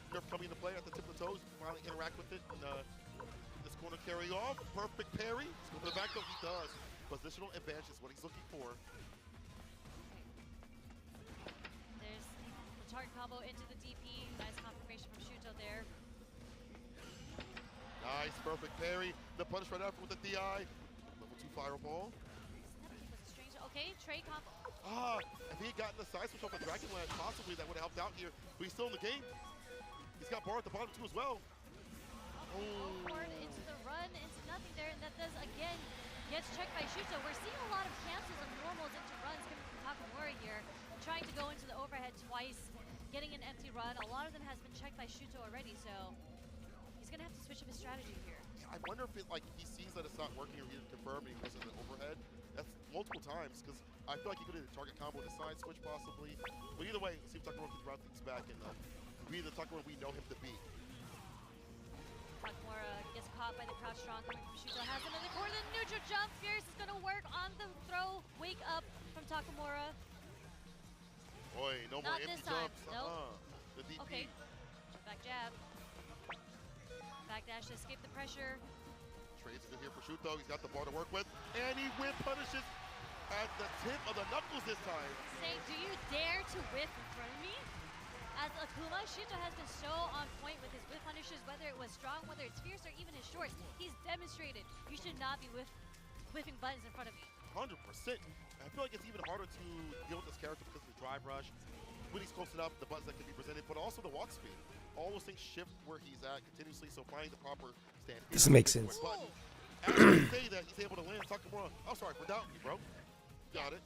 nerf coming into play at the tip of the toes. Finally interact with it, and this corner carry off. Perfect parry. Let's go for the back though. He does. Positional advantage is what he's looking for. There's the target combo into the DP. Nice confirmation from Shuto there. Nice, perfect parry. The punish right after with the DI. Level 2 fireball. Step kick was a strange. Okay, trade combo. If he had gotten the side switch off of Dragon Lance, possibly that would have helped out here. But he's still in the game. He's got bar at the bottom too as well. Forward into the run, into nothing there, and that does again gets checked by Shuto. We're seeing a lot of cancels of normals into runs coming from Takamura here, trying to go into the overhead twice, getting an empty run. A lot of them has been checked by Shuto already, so he's gonna have to switch up his strategy here. I wonder if he sees that it's not working or he didn't confirm and he goes in the overhead. That's multiple times, because I feel like he could have target combo with a side switch possibly. But either way, let's see if Takamura can route things back and be the Takamura we know him to be. Takamura gets caught by the crouch strong coming from Shuto. Has him in the corner. The neutral jump. Fierce is going to work on the throw. Wake up from Takamura. Boy, no more empty jumps. Nope. The DP. Okay. Back jab. Back dash to escape the pressure. Trades good here for Shuto. He's got the bar to work with. And he whip punishes at the tip of the knuckles this time. Saying, do you dare to whip in front of me? As Akuma, Shuto has been so on point whether it's Fierce or even his shorts, he's demonstrated you should not be whiffing buttons in front of me. 100%. I feel like it's even harder to deal with this character because of the drive rush. When he's close enough, the buttons that can be presented, but also the walk speed. All those things shift where he's at continuously, so finding the proper stand. This makes sense. After you say that, he's able to land Takamura. Oh, sorry, for doubting me, bro. Got it.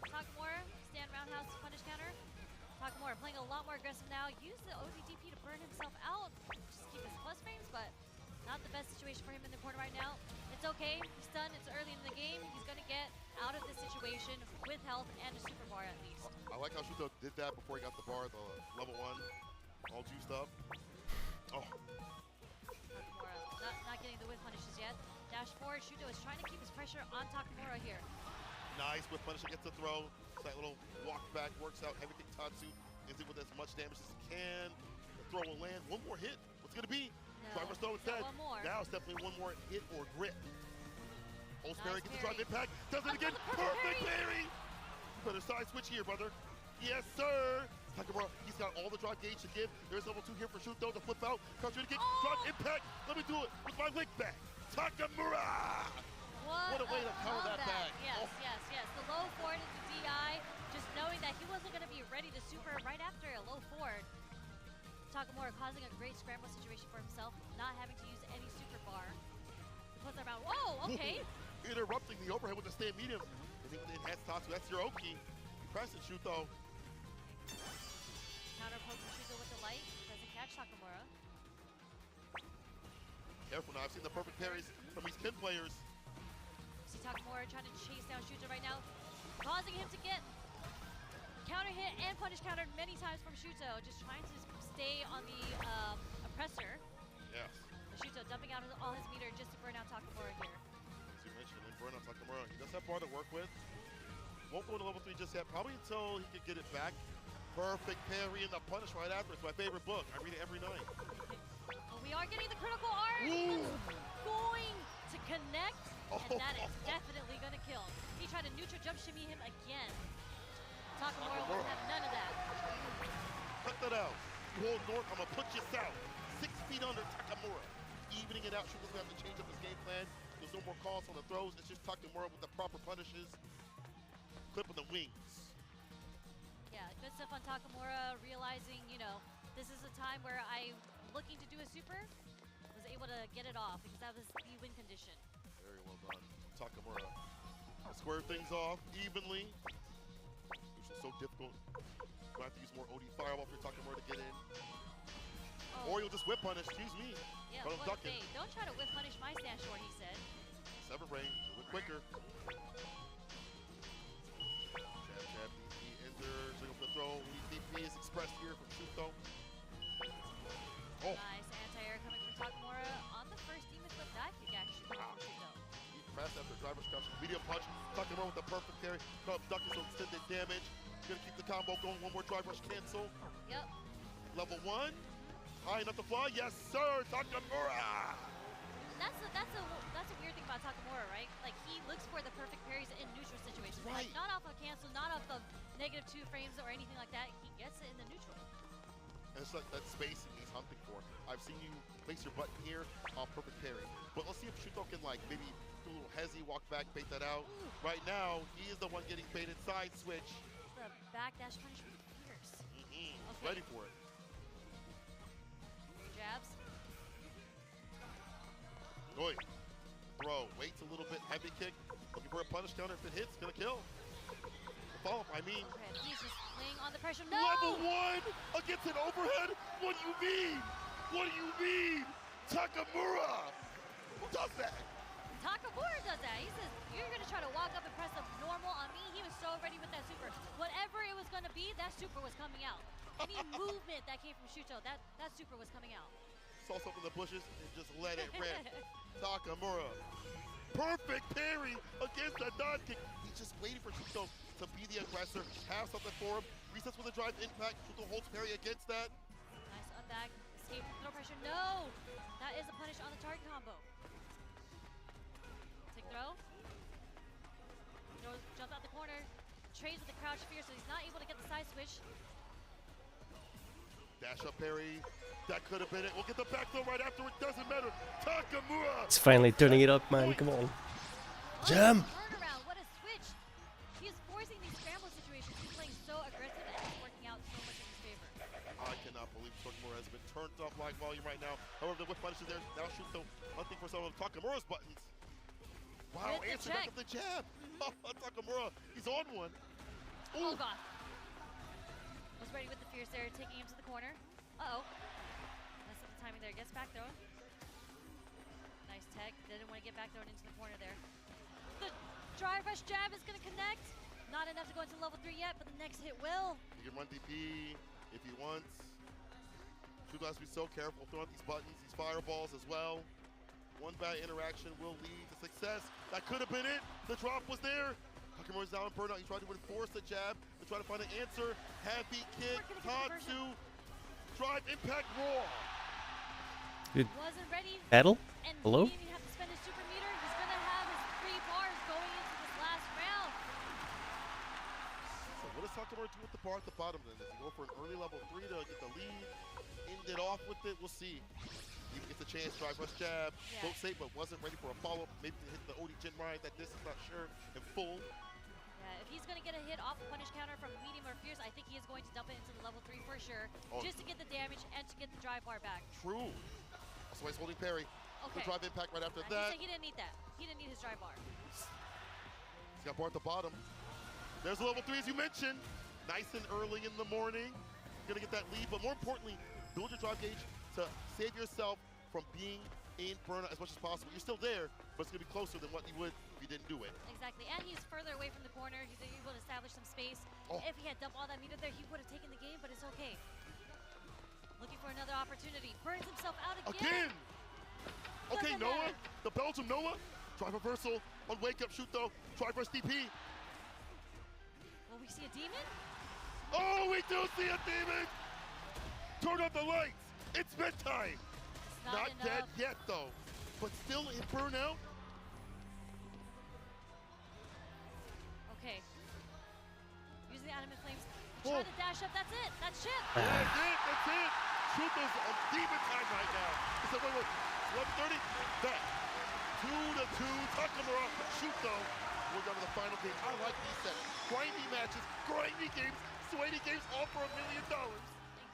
Takamura, stand roundhouse, punish counter. Takamura playing a lot more aggressive now. Use the ODDP to burn himself out. Just keep his plus frames, but not the best situation for him in the corner right now. It's okay. He's done. It's early in the game. He's going to get out of this situation with health and a super bar at least. I like how Shuto did that before he got the bar, the level 1, all juiced up. Oh. Takamura not getting the whip punishes yet. Dash forward. Shuto is trying to keep his pressure on Takamura here. Nice whip punish against the throw. That little walk back works out. Everything Tatsu is it with as much damage as he can. The throw will land. One more hit. What's it going to be? No, Driver's throw instead. one more. Now it's definitely one more hit or grip. Holds parry, gets the drive parry. impact. Does it again. the perfect Perfect parry. You better side switch here, brother. Yes, sir. Takamura, he's got all the drive gauge to give. There's level 2 here for Shuto to flip out. Counter to kick. Drive impact. Let me do it with my lick back. Takamura. What a way to counter that back. Yes, Oh. yes. The low forward into DI, just knowing that he wasn't going to be ready to super right after a low forward. Takamura causing a great scramble situation for himself, not having to use any super bar. He puts it around. Whoa, okay. Interrupting the overhead with the stand medium. And then with the enhanced Tatsu, that's your Oki. Press it, Shuto. Counter poke from Shuto with the light. Doesn't catch Takamura. Careful now, I've seen the perfect parries from these Ken players. See Takamura trying to chase down Shuto right now, causing him to get counter hit and punish countered many times from Shuto, just trying to stay on the oppressor. Yes. Shuto dumping out all his meter just to burn out Takamura here. As you mentioned, and burn out Takamura. He does have bar to work with. Won't go to level 3 just yet, probably until he can get it back. Perfect parry and the punish right after. It's my favorite book. I read it every night. Well, we are getting the critical art. Ooh. Going to connect, Oh. and that is definitely going to kill. He tried to neutral jump shimmy him again. Takamura won't have none of that. Cut that out. You hold north, I'm going to put you south. 6 feet under Takamura. Evening it out. Shuto's going to have to change up his game plan. There's no more calls on the throws. It's just Takamura with the proper punishes. Clipping the wings. Yeah, good stuff on Takamura, realizing, you know, this is a time where I'm looking to do a super, was able to get it off because that was the win condition. Very well done. Takamura. Square things off evenly. Which is so difficult. Might have to use more OD Fireball for Takamura to get in. Oh. Or you'll just whip punish, excuse me. Yeah, But I'm what ducking. they don't try to whip punish my stand short, he said. 7 brain, a little quicker. Jab, DP, enter, jiggle for the throw. DP is expressed here from Shuto. Oh, Nice anti-air coming from Takamura on the first Demon Flip dive kick actually from Shuto. he pressed after driver's couch. Medium punch, Takamura with the perfect carry. Come up, ducking, so extended damage. Gonna keep the combo going. One more drive rush cancel. Yep. Level 1. High enough to fly. Yes, sir, Takamura. That's a weird thing about Takamura, right? Like, he looks for the perfect parries in neutral situations. Right. Like, not off of cancel, not off of -2 frames or anything like that. He gets it in the neutral. And it's like that spacing he's hunting for. I've seen you place your button here on perfect parry. But let's see if Shuto can like maybe do a little hezzy, walk back, bait that out. Right now, he is the one getting baited side switch. The backdash punish from Fierce. Okay. Ready for it. Jabs. Oi. Throw, waits a little bit, heavy kick. Looking for a punish counter. If it hits, gonna kill. The follow-up, I mean. Overhead. He's just laying on the pressure. No! Level 1 against an overhead? What do you mean? What do you mean? Takamura! Who does that? Takamura does that. He says, you're going to try to walk up and press a normal on me. He was so ready with that super. Whatever it was going to be, that super was coming out. Any movement that came from Shuto, that super was coming out. Saw something in the bushes and just let it rip. Takamura. Perfect parry against a non-kick. He's just waiting for Shuto to be the aggressor, have something for him. Resets with a drive impact. Shuto holds parry against that. Nice up back. Escape. No pressure. No! That is a punish on the target combo. Take throw. Jumps out the corner. Trades with the crouch fear, so he's not able to get the side switch. Dash up parry. That could have been it. We'll get the back throw right after. It doesn't matter. Takamura. It's finally turning it up, man. Come on. Jam. Turnaround, what a switch. He is forcing these scramble situations. He's playing so aggressive and it's working out so much in his favor. I cannot believe Takamura has been turned up like volume right now. However, the whip punish is there. Now Shuto hunting for some of Takamura's buttons. Wow, With the answer back check. of the jab. Oh, Takamura, he's on one. Oh Ooh. god. Was ready with the fierce there, taking him to the corner. Uh-oh. Messed up the timing there. Gets back thrown. Nice tech. Didn't want to get back thrown into the corner there. The drive rush jab is going to connect. Not enough to go into level 3 yet, but the next hit will. He can run DP if he wants. Shuto has to be so careful throwing out these buttons, these fireballs as well. One bad interaction will lead to success. That could have been it. The drop was there. Takamura's down in burnout. He tried to enforce the jab to try to find an answer. Heavy kick, We're gonna get the Tatsu. Drive, impact, roar. Wasn't ready. Battle? And Hello? he didn't even have to spend his super meter. He's going to have his 3 bars going into this last round. So what does Takamura do with the bar at the bottom then? Does he go for an early level 3 to get the lead? End it off with it? We'll see. He gets a chance, drive rush jab. Yeah. Both safe, but wasn't ready for a follow-up. Maybe to hit the OD Jin ride that distance, not sure. And full. Yeah, if he's going to get a hit off a punish counter from medium or fierce, I think he is going to dump it into the level 3 for sure. Oh. Just to get the damage and to get the drive bar back. True. Also, he's holding parry. Okay. The drive impact right after He that. said he didn't need that. He didn't need his drive bar. He's got bar at the bottom. There's the level 3 as you mentioned. Nice and early in the morning. Gonna get that lead, but more importantly, build your drive gauge to save yourself from being in burnout as much as possible. You're still there, but it's gonna be closer than what you would if you didn't do it. Exactly, and he's further away from the corner. He's able to establish some space. Oh. If he had dumped all that meter there, he would have taken the game, but it's okay. Looking for another opportunity. Burns himself out again. Okay, Doesn't Noah, matter. the Belgium Noah. Drive reversal on wake up shoot though. Drive rush DP. Will we see a demon? Oh, we do see a demon. Turn off the lights. It's bedtime. It's Not enough. dead yet though, but still in burnout. Okay. Using the animate flames. Oh. Try to dash up. That's it. That's shit. That's it. That's it. Shuto's on demon time right now. He said, wait, 11:30. Back. 2-2. Takamura. Shuto. We're down to the final game. I like these sets. Grindy matches, grindy games, sweaty games, all for $1 million.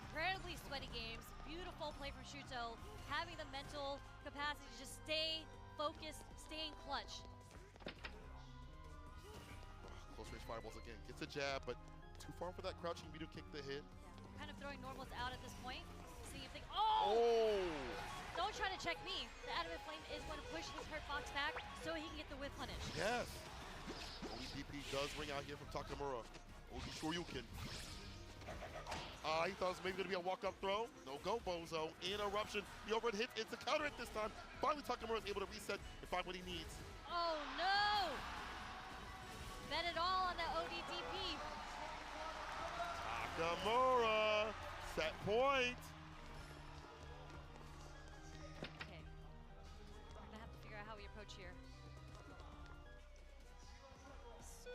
Incredibly sweaty games. Beautiful play from Shuto. Having the mental capacity to just stay focused, stay in clutch. Close range fireballs again. Gets a jab, but too far for that crouching Mido kick to hit. Yeah. Kind of throwing normals out at this point. See if they. Oh! Don't try to check me. The animate flame is going to push his hurt box back so he can get the whip punish. Yes! Only DP does ring out here from Takamura. OD Shoryuken. He thought it was maybe going to be a walk-up throw. No go, Bozo. Interruption. The overhead hit. It's a counter at this time. Finally, Takamura is able to reset and find what he needs. Oh no! Bet it all on that ODDP. Takamura. Set point. Okay. We're gonna have to figure out how we approach here.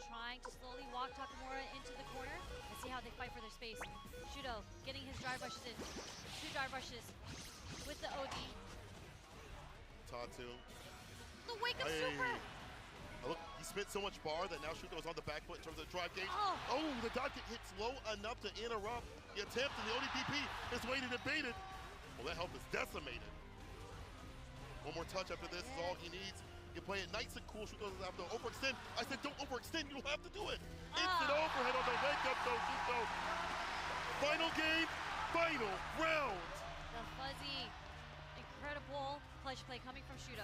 Trying to slowly walk Takamura into the corner and see how they fight for their space. Shuto getting his drive rushes in. 2 drive rushes with the OD. Tatsu. The wake up super! Look, he spent so much bar that now Shuto is on the back foot in terms of the drive gauge. Oh. The dive kick hits low enough to interrupt the attempt, and the ODDP is waiting to bait it. Well, that health is decimated. One more touch after this is all he needs. You can play it nice and cool. Shuto doesn't have to overextend. I said don't overextend. You don't have to do it. Instant overhead on the wake up though, Shuto. Final game, final round. The fuzzy, incredible clutch play coming from Shuto.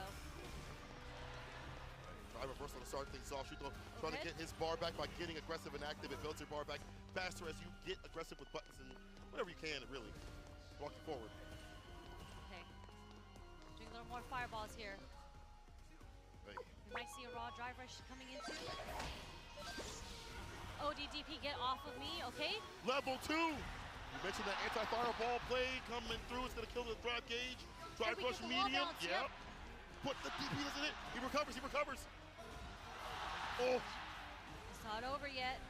Drive reversal to start things off. Shuto trying to get his bar back by getting aggressive and active. It builds your bar back faster as you get aggressive with buttons and whatever you can, really. Walking forward. Okay. Doing a little more fireballs here. Hey. We might see a raw drive rush coming into. ODDP, get off of me, okay? Level 2. You mentioned that anti-fireball play coming through. It's going to kill the drive gauge. Drive we rush get the wall medium. bounce, Yep. Put the DP isn't it. He recovers. He recovers. Oh. It's not over yet.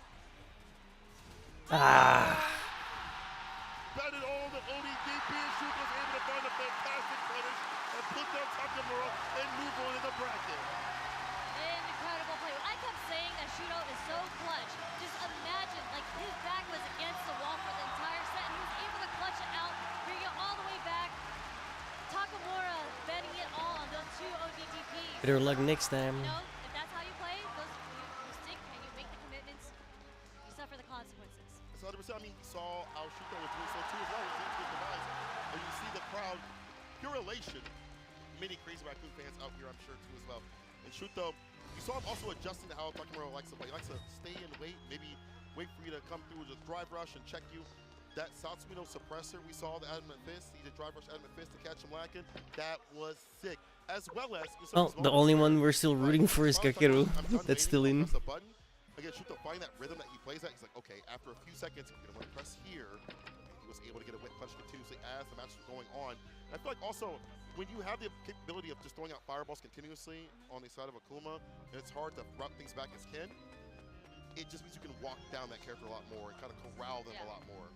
betted all the ODDP, and Shuto was able to find a fantastic punish and put down Takamura and move on in the bracket. Incredible play. I kept saying that Shuto is so clutch. Just imagine, like, his back was against the wall for the entire set, and he was able to clutch it out, bring it all the way back. Takamura betting it all on those two ODDPs. Better luck next time. You know, if that's how you play, you stick and you make the commitments, you suffer the consequences. It's 100%. I mean, you saw how Shuto was doing so too as well. He was able to device. And you see the crowd, pure elation. Many Crazy Raccoon fans out here, I'm sure, too, as well. And Shuto, you saw him also adjusting to how Takamura likes to play. He likes to stay and wait, maybe wait for you to come through, just drive rush and check you. That South Suido suppressor we saw, the adamant fist, he did drive rush adamant fist to catch him lacking. That was sick. As well as, Oh, the only one we're still rooting for is Kakeru. That's still in. Press a button. Again, Shuto find that rhythm that he plays at. He's like, okay, after a few seconds, I'm gonna want to press here. He was able to get a whip punch continuously as the match was going on. I feel like also, when you have the capability of just throwing out fireballs continuously on the side of Akuma, and it's hard to route things back as Ken, it just means you can walk down that character a lot more and kind of corral them a lot more.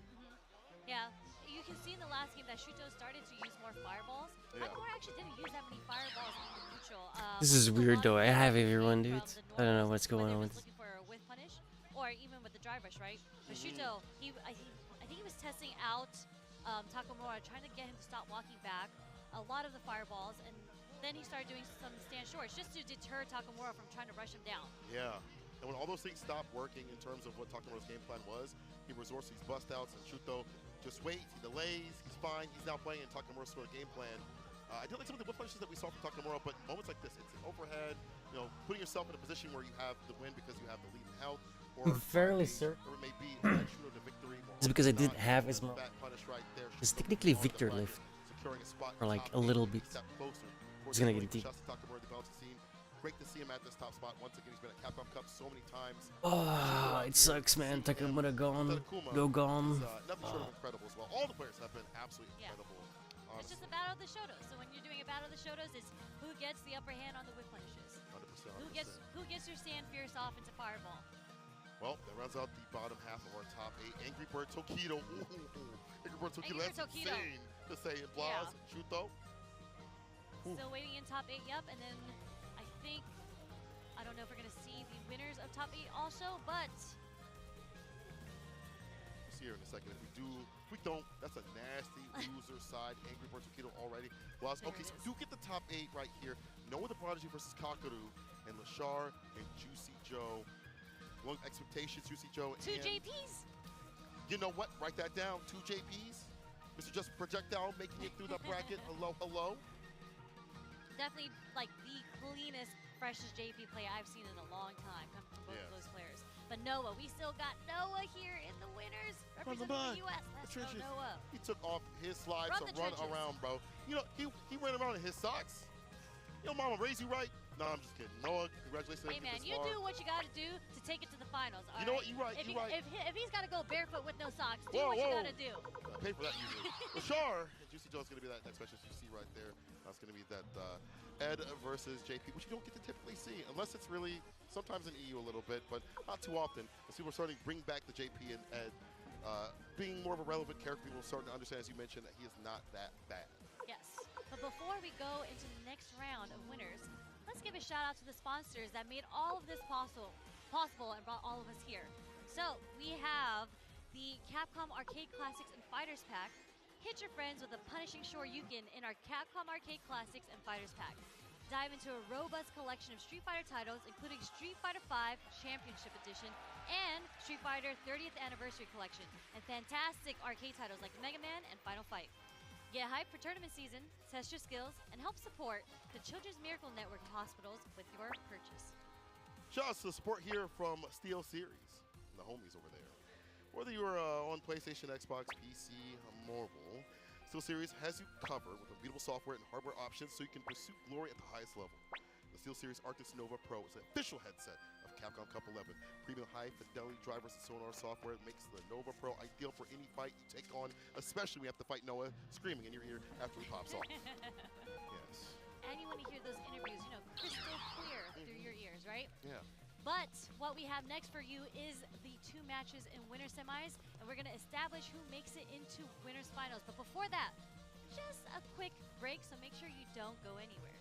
Yeah, you can see in the last game that Shuto started to use more fireballs. Takamura actually didn't use that many fireballs in the neutral. This is weird though. I have everyone, dude. I don't know what's going on with this. Looking for a whiff punish, or even with the drive rush, right? But Shuto, I think he was testing out Takamura, trying to get him to stop walking back a lot of the fireballs, and then he started doing some stand shorts just to deter Takamura from trying to rush him down. Yeah, and when all those things stopped working in terms of what Takamura's game plan was, he resorts to these bust outs, and Shuto just waits, he delays, he's fine, he's now playing in Takamura's sort of game plan. I did like some of the whip punishes that we saw from Takamura, but moments like this, it's an overhead, you know, putting yourself in a position where you have the win because you have the lead in health, or I'm fairly certain. Or it may be that Shuto to victory. It's because I did have his right there. It's technically Victor left. For like a little bit. He's gonna get deep. Great to see him at this top spot once again. He's been at Capcom Cup so many times. Oh, it sucks, man. Takamura gone. Go gone. Nothing short of incredible as well. All the players have been absolutely incredible. It's just a battle of the Shotos. So when you're doing a battle of the Shotos, it's who gets the upper hand on the whip punishes. 100%. Who gets your stand fierce off into fireball. Well, that rounds out the bottom half of our top 8. Angry Bird Tokido. Angry Bird Tokido. That's insane to say. And Blas, Shuto. Still waiting in top 8, yep. And then I think, I don't know if we're going to see the winners of top 8 also, but we'll see here in a second. If we don't, that's a nasty loser side. Angry Bird Tokido already. Blas, okay, so we do get the top 8 right here. Noah the Prodigy versus Kakeru, and Lashar and Juicy Joe. Long expectations, Juicy Joe. 2 JPs. You know what? Write that down. 2 JPs. Mr. Just Projectile making it through the bracket. Hello, hello. Definitely like the cleanest, freshest JP play I've seen in a long time coming from both of those players. But Noah, we still got Noah here in the winners, representing the US. Let's go, Noah. He took off his slides to run around, bro. You know, he ran around in his socks. Yo, mama, raise you right. No, I'm just kidding. Noah, congratulations. Hey, man, you do what you got to do to take it to the finals. You know what? You're right. You're right. If he's got to go barefoot with no socks, do what you got to do. I pay for that usually. Rashar, Juicy Joe's going to be that next match you see right there. That's going to be that Ed versus JP, which you don't get to typically see unless it's really sometimes in EU a little bit, but not too often. As people are starting to bring back the JP and Ed being more of a relevant character, people are starting to understand, as you mentioned, that he is not that bad. Yes, but before we go into the next round of winners, let's give a shout out to the sponsors that made all of this possible and brought all of us here. So we have the Capcom Arcade Classics and Fighters Pack. Hit your friends with a punishing Shoryuken in our Capcom Arcade Classics and Fighters Pack. Dive into a robust collection of Street Fighter titles, including Street Fighter V Championship Edition and Street Fighter 30th Anniversary Collection, and fantastic arcade titles like Mega Man and Final Fight. Get hyped for tournament season, test your skills, and help support the Children's Miracle Network hospitals with your purchase. Shout out to the support here from Steel Series, the homies over there. Whether you're on PlayStation, Xbox, PC, or mobile, Steel Series has you covered with unbeatable software and hardware options so you can pursue glory at the highest level. The Steel Series Arctis Nova Pro is an official headset of Capcom Cup 11. Premium high-fidelity drivers and sonar software makes the Nova Pro ideal for any fight you take on, especially when you have to fight Noah screaming in your ear after he pops off. Yes. And you want to hear those interviews, you know, crystal clear through your ears, right? Yeah. But what we have next for you is the 2 matches in winner semis, and we're going to establish who makes it into winners finals. But before that, just a quick break, so make sure you don't go anywhere.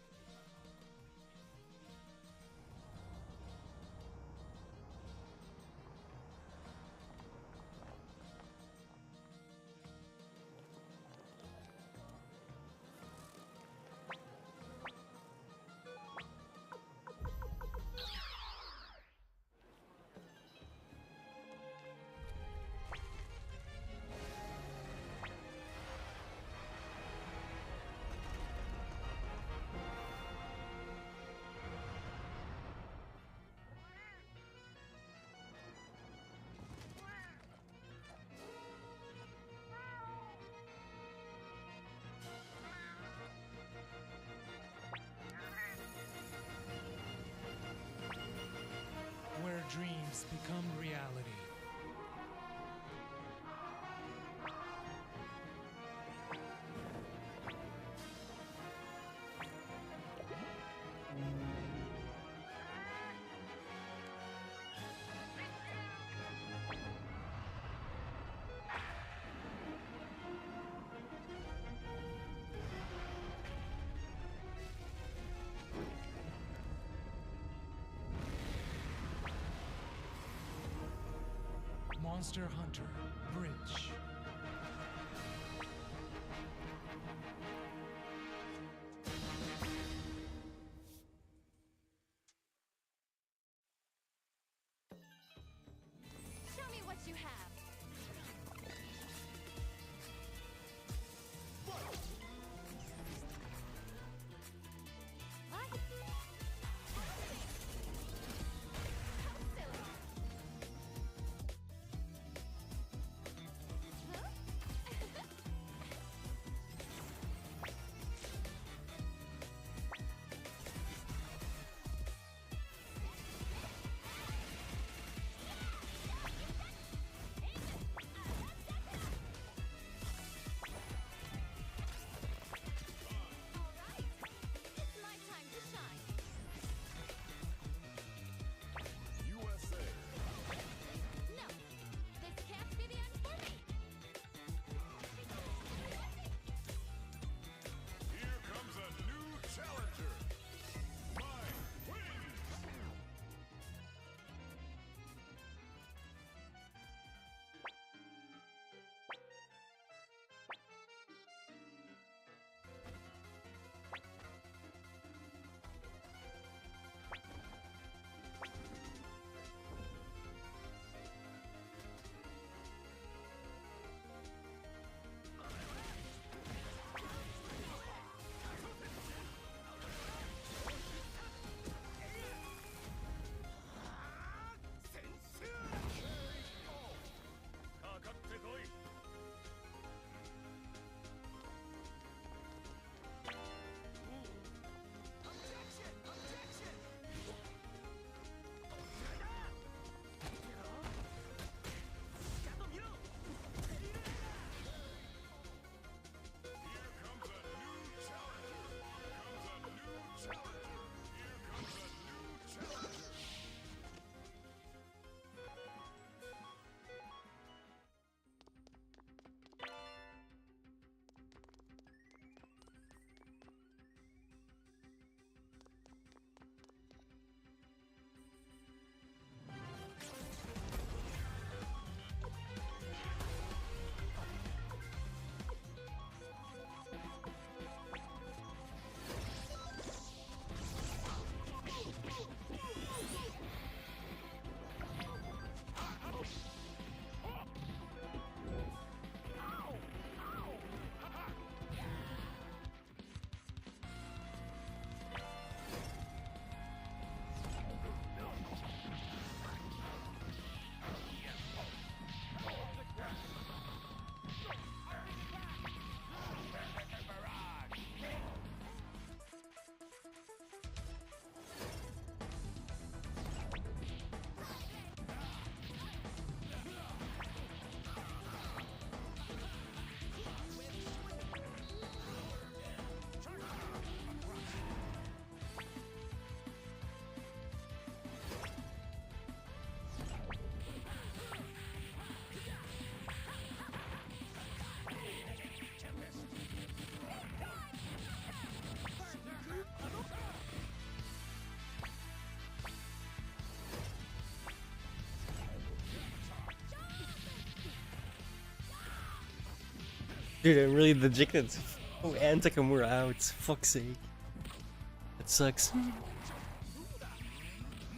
Where dreams become reality. Monster Hunter Bridge. Show me what you have. What? How silly. Dude, I'm really dejected. Oh, and Takamura out. Fuck's sake. That sucks.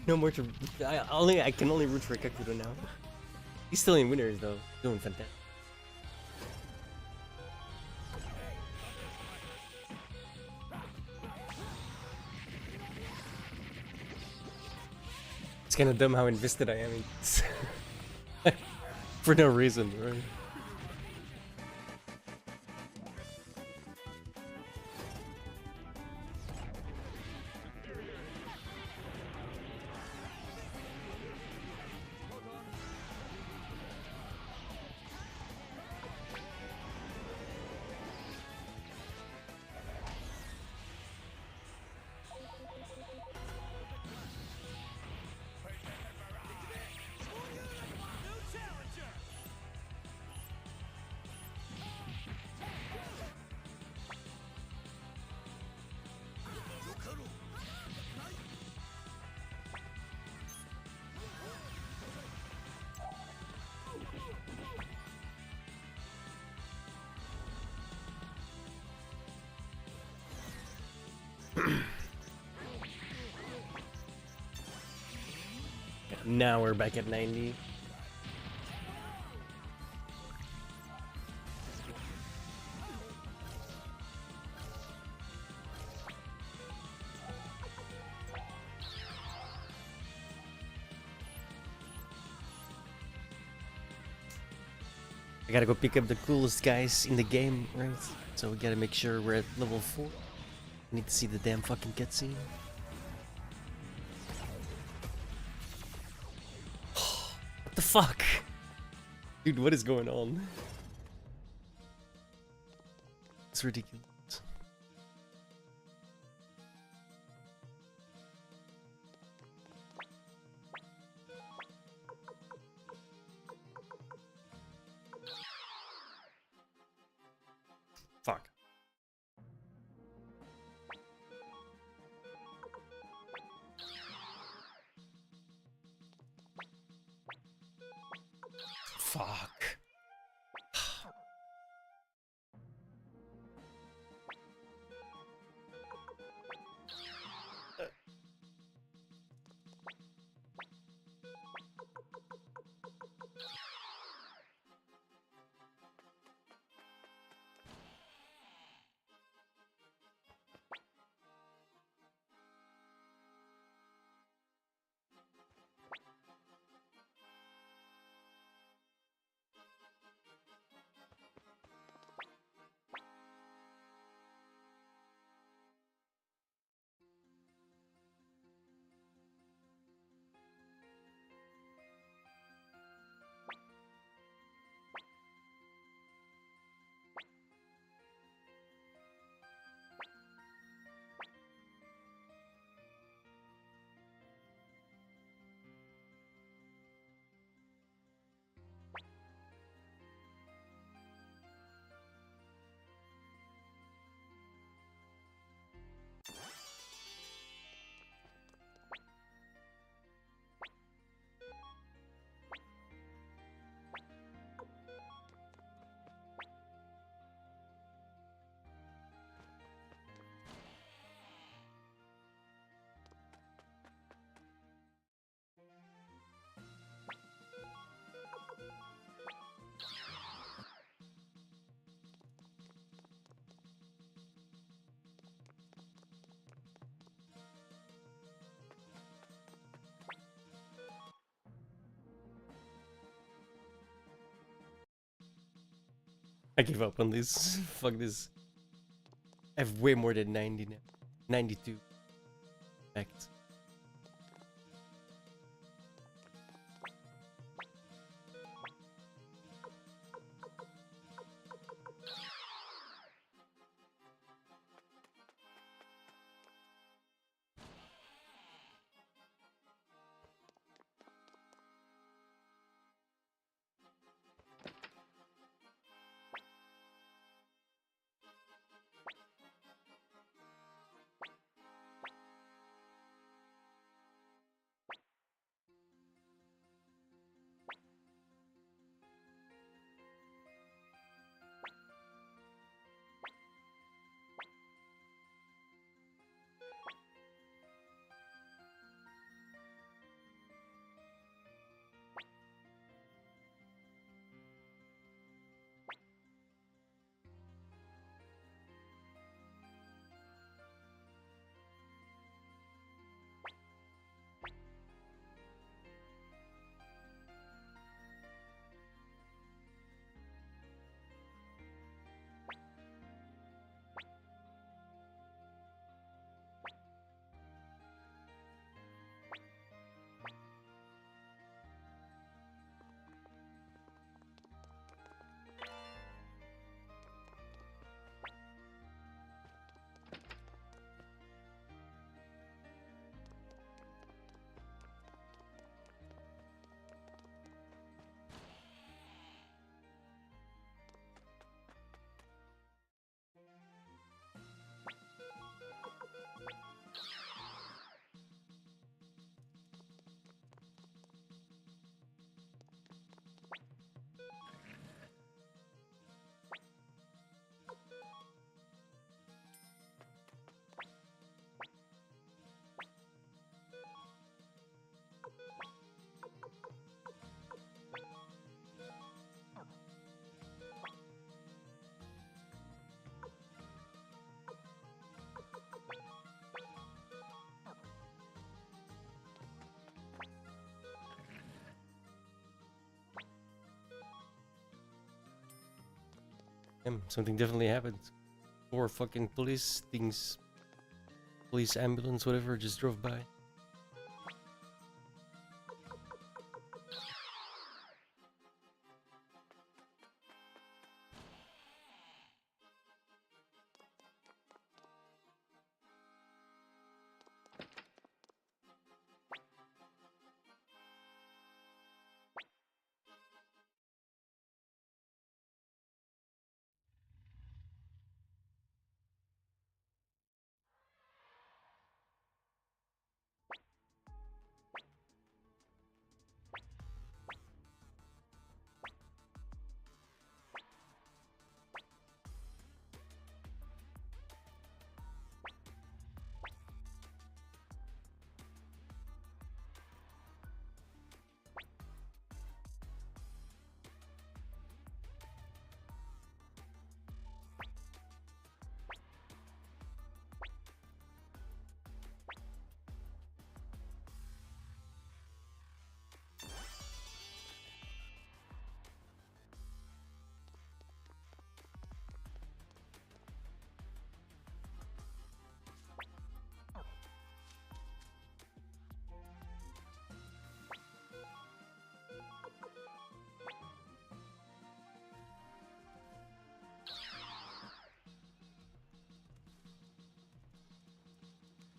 No more to. I can only root for Kakuto now. He's still in winners though. Doing fantastic. It's kind of dumb how invested I am in this. For no reason, right? Now we're back at 90. I gotta go pick up the coolest guys in the game, right? So we gotta make sure we're at level 4. Need to see the damn fucking cutscene. What the fuck? Dude, what is going on? It's ridiculous. Fuck. Fuck. I give up on this. Fuck this. I have way more than 90 now. 92. Fact. Something definitely happened. 4 fucking police things, police ambulance, whatever, just drove by.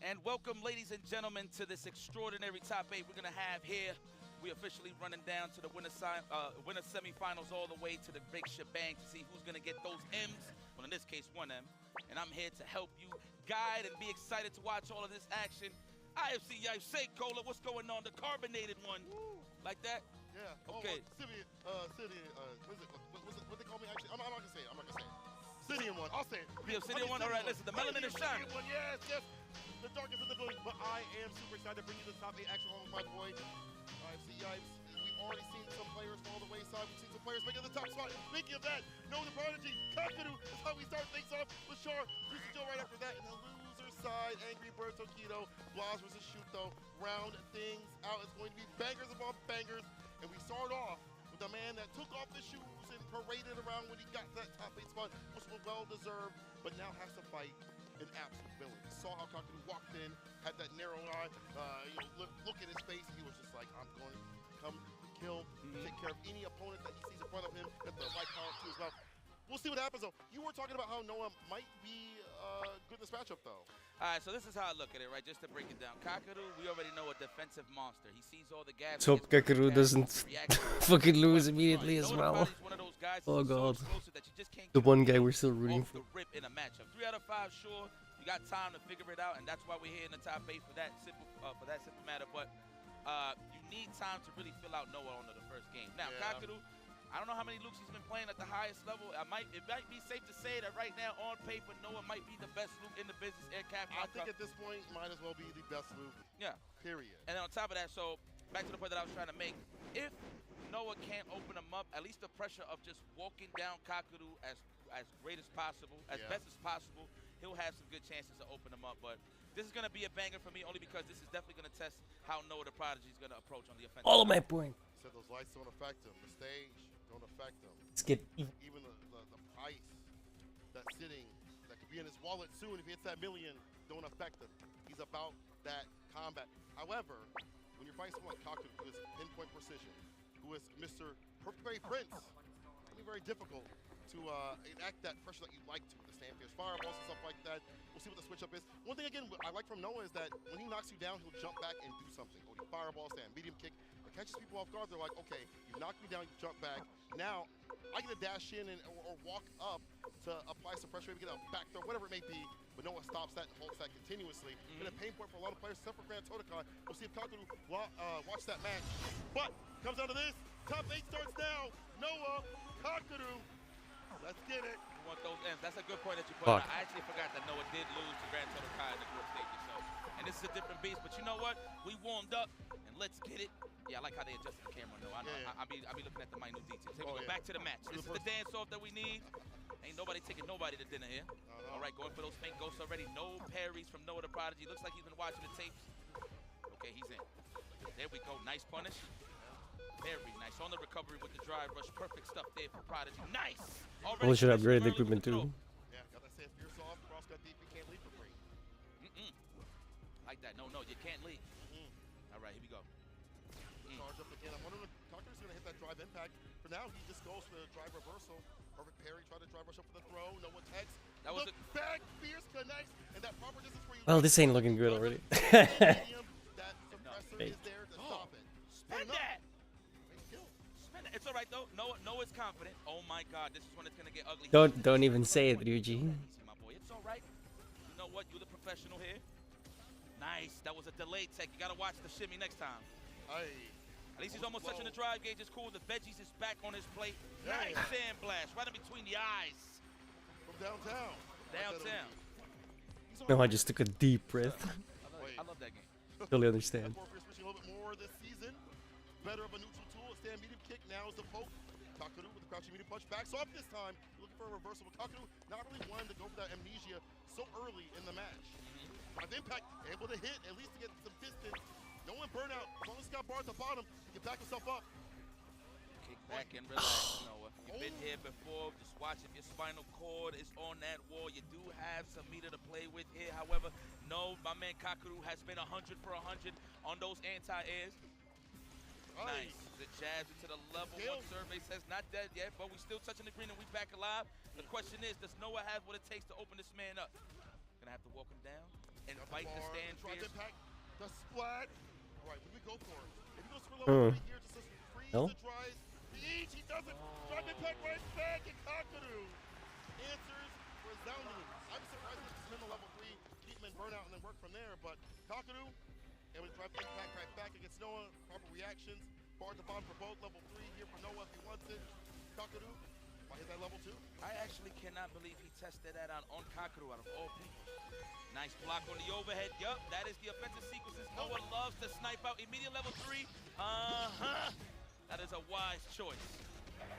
And welcome, ladies and gentlemen, to this extraordinary top 8 we're going to have here. We officially running down to the winner semifinals all the way to the big shebang to see who's going to get those M's. Well, in this case, 1 M. And I'm here to help you guide and be excited to watch all of this action. IFC SUIKODEN, what's going on? The carbonated one. Woo. Like that? Yeah. Okay. What is it? What they call me actually? I'm not going to say it. I'm not going to say it. Obsidian one. I'll say it. The Obsidian one? All right, listen. The melanin is shining. Yes, yes. The darkest in the building, but I am super excited to bring you the top 8 action along with my boy. IFC Yipes. We've already seen some players fall the wayside. We've seen some players make it the top spot. Speaking of that, Noah the Prodigy, Kakadu is how we start things off with Char. Lucy Joe right after that. And the loser side, Angry Bird Tokido, Blas versus Shuto. Round things out. It's going to be bangers upon bangers. And we start off with the man that took off the shoes and paraded around when he got that top 8 spot, which was well deserved, but now has to fight an absolute villain. We saw how Kakadu walked in, had that narrow eye, look at his face, and he was just like, I'm going to come kill, take care of any opponent that he sees in front of him, get the light power too as well. We'll see what happens though. You were talking about how Noah might be good in this matchup though. All right, so this is how I look at it, right? Just to break it down. Kakadu, we already know a defensive monster. He sees all the gaps. Let's hope Kakadu doesn't fucking lose immediately as well. Oh god. The one guy we're still rooting for. The rip in a matchup. 3 out of 5, sure. You got time to figure it out, and that's why we're here in the top 8 for that simple matter. But you need time to really fill out Noah on the first game. Now, Kakadu, I don't know how many Lukes he's been playing at the highest level. It might be safe to say that right now, on paper, Noah might be the best Luke in the business at Capcom Cup. I think at this point, might as well be the best Luke. Yeah. Period. And then on top of that, so back to the point that I was trying to make, if Noah can't open him up, at least the pressure of just walking down Kakadu as great as possible, as best as possible, he'll have some good chances to open him up. But this is going to be a banger for me only because this is definitely going to test how Noah the Prodigy is going to approach on the offensive. All of my point. Said those lights don't affect him. The stage don't affect him. Let's get even the price that's sitting, that could be in his wallet soon if he hits that million, don't affect him. He's about that combat. However, when you're fighting someone like Kakadu, who is pinpoint precision, who is Mr. Perfect Prince, it'll be very difficult to enact that pressure that you like to with the stand fierce fireballs and stuff like that. We'll see what the switch up is. One thing again I like from Noah is that when he knocks you down, he'll jump back and do something. Or he fireball stand, medium kick. It catches people off guard. They're like, okay, you knocked me down, you jump back. Now I get to dash in or walk up to apply some pressure, maybe get a back throw, whatever it may be. But Noah stops that and holds that continuously. Been a pain point for a lot of players, except for Grand Todokai. We'll see if Kakadu watch that match. But comes down to this. Top 8 starts now. Noah, Kakadu. Let's get it. You want those ends. That's a good point that you put out. I actually forgot that Noah did lose to Grand Todokai in the group stages. So, and this is a different beast. But you know what? We warmed up, and let's get it. Yeah, I like how they adjusted the camera. No, I know. I'll be looking at the minute details. Here we go. Back to the match. This is the dance-off that we need. Ain't nobody taking nobody to dinner here. All right, going for those faint ghosts already. No parries from Noah the Prodigy. Looks like he's been watching the tapes. Okay, he's in. There we go. Nice punish. Very nice. On the recovery with the drive rush. Perfect stuff there for Prodigy. Nice. Probably should upgrade the equipment too. Yeah, got that safe fierce off. Cross got deep. You can't leave for free. Like that. No, you can't leave. All right, here we go. Charge up again. I'm wondering if Tucker's going to hit that drive impact. For now, he just goes for the drive reversal. Perfect parry. Try to drive rush up for the throw. No one text. That was back. Fierce connects. And that proper distance where you. Well, this ain't looking good already. That suppressor is there to stop it. Spend that. Spend it. It's all right though. Noah's confident. Oh my God, this is when it's gonna get ugly. Don't even say it, Ryuji. Easy, my boy. It's all right. You know what? You're the professional here. Nice. That was a delayed tech. You gotta watch the shimmy next time. At least he's almost touching the drive gauge. It's cool. The veggies is back on his plate. Nice sand blast right in between the eyes. From downtown. Downtown. No, I just took a deep breath. I love that game. Totally understand. Switching a little bit more this season. Better of a neutral tool. A stand medium kick. Now is the poke. Kakeru with the crouching medium punch. Backs off this time. Looking for a reversal. But Kakeru not really wanting to go for that amnesia so early in the match. Drive impact. Able to hit at least to get some distance. No one burnout. As long as he's got bar at the bottom, he can back himself up. Kick back and relax, Noah. You've been here before. Just watch if your spinal cord is on that wall. You do have some meter to play with here. However, no, my man Kakeru has been 100 for 100 on those anti-airs. Nice. The jabs into the level 1 survey says not dead yet, but we still touching the green and we back alive. The question is, does Noah have what it takes to open this man up? Gonna have to walk him down and fight the stand fierce. The splat. All right, what do we go for? If he goes for level 3 here, just to freeze the dries. He doesn't. Drive impact right back, and Kakeru answers resoundingly. I'm surprised that he's in the level 3, keep him in burnout, and then work from there. But Kakeru, and with drive impact right back against Noah, proper reactions. Bar at the bottom for both, level 3 here for Noah if he wants it. Kakeru, might hit that level 2. I actually cannot believe he tested that out on Kakeru out of all people. Nice block on the overhead. Yup, that is the offensive sequences. Noah loves to snipe out. Immediate level 3. That is a wise choice.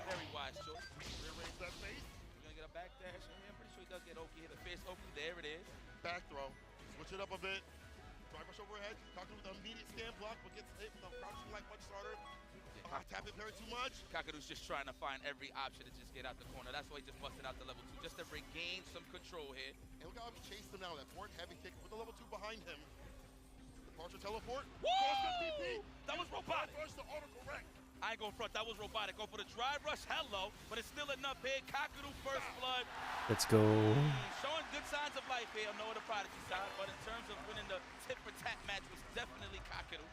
Very wise choice. Rearrange that face. You're gonna get a backdash in here. I'm pretty sure he does get Oki. Hit a fierce Oki. There it is. Back throw. Switch it up a bit. Drive rush overhead. Kakeru with an immediate stand block, but gets hit with a crouching like punch starter. Tap it very too much. Kakeru's just trying to find every option to just get out the corner. That's why he just busted out the level 2, just to regain some control here. And look how he chased him now. That forward heavy kick with the level 2 behind him. Departure teleport. Woo! That was robotic. Rush to autocorrect. I ain't going front. That was robotic. Go for the drive rush. Hello. But it's still enough here. Kakeru first blood. Let's go. Showing good signs of life here. Noah the Prodigy side. But in terms of winning the tit-for-tat match was definitely Kakeru.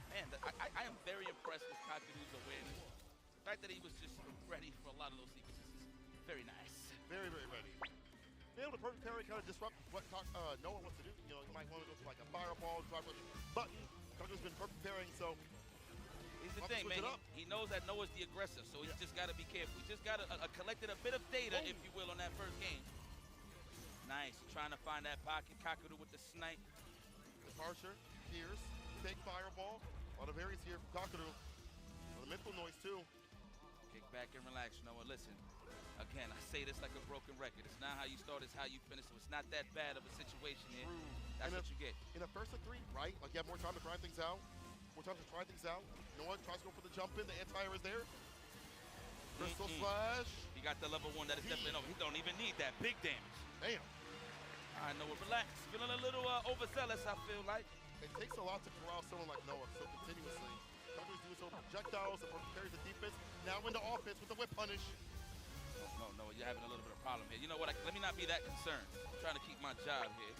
Man, I am very impressed with Kakeru's awareness. The fact that he was just ready for a lot of those sequences is very nice. Very, very ready. Being able to perfect parry kind of disrupt what Noah wants to do. You know, he might want to go for like a fireball, drive rush button. Kakeru's been perfect parrying, so here's the thing, man. He knows that Noah's the aggressor, so he's just got to be careful. He just got to collected a bit of data, if you will, on that first game. Nice. Trying to find that pocket. Kakeru with the snipe. Departure, Pierce, big fireball. A lot of areas here from Kakeru. The mental noise, too. Kick back and relax, Noah. Listen, again, I say this like a broken record. It's not how you start, it's how you finish. So it's not that bad of a situation here. That's what you get. In a first of 3, right? Like you have more time to try things out. More time to try things out. Noah tries to go for the jump in. The anti-air is there. Crystal slash. He got the level 1. That is definitely Noah. He don't even need that. Big damage. Damn. All right, Noah, relax. Feeling a little overzealous, I feel like. It takes a lot to corral someone like Noah so continuously. Kakeru's doing so projectiles and carries the defense. Now into offense with the whip punish. No, you're having a little bit of problem here. You know what? Let me not be that concerned. I'm trying to keep my job here.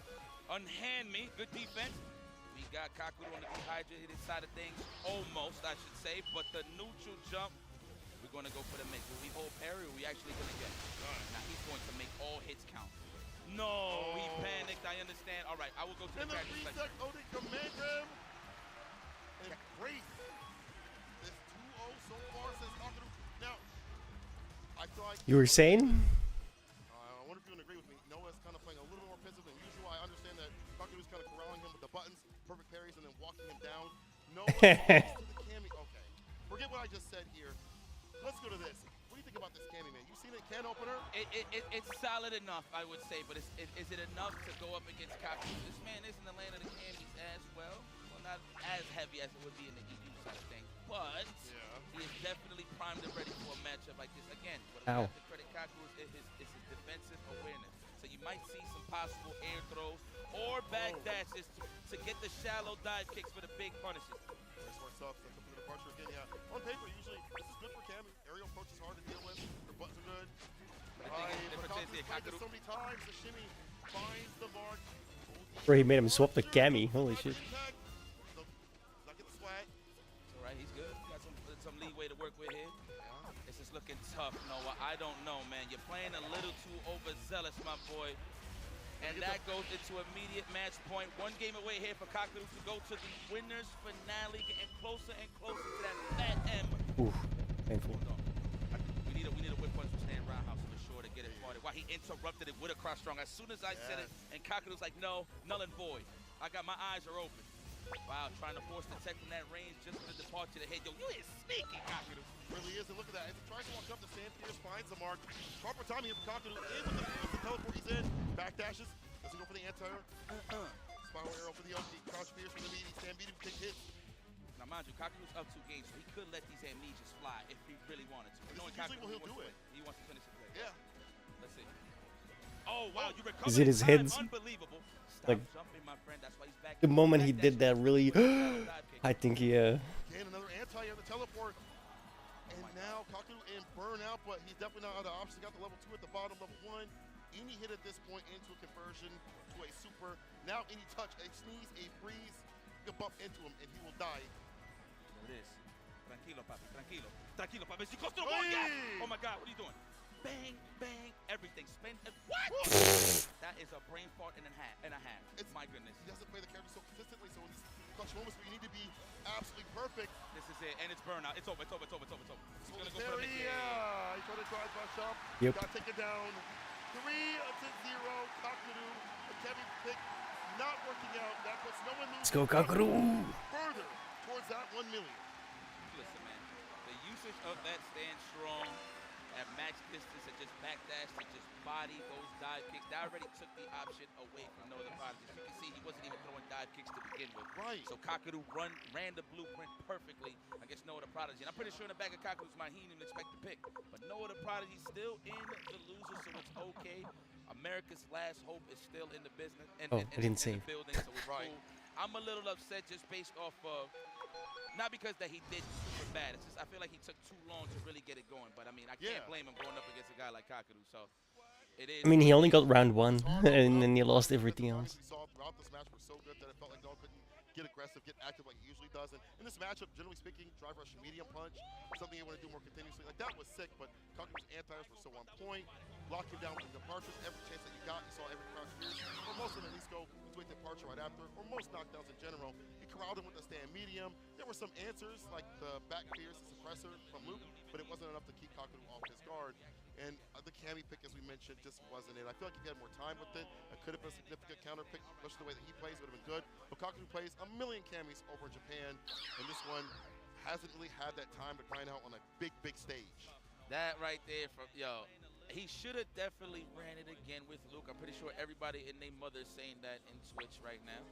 Unhand me. Good defense. We got Kakeru on the dehydrated side of things. Almost, I should say. But the neutral jump, we're going to go for the make. Will we hold parry or are we actually going to get it? Now he's going to make all hits count. No, he panicked. I understand. All right, I will go to the practice. And the reset Odin command grab. And Grace is 2-0 so far, says Kakeru. Now, I feel like... You were saying? I wonder if you would agree with me. Noah's kind of playing a little more offensive than usual. I understand that Kakeru's kind of corralling him with the buttons, perfect parries, and then walking him down. Noah to the Cammy. Okay, forget what I just said here. Let's go to this. What do you think about this Cammy, man? You seen it, can opener? It's solid enough, I would say, but is it enough to go up against Kakeru? This man is in the land of the Cammies as well. Well, not as heavy as it would be in the EU side. kind of thing. But he is definitely primed and ready for a matchup like this. Again, what I Ow. have to credit Kaku is his defensive awareness. So you might see some possible air throws or back dashes to get the shallow dive kicks for the big punishes. Very smart stuff. Sets up for the departure again. Yeah. On paper, usually this is good for Cammy. Aerial approach is hard to deal with. Their buttons are good. But I think the difference is Kaku so many times. The shimmy finds the mark. Bro, he made him swap to Cammy. Holy shit. Not get the swag. All right, he's good. Got some leeway to work with here. This is looking tough, Noah. I don't know, man. You're playing a little too overzealous, my boy. And that goes into immediate match point. One game away here for Kaku to go to the winners finale, getting closer and closer to that fat M. Oof, painful. We need a whip punch from Stan Roundhouse for sure to get it started. Why he interrupted it with a cross strong. As soon as I said it, and Kaku was like, no, null and void. I got my eyes are open. Wow, trying to force the tech from that range just for the departure to hit. Yo, you is sneaky, Kaku. Really is, and look at that. As he tries to walk up, the Sand Pierce finds the mark. Proper timing here for Kaku. In with the teleport, he's in. Back dashes. Doesn't go for the anti-air. Spiral arrow for the OP. Crouch Pierce for the meaty. Sand beat him, take hits. Now, mind you, Kaku was up 2 games, so he could let these amnesias fly if he really wanted to. This Knowing is usually Kaku, when he'll do it. He wants to finish the play. Yeah. Let's see. Oh, wow, you recovered. Is it his head? Unbelievable. Stop Like, jumping, my friend. That's why he's back. the moment he did that, really, I think he, Again, another anti-air, the teleport. And now Kaku in burnout, but he's definitely not out of options. He got the level 2 at the bottom, level 1. Any hit at this point into a conversion to a super. Now any touch, a sneeze, a breeze, you can bump into him and he will die. There it is. Tranquilo, papi. Tranquilo. Tranquilo, papi. She goes through the wall. Yeah. Oh, my God. What are you doing? Bang, bang, everything. Spin. What? That is a brain fart and a half. My goodness. He doesn't play the character so consistently, so in these clutch moments where you need to be absolutely perfect. This is it, and it's burnout. It's over. He's gonna go for the He tried to drive by shop. Yep. Got to take it down. 3-0. Kaku, a Kevin pick not working out. That puts no one losing. let's go, Kaku. Further towards that 1 million. Listen, man. The usage of that stand strong at max distance and just backdash to just body those dive kicks. That already took the option away from no other prodigies. You can see he wasn't even throwing dive kicks to begin with. Right. So Kaku ran the blueprint perfectly against no other prodigy. And I'm pretty sure in the back of Kaku's mind, he didn't even expect the pick. But no other prodigy still in the loser, so it's okay. America's last hope is still in the business and I didn't in save. the building, so it's cool. I'm a little upset just based off of not because that he did super bad. It's just I feel like he took too long to really get it going. But I mean, I can't blame him going up against a guy like Kaku. So it is. I mean, he only got round 1, and then he lost everything else. We saw throughout this match were so good that it felt like Noah couldn't get aggressive, get active like he usually does. And in this matchup, generally speaking, drive rush medium punch, something you want to do more continuously. Like that was sick, but Kaku's anti-airs were so on point. Locking down with the departures, every chance that you got, you saw every crouch pierce, or most of them at least go into a departure right after, or most knockdowns in general. He corralled him with the stand medium. There were some answers, like the back pierce and suppressor from Luke, but it wasn't enough to keep Kaku off his guard. And the Cammy pick, as we mentioned, just wasn't it. I feel like if he had more time with it, it could have been a significant counter pick, especially the way that he plays would have been good. But Kaku plays a million Cammys over in Japan, and this one hasn't really had that time to grind out on a big, big stage. That right there from, yo, he should have definitely ran it again with Luke. I'm pretty sure everybody and their mother is saying that in Twitch right now.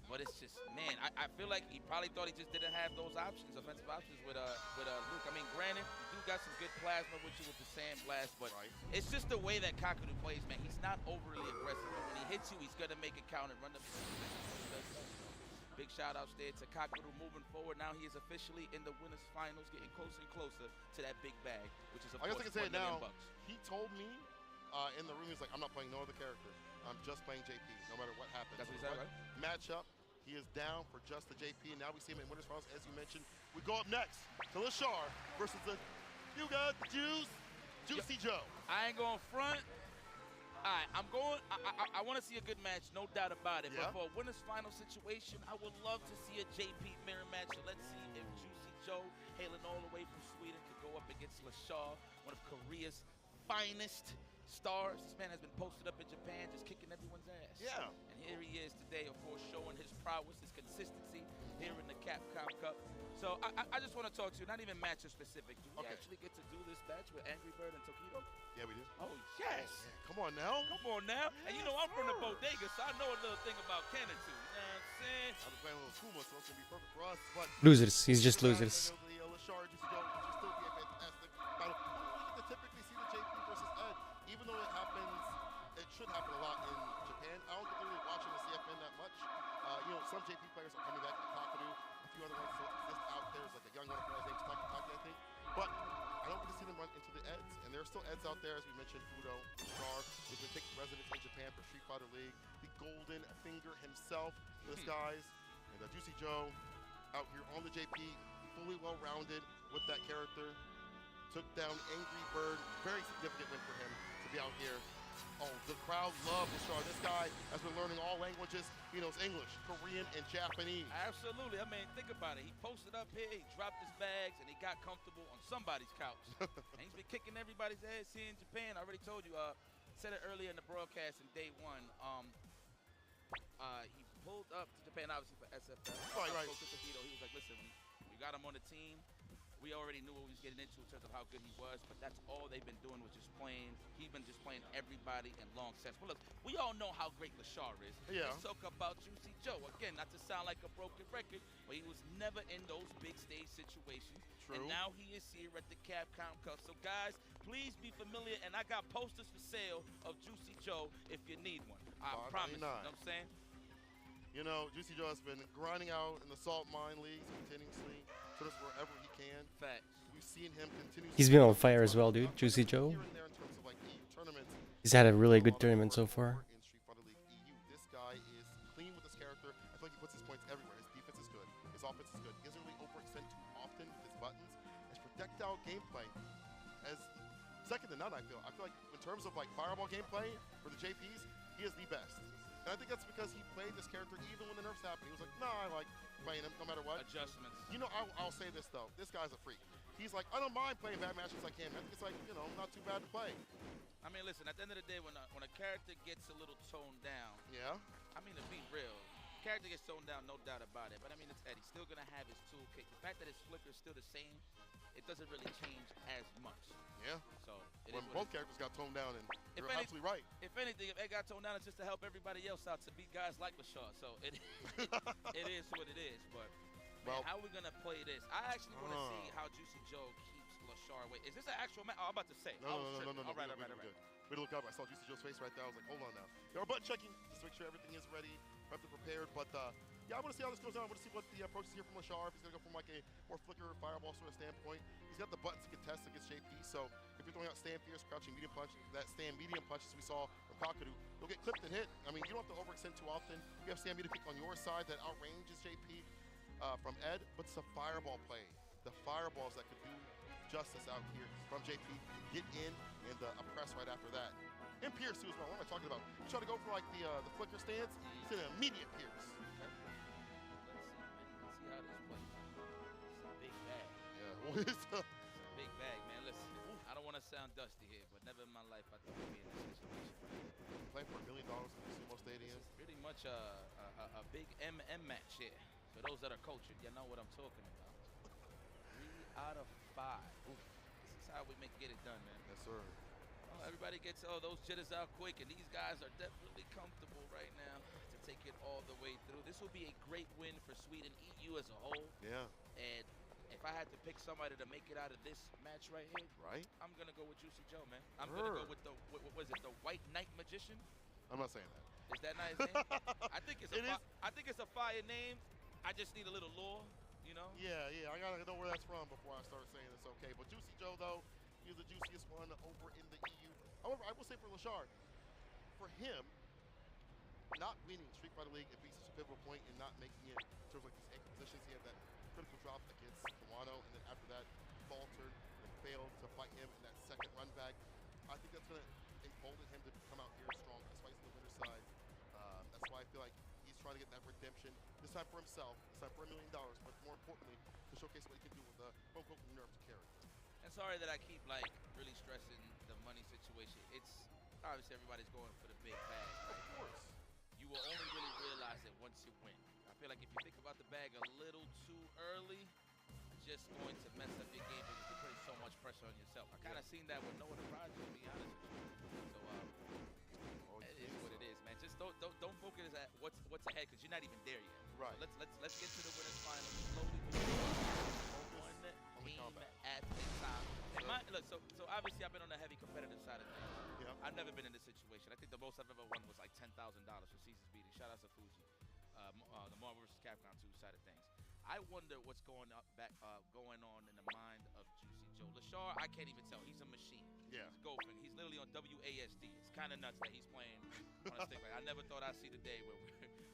But it's just, man, I feel like he probably thought he just didn't have those options, offensive options with Luke. I mean, granted, you got some good plasma with you with the sand blast, but it's just the way that Kaku plays, man. He's not overly aggressive. But when he hits you, he's going to make a count and run the big shout outs there to Kaku moving forward. Now he is officially in the winners finals, getting closer and closer to that big bag, which is of I guess course I can say it $1 million now. bucks. He told me in the room, he's like, I'm not playing no other character. I'm just playing JP, no matter what happens. That's what he said, right? Matchup, he is down for just the JP, and now we see him in winners finals, as you mentioned. We go up next to Lashar versus the you got the juice, Juicy Joe. I ain't going front. All right, I'm going. I want to see a good match, no doubt about it. Yeah. But for a winners final situation, I would love to see a JP mirror match. So let's see if Juicy Joe, hailing all the way from Sweden, could go up against Lashar, one of Korea's finest stars. This man has been posted up in Japan, just kicking everyone's ass. Yeah. And here he is today, of course, showing his prowess, his consistency. here in the Capcom Cup. So I just want to talk to you, not even match specific. Do we actually get to do this match with Angry Bird and Tokido? Yeah, we do. Oh, yes. Yeah, come on now. Come on now. And you know, I'm from the bodega, so I know a little thing about Canon too. You know what I'm saying? I've been playing a little Kuma, so it's going to be perfect for us. But Losers. He's just losers. The Lashard Juicy Joe should still be a fantastic battle. You get to typically see the JP versus Ed, even though it happens, it should happen a lot in Japan. I don't think they're really watching the CFN that much. You know, some JP players are coming back to Kakadu. A few other ones still exist out there. There's like a young one, his name's Taki, I think. But I don't get to see them run into the Eds. And there are still Eds out there, as we mentioned, Fudo, Star, who's been taking residence in Japan for Street Fighter League. The Golden Finger himself, this guys. And Juicy Joe out here on the JP, fully well-rounded with that character. Took down Angry Bird. Very significant win for him to be out here. Oh, the crowd love Lashard. This guy has been learning all languages. He knows English, Korean, and Japanese. Absolutely. I mean, think about it. He posted up here, he dropped his bags, and he got comfortable on somebody's couch. And he's been kicking everybody's ass here in Japan. I already told you, said it earlier in the broadcast in day one. He pulled up to Japan, obviously, for SFL. Right. Spoke to Tokido. He was like, listen, we got him on the team. We already knew what we was getting into in terms of how good he was, but that's all they've been doing was just playing. He's been just playing everybody in long sets. Well, look, we all know how great Lashard is. Yeah. Let's talk about Juicy Joe. Again, not to sound like a broken record, but he was never in those big stage situations. True. And now he is here at the Capcom Cup. So, guys, please be familiar. And I got posters for sale of Juicy Joe if you need one. I promise you. You know what I'm saying? You know, Juicy Joe has been grinding out in the Salt Mine Leagues continuously, put us wherever he can. Facts. We've seen him continue. He's been on fire as well, dude. Juicy Joe. Here and there in terms of like EU tournaments. He's had a really good tournament so far. In Street Fighter League EU, this guy is clean with his character. I feel like he puts his points everywhere. His defense is good. His offense is good. He doesn't really overextend too often with his buttons. His projectile gameplay as second to none, I feel. I feel like in terms of like fireball gameplay for the JPs, he is the best. And I think that's because he played this character even when the nerfs happened. He was like, no, I like playing him no matter what. Adjustments. You know, I'll say this though. This guy's a freak. He's like, I don't mind playing bad matches like him. I think it's like, you know, not too bad to play. I mean, listen, at the end of the day, when a character gets a little toned down, Yeah. I mean, to be real, character gets toned down, no doubt about it. But I mean, it's Eddie. Still gonna have his toolkit. The fact that his flicker is still the same, it doesn't really change as much. Yeah. So When both characters got toned down, and you're absolutely right. If anything, if Ed got toned down, it's just to help everybody else out to beat guys like Lashard. So it is what it is. But man, how are we gonna play this? I actually want to see how Juicy Joe keeps Lashard. Wait, is this an actual match? Oh, I'm about to say. No. All right. We look up. I saw Juicy Joe's face right there. I was like, hold on now. They were button checking just to make sure everything is ready, prepped and prepared. But yeah, I want to see how this goes down. I want to see what the approach is here from Lashard. If he's gonna go from like a more flicker fireball sort of standpoint. He's got the buttons to contest against JP. So if you're throwing out stand fierce, crouching medium punch, that stand medium punch as we saw from Kakadu, you'll get clipped and hit. I mean, you don't have to overextend too often. You have stand medium kick on your side that outranges JP from Ed, but it's a fireball play. The fireballs that could do justice out here from JP. Get in and a press right after that. And Pierce too as well. What am I talking about? You try to go for like the flicker stance, it's an immediate Pierce. Let's see how this plays. It's a big bag. Yeah, It's a big bag, man. Listen, I don't want to sound dusty here, but never in my life I thought I'd be in this situation. playing for $1 million in the Sumo Stadium. It's pretty much a big MM match here. For those that are cultured, you know what I'm talking about. 3 out of 5. Oof. This is how we get it done, man. Yes, sir. Oh, everybody gets those jitters out quick, and these guys are definitely comfortable right now to take it all the way through. This will be a great win for Sweden EU as a whole. Yeah. And if I had to pick somebody to make it out of this match right here, right, I'm gonna go with Juicy Joe, man. I'm gonna go with the what was it, the White Knight Magician? I'm not saying that. Is that not his name? I think it's a fire name. I just need a little lore, you know? Yeah, I gotta know where that's from before I start saying it's okay. But Juicy Joe, though, he's the juiciest one over in the EU. However, I will say for Lashard, for him, not winning Street Fighter League at being such a pivotal point and not making it in terms of like these anchor positions, he had that critical drop against Kawano, and then after that, faltered and failed to fight him in that second run back. I think that's gonna embolden him to come out here strong. That's why he's on the winner's side. That's why I feel like he's trying to get that redemption, this time for himself, this time for $1 million, but more importantly, to showcase what he can do with the quote-unquote nerfed character. And sorry that I keep really stressing the money situation. It's obviously everybody's going for the big bag. Of course. You will only really realize it once you win. I feel like if you think about the bag a little really just going to mess up your game because you're putting so much pressure on yourself. I kind of seen that with Noah the Prodigy, to be honest with you. So it is what it is, man. Just don't focus at what's ahead because you're not even there yet. Right. So let's get to the winners final slowly. One team at a time. And look, so obviously I've been on the heavy competitive side of things. Yeah. I've never been in this situation. I think the most I've ever won was like $10,000 for seasons beating. Shout out to Fuji. The Marvel vs. Capcom 2 side of things. I wonder what's going on in the mind of Juicy Joe. Lashar, I can't even tell. He's a machine. Yeah. He's golfing. He's literally on WASD. It's kind of nuts that he's playing on a stick. Like, I never thought I'd see the day where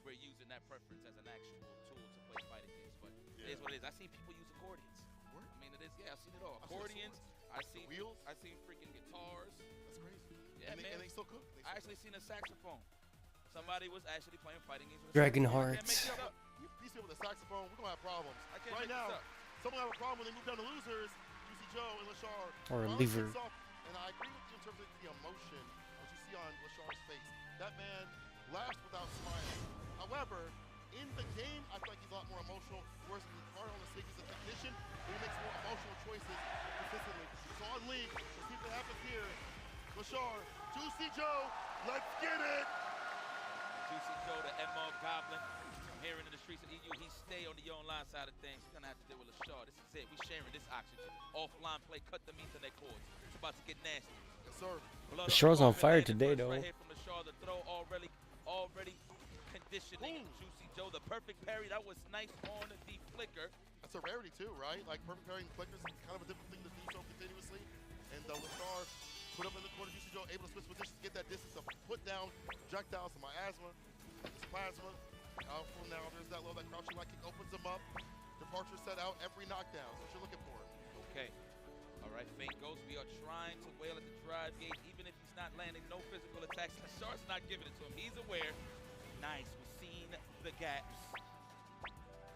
we're using that preference as an actual tool to play fighting games. But it is what it is. I've seen people use accordions. Where? I mean, it is. Yeah, I've seen it all. I've seen Accordions. I've seen wheels. I've seen freaking guitars. That's crazy. Yeah, and man. they still cook. I actually seen a saxophone. Somebody was actually playing fighting games with a Dragon saxophone. I can't Hearts. make it up. These people with a saxophone, we're gonna have problems. I can't Right make now, this up. someone have a problem when they move down to losers. Juicy Joe and Lashar. Or a Ronald liver. kicks off, and I agree with you in terms of the emotion, what you see on Lashar's face. That man laughs without smiling. However, in the game, I feel like he's a lot more emotional. Whereas when he's hard on the stick, he's a technician, he makes more emotional choices consistently. So on League, let's see what happens here. Lashar, Juicy Joe, let's get it! Juicy Joe, the MR Goblin. I'm hearing in the streets of EU, he stay on the online side of things. He's gonna have to deal with Lashar. This is it. We sharing this oxygen. Offline play, cut the meat to their cords. It's about to get nasty. Yes, sir. Lashar's on fire today, though. Right here from Lashar, the throw already conditioning Juicy Joe. The perfect parry. That was nice on the flicker. That's a rarity too, right? Like perfect parrying flickers is kind of a different thing to do so continuously. And Lashar put up in the corner, Juicy Joe able to switch positions, get that distance to put down projectiles, some miasma, this plasma. Out from now, there's that low, that crouching light kick opens him up. Departure set out every knockdown. That's what you're looking for. Okay. All right, Fake Ghost, we are trying to wail at the drive gate, even if he's not landing no physical attacks. Lashar's not giving it to him. He's aware. Nice. We're seeing the gaps.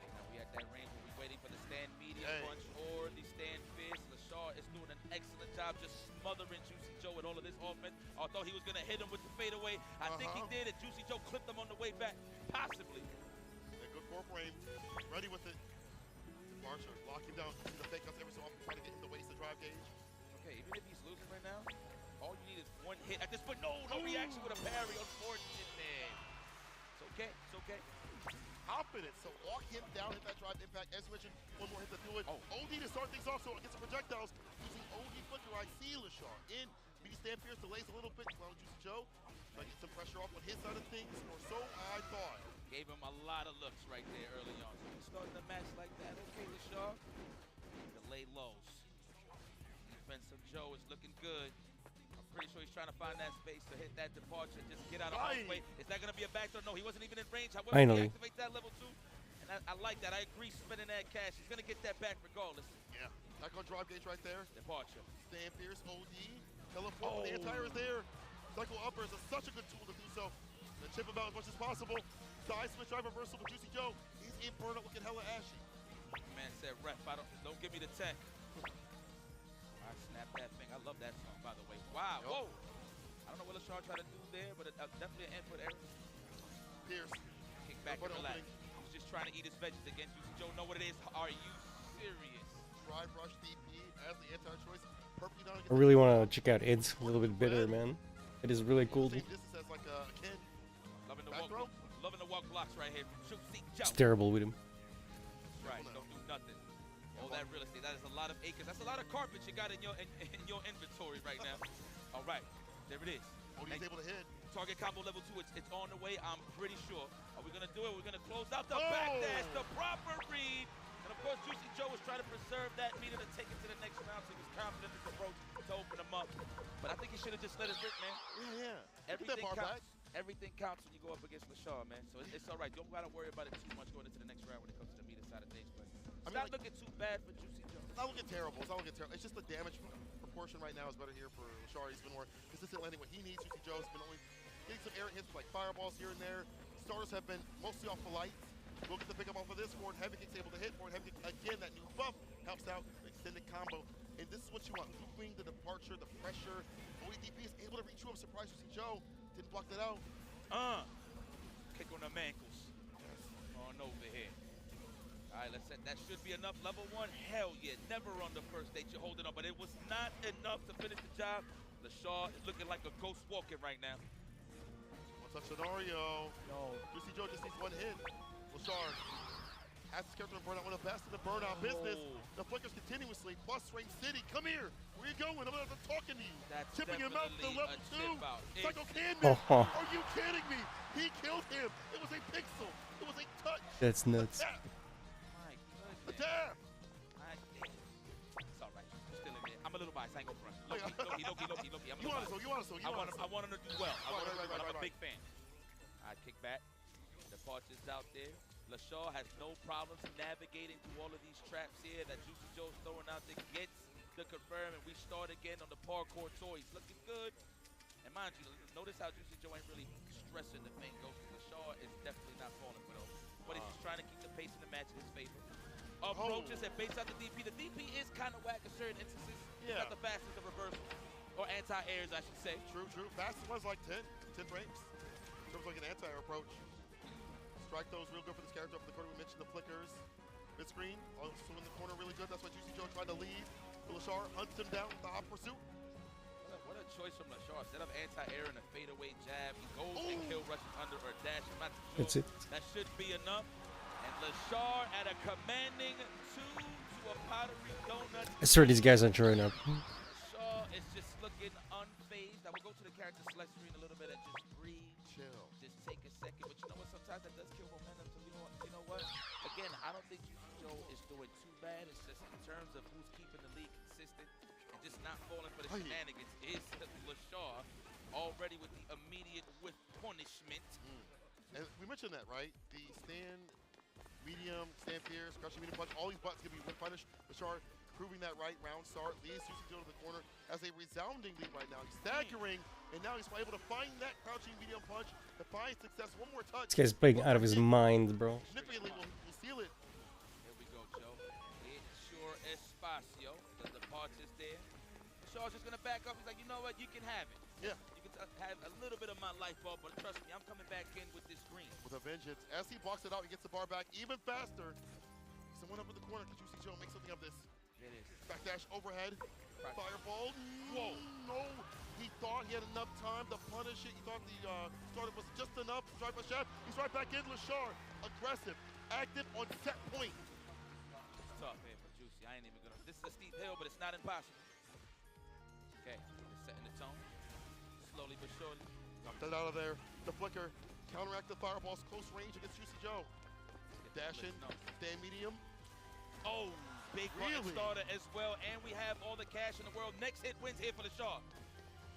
Now we at that range where we're waiting for the stand medium punch or the stand fist. Lashar is doing an excellent job just smothering Juicy Joe with all of this offense. I thought he was going to hit him with the fadeaway. I think he did it. Juicy Joe clipped him on the way back, possibly. Yeah, good core frame. Ready with it. Departure locking down. You see the fake ups every so often, trying to get in the waist to drive gauge. Okay, even if he's losing right now, all you need is one hit at this point. No reaction with a parry. Unfortunate. It's okay. It's okay. Confident, so walk him down, hit that drive impact. As mentioned, one more hit to do it. OD to start things off, so against the projectiles. Using OD flicker, I see Lashar in. Meaty stand pierce delays a little bit. Allowing Juicy Joe trying to get some pressure off on his side of things, or so I thought. Gave him a lot of looks right there early on. So we started the match like that. Okay, Lashar. Delay lows. Defensive Joe is looking good. I'm pretty sure he's trying to find that space to hit that departure, just get out of harm's way. Is that going to be a backdoor? No, he wasn't even in range. However, Finally. he activates that level 2. And I like that. I agree spending that cash. He's going to get that back regardless. Yeah. Back on drive gauge right there. Departure. Stand fierce, OD. Teleport when the anti-air is there. Cycle uppers is such a good tool to do so. And chip him out as much as possible. Side switch drive reversal with Juicy Joe. He's in burnout looking hella ashy. Man said, ref, don't give me the tech. I snapped that thing. I love that song, by the way. Wow, whoa. I don't know what Lashar tried to do there, but definitely an input error. Pierce. Kick back and relax. He's just trying to eat his veggies again. Juicy Joe know what it is. Are you serious? Drive rush DP as the anti-choice. Perfectly done. I really want to check out Id's a little bit better, man. It is really cool. Same distance as like a kid. Loving the walk blocks right here from Juicy Joe. It's terrible with him. Right, don't do nothing. All that real estate, that is a lot of acres. That's a lot of carpet you got in your inventory right now. All right, there it is. Oh, he's able to hit. Target combo level 2, it's on the way, I'm pretty sure. Are we gonna do it? We're gonna close out the back dash, the proper read. And of course, Juicy Joe was trying to preserve that meter to take it to the next round, so he was confident in his approach to open him up. But I think he should have just let it rip, man. Yeah. Everything counts. Everything counts when you go up against Lashar, man. So it's all right. Don't gotta worry about it too much going into the next round when it comes to the meter side of things. But it's not looking too bad for Juicy Joe. It's not looking terrible. It's not looking terrible. It's just the damage proportion right now is better here for Lashar. He's been more consistent landing what he needs. Juicy Joe's been only getting some errant hits like fireballs here and there. Starters have been mostly off the lights. We'll get the pick up off of this. Forward heavy kick's able to hit. Forward heavy kick, again, that new buff helps out. The extended combo. And this is what you want. Looping, the departure, the pressure. ODP is able to reach you. I'm surprised Juicy Joe didn't block that out. Kick on them ankles. On over here. I right, let's set. That should be enough. Level 1, hell yeah. Never on the first stage you're holding on, but it was not enough to finish the job. LaShaw is looking like a ghost walking right now. One-touch scenario. No. Juicy Joe just needs one hit. LaShaw has his character in burnout, one of the best in the burnout business. The flickers continuously, plus Rain City. Come here. Where you going? I'm not talking to you. That's Tipping him out to definitely level a 2. chip out. Psycho Canvas. Oh. Are you kidding me? He killed him. It was a pixel. It was a touch. That's nuts. A tap. My A goodness. tap. It's all right. You're still in there. I'm a little biased. I ain't gonna front. Loki. I'm a You little want biased. You want us to. I want him to do well. Right, I'm a big fan. I kick back. The Parcher's out there. LaShaw has no problems navigating through all of these traps here that Juicy Joe's throwing out there. Gets the confirm, and we start again on the parkour toy. He's looking good. And mind you, notice how Juicy Joe ain't really stressing the main ghost. LaShaw is definitely not falling for those. But he's just trying to keep the pace in the match in his favor. Approaches and baits out the DP. The DP is kind of whack in certain instances. Yeah. Not the fastest of reversals. Or anti-airs, I should say. True. Fastest one's like 10 frames. In terms of like an anti-air approach. Strike those real good for this character up in the corner. We mentioned the flickers. Mid screen, also in the corner really good. That's why Juicy Joe tried to lead. LaShaw hunts him down with the hot pursuit. What a choice from LaShaw. Instead of anti-air and a fadeaway jab, he goes and kill rushes under or dash. I'm not too That's sure. it. That should be enough. And LaShaw at a commanding 2 to a pottery donut. I swear these guys aren't showing up. LaShaw is just looking unfazed. I will go to the character select screen a little bit and just breathe. Chill. Just take a second. But you know what? Sometimes that does kill momentum. So you know what? Again, I don't think Juicy Joe is doing too bad. It's just in terms of who's keeping the league consistent and just not falling for the shenanigans is LaShaw already with the immediate with punishment. And we mentioned that, right? The stand, medium, stand fierce, crushing medium punch, all these buttons can be whip punish. LaShaw proving that right. Round start, leads Juicy Joe to the corner as a resounding lead right now. He's staggering, and now he's able to find that crouching medium punch to find success. One more touch. This guy's playing out of his mind, bro. Significantly will seal it. Here we go, Joe. It's your espacio. The part is there. Shaw's just gonna back up. He's like, you know what? You can have it. Yeah. You can have a little bit of my life ball, but trust me, I'm coming back in with this green. With a vengeance. As he blocks it out, he gets the bar back even faster. Someone up in the corner. Can Juicy Joe make something of this? It is. Backdash overhead. Fireball. Whoa. No. He thought he had enough time to punish it. He thought the starter was just enough. Drive by shaft. He's right back in. LaShaw. Aggressive. Active on set point. Tough here for Juicy. I ain't even gonna. This is a steep hill, but it's not impossible. Okay, just setting the tone. Slowly but surely. Knocked that out of there. The flicker. Counteract the fireballs. Close range against Juicy Joe. Dash in. Stand medium. Oh, big Really? run starter as well. And we have all the cash in the world. Next hit wins here for LaShaw.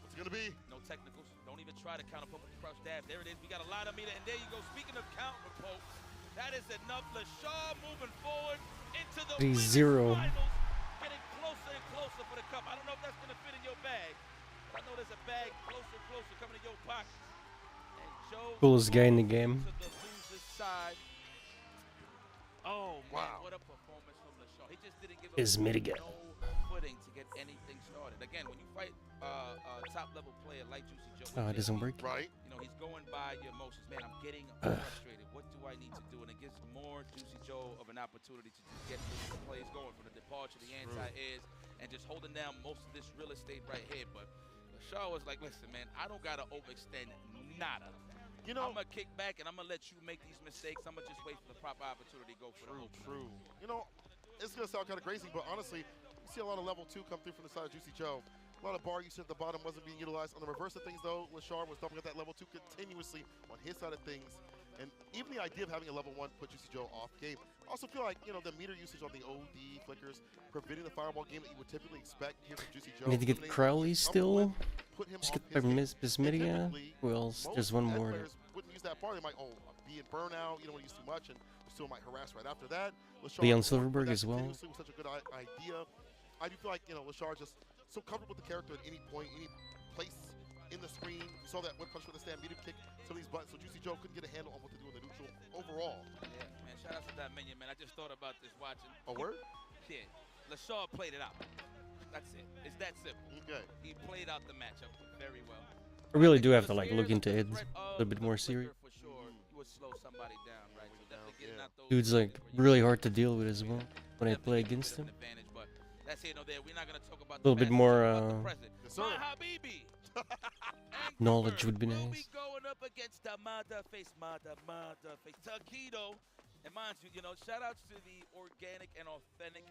What's it gonna be? No technicals. Don't even try to counter poke with the crouch dab. There it is. We got a lot of meter. And there you go. Speaking of counter pokes, that is enough. LaShaw moving forward into the 3-0. finals. Getting closer and closer for the cup. I don't know if that's going to fit in your bag. But I know there's a bag closer and closer coming in your pocket. And Joe Coolest guy in the game. to the loser's side. Oh, man, Wow. what a performance from LaShaw. He just didn't give His him mitigat. no footing to get anything started. Again, when you fight a top-level player like Juicy Joe, Oh, it doesn't work. Right. you know, he's going by your emotions. Man, I'm getting frustrated. What do I need to do? And it gives more Juicy Joe of an opportunity to just get the plays going from the departure, the anti-airs, and just holding down most of this real estate right here. But LaShaw was like, listen, man, I don't got to overextend nada. You know, I'm going to kick back, and I'm going to let you make these mistakes. I'm going to just wait for the proper opportunity to go for the opener. True. You know, it's going to sound kind of crazy, but honestly, you see a lot of level 2 come through from the side of Juicy Joe. A lot of bar usage at the bottom wasn't being utilized. On the reverse of things, though, LaShaw was doubling up that level 2 continuously on his side of things. And even the idea of having a level 1 put Juicy Joe off game. I also feel like, you know, the meter usage on the OD flickers, preventing the fireball game that you would typically expect here from Juicy Joe. Need to get Crowley still. Put him Just off get his game. Miss Midia. Typically, Who else? most There's one ad more. players wouldn't use that bar. They might, be in burnout. You don't want to use too much, and still might harass right after that. LaShaw Leon worked with Silverberg that as well. continuously was such a good idea. I do feel like, you know, LaShaw just so comfortable with the character at any point, any place in the screen. We saw that whip punch with the stand medium kick, some of these buttons. So Juicy Joe couldn't get a handle on what to do in the neutral overall. Yeah, man, shout out to that minion, man. I just thought about this watching. A word? Yeah, LaShaw played it out. That's it. It's that simple. Okay. He played out the matchup very well. I really do have to like look into it a little bit more serious. For sure. You would slow somebody down, right? So definitely getting out those Dude's like areas where you really can hard to get deal with as well when I play definitely against give him. an advantage, but that's here no there. We're not gonna talk about A little the bit past, more we're talking about the present. Yes, sir. My Habibi. Angry knowledge Bird would be will nice. be going up against the mother face Taquito. And mind you, you know, shout outs to the organic and authentic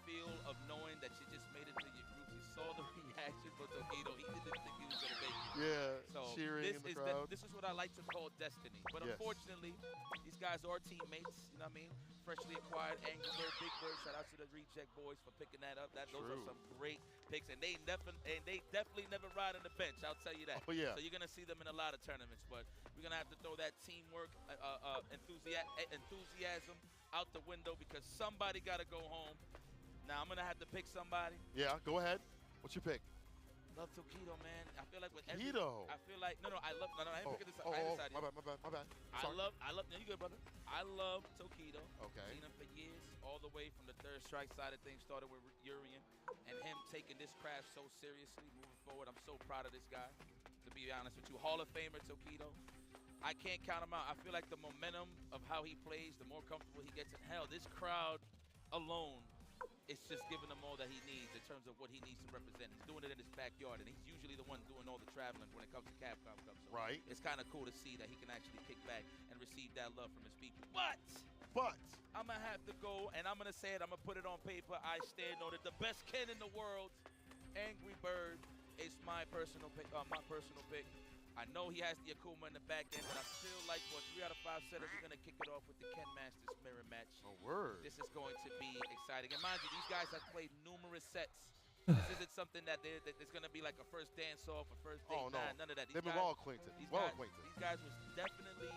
feel of knowing that you just made it to your group. You saw the reaction from Taquito. He didn't think he was gonna make it. Yeah, So cheering this in the is crowd. this is what I like to call destiny. But Yes. unfortunately, these guys are teammates. You know what I mean? Freshly acquired Angry Bird, Big Bird. Shout out to the Reject Boys for picking that up. Those are True. some great picks, and they definitely never ride on the bench. I'll tell you that. Oh, yeah. So you're gonna see them in a lot of tournaments, but we're gonna have to throw that teamwork, enthusiasm out the window because somebody gotta go home. Now I'm gonna have to pick somebody. Yeah, go ahead. What's your pick? Love Tokido, man. I feel like with every, Tokido. I feel like no, I love no, I ain't picking this up. I Oh, decided. my bad. I Sorry. love. No, you good, brother. I love Tokido. Okay. Seen him for years, all the way from the third strike side of things. Started with Urian, and him taking this craft so seriously, moving forward. I'm so proud of this guy. To be honest with you, Hall of Famer Tokido. I can't count him out. I feel like the momentum of how he plays, the more comfortable he gets in hell. This crowd alone. It's just giving him all that he needs in terms of what he needs to represent. He's doing it in his backyard, and he's usually the one doing all the traveling when it comes to Capcom Cup. So Right. it's kind of cool to see that he can actually kick back and receive that love from his people. But I'm going to have to go, and I'm going to say it. I'm going to put it on paper. I stand on it. The best Ken in the world, Angry Bird, is my personal pick. I know he has the Akuma in the back end, but I feel like for 3 out of 5 setters, we're going to kick it off with the Ken Masters mirror match. Oh, word. This is going to be exciting. And mind you, these guys have played numerous sets. This isn't something that it's going to be like a first dance-off, a first date. Oh, no. None of that. They've been well acquainted. These guys was definitely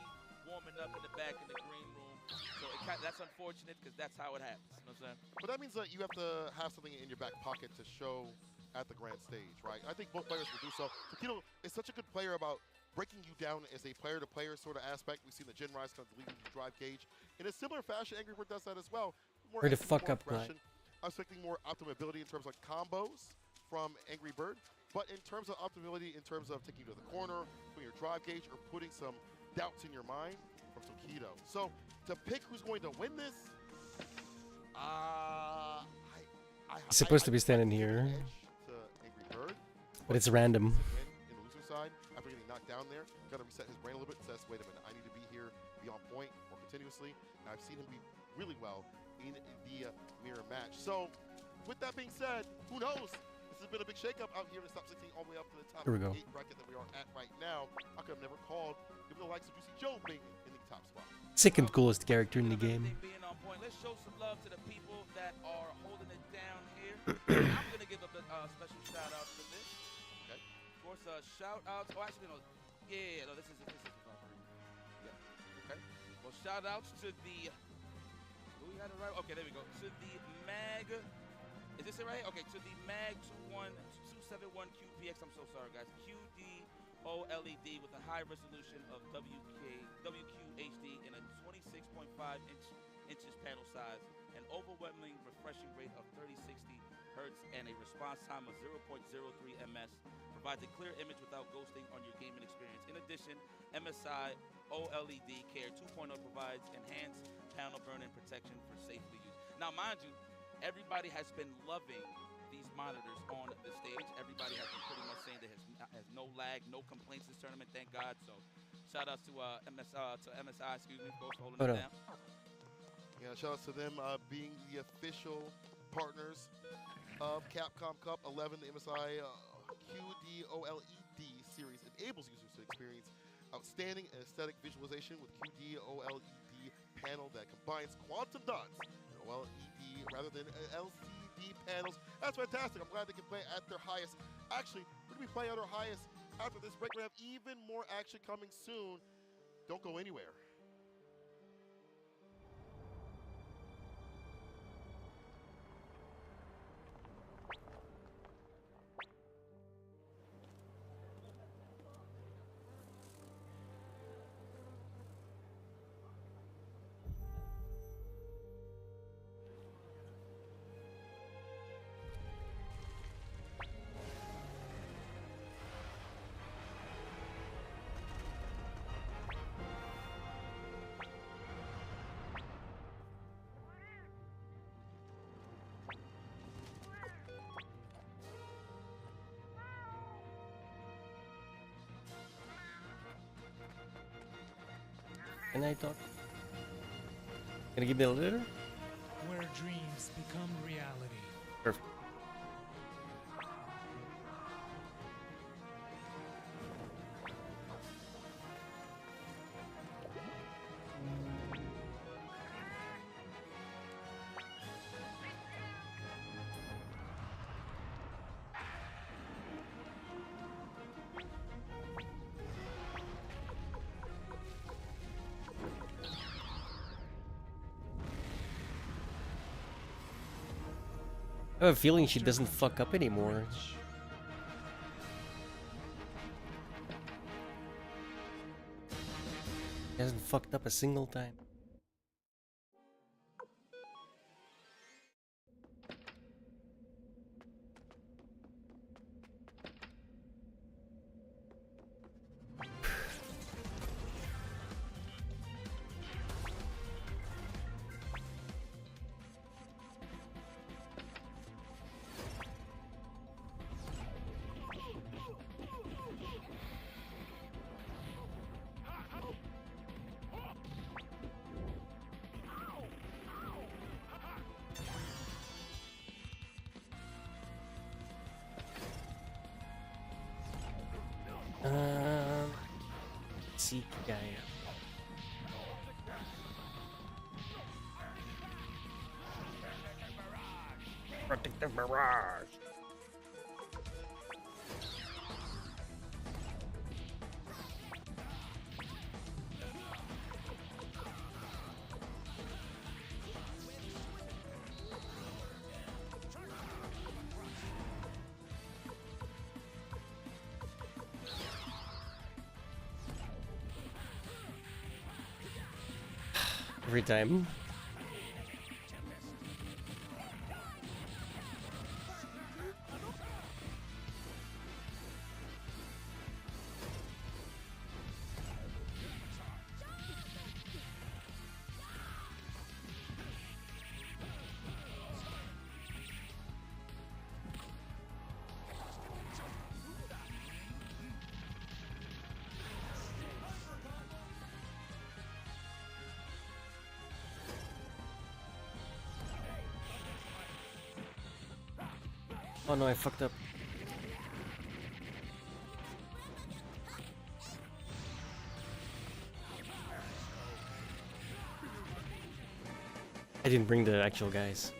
warming up in the back in the green room. So that's unfortunate because that's how it happens. You know what I'm saying? But that means that you have to have something in your back pocket to show at the grand stage, right? I think both players will do so. Taquito is such a good player about breaking you down as a player-to-player sort of aspect. We've seen the Gen Rise comes leading the drive cage. In a similar fashion, Angry Bird does that as well. More Hurry the action, fuck more up, Clyde. aggression. I'm expecting more optimability in terms of combos from Angry Bird. But in terms of optimability, in terms of taking you to the corner, putting your drive gauge, or putting some doubts in your mind from Taquito. So to pick who's going to win this, He's supposed to be standing here, to Angry Bird. but it's random. Win in the loser side after getting knocked down there. Got to reset his brain a little bit. Says, wait a minute, I need to be here, be on point more continuously. And I've seen him be really well in the mirror match. So with that being said, who knows? This has been a big shakeup out here in the top 16 all the way up to the top Here we go. 8 bracket that we are at right now. I could have never called even the likes of Juicy Joe being in the top spot. Second coolest character in the game. Being on point. Let's show some love to the people that are holding it down here. I'm going to give a special shout out to this. Okay. Of course, shout out. Oh, actually, no. Yeah, no, this is yeah. Okay. Well, shout outs to the. Do we got it right? Okay, there we go. To the Mag. Is this it right? Okay, to the Mag 271 QPX. I'm so sorry, guys. QD OLED with a high resolution of WQHD in a 26.5 inches panel size, an overwhelming refreshing rate of 3060 Hertz, and a response time of 0.03 ms. Provides a clear image without ghosting on your gaming experience. In addition, MSI OLED Care 2.0 provides enhanced panel burn-in protection for safer use. Now, mind you, everybody has been loving these monitors on the stage. Everybody has been pretty much saying that has no lag, no complaints this tournament, thank God. So shout outs to MSI, excuse me, for holding it down. Yeah, shout outs to them being the official partners of Capcom Cup 11. The MSI QD-OLED series enables users to experience outstanding aesthetic visualization with QD-OLED panel that combines quantum dots and OLED rather than LCD panels. That's fantastic. I'm glad they can play at their highest. Actually, we're going to be playing at our highest after this break. We're going to have even more action coming soon. Don't go anywhere. Can I talk? Gonna give me a letter? Where dreams become reality. Perfect. I have a feeling she doesn't fuck up anymore. She hasn't fucked up a single time. Seek guy. Protective barrage. Every time. Oh no, I fucked up. I didn't bring the actual guys.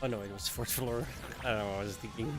Oh no, it was fourth floor. I don't know what I was thinking.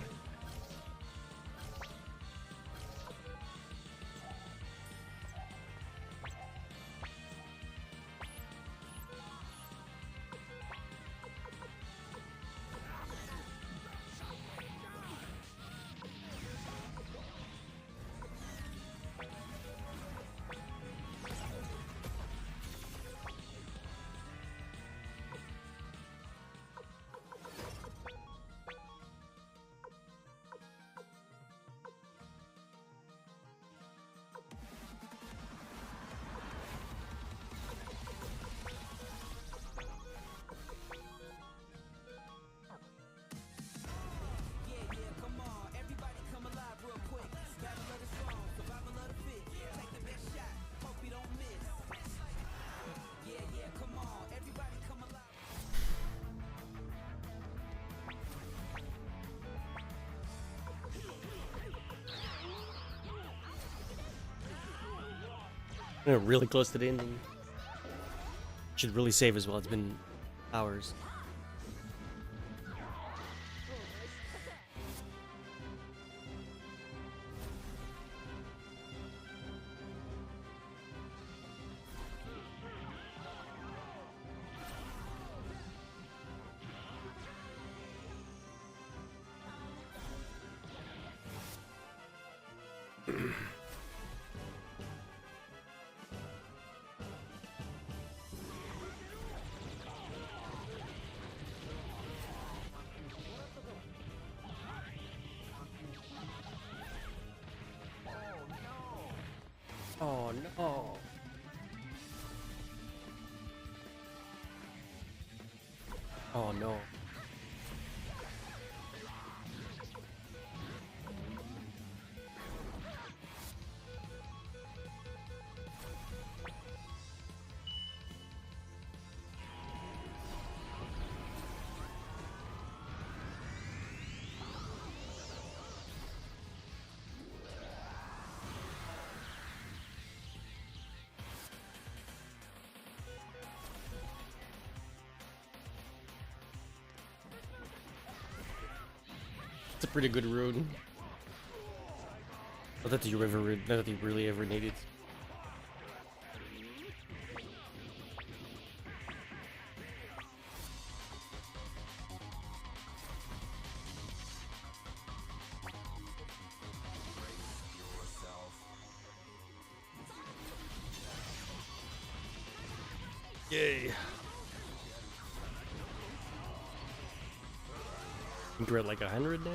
Really close to the ending. Should really save as well. It's been hours. Oh no. Oh no. It's a pretty good rune. Not that you ever, not that you really ever needed. Yay. I think we're at like 100 now.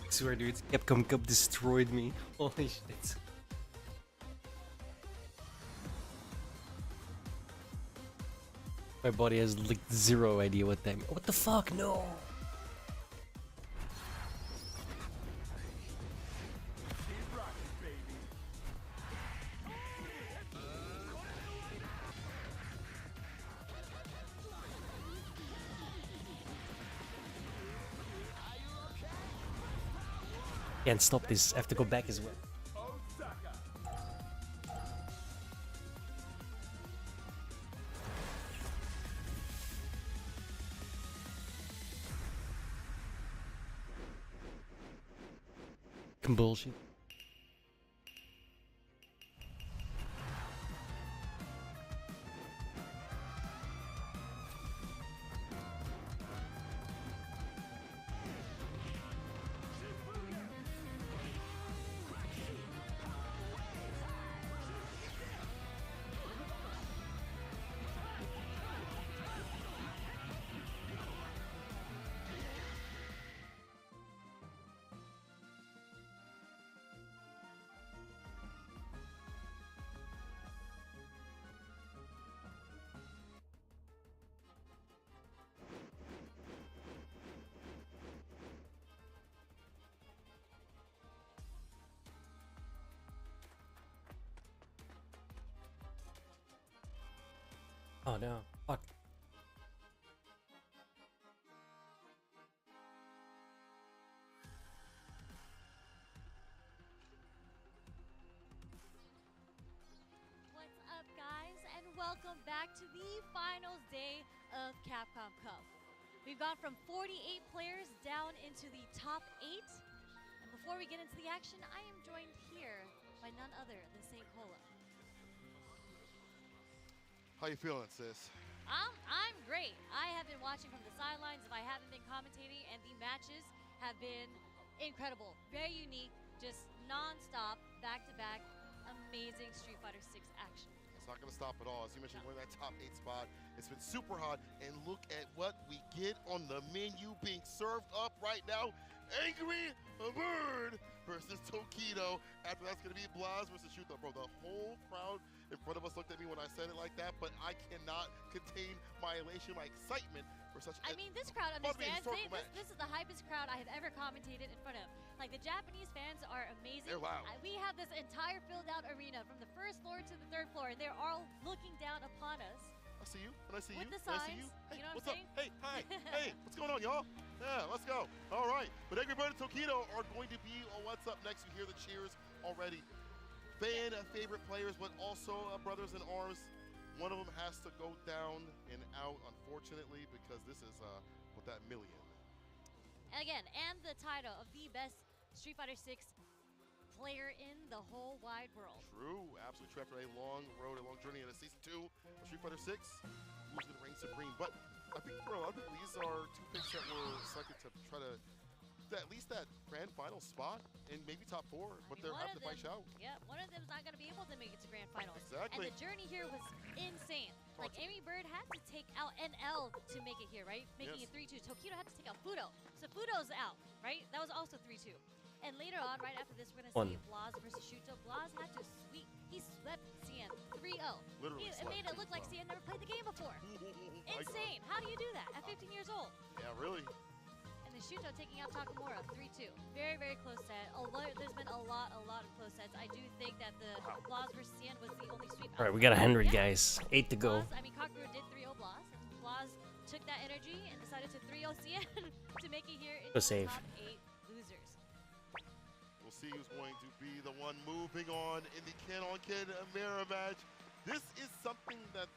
I swear, dude, Capcom Cup destroyed me. Holy shit. My body has like zero idea what that means. What the fuck? No! Can't stop this. I have to go back as well. Bullshit. Oh no. Fuck. What's up, guys, and welcome back to the finals day of Capcom Cup. We've gone from 48 players down into the top 8. And before we get into the action, I am joined here by none other than St. Cola. How you feeling, sis? I'm great. I have been watching from the sidelines if I haven't been commentating, and the matches have been incredible. Very unique, just non-stop, back-to-back, amazing Street Fighter 6 action. It's not going to stop at all. As you mentioned, we're in that top 8 spot. It's been super hot, and look at what we get on the menu being served up right now. Angry Bird versus Tokido. After that's going to be Blaz versus Shuto. Bro, the whole crowd in front of us looked at me when I said it like that, but I cannot contain my elation, my excitement for such I mean, this crowd must be a understands. historical match. This is the hypest crowd I have ever commentated in front of. Like, the Japanese fans are amazing. They're loud. We have this entire filled-out arena from the first floor to the third floor, and they're all looking down upon us. I see you, and I see With you, the and I see signs, you. Hey, you know what what's I'm up? Hey, hi, hey, what's going on, y'all? Yeah, let's go. All right, but Angry Bird and Tokido are going to be what's up next. You hear the cheers already. Fan favorite players, but also brothers in arms. One of them has to go down and out, unfortunately, because this is with that million. Again, and the title of the best Street Fighter 6 player in the whole wide world. True, absolutely true. After a long road, a long journey in a season 2 of Street Fighter 6, who's going to reign supreme? But I think for a lot of people, these are two picks that were selected to try to at least that grand final spot and maybe top 4, but they're have to fight out. Yeah, one of them's not going to be able to make it to grand finals. Exactly. And the journey here was insane. Like, Angry Bird had to take out NL to make it here, right? Making it 3-2. Tokido had to take out Fudo. So Fudo's out, right? That was also 3-2. And later on, right after this, we're going to see Blaz versus Shuto. Blaz had to sweep. He swept CN 3-0. Literally It made it look like CN never played the game before. Insane. How do you do that at 15 years old? Yeah, really. And then Shuto taking out Takamura 3-2. Very, very close set. There's been a lot of close sets. I do think that the Blaz versus CN was the only sweep. All right, we got 100 guys. 8 to go. Blaz, I mean, Kakaroo did 3-0 Blaz. And Blaz took that energy and decided to 3-0 CN to make it here into the top 8 losers. We'll see who's going to be the one moving on in the Ken-on-Ken mirror match. This is something that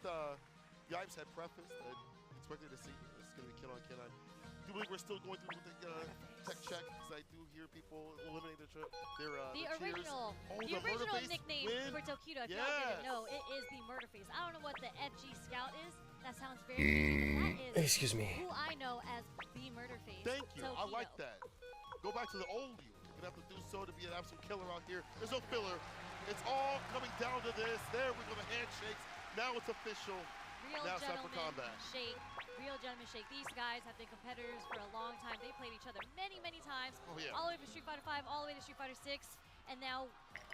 Yipes had prefaced and expected to see. It's going to be Ken-on-Ken. I do believe we're still going through the tech check because I do hear people eliminate their The cheers. original nickname for Tokido, if y'all didn't know, it is the Murder Face. I don't know what the FG Scout is. That sounds very weird, but that is Excuse me. who I know as the Murder Face. Thank you. I Tokido. like that. Go back to the old you. You're going to have to do so to be an absolute killer out here. There's no filler. It's all coming down to this. There we go, the handshakes. Now it's official. Real Now it's time for gentleman combat. shake. Real gentleman shake. These guys have been competitors for a long time. They played each other many, many times. Oh, yeah. All the way from Street Fighter 5, all the way to Street Fighter 6. And now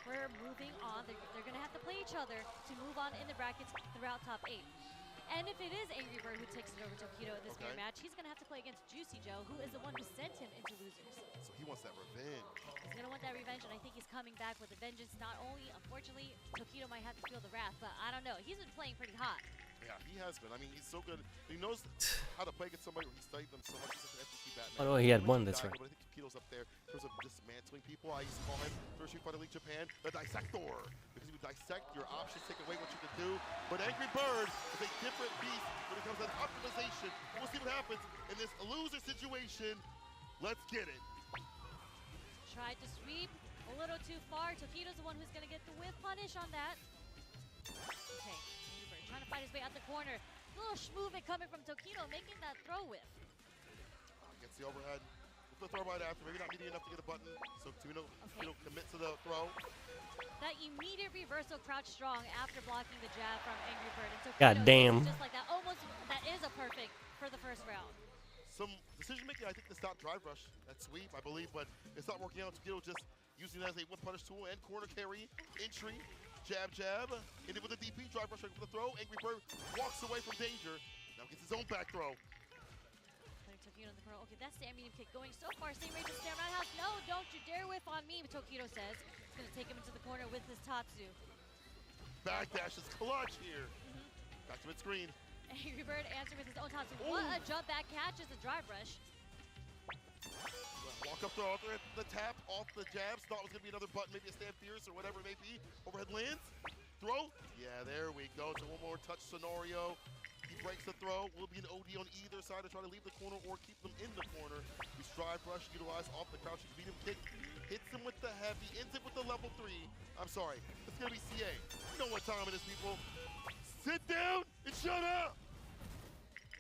we're moving on. They're going to have to play each other to move on in the brackets throughout top 8. And if it is Angry Bird who takes it over Tokido in this mirror match, he's going to have to play against Juicy Joe, who is the one who sent him into losers. So he wants that revenge. He's going to want that revenge, and I think he's coming back with a vengeance. Not only, unfortunately, Tokido might have to feel the wrath, but I don't know. He's been playing pretty hot. Yeah, he has been. I mean, he's so good. He knows how to play against somebody where he studied them so much. He's such an FTC Batman. Oh, no, he had one, that's right. But I think Tokido's up there in terms of dismantling people. I used to call him, for Street Fighter League Japan, the Dissector. Because he would dissect your options, take away what you could do. But Angry Bird is a different beast when it comes to optimization. We'll see what happens in this loser situation. Let's get it. Tried to sweep a little too far. Tokido's the one who's going to get the whiff punish on that. Okay, Angry Bird trying to fight his way out the corner. A little schmovement coming from Tokido, making that throw whiff. Gets the overhead. With the throw right after. Maybe not meaty enough to get a button. So Tokido commit to the throw. That immediate reversal crouch strong after blocking the jab from Angry Bird. And Tokido God damn. just like that. Almost, that is a perfect for the first round. Some decision making, I think, to stop drive rush, that sweep, I believe, but it's not working out. Tokido just using it as a one punish tool and corner carry, entry, jab, and then with the DP, drive rush right with the throw. Angry Bird walks away from danger. Now gets his own back throw. Putting Tokido in the corner. Okay, that's the medium kick going so far. Same range as Sam Roundhouse. No, don't you dare whiff on me, Tokido says. He's going to take him into the corner with his Tatsu. Backdash is clutch here. Back to mid-screen. Angry Bird answering with his own Tatsu. What a jump back catch is a drive rush. Walk up throw, the tap off the jabs. Thought it was going to be another button, maybe a stand fierce or whatever it may be. Overhead lands. Throw. Yeah, there we go. So one more touch scenario. He breaks the throw. Will be an OD on either side to try to leave the corner or keep them in the corner. We strive rush, utilize off the crouching medium kick. Hits him with the heavy, ends it with the level 3. I'm sorry, it's going to be CA. You know what time it is, people. Sit down and shut up.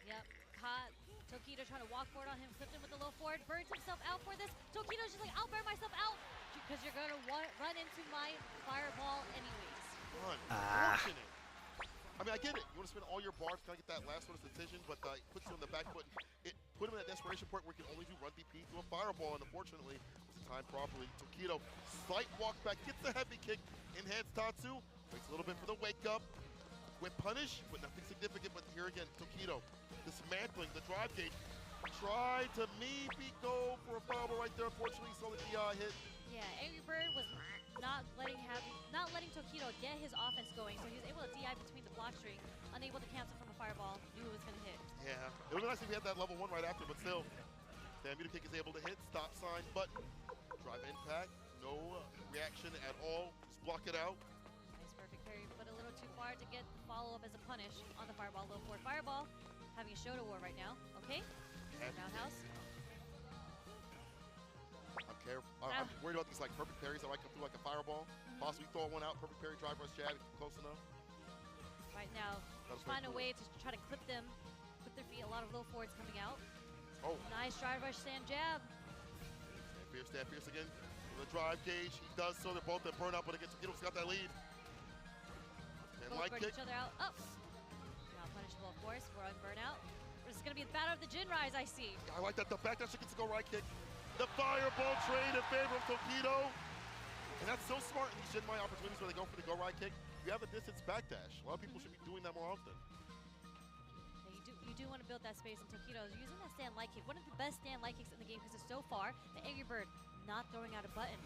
Yep, caught. Tokido trying to walk forward on him, flipped him with the low forward, burns himself out for this. Tokido's just like, I'll burn myself out because you're going to run into my fireball anyways. Unfortunate. I mean, I get it. You want to spend all your bars to kind of get that last one decision, but it puts you on the back foot. It put him in that desperation point where he can only do run DP to a fireball, and unfortunately, wasn't timed properly. Tokido, slight walk back, gets the heavy kick, enhanced Tatsu. Waits a little bit for the wake up. Whip punish, but nothing significant. But here again, Tokido dismantling the drive gate. Tried to maybe go for a fireball right there. Unfortunately, saw the DI hit. Yeah, Angry Bird was not letting Tokido get his offense going, so he was able to DI between the block string, unable to cancel from a fireball, knew it was going to hit. Yeah, it would be nice if he had that level 1 right after, but still. Damn, Muta Kick is able to hit. Stop sign button. Drive impact. No reaction at all. Just block it out. Nice perfect parry, but a little too far to get the follow-up as a punish on the fireball. Low forward fireball. Having a Shoto war right now. Okay. Roundhouse. I'm worried about these like perfect parries that might come through like a fireball. Possibly throw one out, perfect parry, drive rush jab, close enough. Right now, find a way to try to clip them, clip their feet. A lot of low forwards coming out. Oh. Nice drive rush stand jab. Stand fierce again. With a drive gauge, he does so. They're both at burnout, but against Tokido's got that lead. And Both light burn kick. each other out. Oh. Not punishable, of course. We're on burnout. This is going to be the battle of the Jin Rise, I see. I like that. The back dash gets to go right kick. The fireball trade in favor of Tokido. And that's so smart in these Jin Mai opportunities where they go for the go right kick. You have a distance backdash. A lot of people should be doing that more often. Yeah, you do want to build that space, and Tokido is using that stand light kick. One of the best stand light kicks in the game because it's so far. The Angry Bird not throwing out a button.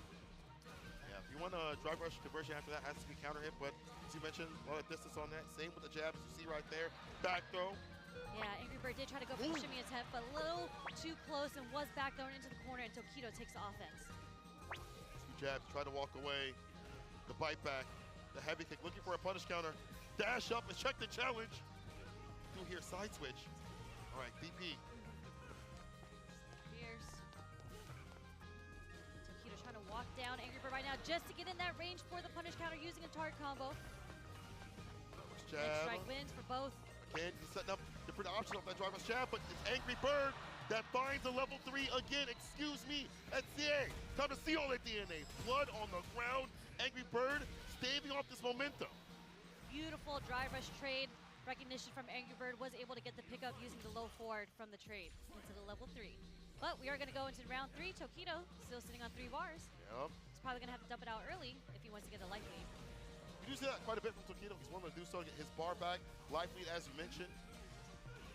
Yeah, if you want a drive rush conversion after that, has to be counter hit. But as you mentioned, a lot of distance on that. Same with the jab, as you see right there. Back throw. Yeah, Angry Bird did try to go for the shimmy attempt, but a little too close and was back thrown into the corner, and Tokido takes the offense. Two jabs, try to walk away. The bite back, the heavy kick, looking for a punish counter. Dash up and check the challenge. Do here, side switch. All right, DP. Fierce. Tokido trying to walk down Angry Bird right now just to get in that range for the punish counter using a target combo. Jab. Next strike wins for both. Again, he's setting up different options off that driver's jab, but it's Angry Bird that finds a level 3 again. Excuse me, that's CA. Time to see all that DNA. Blood on the ground. Angry Bird staving off this momentum. Beautiful drive rush trade. Recognition from Angry Bird, was able to get the pickup using the low forward from the trade into the level 3. But we are going to go into round 3. Tokido still sitting on 3 bars. Yep. He's probably going to have to dump it out early if he wants to get a life lead. You do see that quite a bit from Tokido. He's willing to do so to get his bar back. Life lead, as you mentioned.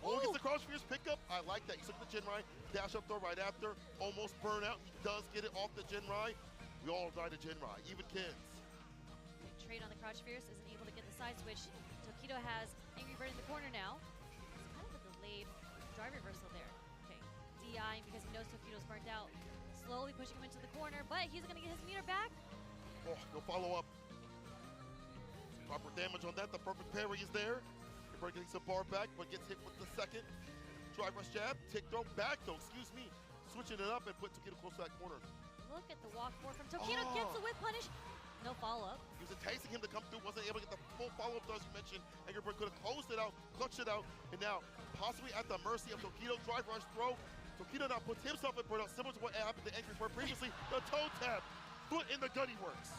Oh, gets the cross fierce pickup. I like that. You took the Jinrai, dash up throw right after. Almost burn out. He does get it off the Jinrai. We all die to Jinrai, even Kins. Trade on the crouch fierce, isn't able to get the side switch. Tokido has Angry Bird in the corner now. It's kind of a delayed drive reversal there. Okay, DI because he knows Tokido's burnt out. Slowly pushing him into the corner, but he's going to get his meter back. Oh, no follow up. Proper damage on that. The perfect parry is there. Bird getting some bar back, but gets hit with the second. Drive rush jab, tick throw, back throw, excuse me. Switching it up and put Tokido close to that corner. Look at the walk forward from Tokido, gets the whip punish. No follow-up. He was enticing him to come through, wasn't able to get the full follow-up, as you mentioned. Angry Bird could have closed it out, clutched it out, and now possibly at the mercy of Tokido. Drive rush throw. Tokido now puts himself in burnout, similar to what happened to Angry Bird previously. The toe tap, foot in the gut, he works.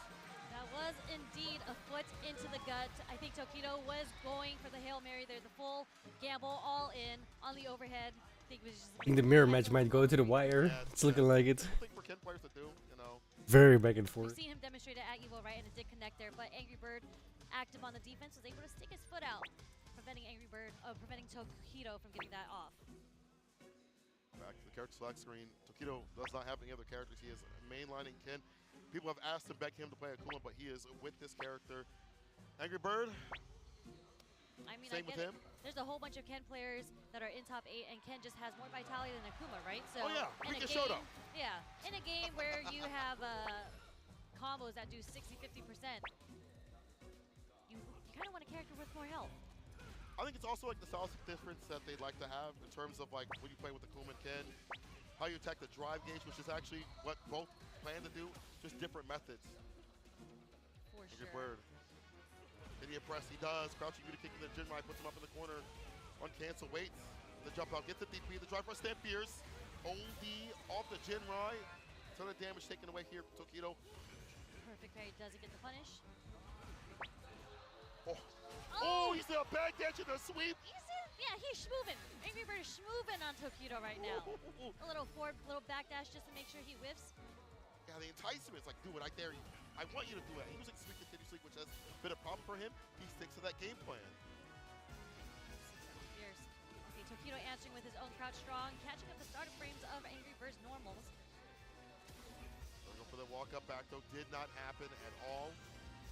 That was indeed a foot into the gut. I think Tokido was going for the Hail Mary there, the full gamble, all in on the overhead. I think the mirror match might go to the wire. Yeah, it's looking like it. Something for Ken players to do, you know. Very back and We've forth. seen him demonstrate it at Evo, right, and it did connect there, but Angry Bird, active on the defense, was able to stick his foot out, preventing preventing Tokido from getting that off. Back to the character select screen. Tokido does not have any other characters. He is mainlining Ken. People have asked to beg him to play Akuma, but he is with this character. Angry Bird, I mean, same I get with him. There's a whole bunch of Ken players that are in top 8, and Ken just has more vitality than Akuma, right? So Oh yeah, in we a can game, show them. yeah, in a game where you have combos that do 60-50%, you kind of want a character with more health. I think it's also like the stylistic difference that they'd like to have in terms of like when you play with Akuma and Ken, how you attack the drive gauge, which is actually what both plan to do, just different methods. For Angry sure. Bird. Did he impress? He does. Crouching Muta Kick in the Jinrai, puts him up in the corner. One cancel, waits. The jump out, gets the DP. The drive rush stand fierce. OD off the Jinrai. Ton of damage taken away here from Tokido. Perfect parry, doesn't get the punish. Oh, he's a back dash and a sweep. Yeah, he's schmoovin'. Angry Bird is schmoovin' on Tokido right now. A little forward, little backdash just to make sure he whiffs. Yeah, the enticement is like, do it, I dare you. I want you to do it. Using Sweep continuously, which has been a problem for him, he sticks to that game plan. Fierce. Okay, Tokido answering with his own crouch strong, catching up the starter frames of Angry Birds normals. Go for the walk up back though, did not happen at all.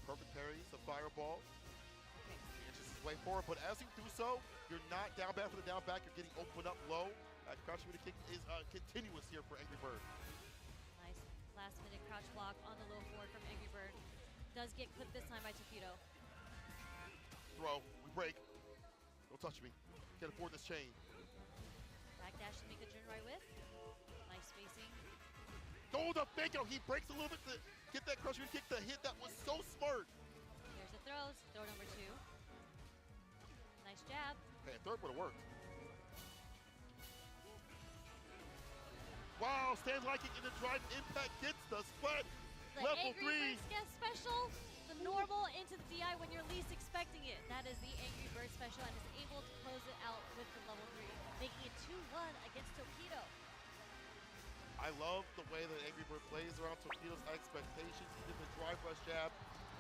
Perfect parries, the fireball. Okay. He inches his way forward, but as you do so, you're not down bad for the down back, you're getting opened up low. Crouch mid kick is continuous here for Angry Bird. Nice last minute crouch block on the low forward from Angry Bird. Does get clipped this time by Tokido. Throw, we break. Don't touch me. Can't afford this chain. Backdash to make the Jinrai with. Nice spacing. Oh, the fake out. He breaks a little bit to get that crush mid kick to hit. That was so smart. Here's the throws. Throw number 2. Nice jab. Okay, a third would have worked. Wow, stand liking in the drive impact gets the splat. The Level Angry 3. Birds get special. The normal into the DI when you're least expecting it. That is the Angry Bird special and is able to close it out with the level 3, making it 2-1 against Tokido. I love the way that Angry Bird plays around Tokido's expectations. He did the drive rush jab,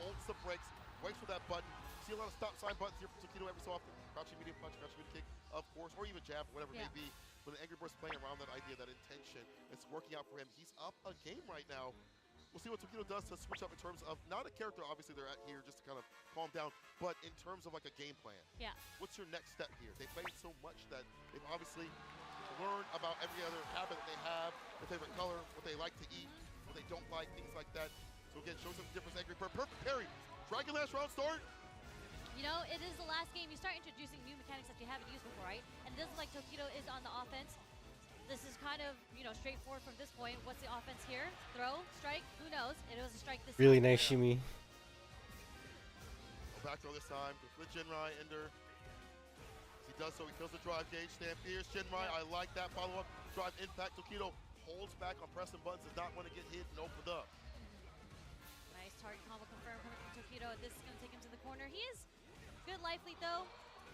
holds the brakes, waits for that button. See a lot of stop sign buttons here from Tokido every so often. Crouching medium punch, crouching medium kick, of course, or even jab, whatever it may be. But Angry Bird's playing around that idea, that intention. It's working out for him. He's up a game right now. We'll see what Tokido does to switch up in terms of, not a character, obviously they're at here just to kind of calm down, but in terms of like a game plan. Yeah. What's your next step here? They played so much that they've obviously learned about every other habit that they have, their favorite color, what they like to eat, what they don't like, things like that. So again, show some difference. Angry Bird, perfect parry. Dragon Lash round start. You know, it is the last game. You start introducing new mechanics that you haven't used before, right? And it doesn't like Tokido is on the offense. This is kind of, you know, straightforward from this point. What's the offense here? Throw, strike, who knows? It was a strike this Really time. nice shimmy. Go back throw this time. Go for the Jinrai Ender. As he does so, he kills the drive gauge. Stand fierce. Jinrai, I like that follow-up. Drive impact. Tokido holds back on pressing buttons. Does not want to get hit and opened up. Nice target combo confirmed coming from Tokido. This is going to take him to the corner. He is good life lead though.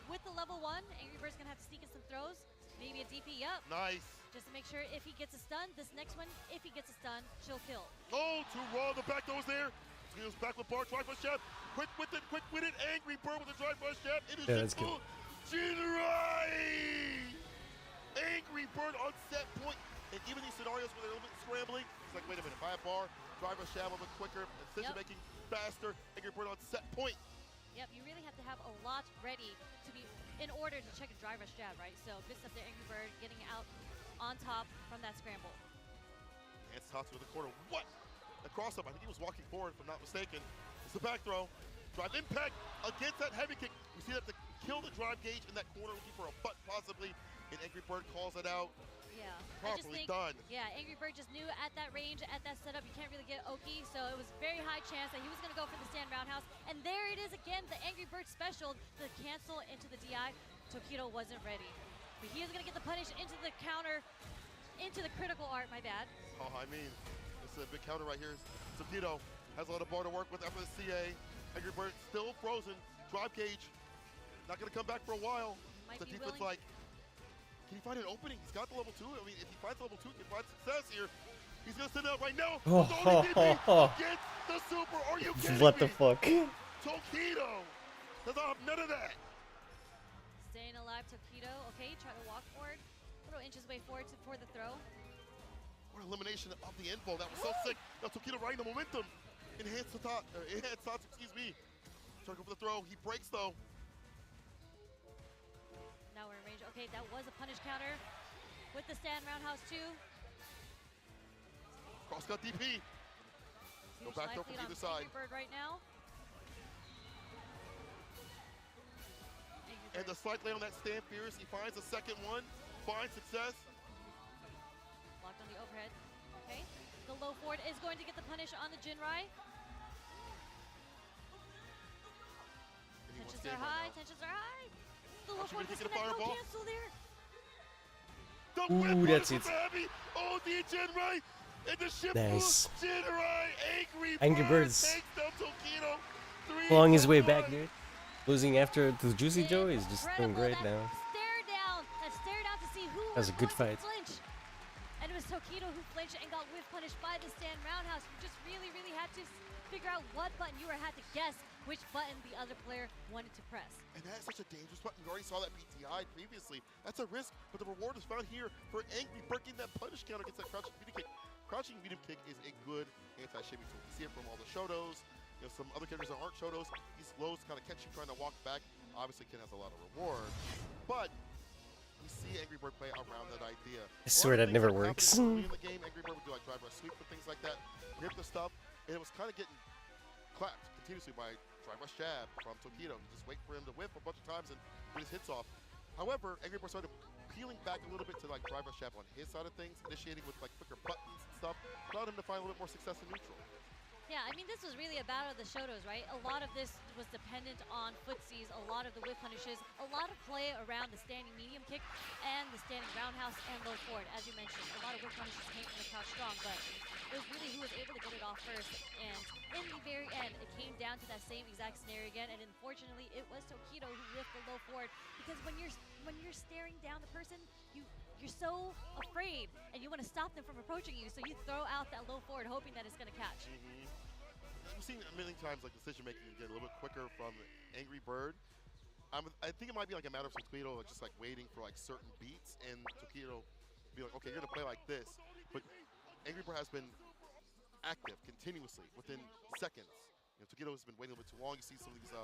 With the level 1, Angry Bird's going to have to sneak in some throws. Maybe a DP up. Nice. Just to make sure if he gets a stun, this next one, if he gets a stun, she'll kill. Oh, too raw. The back throw is there. Tokido's back with bar. Drive rush jab. Quick with it. Quick with it. Angry Bird with the drive rush jab. It is that's full. Jinrai! Angry Bird on set point. And even these scenarios where they're a little bit scrambling, it's like, wait a minute, if I have bar, drive rush jab a little bit quicker, decision making faster. Angry Bird on set point. Yep, you really have to have a lot ready to be in order to check a drive rush jab, right? So good stuff there, Angry Bird getting out on top from that scramble. And Tatsu in the corner. What? The cross up. I think he was walking forward, if I'm not mistaken. It's the back throw. Drive impact against that heavy kick. We see that to kill the drive gauge in that corner, looking for a butt possibly. And Angry Bird calls it out. Yeah. Properly done. Yeah, Angry Bird just knew at that range, at that setup, you can't really get Oki, so it was very high chance that he was going to go for the stand roundhouse. And there it is again, the Angry Bird special, the cancel into the DI. Tokido wasn't ready. But he is going to get the punish into the counter, into the critical art, my bad. Oh, I mean, this is a big counter right here. Tokido has a lot of bar to work with after the CA. Angry Bird still frozen. Drive gauge. Not going to come back for a while. Might The be defense willing. like, can he find an opening? He's got the level 2. I mean, if he finds level 2, he can find success here. He's going to send out right now. Get the super. Are you kidding What me? the fuck? Tokido does not have none of that. Staying alive, Tokido. Okay, try to walk forward. Little inches way forward for the throw. What elimination of the info. That was so sick. Now Tokido riding the momentum. Enhanced Tatsu, excuse me. Trying to go for the throw. He breaks though. Now we're in range. Okay, that was a punish counter with the stand roundhouse too. Cross cut DP. Go back throw from either side. Angry Bird right now. And the slight lay on that stand fierce. He finds the second one. Finds success. Locked on the overhead. Okay. The low forward is going to get the punish on the Jinrai. Tensions are high. Tensions are high. The low forward disconnect. No cancel there. The Ooh, that's it. Heavy. Oh, the Jinrai. And the ship Nice. Jinrai. Angry Birds. Takes down Tokido. Clawing his way back, dude. Losing after the Juicy Joe is just doing Incredible. great That now. Stare down to see who That was a good going to fight. flinch. And it was Tokido. Tokido who flinched and got whiff punished by the stand roundhouse. You just really, really had to figure out what button you had to guess which button the other player wanted to press. And that is such a dangerous button. You already saw that PTI previously. That's a risk, but the reward is found here for Angry Bird getting that punish counter against that crouching medium kick. Crouching medium kick is a good anti-shimmy tool. You see it from all the Shotos. You know, some other characters that aren't Shotos. These lows kind of catch you trying to walk back. Obviously, Ken has a lot of reward, but we see Angry Bird play around that idea. I swear that never works. In the game, Angry Bird would do like drive rush sweep and things like that, hit the stuff, and it was kind of getting clapped continuously by drive rush jab from Tokido. You just wait for him to whiff a bunch of times and get his hits off. However, Angry Bird started peeling back a little bit to like drive rush jab on his side of things, initiating with like quicker buttons and stuff, allowed him to find a little bit more success in neutral. Yeah, I mean, this was really a battle of the Shotos, right? A lot of this was dependent on footsies, a lot of the whip punishes, a lot of play around the standing medium kick and the standing roundhouse and low forward. As you mentioned, a lot of whip punishes came from the crouch strong, but it was really who was able to get it off first. And in the very end, it came down to that same exact scenario again, and unfortunately, it was Tokido who whiffed the low forward, because when you're staring down the person, you're so afraid, and you want to stop them from approaching you, so you throw out that low forward, hoping that it's going to catch. We've seen a million times like decision making get a little bit quicker from Angry Bird. I think it might be like a matter of Tokido like, just like waiting for like certain beats, and Tokido be like, okay, you're gonna play like this. But Angry Bird has been active continuously within seconds. You know, Tokido has been waiting a little bit too long. You see some of these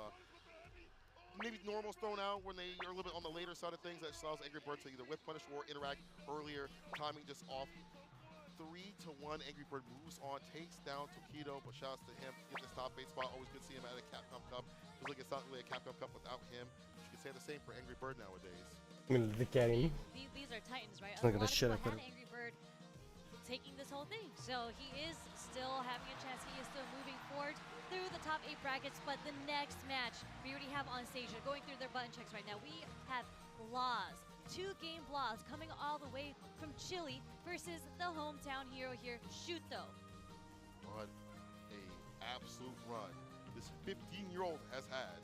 maybe normals thrown out when they are a little bit on the later side of things. That allows Angry Bird to either whiff punish or interact earlier. Timing just off. 3-1, Angry Bird moves on, takes down Tokido, but shouts to him, getting the stop bait spot. Always good to see him at a Capcom Cup. Feels like it's not really a Capcom Cup without him. You can say the same for Angry Bird nowadays. I mean, look at him. These are Titans, right? Look at a lot the of shit I people put had Angry Bird taking this whole thing. So he is still having a chance. He is still moving forward through the top 8 brackets, but the next match we already have on stage. They're going through their button checks right now. We have Blaz. 2-game Blaz coming all the way from Chile versus the hometown hero here, Shuto. What a absolute run this 15-year-old has had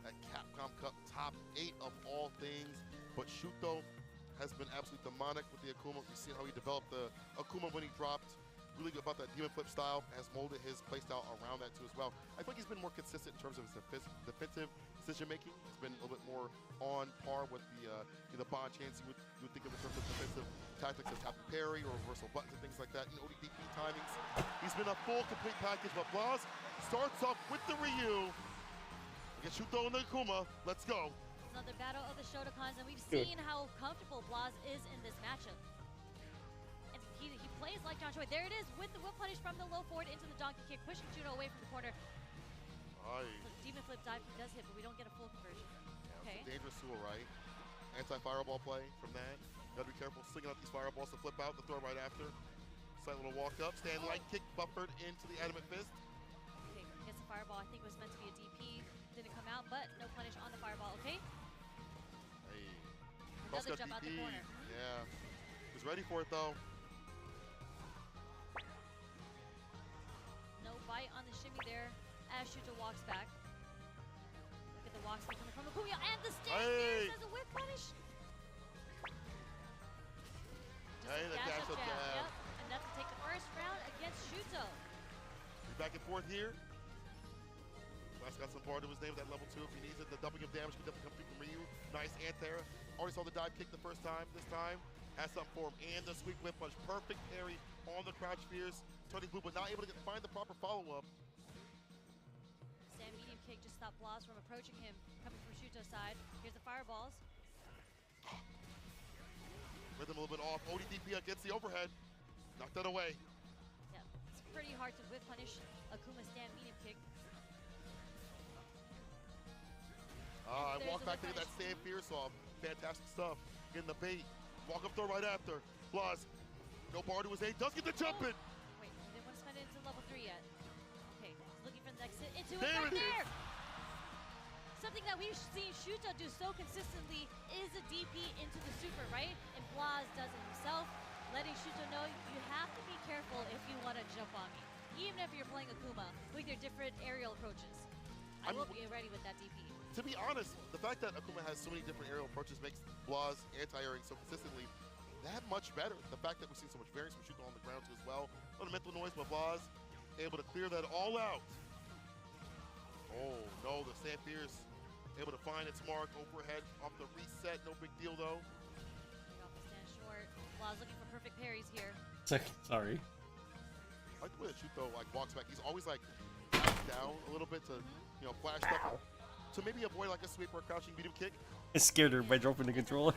at Capcom Cup, top 8 of all things. But Shuto has been absolutely demonic with the Akuma. We've seen how he developed the Akuma when he dropped. Really good about that demon flip style, has molded his playstyle around that too as well. I think he's been more consistent in terms of his defensive decision making. He's been a little bit more on par with the bond chance you would think of in terms of defensive tactics as tap and parry or reversal buttons and things like that, and ODDP timings. He's been a full complete package, but Blaz starts off with the Ryu. Against Shuto and the Akuma. Let's go. Another battle of the Shotokans, and we've seen how comfortable Blaz is in this matchup. He plays like John Choi. There it is with the whip punish from the low forward into the donkey kick, pushing Shuto away from the corner. So demon flip dive does hit, but we don't get a full conversion. Yeah, Okay. It's a dangerous tool, right? Anti-fireball play from that. Gotta be careful slinging out these fireballs to flip out, the throw right after. Slight little walk up, stand light kick buffered into the adamant fist. Okay, gets the fireball. I think it was meant to be a DP. Didn't come out, but no punish on the fireball, okay? Hey. Another jump out the corner. Yeah. He's ready for it though. No bite on the shimmy there as Shuto walks back. Look at the walk speed coming from Akuma, and the stand Hey. as a whip punish. Hey, the dash up jab. Yep, enough to take the first round against Shuto. He's back and forth here. Last got some bar to his name with that level 2 if he needs it. The doubling of damage can definitely come through from Ryu. Nice anti-air. Already saw the dive kick the first time. This time has something for him. And the sweep whip punch. Perfect parry on the crouch fierce. Turning blue, but not able to find the proper follow-up. Stand medium kick just stopped Blaz from approaching him, coming from Shuto's side. Here's the fireballs. Rhythm a little bit off. ODDP against the overhead. Knocked that away. Yeah, it's pretty hard to whip punish Akuma stand medium kick. I walk back to get that stand fierce off. Fantastic stuff. Getting the bait. Walk up throw right after. Blaz. No bar to his aid. Does get the jump in. Wait, we didn't want to spend it into level 3 yet. Okay, he's looking for the next hit into it There right it there. Something that we've seen Shuto do so consistently is a DP into the super, right? And Blaz does it himself, letting Shuto know you have to be careful if you want to jump on me. Even if you're playing Akuma with your different aerial approaches. I will be ready with that DP. To be honest, the fact that Akuma has so many different aerial approaches makes Blaz anti-airing so consistently that much better. The fact that we've seen so much variance from Shuto on the ground too as well. A lot of mental noise, but Vaz able to clear that all out. Oh no, the Sand Fierce able to find its mark overhead off the reset. No big deal though. Off the stand short. Laz looking for perfect parries here. Sorry. I like the way that Shuto like walks back. He's always like backed down a little bit to, you know, flash stuff. To maybe avoid like a sweep or a crouching medium kick. I scared her by dropping the controller.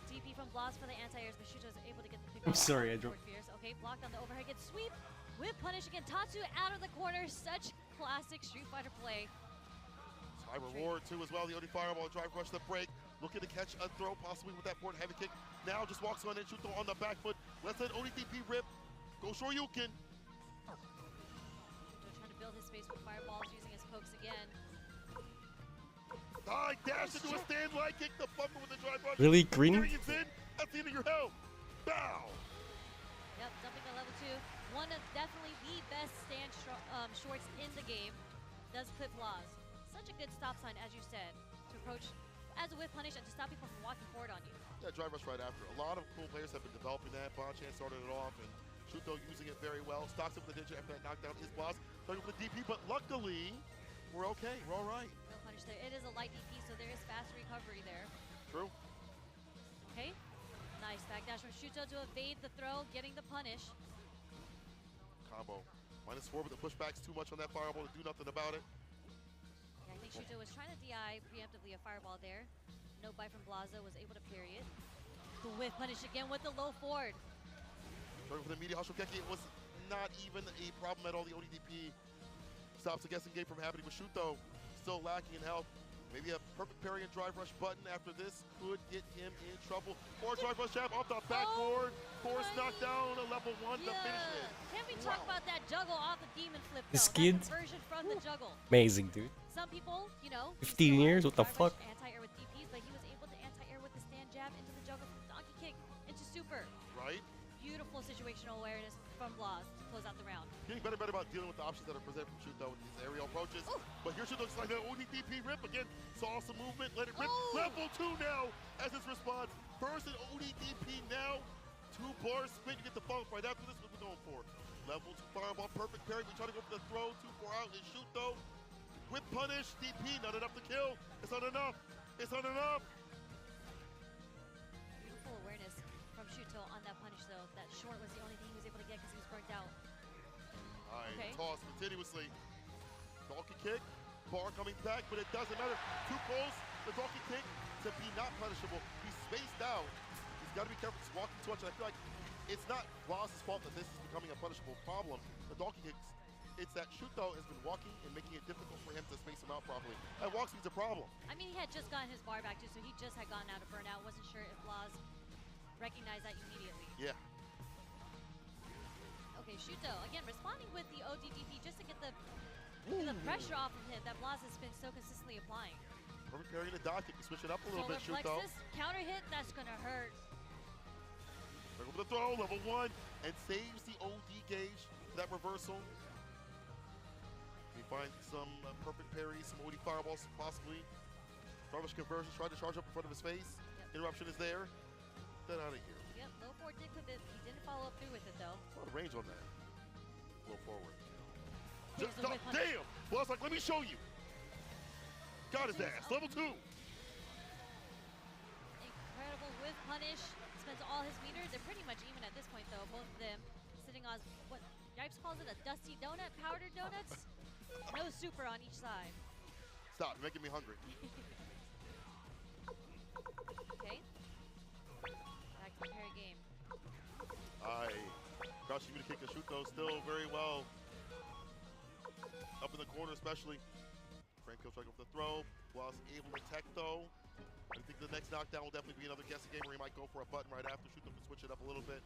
DP from Blast for the anti-airs, but Shuto is able to get the pick I'm off. sorry, I dropped. Okay, blocked on the overhead, gets sweep. Whip punish again. Tatsu out of the corner. Such classic Street Fighter play. High reward too as well. The OD Fireball drive rush the break. Looking to catch a throw possibly with that forward heavy kick. Now just walks on and Shuto on the back foot. Let's let ODDP rip. Go Shoryuken. Shuto trying to build his space with fireballs, using his pokes again. High dash into a stand line kick. The bumper with the drive rush. Really, green? Experience in. That's the end of your health. Bow. Yep, jumping to level 2. One of definitely the best stand shorts in the game. Does clip Blaz. Such a good stop sign, as you said, to approach as a whip punish and to stop people from walking forward on you. Yeah, drive rush right after. A lot of cool players have been developing that. Bonchan started it off, and Shuto using it very well. Stocks up with the digit after that knockdown is Blaz. Starting with the DP, but luckily, we're okay. We're all right. No punish there. It is a light DP, so there is fast recovery there. True. Okay. Nice backdash from Shuto to evade the throw, getting the punish. Combo. -4, but the pushback's too much on that fireball to do nothing about it. Yeah, I think Shuto was trying to DI preemptively a fireball there. No bite from Blaza, was able to parry it. The whip punish again with the low forward. Starting with the media Hashokeki, it was not even a problem at all. The ODDP stops the guessing game from happening with Shuto. Still lacking in health. Maybe a perfect parry and drive rush button after this could get him in trouble. Or drive rush jab off the backboard. Force knockdown, a level 1 to finish it. Can we talk about that juggle off the demon flip though? This That kid? conversion from the juggle. Amazing, dude. Some people, you know, 15 years? What the drive rush fuck? Anti-air with DPs, but he was able to anti-air with the stand jab into the juggle from donkey kick into super. Right? Beautiful situational awareness from Blaz to close out the round. Getting better and better about dealing with the options that are presented from Shuto with these aerial approaches. Ooh. But here Shuto looks like that ODDP rip again. Saw some movement, let it rip. Ooh. Level 2 now as his response. First an ODDP now. 2 bar spin to get the funk right after this. What we're going for? Level 2 fireball, perfect parry. We try to go for the throw. 2-4 out is Shuto. Whip punish, DP, not enough to kill. It's not enough. It's not enough. Beautiful awareness from Shuto on that punish though. That short was the only thing he was able to get because he was burnt out. Alright, Okay. toss continuously. Donkey kick, bar coming back, but it doesn't matter. Too close, the donkey kick to be not punishable. He's spaced out. He's got to be careful, he's walking too much, and I feel like it's not Blaz's fault that this is becoming a punishable problem. The donkey kicks, it's that Shuto has been walking and making it difficult for him to space him out properly. And walk speed's a problem. I mean, he had just gotten his bar back too, so he just had gotten out of burnout. Wasn't sure if Blaz recognized that immediately. Yeah. Okay, Shuto, again, responding with the ODDP just to get the pressure off of him that Blaz has been so consistently applying. Perfect parry in the dock kick, switch it up a little bit, Solar Shuto. plexus, counter hit, that's gonna hurt. Bring up the throw, level 1, and saves the OD gauge for that reversal. We find some perfect parries, some OD fireballs possibly. Darvish conversions, tried to charge up in front of his face. Yep. Interruption is there. Get out of here. Yep, low forward did clip it. He didn't follow up through with it though. A lot of range on that. Low forward. Here's Just the whip punish. damn! Well, it's like, let me show you. Got his ass. Level 2. Incredible whip punish. Spends all his meters. They're pretty much even at this point though, both of them sitting on what Yipes calls it, a dusty donut, powdered donuts. No super on each side. Stop, you're making me hungry. Okay. Back to the parry game. Crouching to kick and shoot though, still very well. Up in the corner especially. Frank Kill trying to go for the throw. Was able to tech though. I think the next knockdown will definitely be another guessing game where he might go for a button right after. Shoot them to switch it up a little bit.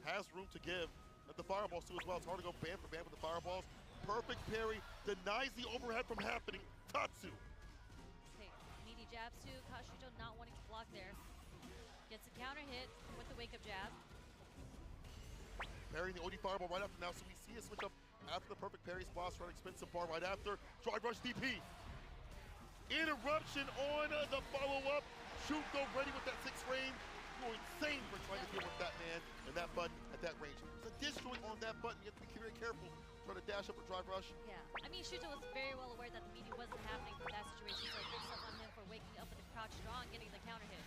Has room to give. At the fireballs too as well. It's hard to go band for band with the fireballs. Perfect parry. Denies the overhead from happening. Tatsu. Okay, meaty jabs too. Kashuto not wanting to block there. Gets a counter hit with the wake up jab. Parrying the OD fireball right after now. So we see a switch up after the perfect parry. Splash trying to expensive bar right after. Drive rush DP. Interruption on the follow-up. Shoot go ready with that 6 frame. You're insane for trying to deal with that man and that button at that range. There's a disjoint on that button. You have to be very careful. Trying to dash up or drive rush. Yeah, I mean, Shuto was very well aware that the meeting wasn't happening for that situation, so good stuff on him for waking up with the crouch draw and getting the counter hit.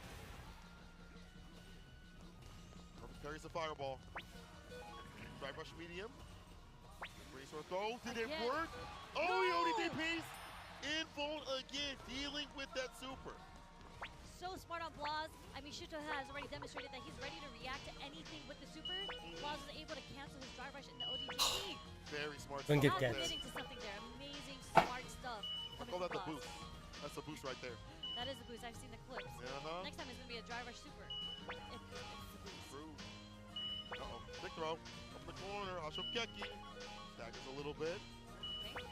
Perfect parries the fireball. Drive rush medium. Raise or throw. Did it work? Oh, he ODDPs in full again, dealing with that super. So smart on Blaz. I mean, Shuto has already demonstrated that he's ready to react to anything with the super. Blaz was able to cancel his drive rush in the ODDP. Very smart Don't stuff. get Now catch. getting to something there. Amazing, smart stuff coming Call from that the Blaz. boost. That's the boost right there. That is a boost. I've seen the clips. Uh-huh. Next time it's going to be a drive rush super. If it's a boost. True. Uh-oh. Big throw. Up the corner. Ashokeki. Staggers a little bit. Okay.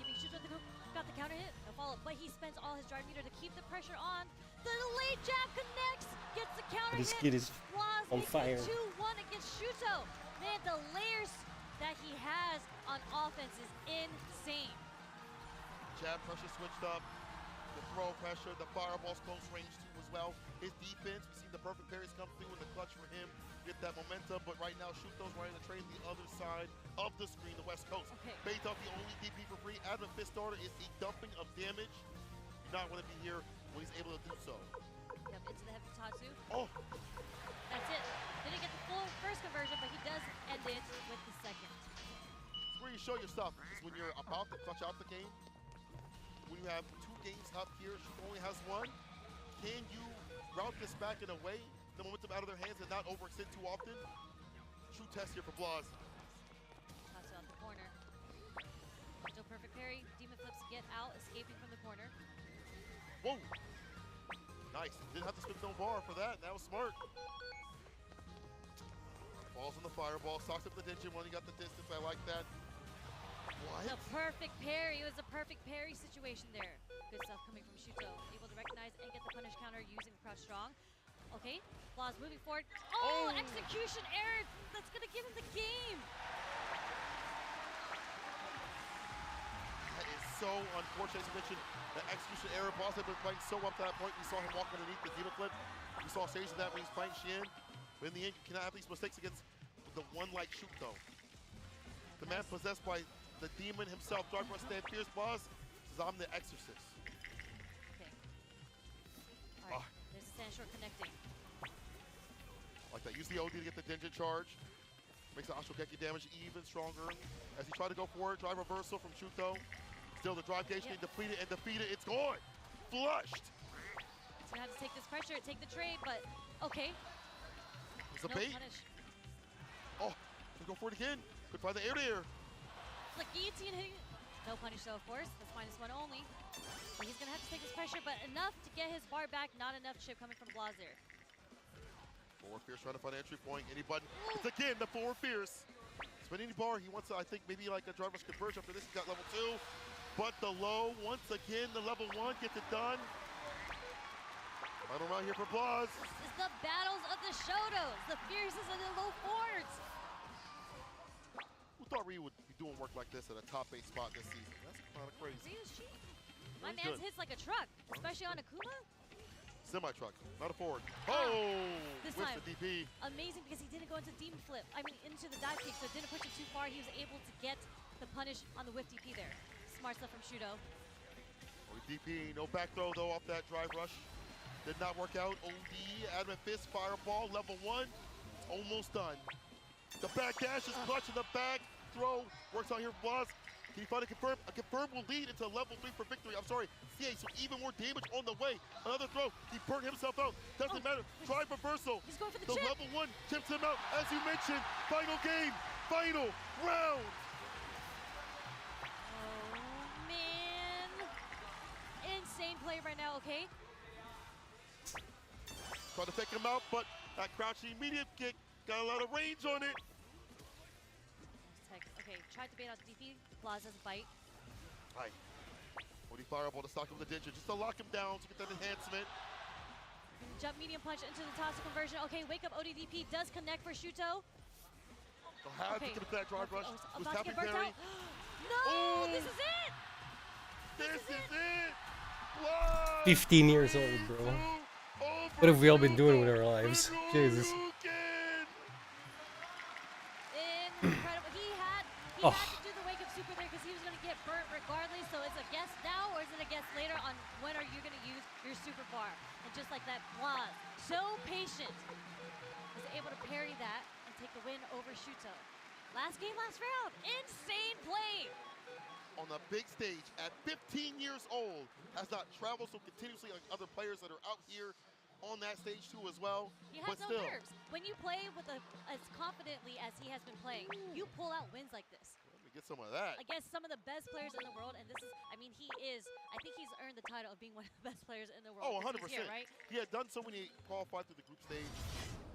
Keeping Shuto got the counter hit. No follow-up, but he spends all his drive meter to keep the pressure on. The delayed jab connects. Gets the counter This hit. kid is Blaz on makes fire. it 2-1 against Shuto. Man, the layers that he has on offense is insane. Jab pressure switched up. The throw pressure. The fireball's close range too as well. His defense, we've seen the perfect parries come through in the clutch for him. Get that momentum, but right now Shuto's running the train the other side of the screen, the West Coast. Okay. Based off the only DP for free. Adamant Fist Starter is a dumping of damage. You not want to be here when he's able to do so. Yep, into the heavy Tatsu. Oh, That's it. Didn't get the full first conversion, but he does end it with the second. it's where you show your stuff. Is when you're about to clutch out the game. When you have 2 games up here, Shuto only has 1. Can you route this back in a way, the momentum out of their hands and not overextend too often? True test here for Blaz. Tatsu out the corner. Still perfect parry. Demon flips get out, escaping from the corner. Whoa! Nice. Didn't have to spin no bar for that. That was smart. Falls on the fireball. Stocks up the Ninja when he got the distance. I like that. What? The perfect parry. It was a perfect parry situation there. Good stuff coming from Shuto. Able to recognize and get the punish counter using the crouch strong. Okay, Blaz moving forward. Oh, execution error. That's going to give him the game. That is so unfortunate. As you mentioned, the execution error. Blaz had been playing so up to that point. We saw him walk underneath the Demon Flip. We saw stages of that when he's fighting Shin. But in the end, you cannot have these mistakes against the one like Shuto. The man possessed by the demon himself, Dark Rush Stand Fierce Blaz, says, I'm the exorcist. Okay. All right, there's a stand short connecting. Like that. Use the OD to get the Denjin charge. Makes the Ashokeki damage even stronger. As he tried to go forward, drive reversal from Shuto. Still the drive gauge being depleted and defeated. It's gone. Flushed. He's gonna have to take this pressure, take the trade, but okay. It's a No bait. punish. Oh, let's go for it again. Could find the air-to-air. Like guillotine hitting. No punish though, of course. That's -1 only. So he's gonna have to take this pressure, but enough to get his bar back. Not enough chip coming from Blaz there. Forward Fierce trying to find an entry point. Any button. It's again the Forward Fierce. Spin any bar. He wants to, I think, maybe like a driver's conversion. After this, he's got level 2. But the low, once again, the level 1 gets it done. Final round here for Blaz. This is the battles of the Shotos. The Fierces and the low forwards. Who thought Ryu would be doing work like this at a top 8 spot this season? That's kind of crazy. Ryu's cheap. My He's man's good. hits like a truck, especially on Akuma. Semi-truck, not a forward. Oh! This Whips time. the DP. Amazing because he didn't go into demon flip. I mean, into the dive kick, so it didn't push him too far. He was able to get the punish on the whiff DP there. Smart stuff from Shuto. DP, no back throw though off that drive rush. Did not work out. OD, Adamant Fist, fireball, level 1. It's almost done. The back dash is clutch in the back throw. Works out here for Blaz. Can he find a confirm? A confirm will lead into level 3 for victory. I'm sorry, CA, so even more damage on the way. Another throw. He burnt himself out. Doesn't matter. Drive reversal. He's going for the The chip. level 1 chips him out. As you mentioned, final game, final round. Oh, man. Insane play right now, okay? Tried to pick him out, but that crouching medium kick got a lot of range on it. Okay, tried to bait out the DP. Blaz doesn't bite. Right. OD fireball to stock him with the Digit, just to lock him down to get that enhancement. Jump medium punch into the Tatsu conversion. Okay, wake up ODDP does connect for Shuto. So have to get that drive rush. Oh, Was about to tapping get burnt parry. out. No, Oh. this is it. This is it. Blaz 15 years old, bro. Of What have we all been doing with our lives? Jesus. Incredible. He had Oh. to do the wake up super there because he was going to get burnt regardless. So it's a guess now or is it a guess later on when are you going to use your super bar? And just like that, Blaz, so patient, was able to parry that and take the win over Shuto. Last game, last round. Insane play. On the big stage at 15 years old, has not traveled so continuously like other players that are out here on that stage too as well. He but has no still, nerves. When you play with as confidently as he has been playing, you pull out wins like this. let me get some of that. Against some of the best players in the world, and this is, I mean, I think he's earned the title of being one of the best players in the world. Oh, 100%. Here, right? He had done so when he qualified through the group stage.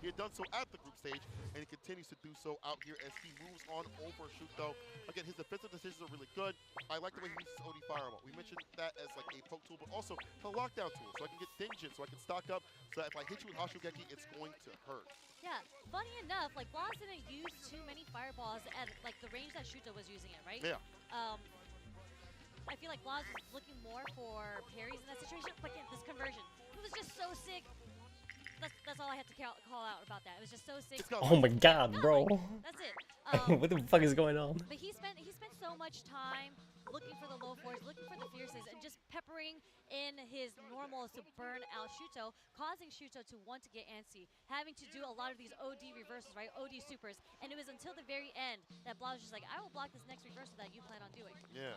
He had done so at the group stage, and he continues to do so out here as he moves on over Shuto. Again, his defensive decisions are really good. I like the way he uses OD Fireball. We mentioned that as like a poke tool, but also a lockdown tool, so I can get Dinjin, so I can stock up, so that if I hit you with Hashugeki, it's going to hurt. Yeah, funny enough, like Blaz didn't use too many fireballs at like the range that Shuto was using it, right? Yeah. I feel like Blaz was looking more for parries in that situation, but again, this conversion, it was just so sick. That's all I had to call out about that. It was just so sick. Oh my god, bro. That's it. What the fuck is going on? But he spent so much time looking for the low fours, looking for the fierces, and just peppering in his normals to burn out Shuto, causing Shuto to want to get antsy, having to do a lot of these OD reversals, right? OD supers. And it was until the very end that Blaz was just like, I will block this next reversal that you plan on doing. Yeah.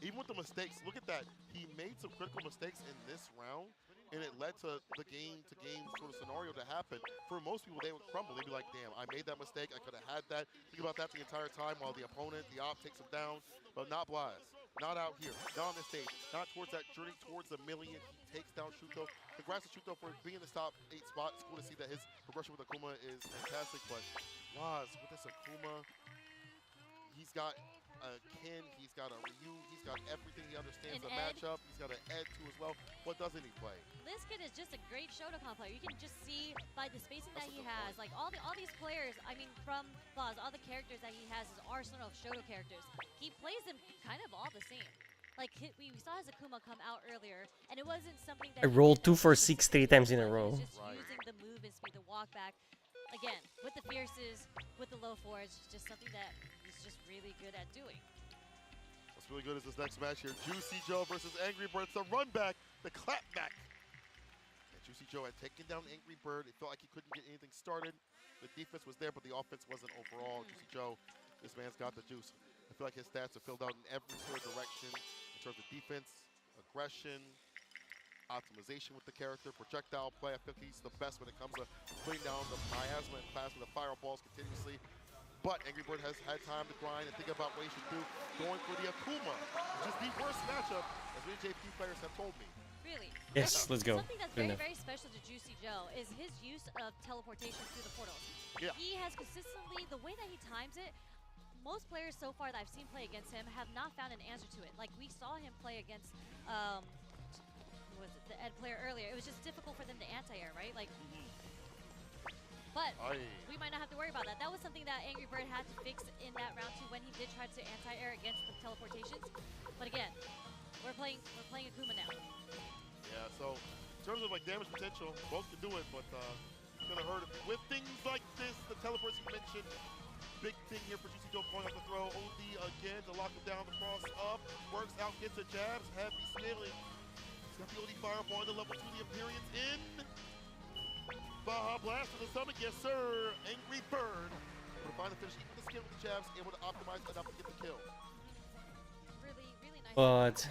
Even with the mistakes, look at that. He made some critical mistakes in this round, and it led to the game-to-game sort of scenario to happen. For most people, they would crumble. They'd be like, damn, I made that mistake. I could have had that. Think about that the entire time while the opponent, the op, takes him down. But not Blaz. Not out here. Not on this stage. Not towards that journey towards the million. He takes down Shuto. Congrats to Shuto for being in the top 8 spot. It's cool to see that his progression with Akuma is fantastic. But Blaz, with this Akuma, he's got a Ken, he's got a Ryu, he's got everything. He understands the matchup. He's got an Ed too as well. What doesn't he play? This kid is just a great Shotokan player. You can just see by the spacing that he has, like all these players, I mean from Blaz, all the characters that he has, his arsenal of Shoto characters, he plays them kind of all the same. Like we saw his Akuma come out earlier, and it wasn't something that I rolled 2 for 6 3 times in a row. He was just using the move and speed, the walk back. Again, with the fierces, with the low fours, just something that he's just really good at doing. What's really good is this next match here. Juicy Joe versus Angry Bird. It's the run back, the clap back. And Juicy Joe had taken down Angry Bird. It felt like he couldn't get anything started. The defense was there, but the offense wasn't overall. Juicy Joe, this man's got the juice. I feel like his stats are filled out in every sort of direction in terms of defense, aggression, optimization with the character, projectile play. I feel like he's the best when it comes to putting down the miasma and plasma, the fireballs continuously. But Angry Bird has had time to grind and think about what he should do, going for the Akuma, which is the worst matchup, as many JP players have told me. Really? Yes, let's go. Something that's very special to Juicy Joe is his use of teleportation through the portals. Yeah. He has consistently, the way that he times it, most players so far that I've seen play against him have not found an answer to it. Like we saw him play against, who was it, the Ed player earlier. It was just difficult for them to anti-air, right? Like, but we might not have to worry about that. That was something that Angry Bird had to fix in that round 2 when he did try to anti-air against the teleportations. But again, we're playing Akuma now. Yeah, so in terms of like damage potential, both can do it, but it's gonna hurt him. With things like this, the teleports you mentioned, big thing here for Juicy Joe going up the throw. OD again to lock him down, the cross up, works out, gets the jabs, heavy scaling. He's got the OD fireball into level 2, the Imperials in. Baja Blast for the summit, yes sir. Angry Bird will find the finish, even the skin with the jabs, able to optimize enough to get the kill. Really nice. But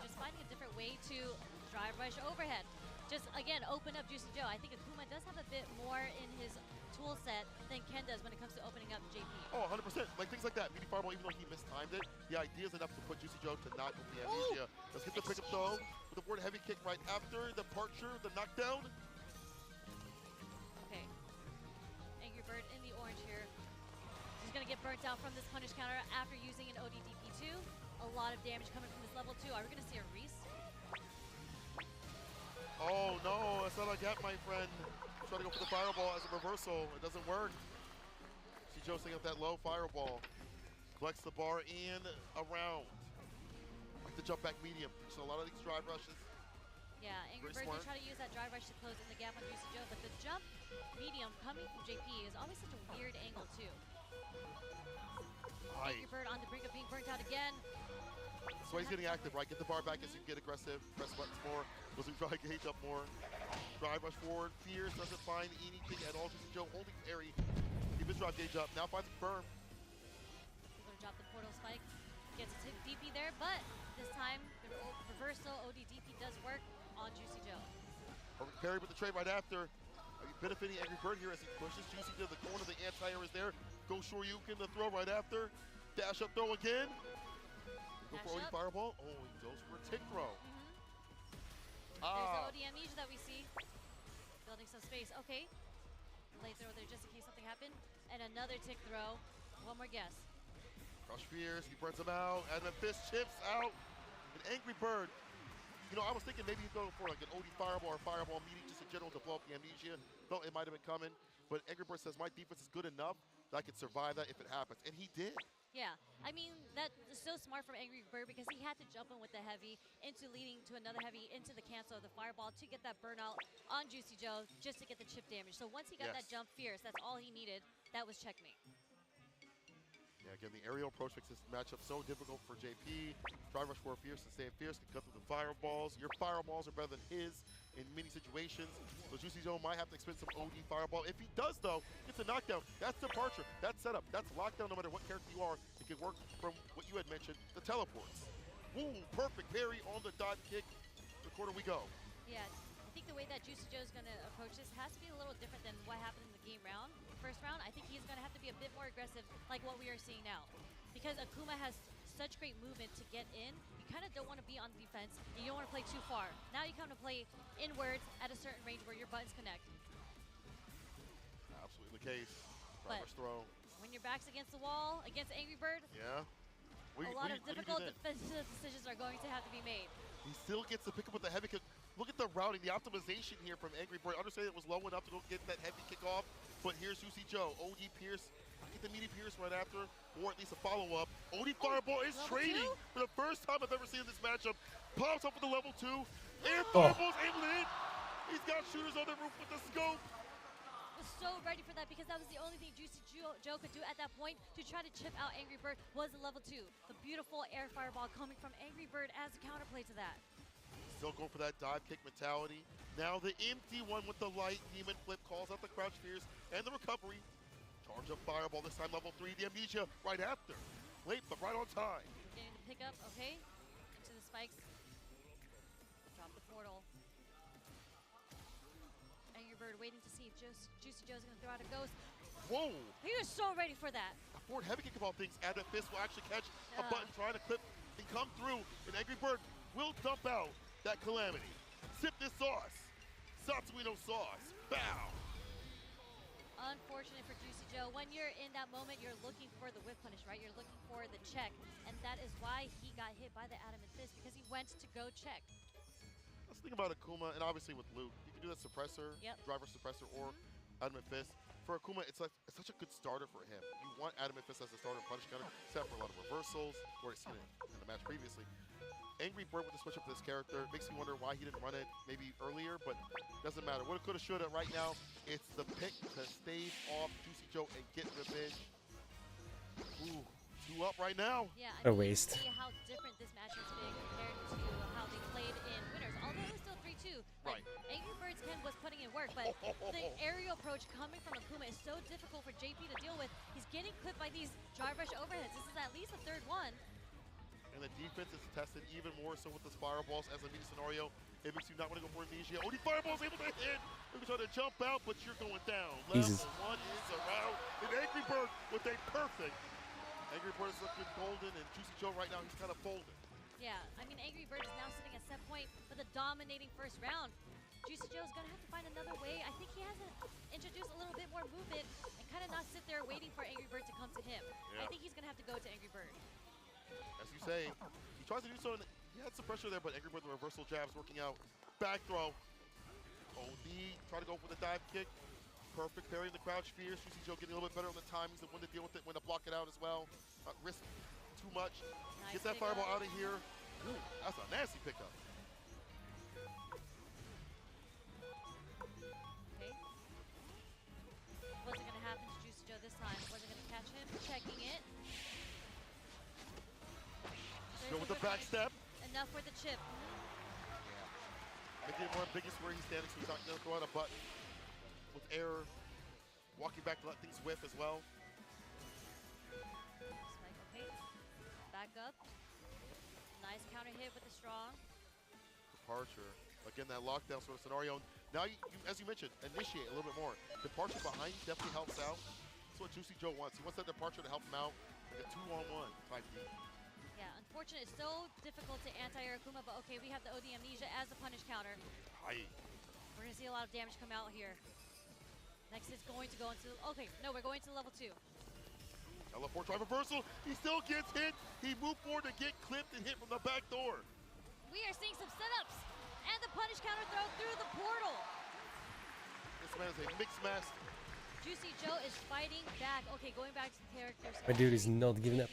Just finding a different way to drive rush overhead. Just again, open up Juicy Joe. I think Akuma does have a bit more in his tool set than Ken does when it comes to opening up JP. Oh, 100%. Like things like that. Meaty Fireball, even though he mistimed it, the idea is enough to put Juicy Joe to knock with the amnesia. Let's get the pickup though with the word heavy kick right after the departure, the knockdown. Okay. Angry Bird in the orange here. He's gonna get burnt out from this punish counter after using an ODDP2. A lot of damage coming from this level 2. Are we gonna see a Reese? Oh no, that's not a gap, my friend. Try to go for the fireball as a reversal. It doesn't work. See Joe setting up that low fireball. Collects the bar and around. Like the jump back medium. So a lot of these drive rushes. Yeah, Angry Very Bird, they smart. try to use that drive rush to close in the gap on Juicy Joe, but the jump medium coming from JP is always such a weird angle too. Angry Bird on the brink of being burnt out again. So he's getting active, right? Get the bar back as you get aggressive. Press buttons more. Those who try to gauge up more. Drive rush forward. Fierce doesn't find anything at all. Juicy Joe holding parry. Keep his drive gauge up. Now finds a burn. He's going to drop the portal spike. Gets a DP there, but this time the reversal ODDP does work on Juicy Joe. Perfect parry with the trade right after. Are you benefiting Angry Bird here as he pushes Juicy to the corner? The anti-air is there. Go Shoryuken the throw right after. Dash up throw again. Go for OD fireball. Oh, he goes for a tick throw. There's the OD amnesia that we see. Building some space. Okay. Late throw there just in case something happened. And another tick throw. One more guess. Crush Fierce, he burns him out. And the fist chips out. An Angry Bird. You know, I was thinking maybe he'd go for like an OD fireball or fireball meeting just in general to blow up the amnesia. Thought it might have been coming. But Angry Bird says my defense is good enough that I can survive that if it happens. And he did. Yeah, I mean, that is so smart from Angry Bird because he had to jump in with the heavy into leading to another heavy into the cancel of the fireball to get that burnout on Juicy Joe just to get the chip damage. So once he got that jump fierce, that's all he needed. That was checkmate. Yeah, again, the aerial approach makes this matchup so difficult for JP. Drive rush for Fierce and stay Fierce can cut through the fireballs. Your fireballs are better than his in many situations. So Juicy Joe might have to expend some OD fireball. If he does, though, gets a knockdown. That's departure. That's setup. That's lockdown no matter what character you are. It can work from what you had mentioned, the teleports. Woo, perfect parry on the dot kick. The corner we go. Yeah, I think the way that Juicy Joe is going to approach this has to be a little different than what happened in the game round. First round, I think he's going to have to be a bit more aggressive like what we are seeing now. Because Akuma has such great movement to get in, you kind of don't want to be on defense and you don't want to play too far. Now you come to play inwards at a certain range where your buttons connect. Absolutely the case. But throw. when your back's against the wall, against Angry Bird, Yeah. a lot of difficult defensive decisions are going to have to be made. He still gets the pick up with the heavy kick. Look at the routing, the optimization here from Angry Bird. Understand it was low enough to go get that heavy kick off, but here's Juicy Joe. OD Pierce, get the meaty Pierce right after, or at least a follow-up. OD Fireball is trading for the first time I've ever seen in this matchup. Pops up with the level 2, and Fireball's able to hit. He's got shooters on the roof with the scope. Was so ready for that because that was the only thing Juicy Joe could do at that point to try to chip out Angry Bird was the level 2. The beautiful air fireball coming from Angry Bird as a counterplay to that. Still going for that dive kick mentality. Now the empty one with the light demon flip calls out the crouch fierce and the recovery. Charge up fireball, this time level 3, the amnesia right after. Late, but right on time. Getting the pickup, okay. Into the spikes. Drop the portal. Angry Bird waiting to see if Juicy Joe's gonna throw out a ghost. Whoa! He was so ready for that. A forward heavy kick of all things. Add that fist will actually catch a button trying to clip and come through. And Angry Bird will dump out that calamity. Sip this sauce. Satsuino sauce. Bow. Unfortunate for Juicy Joe. When you're in that moment, you're looking for the whip punish, right? You're looking for the check. And that is why he got hit by the adamant fist, because he went to go check. Let's think about Akuma, and obviously with Luke, you can do that suppressor, driver suppressor, or adamant fist. For Akuma, it's such a good starter for him. You want adamant fist as a starter punish counter, except for a lot of reversals, where it's seen it in the match previously. Angry Bird with the switch up to this character makes me wonder why he didn't run it maybe earlier, but doesn't matter. Woulda, coulda, shoulda. Right now, it's the pick to stave off Juicy Joe and get revenge. Ooh, 2 up right now. Yeah, A waste. See how different this match has been compared to how they played in winners. Although it was still 3-2. Like, Angry Bird's Ken was putting in work, but the aerial approach coming from Akuma is so difficult for JP to deal with. He's getting clipped by these drive rush overheads. This is at least the 3rd one. And the defense is tested even more so with the fireballs as a media scenario. It makes you not want to go for amnesia. OD Fireball's able to hit. Maybe try to jump out, but you're going down. Level 1 is around. And Angry Bird with a perfect. Angry Bird is looking golden, and Juicy Joe right now, he's kind of folded. Yeah, I mean, Angry Bird is now sitting at set point for the dominating first round. Juicy Joe's going to have to find another way. I think he has to introduce a little bit more movement and kind of not sit there waiting for Angry Bird to come to him. I think he's going to have to go to Angry Bird. As you say, he tries to do so, and he had some pressure there, but Angry Bird, the reversal jabs working out. Back throw. OD, try to go for the dive kick. Perfect parry in the crouch fierce. Juicy Joe getting a little bit better on the timings and when to deal with it, when to block it out as well. Not risk too much. Get that fireball out of here. Ooh, that's a nasty pickup. backstep. Enough for the chip. Making it more ambiguous where he's standing, so he's not going to throw out a button with error. Walking back to let things whiff as well. Spike, okay. Back up. Nice counter hit with the strong. Departure. Again, that lockdown sort of scenario. Now, as you mentioned, initiate a little bit more. Departure behind definitely helps out. That's what Juicy Joe wants. He wants that departure to help him out. Like a 2-on-1 type deal. Yeah, unfortunate. It's so difficult to anti-air Akuma, but okay, we have the OD Amnesia as the punish counter. Aye. We're going to see a lot of damage come out here. Next is going to go into, okay, no, we're going to level 2. LF4 drive reversal. He still gets hit. He moved forward to get clipped and hit from the back door. We are seeing some setups and the punish counter throw through the portal. This man is a mixed master. Juicy Joe is fighting back. Okay, going back to the characters. My dude is not giving up.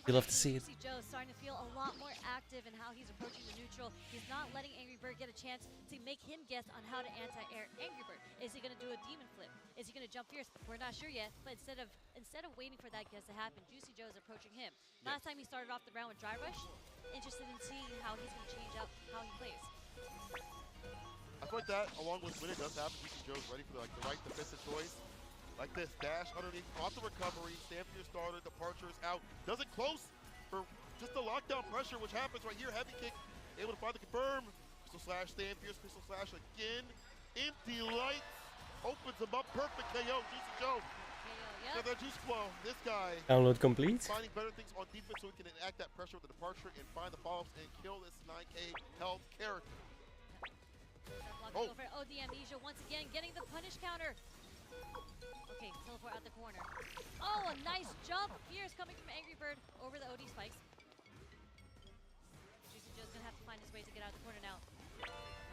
You love to see it. Juicy Joe is starting to feel a lot more active in how he's approaching the neutral. He's not letting Angry Bird get a chance to make him guess on how to anti-air Angry Bird. Is he going to do a demon flip? Is he going to jump fierce? We're not sure yet, but instead of waiting for that guess to happen, Juicy Joe is approaching him. Last time he started off the round with Dry Rush. Interested in seeing how he's going to change up how he plays. I feel like that, along with when it does happen, Juicy Joe's ready for the right defensive choice. Like this, dash underneath, off the recovery, stand for your starter, departure is out. Does it close for just the lockdown pressure, which happens right here. Heavy kick, able to find the confirm. Crystal slash, stand fierce, crystal slash again. Empty lights, opens him up, perfect KO, Juicy Joe. Yep. Got that juice flow. This guy Download complete. finding better things on defense so he can enact that pressure with the departure and find the follow-ups and kill this 9K health character. Oh. For OD Amnesia once again, getting the punish counter. Okay, teleport out the corner. Oh, a nice jump. Fierce coming from Angry Bird over the OD spikes. Juicy Joe's gonna have to find his way to get out of the corner now.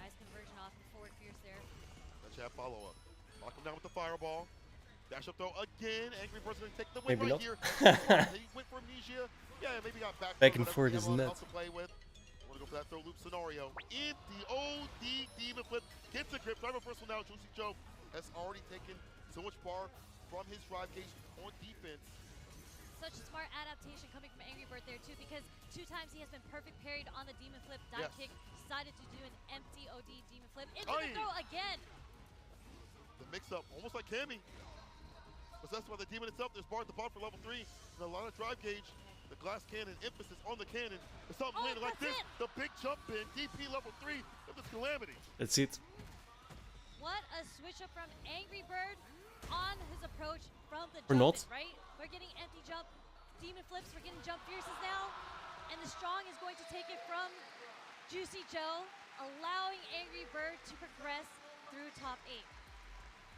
Nice conversion off the forward Fierce there. That jab follow-up. Lock him down with the fireball. Dash up throw again. Angry Bird's gonna take the win Maybe right not. here. He went for Amnesia. Yeah, maybe got Back and forth is nuts. to play with. Want to go for that throw loop scenario. In the OD demon flip. Gets a grip. Drive reversal now. Juicy Joe has already taken so much bar from his drive gauge on defense. Such a smart adaptation coming from Angry Bird there too, because 2 times he has been perfect parried on the demon flip. Dive kick, decided to do an empty OD demon flip into the throw again. The mix-up, almost like Cammy. Possessed by the demon itself, there's bar at the bottom for level 3. And a lot of drive gauge. The glass cannon, emphasis on the cannon. There's something landed like this. The big jump in, DP level 3 of this calamity. That's it. What a switch up from Angry Bird on his approach from the Or jump not. in, right? We're getting empty jump, demon flips, we're getting jump fierces now. And the strong is going to take it from Juicy Joe, allowing Angry Bird to progress through top 8.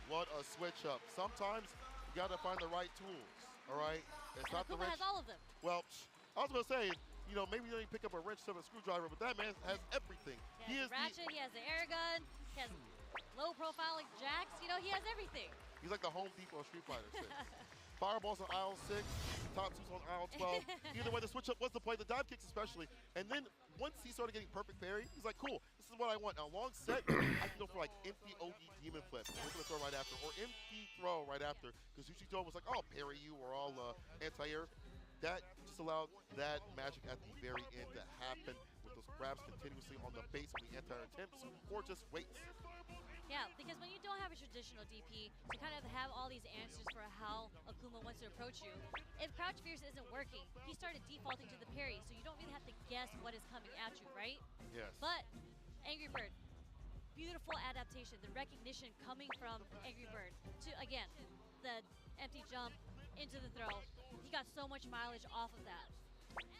What a switch up. Sometimes you gotta find the right tools, all right? It's And not the Akuma wrench. has all of them. Well, I was gonna say, you know, maybe you don't even pick up a wrench or a screwdriver, but that man has everything. He has the ratchet, he has the air gun, he has low profile like Jax, you know, he has everything. He's like the Home Depot of Street Fighter 6. Fireballs on aisle 6, top 2's on aisle 12. Either way, the switch up was the play, the dive kicks especially. And then once he started getting perfect parry, he's like, cool, this is what I want. Now, long set, I can go for like empty OD demon flip. We're gonna throw right after, or empty throw right after. Because Juicy Joe was like, oh, I'll parry you, or I'll anti-air. That just allowed that magic at the very end to happen with those grabs continuously on the base on the anti-air attempts, or just waits. Yeah, because when you don't have a traditional DP to kind of have all these answers for how Akuma wants to approach you, if Crouch Fierce isn't working, he started defaulting to the parry, so you don't really have to guess what is coming at you, right? Yes. But Angry Bird, beautiful adaptation, the recognition coming from Angry Bird to, again, the empty jump into the throw. He got so much mileage off of that.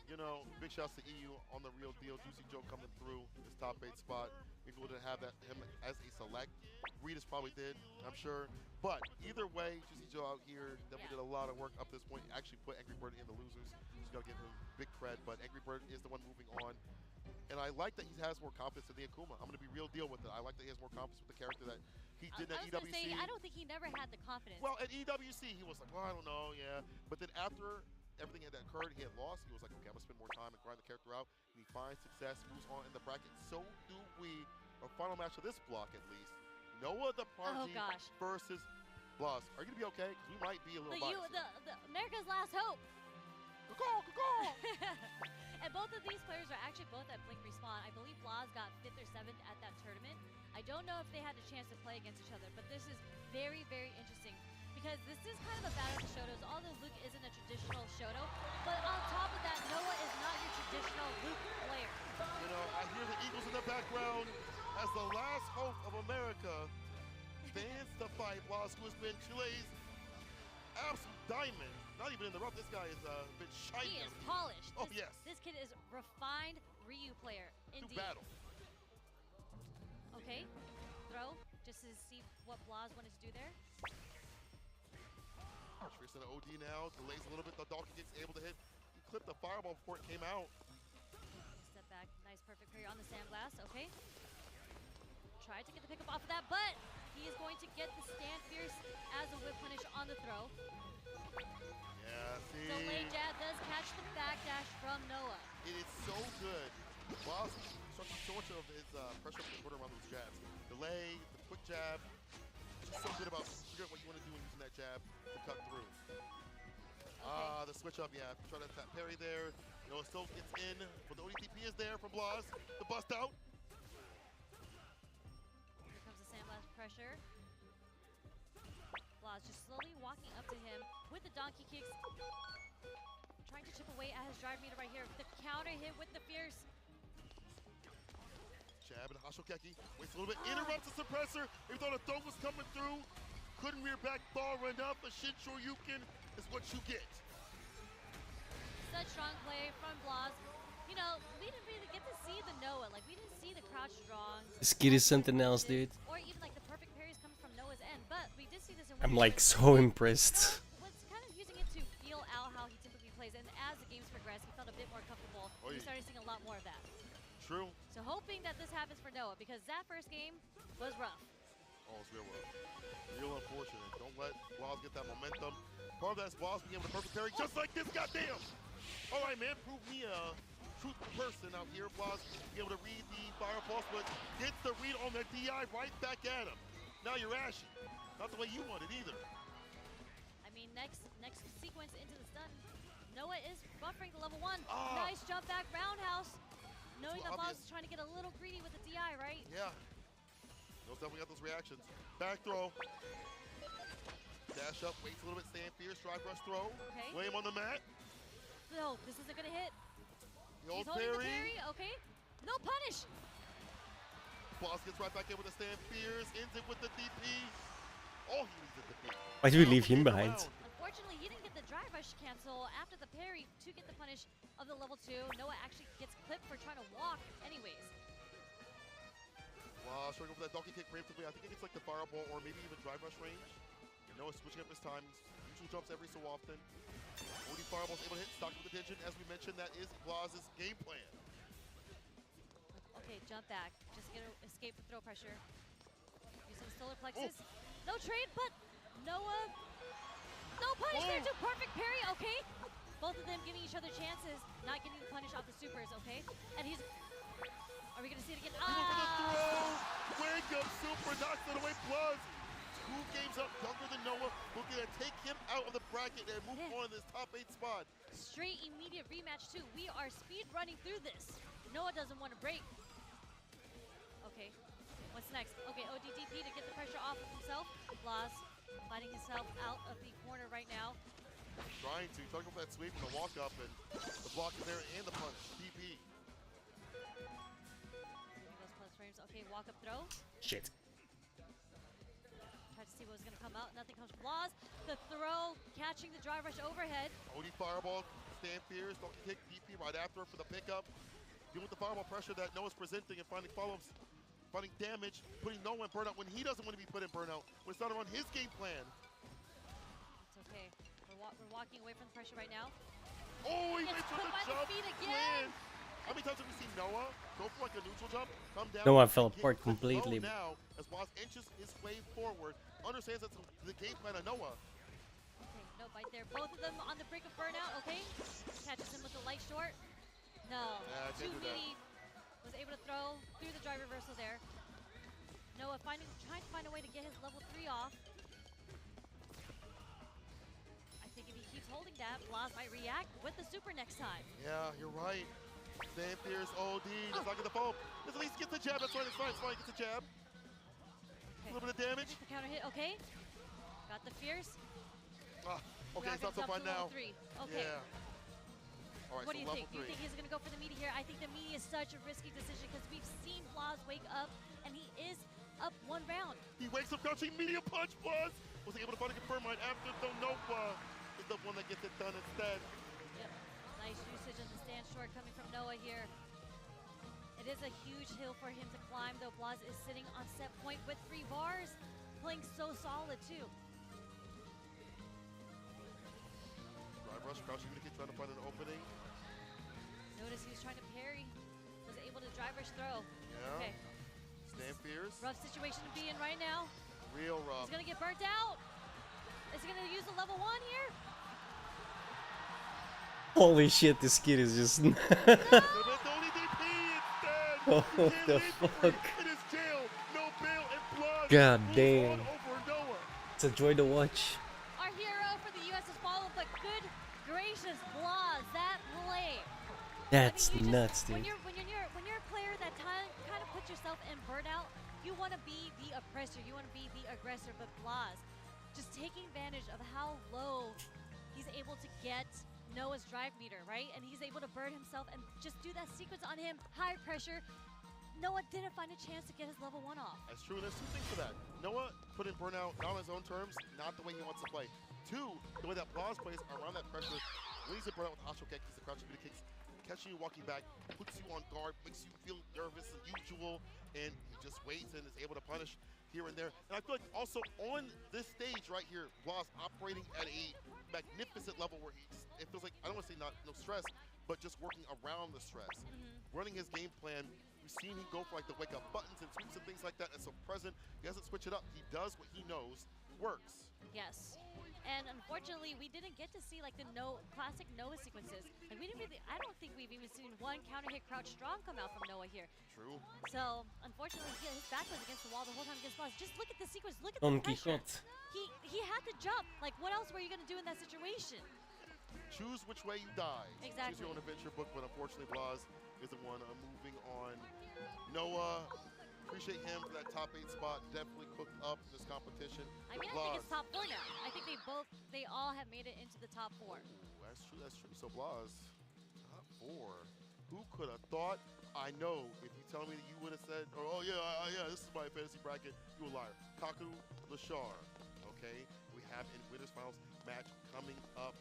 You know, big shouts to EU on the real deal. Juicy Joe coming through his top 8 spot. People didn't have him as a select. Reedus probably did, I'm sure. But either way, Juicy Joe out here definitely did a lot of work up to this point. Actually put Angry Bird in the losers. Just gotta give him big cred. But Angry Bird is the one moving on. And I like that he has more confidence in the Akuma. I'm gonna be real deal with it. I like that he has more confidence with the character that he did at I was gonna EWC. say, I don't think he never had the confidence. Well, at EWC, he was like, well, I don't know, yeah. But then after everything that occurred, he had lost. He was like, okay, I'm gonna spend more time and grind the character out. And he finds success, moves on in the bracket. So do we. Our final match of this block, at least. Noah the Prodigy versus Bloss. Are you gonna be okay? Because we might be a little biased. The America's Last Hope. Go, go, go. And both of these players are actually both at Blink Respawn. I believe Blaz got 5th or 7th at that tournament. I don't know if they had a chance to play against each other, but this is very, very interesting because this is kind of a battle of the Shotos. Although Luke isn't a traditional Shoto, but on top of that, Noah is not your traditional Luke player. You know, I hear the Eagles in the background as the last hope of America stands to fight Blaz, who has been Chile's absolute diamond. Not even in the rough, this guy has been shining. He is polished. Oh, this, yes. This kid is refined Ryu player, To indeed. battle. Okay, throw, just to see what Blaz wanted to do there. Trish in the OD now, delays a little bit, the donkey kicks able to hit. He clipped the fireball before it came out. Step back, nice perfect parry on the sandblast, okay. Tried to get the pickup off of that, but he is going to get the stand fierce as a whip punish on the throw. Yeah, see. Delay jab does catch the backdash from Noah. It is so good. Blaz structured so much of his pressure up the quarter around those jabs. Delay, the quick jab. Just so good about figuring out what you want to do when using that jab to cut through. Okay. The switch up, yeah. Try to tap parry there. You know, it still gets in, but the ODTP is there from Blaz. The bust out. Here comes the sandblast pressure. Blaz just slowly walking up to him with the donkey kicks. Trying to chip away at his drive meter right here. The counter hit with the fierce. Jab and Hashokeki. Waits a little bit. Interrupts the suppressor. He thought a throw was coming through. Couldn't rear back bar run up. A Shin Shoryuken is what you get. Such strong play from Blaz. You know, we didn't really get to see the Noah. Like, we didn't see the crouch strongs. This kid is something else, dude. Or even like the perfect parries coming from Noah's end. But we did see this in I'm one like game. so impressed. Was kind of using it to feel out how he typically plays. And as the games progressed, he felt a bit more comfortable. Oh, We yeah. started seeing a lot more of that. True. So hoping that this happens for Noah because that first game was rough. Oh, it's real rough. Real unfortunate. Don't let Blaz get that momentum. Part of that's Blaz being able to perfect parry just like this, goddamn! All right, man, prove me a truthful person out here. Blaz being able to read the fireball, but gets the read on the DI right back at him. Now you're ashy. Not the way you want it either. I mean, next sequence into the stun. Noah is buffering the level 1. Ah. Nice jump back roundhouse. Knowing Too that Blaz obvious. is trying to get a little greedy with the DI, right? Yeah. Those definitely got those reactions. Back throw. Dash up, waits a little bit, stand fierce, drive rush throw. Okay. Lay him on the mat. No, this isn't gonna hit. The old He's holding the parry. parry, okay. No punish. Blaz gets right back in with a stand fierce, ends it with the DP. Oh, he needs a DP. Why do we leave him behind? Unfortunately, he didn't get the drive rush cancel after the parry to get the punish of the level 2. Noah actually gets clipped for trying to walk anyways. Wow, struggling for that donkey kick preemptively. I think it gets like the fireball or maybe even drive rush range. You know, switching up his time. Usually jumps every so often. OD fireball's able to hit, stock with attention. As we mentioned, that is Blaz's game plan. Okay, jump back. Just get escape the throw pressure. Using solar plexus. No trade, but Noah. No punish there too. Perfect parry. Okay. Both of them giving each other chances, not getting the punish off the supers. Okay. And he's. Are we gonna see it again? He went for the throw. Wake up, super knocks it away. Blaz 2 games up, younger than Noah, looking to take him out of the bracket and move on to this top 8 spot. Straight immediate rematch too. We are speed running through this. Noah doesn't want to break. Okay, what's next? Okay, ODDP to get the pressure off of himself. Blaz fighting himself out of the corner right now. Trying to, talking about that sweep and the walk up and the block is there and the punish. DP. Those plus frames. Okay, walk up throw. Shit. Tried to see what was going to come out. Nothing comes from Blaz. The throw, catching the drive rush overhead. OD fireball, stand fierce, donkey kick, DP right after for the pickup. Dealing with the fireball pressure that Noah's presenting and finding follow-ups, finding damage, putting Noah in burnout when he doesn't want to be put in burnout. When it's not around his game plan. It's okay. We're walking away from the pressure right now. Oh, he Gets went for put the by the jump. feet again. Land. How many times have we seen Noah go for like a neutral jump, come down? Noah and fell get apart low completely. Now, as Blaz inches his way forward, understands that's the game plan of Noah. Okay, no bite there. Both of them on the brink of burnout. Okay, catches him with the light short. No, Yeah, too can't do that. meaty. Was able to throw through the drive reversal there. Noah trying to find a way to get his level 3 off. I think if he keeps holding that, Blaz might react with the super next time. Yeah, you're right. Stand fierce, OD, does not get the foam. Does at least get the jab, that's fine, it's fine, it's fine, gets the jab. A little bit of damage. The counter hit, okay. Got the fierce. Okay, it's not so fine now. Okay. Yeah. All right, What so do you level think? Do you 3. think he's going to go for the meaty here? I think the meaty is such a risky decision because we've seen Blas wake up, and he is up 1 round. He wakes up crouching medium punch, Blas. Was able to finally confirm right after, though Nova is the one that gets it done instead. Yep. Nice usage in the stand short coming from Noah here. It is a huge hill for him to climb, though Blas is sitting on set point with 3 bars, playing so solid too. Drive rush, crouching medium, trying to find an opening. Notice he was trying to parry, was able to drive rush throw. Yeah. Okay. Stand fierce. Rough situation to be in right now. Real rough. He's gonna get burnt out. Is he gonna use the level 1 here? Holy shit, this kid is just... Only DP instead. What the fuck? It is jail, no bail, and blood. God Moves damn. on over Noah. It's a joy to watch. Our hero for the US is followed, but good gracious, Blas, that play. That's I mean, nuts, dude. When you're a player that kind of puts yourself in burnout, you want to be the oppressor, you want to be the aggressor, but Blas just taking advantage of how low he's able to get Noah's drive meter, right? And he's able to burn himself and just do that sequence on him, high pressure. Noah didn't find a chance to get his level 1 off. That's true, and there's 2 things for that. Noah put in burnout not on his own terms, not the way he wants to play. 2, the way that Blas plays around that pressure, when he's in burnout with Astro Kicks, the crouching medium kicks, catching you walking back, puts you on guard, makes you feel nervous as usual, and he just waits and is able to punish here and there. And I feel like also on this stage right here, Blas operating at a magnificent level where it feels like, I don't want to say no stress, but just working around the stress. Running his game plan, we've seen him go for like the wake up buttons and sweeps and things like that, and so present, he doesn't switch it up. He does what he knows works. Yes. And unfortunately, we didn't get to see like the classic Noah sequences. Like I don't think we've even seen 1 counter hit crouch strong come out from Noah here. True. So unfortunately, his back was against the wall the whole time against Blas. Just look at the sequence. Look at Don the pressure. Quixote. He had to jump. Like what else were you gonna do in that situation? Choose which way you die. Exactly. Choose your own adventure book, but unfortunately, Blas is the one moving on. Noah, appreciate him for that top 8 spot. Definitely cooked up this competition. I mean, I think it's top 4 now. I think they all have made it into the top 4. Ooh, that's true, that's true. So Blas, top 4. Who could have thought? I know, if you tell me that you would have said, oh yeah, this is my fantasy bracket, you a liar. Kaku Lashar, okay? We have in winners finals match coming up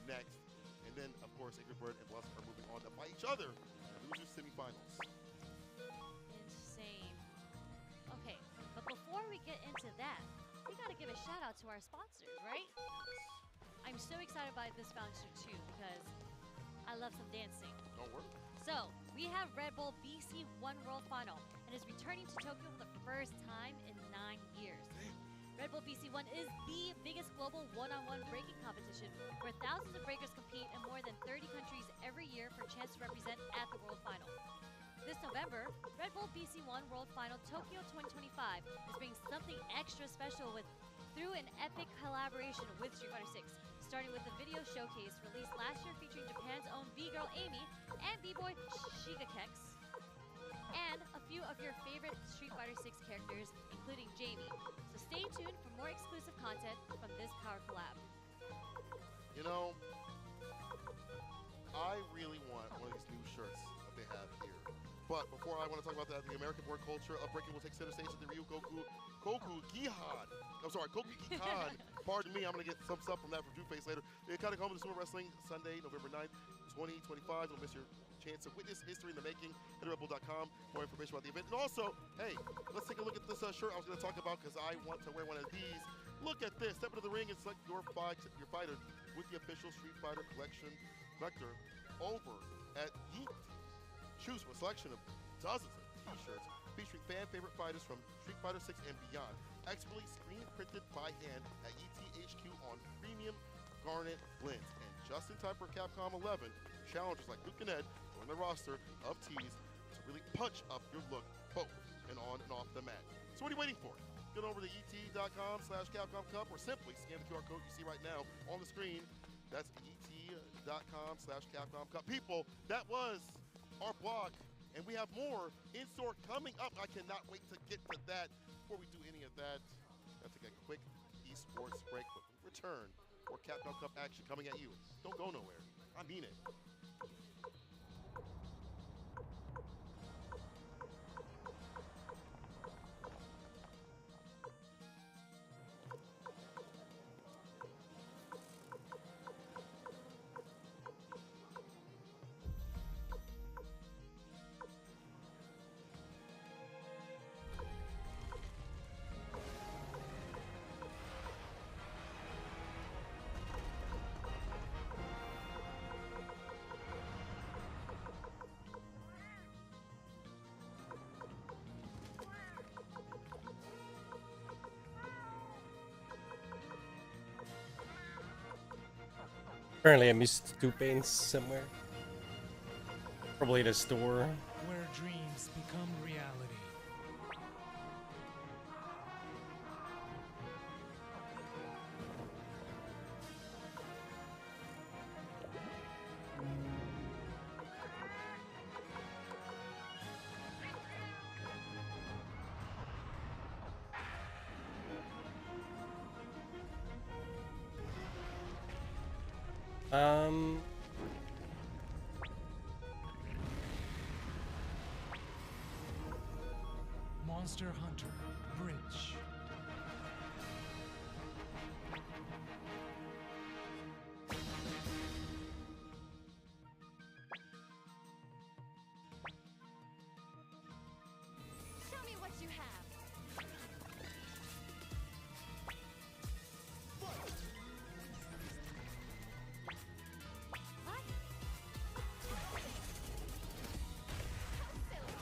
next. And then, of course, Ingrid Bird and Blas are moving on to fight each other in the losers semifinals. Insane. Okay, but before we get into that, we gotta give a shout out to our sponsors, right? I'm so excited by this sponsor too because I love some dancing. Don't worry. So, we have Red Bull BC One World Final and is returning to Tokyo for the first time in 9 years. Red Bull BC One is the biggest global one-on-one breaking competition where thousands of breakers compete in more than 30 countries every year for a chance to represent at the World Final. This November, Red Bull BC One World Final Tokyo 2025 is bringing something extra special through an epic collaboration with Street Fighter 6, starting with a video showcase released last year featuring Japan's own B-girl Amy and B-boy Shigekex, and a few of your favorite Street Fighter 6 characters, including Jamie. So stay tuned for more exclusive content from this power collab. You know, I really want one of these new shirts that they have here. But before I want to talk about that, the American word culture of breaking will take center stage at the Koku Gihan. I'm sorry, Koku Gihan. Pardon me, I'm going to get some stuff from that from Drew Face later. The Iconic Home of the Sumo Wrestling, Sunday, November 9th, 2025. Don't miss your chance to witness history in the making. Head to redbull.com for more information about the event. And also, hey, let's take a look at this shirt I was going to talk about because I want to wear one of these. Look at this. Step into the ring and select your fighter with the official Street Fighter collector over at Yeet. Choose from a selection of dozens of t-shirts featuring fan favorite fighters from Street Fighter 6 and beyond, expertly screen printed by hand at ETHQ on premium garnet blends, and just in time for Capcom 11, challengers like Luke and Ed join the roster of tees to really punch up your look both and on and off the mat. So what are you waiting for? Get over to et.com/Capcom Cup or simply scan the QR code you see right now on the screen. That's et.com/Capcom Cup. People, that was our block, and we have more in-store coming up. I cannot wait to get to that. Before we do any of that, let's take a quick esports break. But we return, more Capcom Cup action coming at you. Don't go nowhere. I mean it. Apparently I missed 2 paints somewhere. Probably in a store. Where dreams become reality. Monster Hunter Bridge. Show me what you have. What? How silly.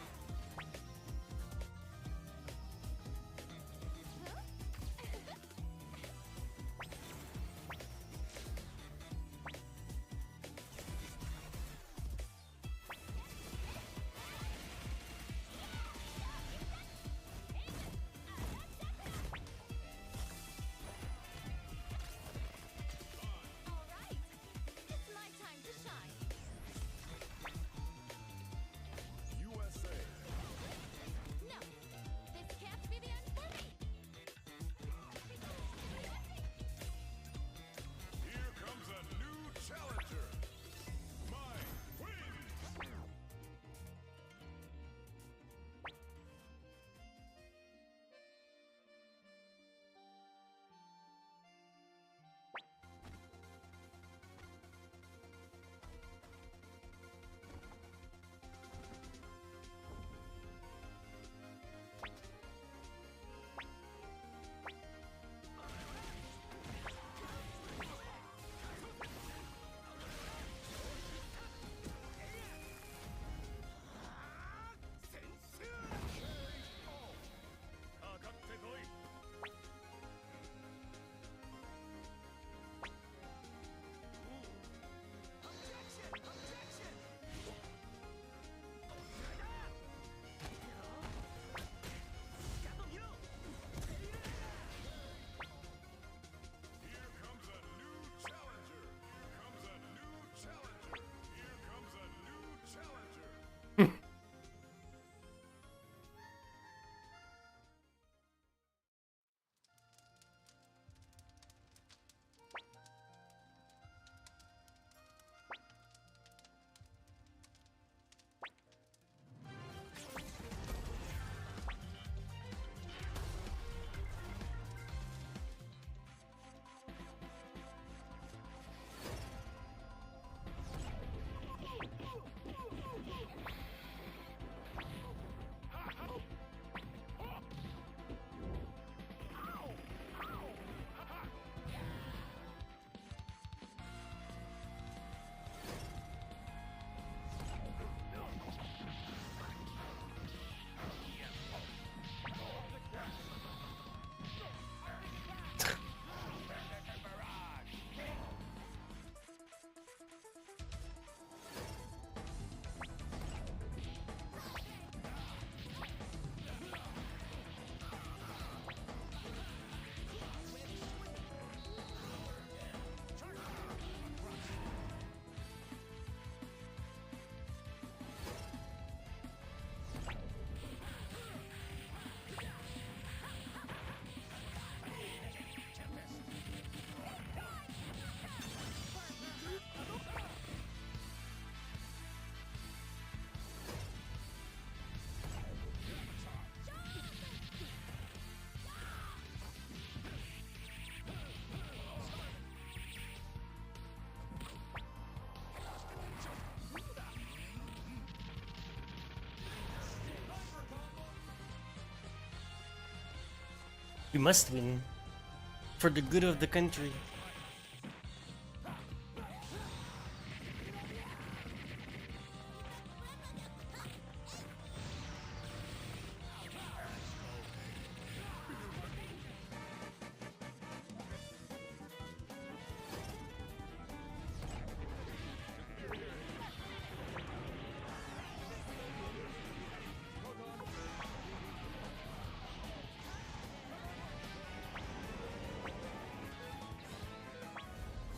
We must win. For the good of the country.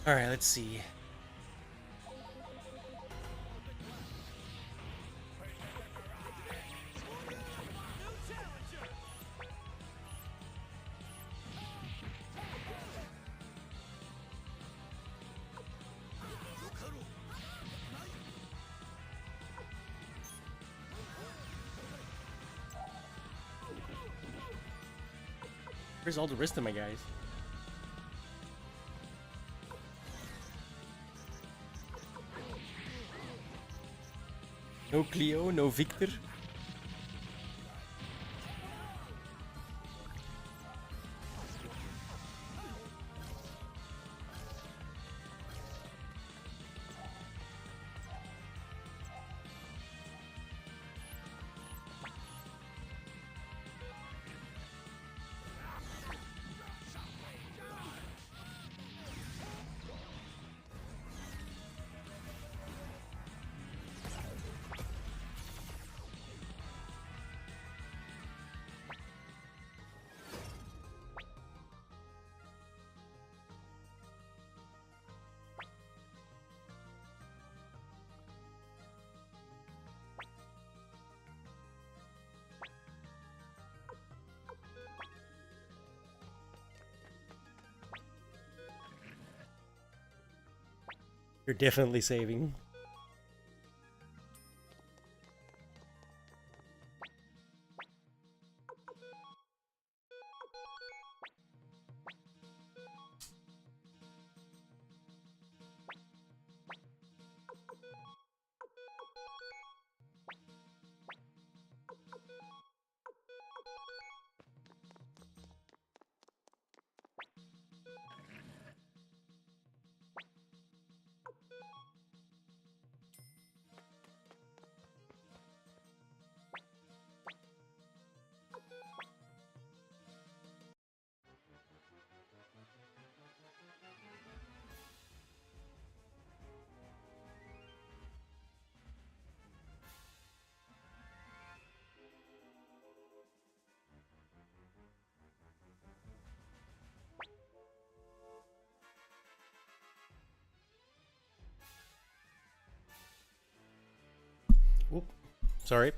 Alright, let's see. Where's all the rest of my guys? No Cleo, no Victor. You're definitely saving. Whoop. Sorry.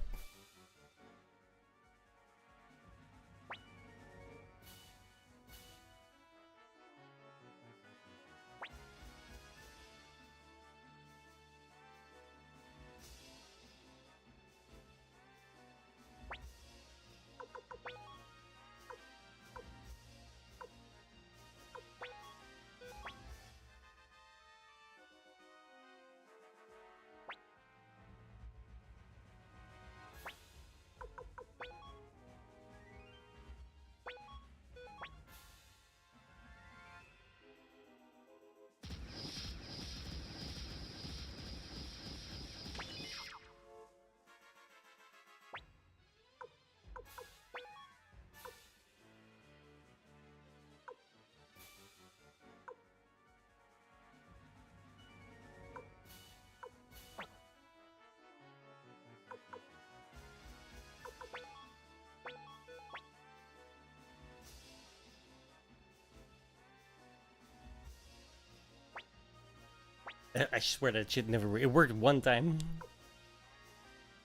I swear that shit never worked. It worked one time.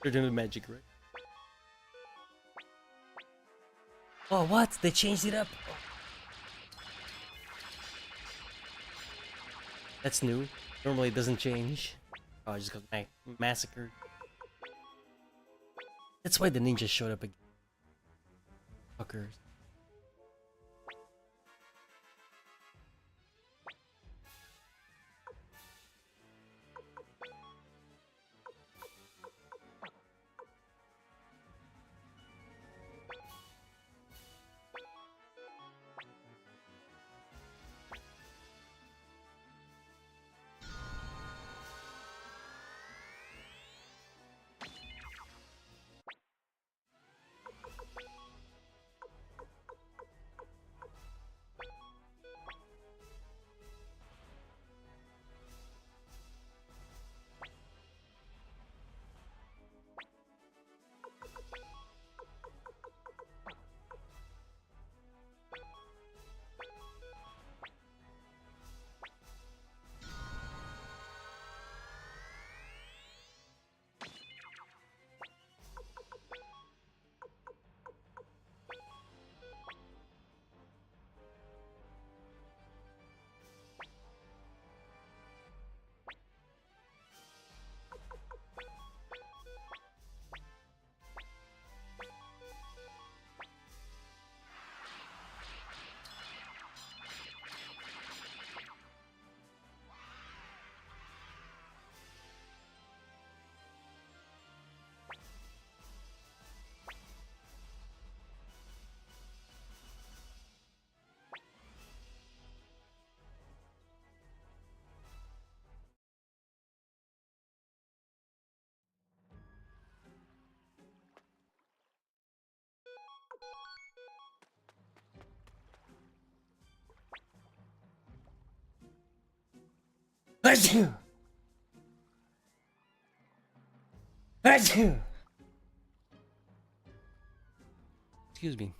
They're doing the magic, right? Oh, what? They changed it up. That's new. Normally it doesn't change. Oh, I just got massacred. That's why the ninjas showed up again. Fuckers. Achoo! Achoo! Excuse me.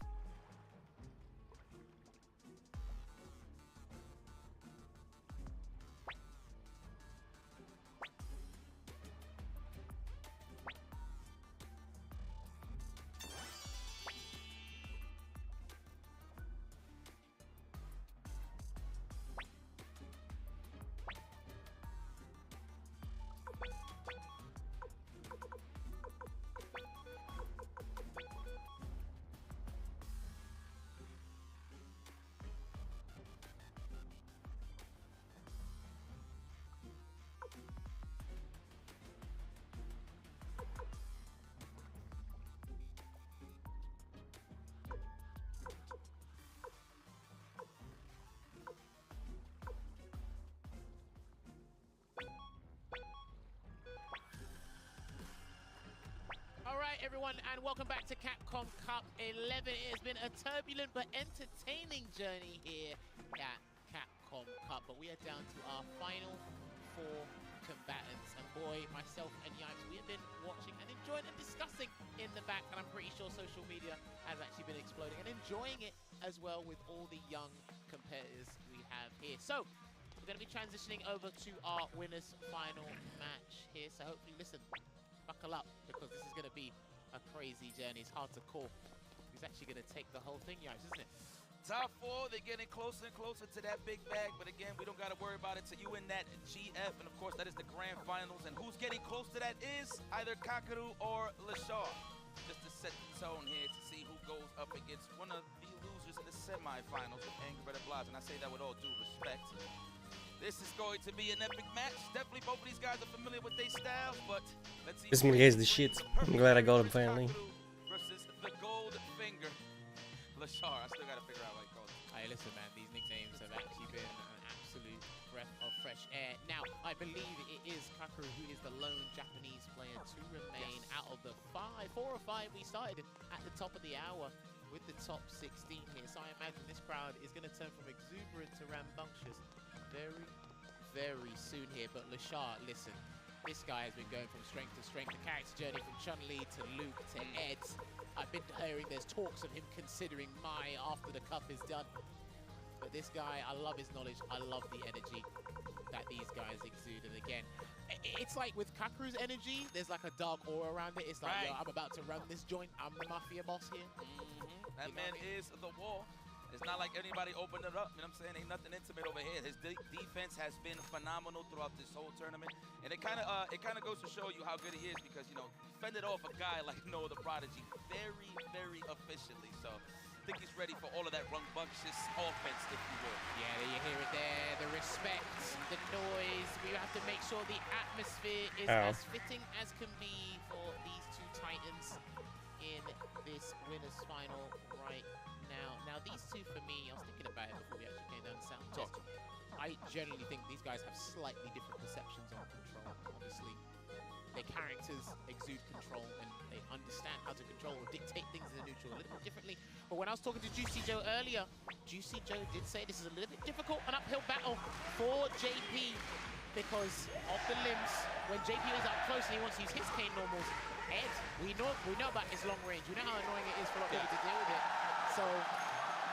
Alright everyone, and welcome back to Capcom Cup 11. It has been a turbulent but entertaining journey here at Capcom Cup, but we are down to our final 4 combatants. And boy, myself and Yipes, we have been watching and enjoying and discussing in the back, and I'm pretty sure social media has actually been exploding and enjoying it as well with all the young competitors we have here. So, we're going to be transitioning over to our winners final match here, so hopefully, listen, buckle up, because this is going to be a crazy journey. It's hard to call who's actually going to take the whole thing, Yipes, isn't it? Top 4, they're getting closer and closer to that big bag, but again, we don't got to worry about it. So you in that GF, and of course, that is the grand finals. And who's getting close to that is either Kakaru or Lashar. Just to set the tone here to see who goes up against one of the losers in the semifinals with Angry Red Blaz, and I say that with all due respect. This is going to be an epic match. Definitely both of these guys are familiar with their style, but let's see. This guy is the shit. I'm glad I got him finally. Versus the gold finger. Lashar, I still gotta figure out what he calls it. Hey, listen, man, these nicknames have actually been an absolute breath of fresh air. Now, I believe it is Kakaru who is the lone Japanese player to remain out of the 4 or 5 we started at the top of the hour with the top 16 here. So I imagine this crowd is going to turn from exuberant to rambunctious very, very soon here. But Lashar, listen, this guy has been going from strength to strength. The character journey from Chun-Li to Luke to Ed. I've been hearing there's talks of him considering Mai after the cup is done. But this guy, I love his knowledge. I love the energy that these guys exude. And again, it's like with Kakaru's energy, there's like a dark aura around it. It's like, yo, I'm about to run this joint. I'm the mafia boss here. That man is the wall. It's not like anybody opened it up, you know what I'm saying? Ain't nothing intimate over here. His defense has been phenomenal throughout this whole tournament. And it kind of goes to show you how good he is because, you know, he fended off a guy like Noah the Prodigy very, very efficiently. So I think he's ready for all of that rambunctious offense, if you will. Yeah, you hear it there. The respect, the noise. We have to make sure the atmosphere is as fitting as can be for these two titans in this winners final right now. Now, these two, for me, I was thinking about it before we actually came down to sound test. I generally think these guys have slightly different perceptions on control. Obviously, their characters exude control and they understand how to control or dictate things in the neutral a little bit differently. But when I was talking to Juicy Joe earlier, Juicy Joe did say this is a little bit difficult, an uphill battle for JP because of the limbs. When JP is up close and he wants to use his cane normals, Ed, we know about his long range. We know how annoying it is for a lot of people to deal with it. So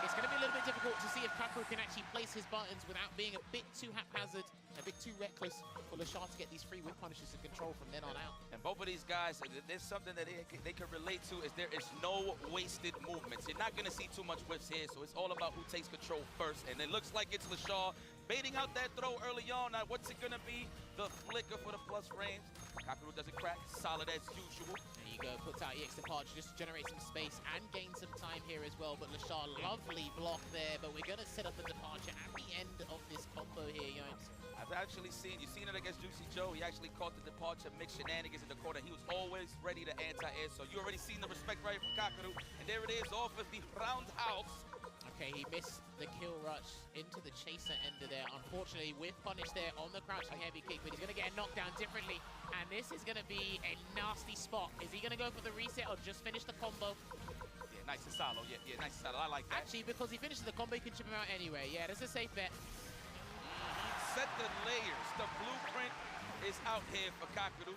it's going to be a little bit difficult to see if Kakaru can actually place his buttons without being a bit too haphazard, a bit too reckless for Lashar to get these free whip punishes to control from then on out. And both of these guys, there's something that they can relate to is there is no wasted movements. You're not going to see too much whips here, so it's all about who takes control first. And it looks like it's Lashar baiting out that throw early on. Now, what's it going to be? The flicker for the plus range. Kakaru doesn't crack, solid as usual. There you go, puts out EX departure just to generate some space and gain some time here as well. But Lashar, lovely block there, but we're going to set up the departure at the end of this combo here, Yipes. I've actually seen, you've seen it against Juicy Joe. He actually caught the departure, mixed shenanigans in the corner. He was always ready to anti-air, so you already seen the respect right from Kakaru. And there it is, off of the roundhouse. Okay, he missed the kill rush into the chaser ender there. Unfortunately, whiff punish there on the crouching heavy kick, but he's going to get a knockdown differently. And this is going to be a nasty spot. Is he going to go for the reset or just finish the combo? Yeah, nice and solo. Yeah, nice and solo. I like that. Actually, because he finishes the combo, he can chip him out anyway. Yeah, that's a safe bet. set the layers. The blueprint is out here for Kakaru.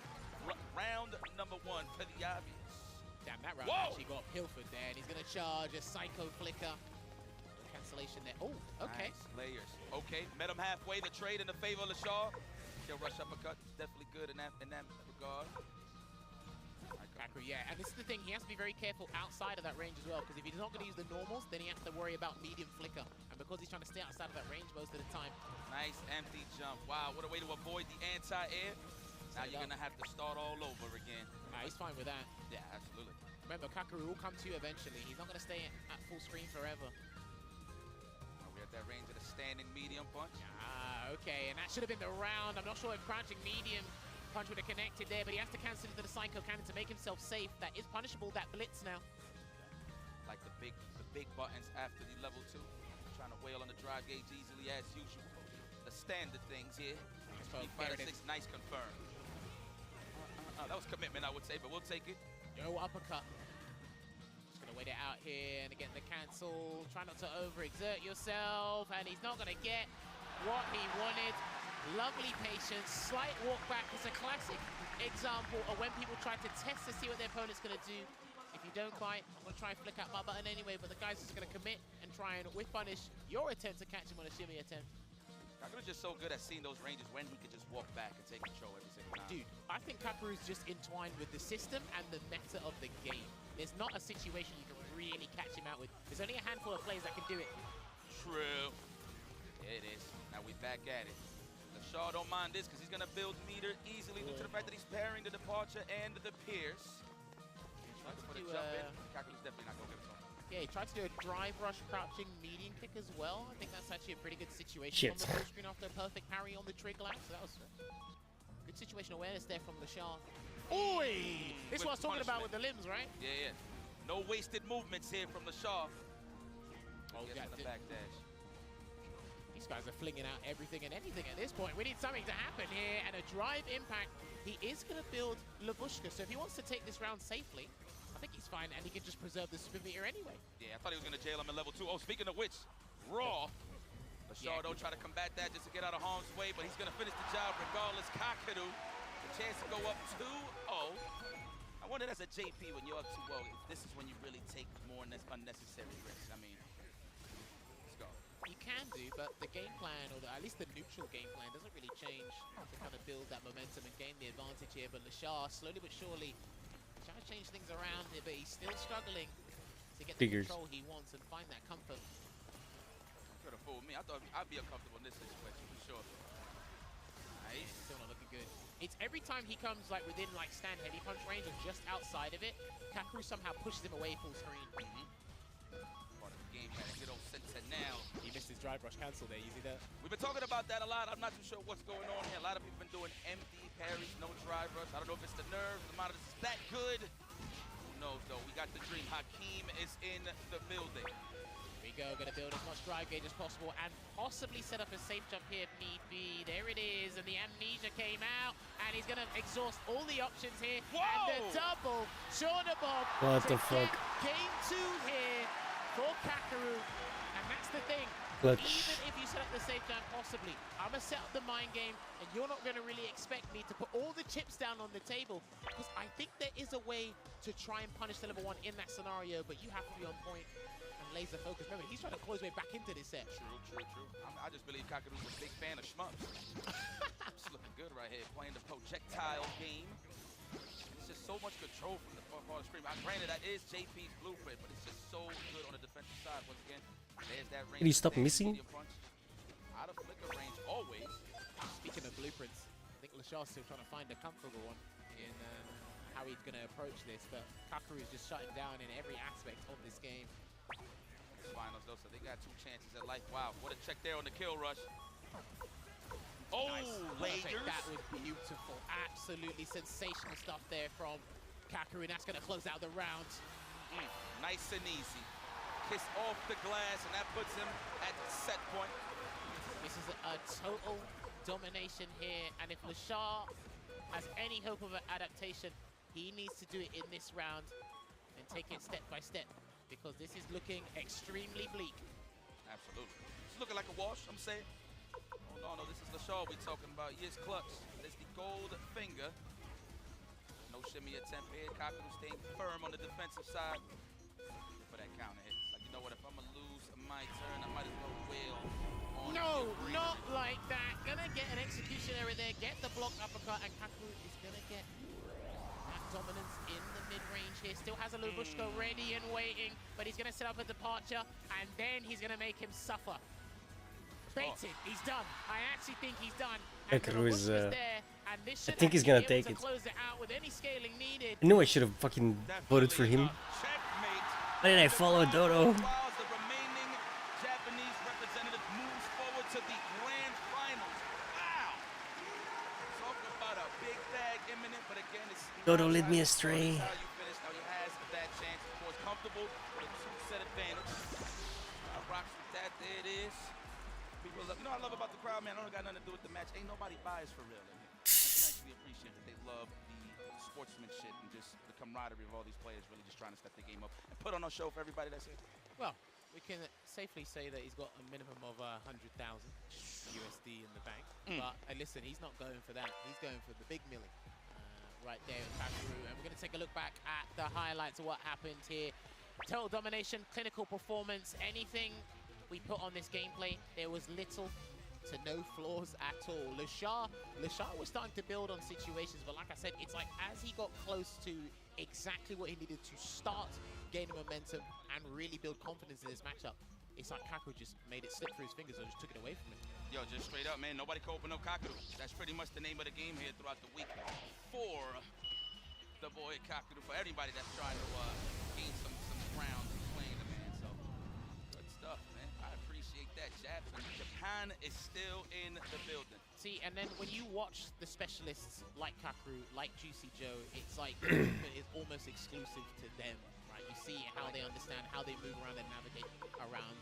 Round number 1 for the obvious. Damn, that round Whoa! actually got pilfered there, and he's going to charge a Psycho Flicker. Cancellation there. Oh, okay. Nice layers. Okay, met him halfway. The trade in the favor of LaShaw. Kill rush uppercut. Definitely good in that regard. Kakaru, yeah, and this is the thing, he has to be very careful outside of that range as well, because if he's not going to use the normals, then he has to worry about medium flicker. And because he's trying to stay outside of that range most of the time. Nice empty jump. Wow, what a way to avoid the anti-air. Now you're going to have to start all over again. He's fine with that. Yeah, absolutely. Remember, Kakaru will come to you eventually. He's not going to stay at full screen forever. We're at that range of the standing medium punch. Okay, and that should have been the round. I'm not sure if crouching medium punch would have connected there, but he has to cancel into the Psycho Cannon to make himself safe. That is punishable, that blitz now. Like the big buttons after the level 2. Trying to wail on the drive gauge easily as usual. The standard things here. 5-6, nice confirm. That was commitment, I would say, but we'll take it. Yo, uppercut. Just gonna wait it out here, and again the cancel. Try not to overexert yourself, and he's not gonna get what he wanted. Lovely patience, slight walk back. It's a classic example of when people try to test to see what their opponent's gonna do. If you don't quite, I'm gonna try and flick out my button anyway, but the guy's just gonna commit and try and whiff punish your attempt to catch him on a shimmy attempt. Kakaru's just so good at seeing those ranges when he could just walk back and take control every single time. Dude, I think Kakaru's just entwined with the system and the meta of the game. There's not a situation you can really catch him out with. There's only a handful of players that can do it. True. It is. Now we back at it. LaShaw don't mind this because he's going to build meter easily due to the fact that he's pairing the departure and the pierce. Trying to put a jump in. Kakaru's definitely not going to give it to him. Yeah, he tried to do a drive rush crouching medium kick as well. I think that's actually a pretty good situation Shit. on the full screen after a perfect parry on the trig line. So that was good situational awareness there from LaShaw. Oi! This is what I was talking about with the limbs, right? Yeah, yeah. No wasted movements here from LaShaw. Oh, Gets on the backdash. These guys are flinging out everything and anything at this point. We need something to happen here, and a drive impact. He is going to build Labushka, so if he wants to take this round safely, I think he's fine, and he can just preserve the super meter anyway. Yeah, I thought he was going to jail him at level 2. Oh, speaking of which, Raw. LaShaw don't try to combat that just to get out of harm's way, but he's going to finish the job regardless. Kakaru, the chance to go up 2-0. I wonder as a JP when you're up 2-0, if this is when you really take more unnecessary risks. I mean, let's go. You can do, but the game plan, or at least the neutral game plan, doesn't really change to kind of build that momentum and gain the advantage here. But LaShaw, slowly but surely, trying to change things around here, but he's still struggling to get the control he wants and find that comfort. Could have fooled me. I thought I'd be uncomfortable in this situation for sure. Nice. Still not looking good. It's every time he comes like within like stand heavy punch range or just outside of it, Kakaru somehow pushes him away full screen. Part of the game plan. Good old Sentinel. He missed his drive rush cancel there. You see that? We've been talking about that a lot. I'm not too sure what's going on here. A lot of people have been doing empty parries, no drive rush. I don't know if it's the nerves, the monitor is that good. Who knows though? We got the dream. Hakeem is in the building. Here we go, gonna build as much drive gauge as possible and possibly set up a safe jump here if need be. There it is, and the amnesia came out, and he's gonna exhaust all the options here. Whoa! And the double, Shauna Bob. What the fuck? Game 2 here for Kakaru, and that's the thing. Clutch. Even if you set up the safe jump, possibly, I'm gonna set up the mind game, and you're not gonna really expect me to put all the chips down on the table, because I think there is a way to try and punish the level 1 in that scenario, but you have to be on point. Laser focus. Remember, he's trying to close way back into this set. True. I just believe Kakaru's a big fan of shmups. It's looking good right here, playing the projectile game. It's just so much control from the front part of the screen. Granted, that is JP's blueprint, but it's just so good on the defensive side. Once again, there's that range. Can you stop missing? Out of flicker range, always. Speaking of blueprints, I think LaShaw's still trying to find a comfortable one in how he's going to approach this, but Kakaru is just shutting down in every aspect of this game. Finals though, so they got 2 chances at life. Wow, what a check there on the kill rush. Oh, Nice. layers. That was beautiful. Absolutely sensational stuff there from Kakaru, and that's going to close out the round. Nice and easy. Kiss off the glass, and that puts him at set point. This is a total domination here, and if LaShaw has any hope of an adaptation, he needs to do it in this round and take it step by step, because this is looking extremely bleak. Absolutely. It's looking like a wash, I'm saying. Oh, no, this is LaShaw we talking about. Yes, clutch. It's the gold finger. No shimmy attempt here. Kakudu staying firm on the defensive side for that counter hit. It's like, you know what, if I'm going to lose my turn, I might as well wail on No, the green. not like that. Gonna get an execution error there, get the block uppercut, and Kaku is gonna get that dominance in the mid-range here. Still has a Lubushka ready and waiting, but he's gonna set up a departure, and then he's gonna make him suffer. Baited, he's done. I actually think he's done. And Kakeru is, Lubushka's there, and this should think he's actually gonna be able take to it. close it out with any scaling needed. I knew I should have fucking voted for him. Checkmate. Why did I follow Dodo? While the remaining Japanese representative moves forward to the grand finals. Wow! Talk about a big bag imminent, but again, it's Dodo led me astray. How you finish. Now he has that chance, of course, comfortable with a two-set advantage. Rocks with that. There it is. People love, you know what I love about the crowd, man? I don't got nothing to do with the match. Ain't nobody biased for real in here. I can actually appreciate that they love the sportsmanship and just the camaraderie of all these players really just trying to step the game up and put on a show for everybody that's here. Well, we can safely say that he's got a minimum of 100,000 USD in the bank. But listen, he's not going for that. He's going for the big milling right there with Kakeru. And we're going to take a look back at the highlights of what happened here. Total domination, clinical performance, anything we put on this gameplay, there was little to no flaws at all. LaShaw was starting to build on situations, but like I said, it's like as he got close to exactly what he needed to start gaining momentum and really build confidence in this matchup, it's like Kakeru just made it slip through his fingers or just took it away from him. Yo, just straight up, man, nobody can open up Kakeru. That's pretty much the name of the game here throughout the week for the boy Kakeru, for everybody that's trying to gain some ground and playing the man. So, good stuff, man. I appreciate that. Japan is still in the building. See, and then when you watch the specialists like Kakeru, like Juicy Joe, it's like the movement is almost exclusive to them, right? You see how they understand, how they move around and navigate around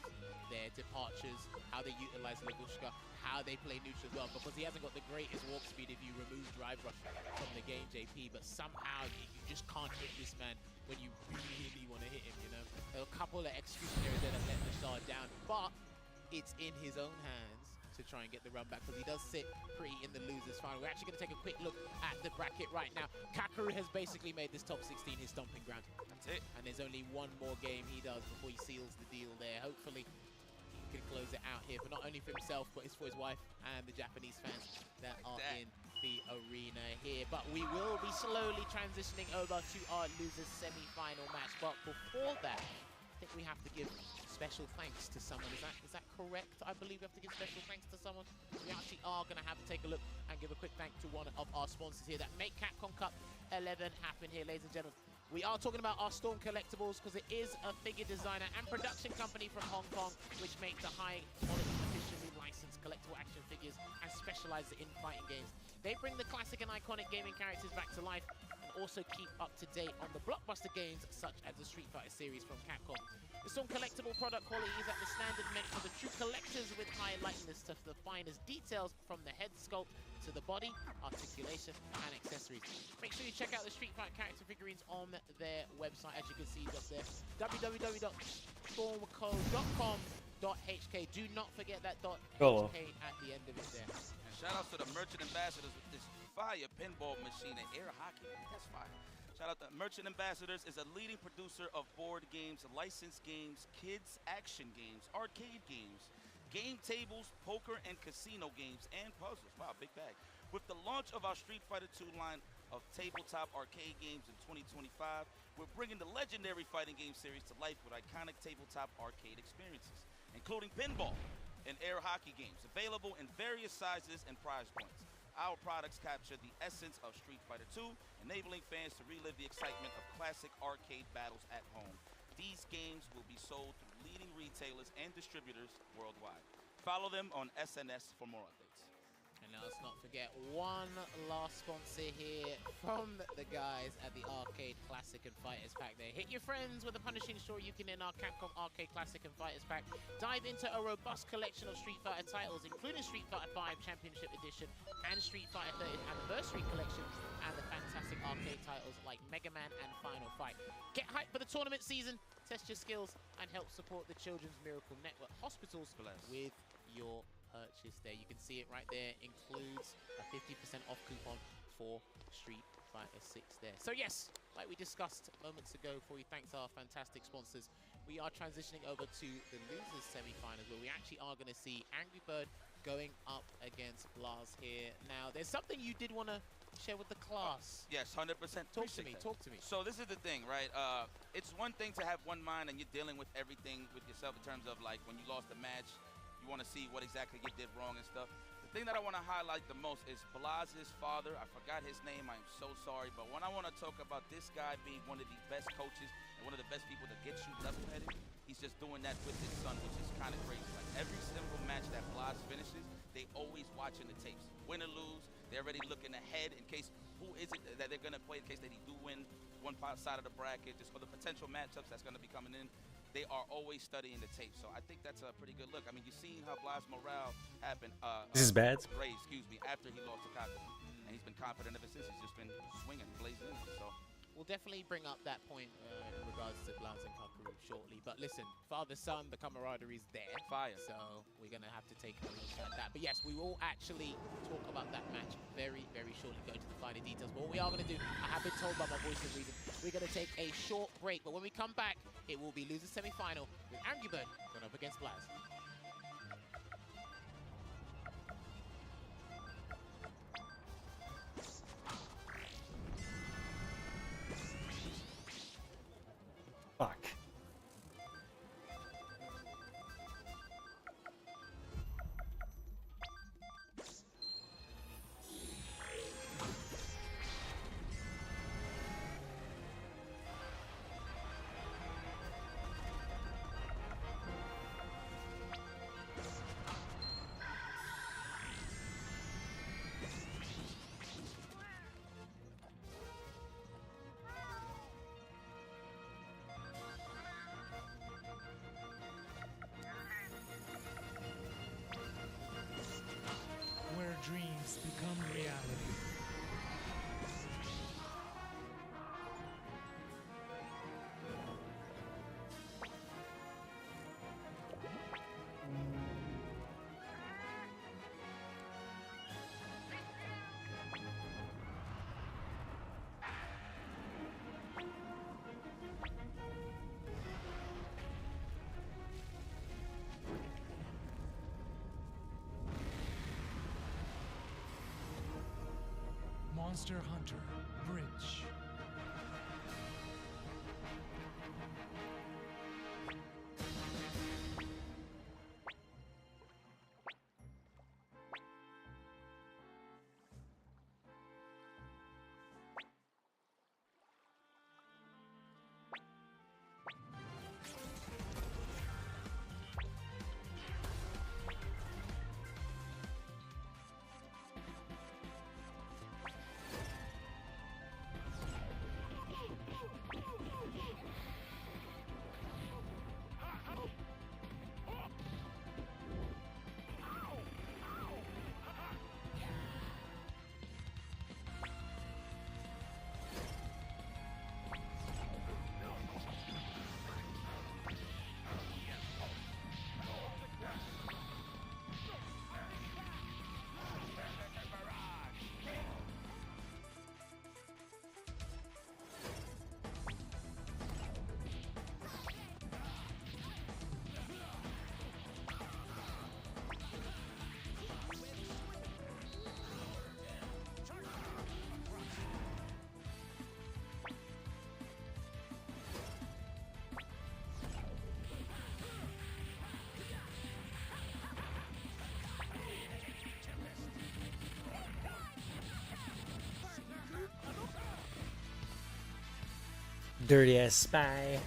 their departures, how they utilize Lubushka, how they play neutral as well, because he hasn't got the greatest warp speed if you remove drive rush from the game, JP, but somehow you just can't hit this man when you really want to hit him, you know? There are a couple of execution areas that have let the shard down, but it's in his own hands to try and get the run back, because he does sit pretty in the losers final. We're actually going to take a quick look at the bracket right now. Kakeru has basically made this top 16 his stomping ground. That's it. And there's only one more game he does before he seals the deal there. Hopefully he can close it out here, but not only for himself, but it's for his wife and the Japanese fans that are in the arena here. But we will be slowly transitioning over to our losers semi-final match. But before that, I think we have to give special thanks to someone. Is that correct? I believe we have to give special thanks to someone. We actually are going to have to take a look and give a quick thank to one of our sponsors here that make Capcom Cup 11 happen here, ladies and gentlemen. We are talking about our Storm Collectibles, because it is a figure designer and production company from Hong Kong, which make the high-quality, officially licensed collectible action figures and specialize in fighting games. They bring the classic and iconic gaming characters back to life and also keep up to date on the blockbuster games such as the Street Fighter series from Capcom. The Storm Collectible product quality is at the standard meant for the true collectors, with high likeness to the finest details from the head sculpt to the body, articulation, and accessories. Make sure you check out the Street Fighter character figurines on their website, as you can see just there, www.stormco.com.hk. Do not forget that .hk at the end of it there. And shout out to the merchant ambassadors with this fire pinball machine and air hockey. That's fire. Shout out to Merchant Ambassadors is a leading producer of board games, licensed games, kids action games, arcade games, game tables, poker and casino games, and puzzles. Wow, big bag. With the launch of our Street Fighter 2 line of tabletop arcade games in 2025, we're bringing the legendary fighting game series to life with iconic tabletop arcade experiences, including pinball and air hockey games, available in various sizes and prize points. Our products capture the essence of Street Fighter 2, enabling fans to relive the excitement of classic arcade battles at home. These games will be sold through leading retailers and distributors worldwide. Follow them on SNS for more updates. And let's not forget one last sponsor here from the guys at the Arcade Classic and Fighters Pack there. Hit your friends with a punishing story you can in our Capcom Arcade Classic and Fighters Pack. Dive into a robust collection of Street Fighter titles, including Street Fighter V Championship Edition and Street Fighter 30th Anniversary Collection, and the fantastic arcade titles like Mega Man and Final Fight. Get hyped for the tournament season, test your skills, and help support the Children's Miracle Network hospitals with your purchase there. You can see it right there. Includes a 50% off coupon for Street Fighter 6 there. So yes, like we discussed moments ago, before we thanked our fantastic sponsors, we are transitioning over to the losers semi-finals, where we actually are going to see Angry Bird going up against Blaz here. Now, there's something you did want to share with the class. Yes, 100%. Talk to me, talk to me. So this is the thing, right? It's one thing to have one mind and you're dealing with everything with yourself in terms of like when you lost a match, you want to see what exactly you did wrong and stuff. The thing that I want to highlight the most is Blaz's father. I forgot his name. I'm so sorry. But when I want to talk about this guy being one of the best coaches and one of the best people to get you level-headed, he's just doing that with his son, which is kind of crazy. Like every single match that Blaz finishes, they always watching the tapes. Win or lose, they're already looking ahead in case who is it that they're going to play in case that he do win one side of the bracket, just for the potential matchups that's going to be coming in. They are always studying the tape, so I think that's a pretty good look. I mean, you've seen how Blaz morale happened. This is bad. Ray, excuse me, after he lost to Capcom, and he's been confident ever since. He's just been swinging, blazing. So We'll definitely bring up that point in regards to Blaz and Kakaru shortly. But listen, father-son, the camaraderie is there. Fire. So we're going to have to take a look at that. But yes, we will actually talk about that match very, very shortly, go into the finer details. But what we are going to do, I have been told by my voice of reason, we're going to take a short break. But when we come back, it will be loser semi-final with Angry Bird going up against Blaz. Fuck. Where dreams become reality. Monster Hunter Bridge. Dirty ass spy.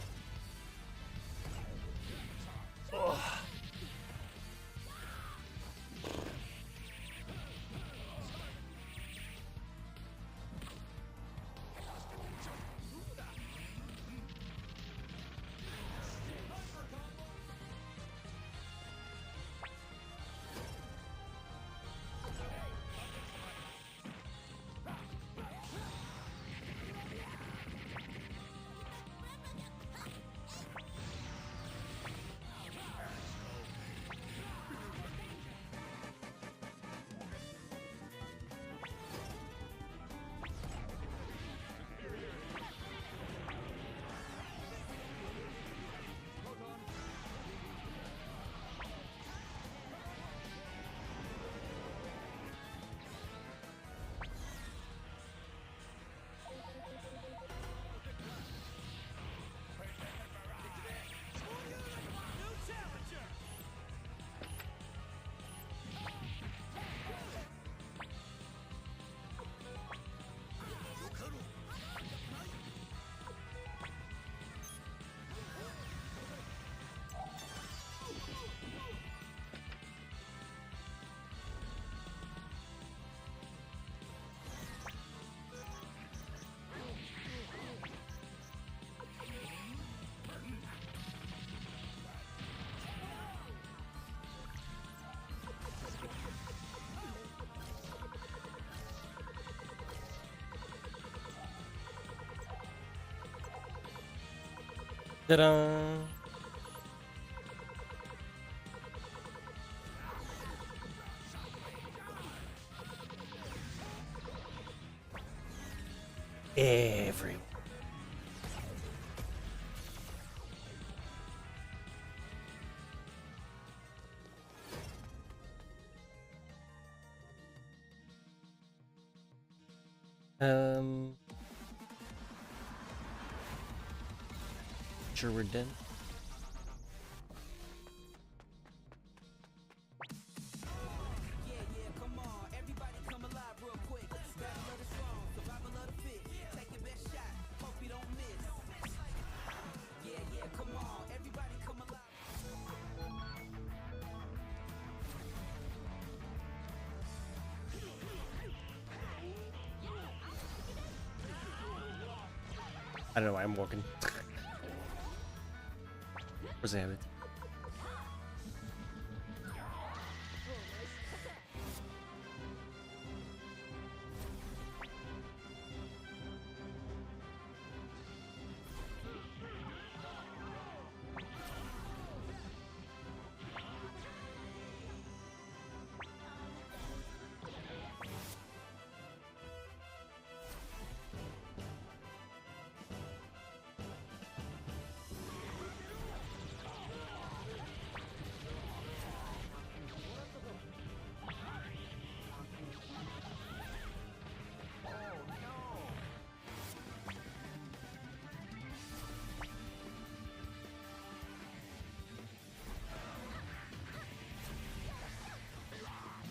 Ugh. Ta-da! Everyone. Sure we're done. I don't know why I'm walking. Where's the habit?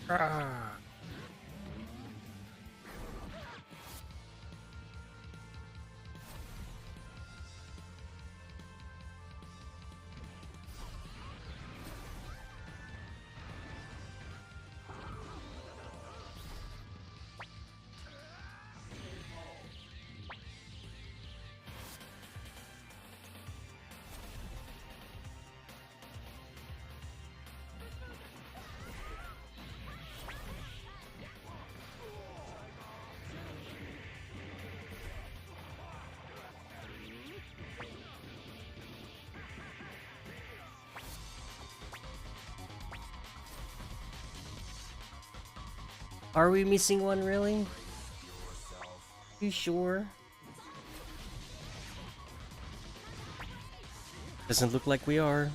Ah. Are we missing one, really? You sure? Doesn't look like we are.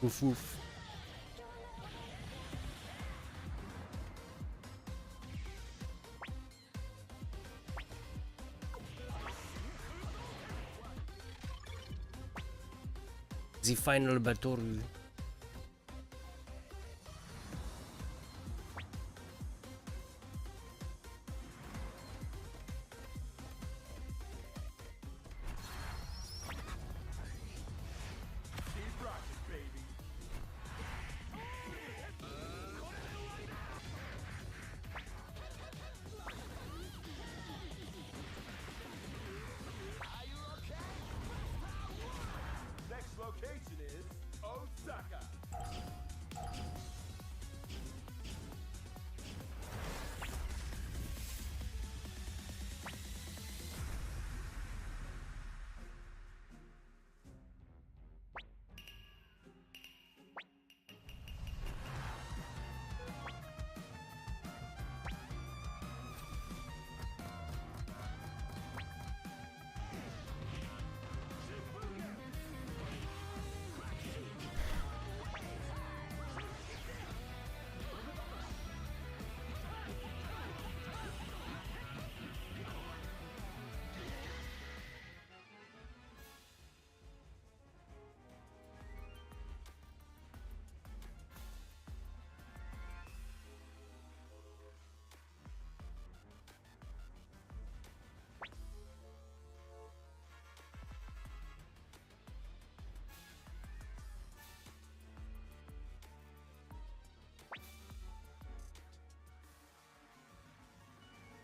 Oof oof. The final battle. Location is Osaka.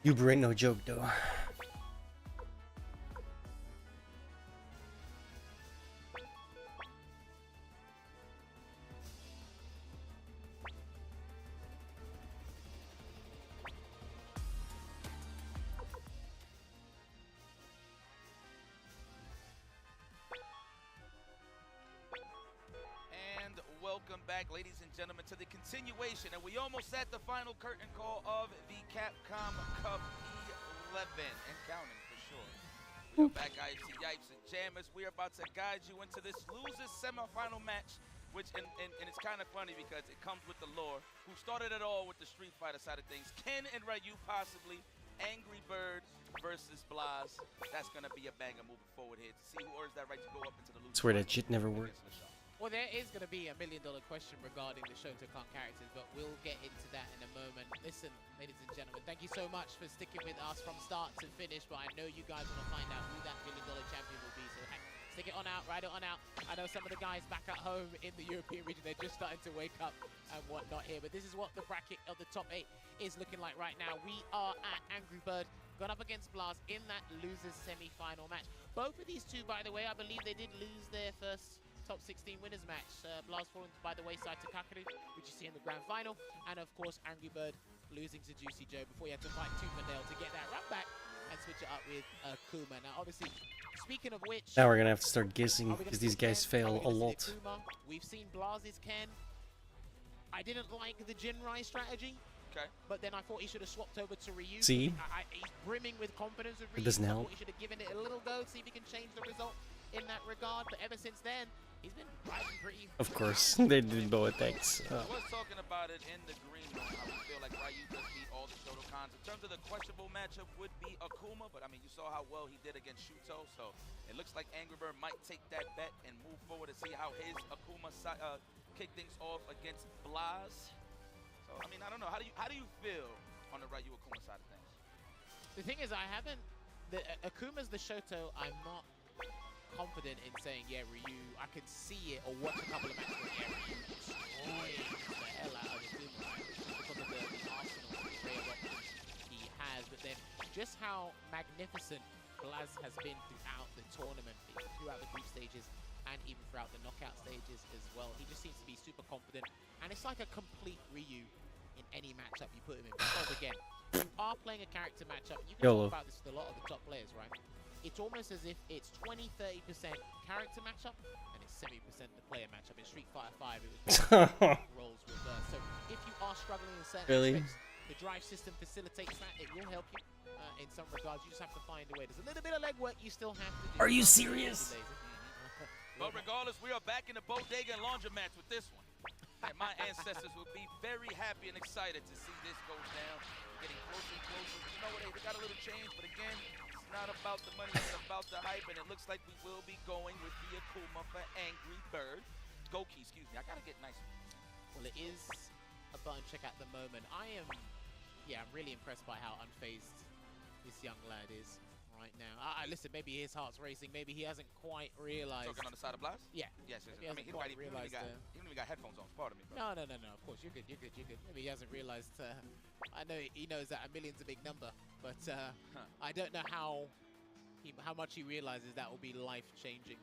Uber ain't no joke though. And welcome back, ladies and gentlemen, to the continuation. And we almost at the final curtain call of the Capcom Cup 11 and counting for sure. We are back, IFC Yipes and Jammers. We are about to guide you into this losers semifinal match, which and it's kind of funny because it comes with the lore. Who started it all with the Street Fighter side of things? Ken and Ryu possibly. Angry Bird versus Blaz. That's gonna be a banger moving forward here to see who earns that right to go up into the losers. Swear that shit never worked. Well, there is going to be a $1 million question regarding the Shotokan characters, but we'll get into that in a moment. Listen, ladies and gentlemen, thank you so much for sticking with us from start to finish, but I know you guys want to find out who that $1 million champion will be, so hey, stick it on out, ride it on out. I know some of the guys back at home in the European region, they're just starting to wake up and whatnot here, but this is what the bracket of the top 8 is looking like right now. We are at Angry Bird, gone up against Blaz in that losers semi-final match. Both of these two, by the way, I believe they did lose their first top 16 winners match. Blaz falling by the wayside to Kakaru, which you see in the grand final, and of course Angry Bird losing to Juicy Joe before he had to fight tooth and nail to get that run back and switch it up with Akuma. Now obviously, speaking of which, Now we're gonna have to start guessing because these guys fail a lot. We've seen Blaz's Ken. I didn't like the Jinrai strategy. Okay. But then I thought he should have swapped over to Ryu. See? He's brimming with confidence with Ryu. It doesn't I help. thought he should have given it a little go, see if he can change the result in that regard. But ever since then, he's been riding pretty. Of course, they did bow attacks. I was talking about it in the green room, how we feel like Ryu just beat all the Shotokans. In terms of the questionable matchup would be Akuma, but I mean, you saw how well he did against Shuto, so it looks like Angry Bird might take that bet and move forward to see how his Akuma kick things off against Blaz. So, I mean, I don't know. How do you feel on the Ryu Akuma side of things? The thing is, I haven't. Akuma's the Shoto. I'm not confident in saying, yeah, Ryu. I can see it or watch a couple of matches where, yeah, Ryu destroying the hell out of Akuma because of the arsenal of array of options he has. But then just how magnificent Blaz has been throughout the tournament, throughout the group stages, and even throughout the knockout stages as well. He just seems to be super confident, and it's like a complete Ryu in any matchup you put him in. Because again, you are playing a character matchup. You can talk about this with a lot of the top players, right? It's almost as if it's 20-30% character matchup, and it's 70% the player matchup. In Street Fighter 5, it was roles reversed. So if you are struggling in certain aspects, the drive system facilitates that. It will help you in some regards. You just have to find a way. There's a little bit of legwork you still have to do. Are you serious? But regardless, we are back in the bodega and laundromat with this one. And my ancestors will be very happy and excited to see this go down. Getting closer and closer. You know what, they got a little change, but again, it's not about the money, it's about the hype, and it looks like we will be going with the Akuma for Angry Bird. Goki, excuse me, I gotta get nice. Well, it is a button check at the moment. I'm really impressed by how unfazed this young lad is right now. Listen, maybe his heart's racing. Maybe he hasn't quite realized. Talking on the side of Blaz? Yeah. Yes. I mean, he don't even got headphones on. Pardon me, bro. No. Of course, you're good. Maybe he hasn't realized. I know he knows that a million's a big number, but I don't know how much he realizes that will be life-changing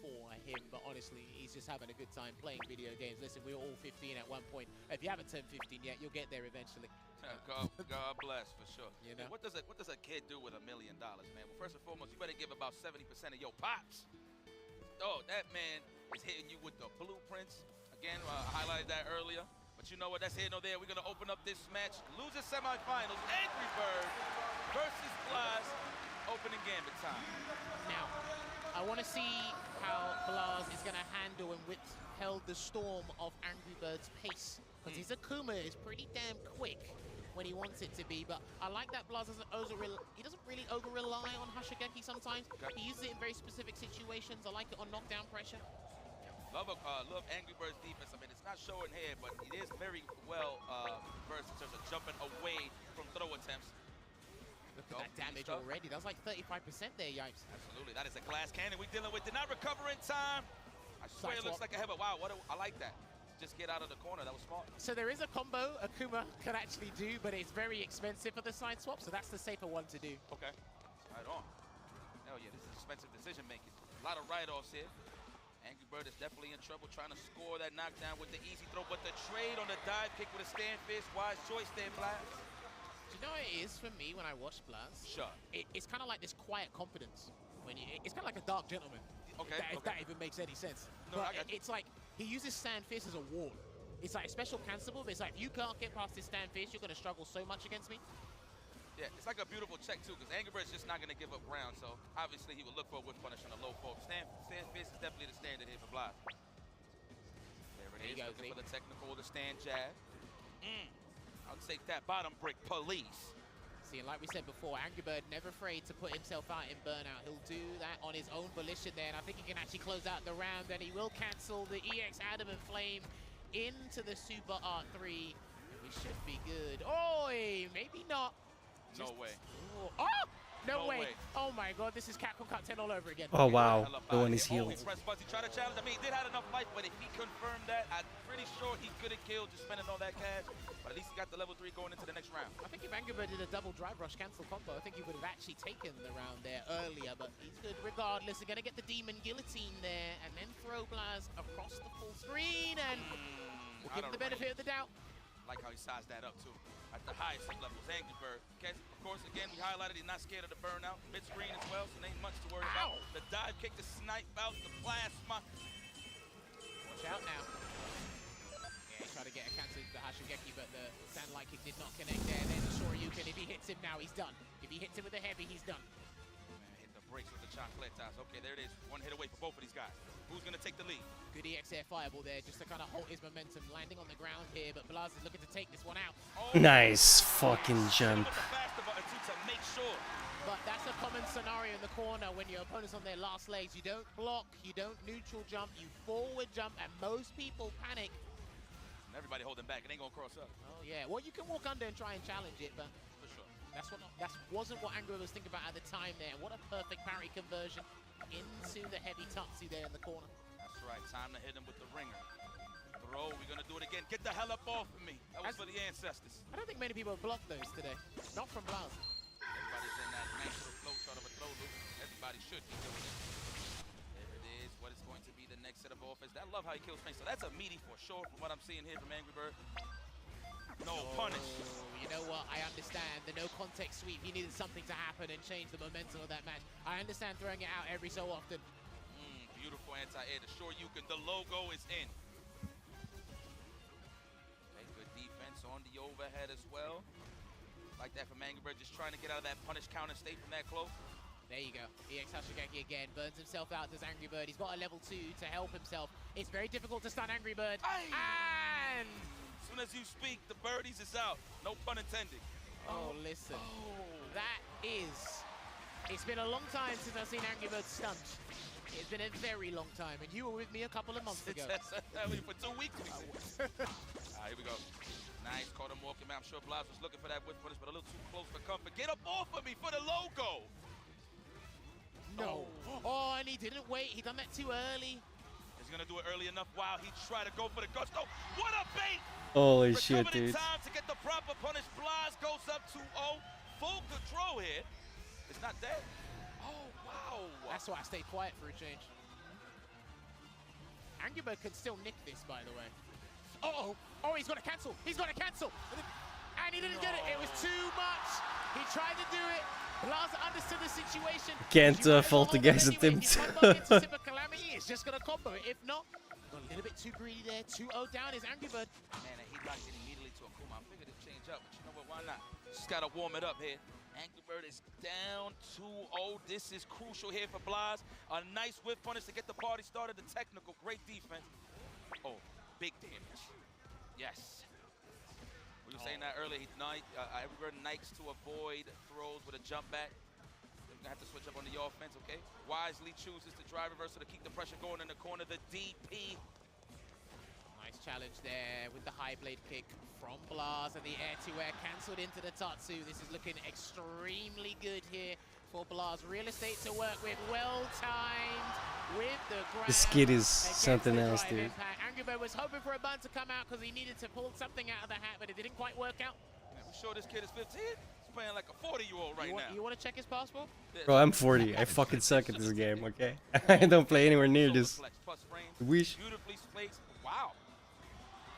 for him. But honestly, he's just having a good time playing video games. Listen, we were all 15 at one point. If you haven't turned 15 yet, you'll get there eventually. God bless, for sure. You know? What does a kid do with $1 million, man? Well, first and foremost, you better give about 70% of your pops. Oh, that man is hitting you with the blueprints. Again, I highlighted that earlier. But you know what? That's here nor there. We're going to open up this match. Loser semifinals, Angry Bird versus Blaz. Opening gambit time. Now, I want to see how Blaz is going to handle and withheld the storm of Angry Bird's pace. Because his Akuma is pretty damn quick when he wants it to be, but I like that Blaz doesn't really over-rely on Hashigeki sometimes. He uses it in very specific situations. I like it on knockdown pressure. Love Angry Bird's defense. I mean, it's not showing here, but it is very well versed in terms of jumping away from throw attempts. Look at that damage already. That was like 35% there, Yipes. Absolutely. That is a glass cannon we're dealing with. Did not recover in time. I swear it looks like a head, but wow, I like that. just get out of the corner. That was smart. So there is a combo Akuma can actually do, but it's very expensive for the side swap, so that's the safer one to do. Okay, right on. Hell yeah, this is expensive decision making. A lot of write-offs here. Angry Bird is definitely in trouble trying to score that knockdown with the easy throw, but the trade on the dive kick with a stand fist, wise choice there, Blast. Do you know what it is for me when I watch Blast? Sure. It's kind of like this quiet confidence. It's kind of like a dark gentleman. Okay, If that even makes any sense. No, but I got you. it's like he uses stand fist as a wall. It's like a special cancelable, but it's like if you can't get past this stand fist, you're going to struggle so much against me. Yeah, it's like a beautiful check too, because Angry Bird's just not going to give up ground, so obviously he would look for a whip punish on a low fall. Stand fist is definitely the standard here for Blast. There it is, looking for the technical, the stand jab. I'll take that bottom brick, police. See, and like we said before, Angry Bird never afraid to put himself out in burnout. He'll do that on his own volition there, and I think he can actually close out the round, and he will cancel the EX Adamant Flame into the Super Art 3. And we should be good. Oi, maybe not. No way. Oh! No, No way. way. Oh my god, this is Capcom Cup 10 all over again. Oh wow, the one is He healed. pressed Buzzy, try to challenge. I mean, he did have enough life, but if he confirmed that, I'm pretty sure he could have killed just spending all that cash. But at least he got the level 3 going into the next round. I think if Angry Bird did a double drive rush cancel combo, I think he would have actually taken the round there earlier, but he's good regardless. They're going to get the Demon Guillotine there, and then throw Blaz across the full screen, and we'll give him the benefit of the doubt. Like how he sized that up too. At the highest of levels, Angry Bird. Okay, of course, again, we highlighted he's not scared of the burnout. Mid-screen as well, so there ain't much to worry about. The dive kick, the snipe out, the plasma. Watch out now. Yeah, he tried to get a cancel into the Hashigeki, but the Sandlight kick did not connect there. Then the Shoryuken, if he hits him now, he's done. If he hits him with a heavy, he's done. Hit the brakes with the chocolatas. Okay, there it is. One hit away for both of these guys. Who's gonna take the lead? Good EX air fireball there, just to kind of halt his momentum, landing on the ground here, but Blaz is looking to take this one out. Nice fucking jump. But that's a common scenario in the corner when your opponent's on their last legs. You don't block, you don't neutral jump, you forward jump, and most people panic. And everybody holding back, it ain't gonna cross up. Oh yeah, well you can walk under and try and challenge it, but For sure. that wasn't what Angry was thinking about at the time there. What a perfect parry conversion into the heavy Tutsi there in the corner. That's right, time to hit him with the ringer. Throw, we're gonna do it again. Get the hell up off of me. That was for the ancestors. I don't think many people have blocked those today. Not from Blaz. Everybody's in that nice little flow chart of a throw loop. Everybody should be doing it. There it is. What is going to be the next set of offense? I love how he kills space. So that's a meaty for sure from what I'm seeing here from Angry Bird. No punish. You know what? I understand the no context sweep. He needed something to happen and change the momentum of that match. I understand throwing it out every so often. Beautiful anti-air. The Shoryuken, the logo is in. Okay, good defense on the overhead as well. Like that from Angry Bird, just trying to get out of that punish counter state from that close. There you go. EX Hashigeki again. Burns himself out, does Angry Bird. He's got a level 2 to help himself. It's very difficult to stun Angry Bird. And as soon as you speak, the birdies is out. No pun intended. Oh, listen. That is... It's been a long time since I've seen Angry Bird stunned. It's been a very long time, and you were with me a couple of months ago. For 2 weeks we said. Here we go. Nice, caught him walking back. I'm sure Blaz was looking for that whip punish, but a little too close for comfort. Get up off of me for the logo! No. Oh, and he didn't wait. He done that too early. He's gonna do it early enough while he tried to go for the gusto. What a bait! Holy shit, Recovering dude. time to get the proper punish. Blaz goes up 2-0. Full control here. It's not dead. Oh, wow. That's why I stayed quiet for a change. Angry Bird can still nick this, by the way. Uh-oh. Oh, he's got to cancel. He's got to cancel. And he didn't get it. It was too much. He tried to do it. Blaza understood the situation. Can't fault the guys at him. It's just going to combo it. If not, got a little bit too greedy there. 2-0 down is Angry Bird. Man, and he locked it immediately to Akuma. I figured it'd change up, but you know what? Why not? Just got to warm it up here. Angry Bird is down 2-0. This is crucial here for Blaz. A nice whip punish to get the party started. The technical, great defense. Oh, big damage. Yes. We were saying that earlier. Angry Bird nikes to avoid throws with a jump back. We're gonna have to switch up on the offense, okay? Wisely chooses to drive reversal to keep the pressure going in the corner. The DP. Nice challenge there with the high blade kick from Blaz, and the air-to-air cancelled into the Tatsu. This is looking extremely good here for Blast. Real estate to work with, well timed with the grab. This kid is against something the else, drive dude. impact. Angry Bird was hoping for a bun to come out because he needed to pull something out of the hat, but it didn't quite work out. We sure this kid is 15? He's playing like a 40-year-old right now. You want to check his passport? Bro, I'm 40. I fucking suck at this game, okay? I don't play anywhere near this. Wish. Beautifully placed. Wow.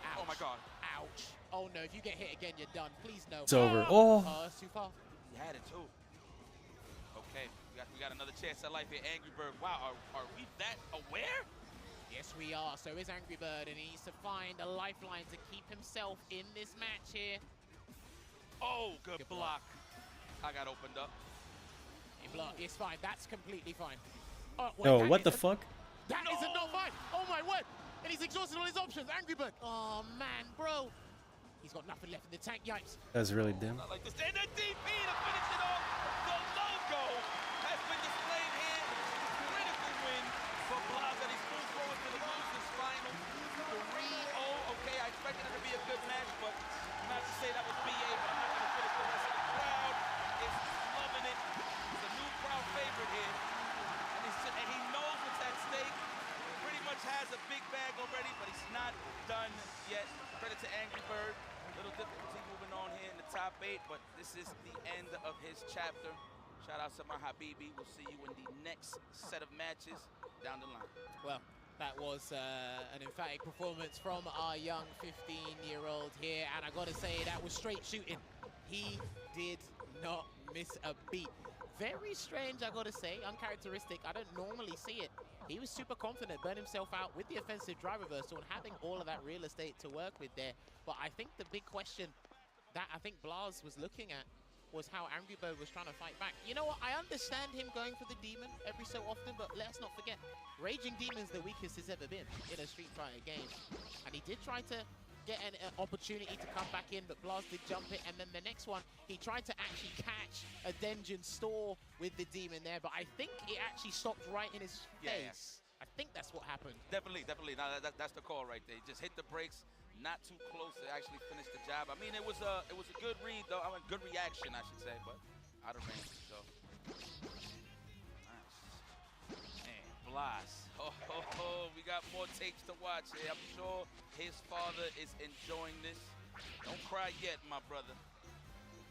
Ouch. Oh my god. Ouch. Oh no, if you get hit again, you're done. Please no. It's over. Oh. It's too far. He had it too. Okay, we got another chance at life here. Angry Bird. Wow, are we that aware? Yes, we are. So is Angry Bird, and he needs to find a lifeline to keep himself in this match here. Oh, good block. I got opened up. He blocked. It's fine. That's completely fine. Oh, wait, No, that what the isn't- fuck? That isn't not fine. Oh my word. And he's exhausted all his options. Angry Bird. Oh man, bro. He's got nothing left in the tank. Yipes. That's really dim. Not like this. And the DP to finish it off. The logo has been displayed here. Critical win for Blaz, and he's moved forward to the losers final. 3-0. Okay, I expected it to be a good match, but not to say that was BA, but I'm not going to finish the rest of the crowd. Is loving it. He's a new crowd favorite here. And he knows what's at stake. Pretty much has a big bag already, but he's not done yet. Credit to Angry Bird. Little difficulty moving on here in the top 8, but this is the end of his chapter. Shout out to my Habibi. We'll see you in the next set of matches down the line. Well, that was an emphatic performance from our young 15-year-old here, and I gotta say that was straight shooting. He did not miss a beat. Very strange, I gotta say, uncharacteristic. I don't normally see it. He was super confident, burned himself out with the offensive drive reversal and having all of that real estate to work with there. But I think the big question that I think Blaz was looking at was how Angry Bird was trying to fight back. You know what? I understand him going for the demon every so often, but let's not forget, Raging Demon's the weakest he's ever been in a Street Fighter game. And he did try to get an opportunity to come back in, but Blaz did jump it, and then the next one, he tried to actually catch a Denjin store with the demon there, but I think it actually stopped right in his face. I think that's what happened. Definitely. No, that's the call right there. He just hit the brakes, not too close to actually finish the job. I mean, it was a good read, though. I mean, good reaction, I should say, but out of range, so. Nice. Man, Blaz. We got more tapes to watch here. I'm sure his father is enjoying this. Don't cry yet, my brother.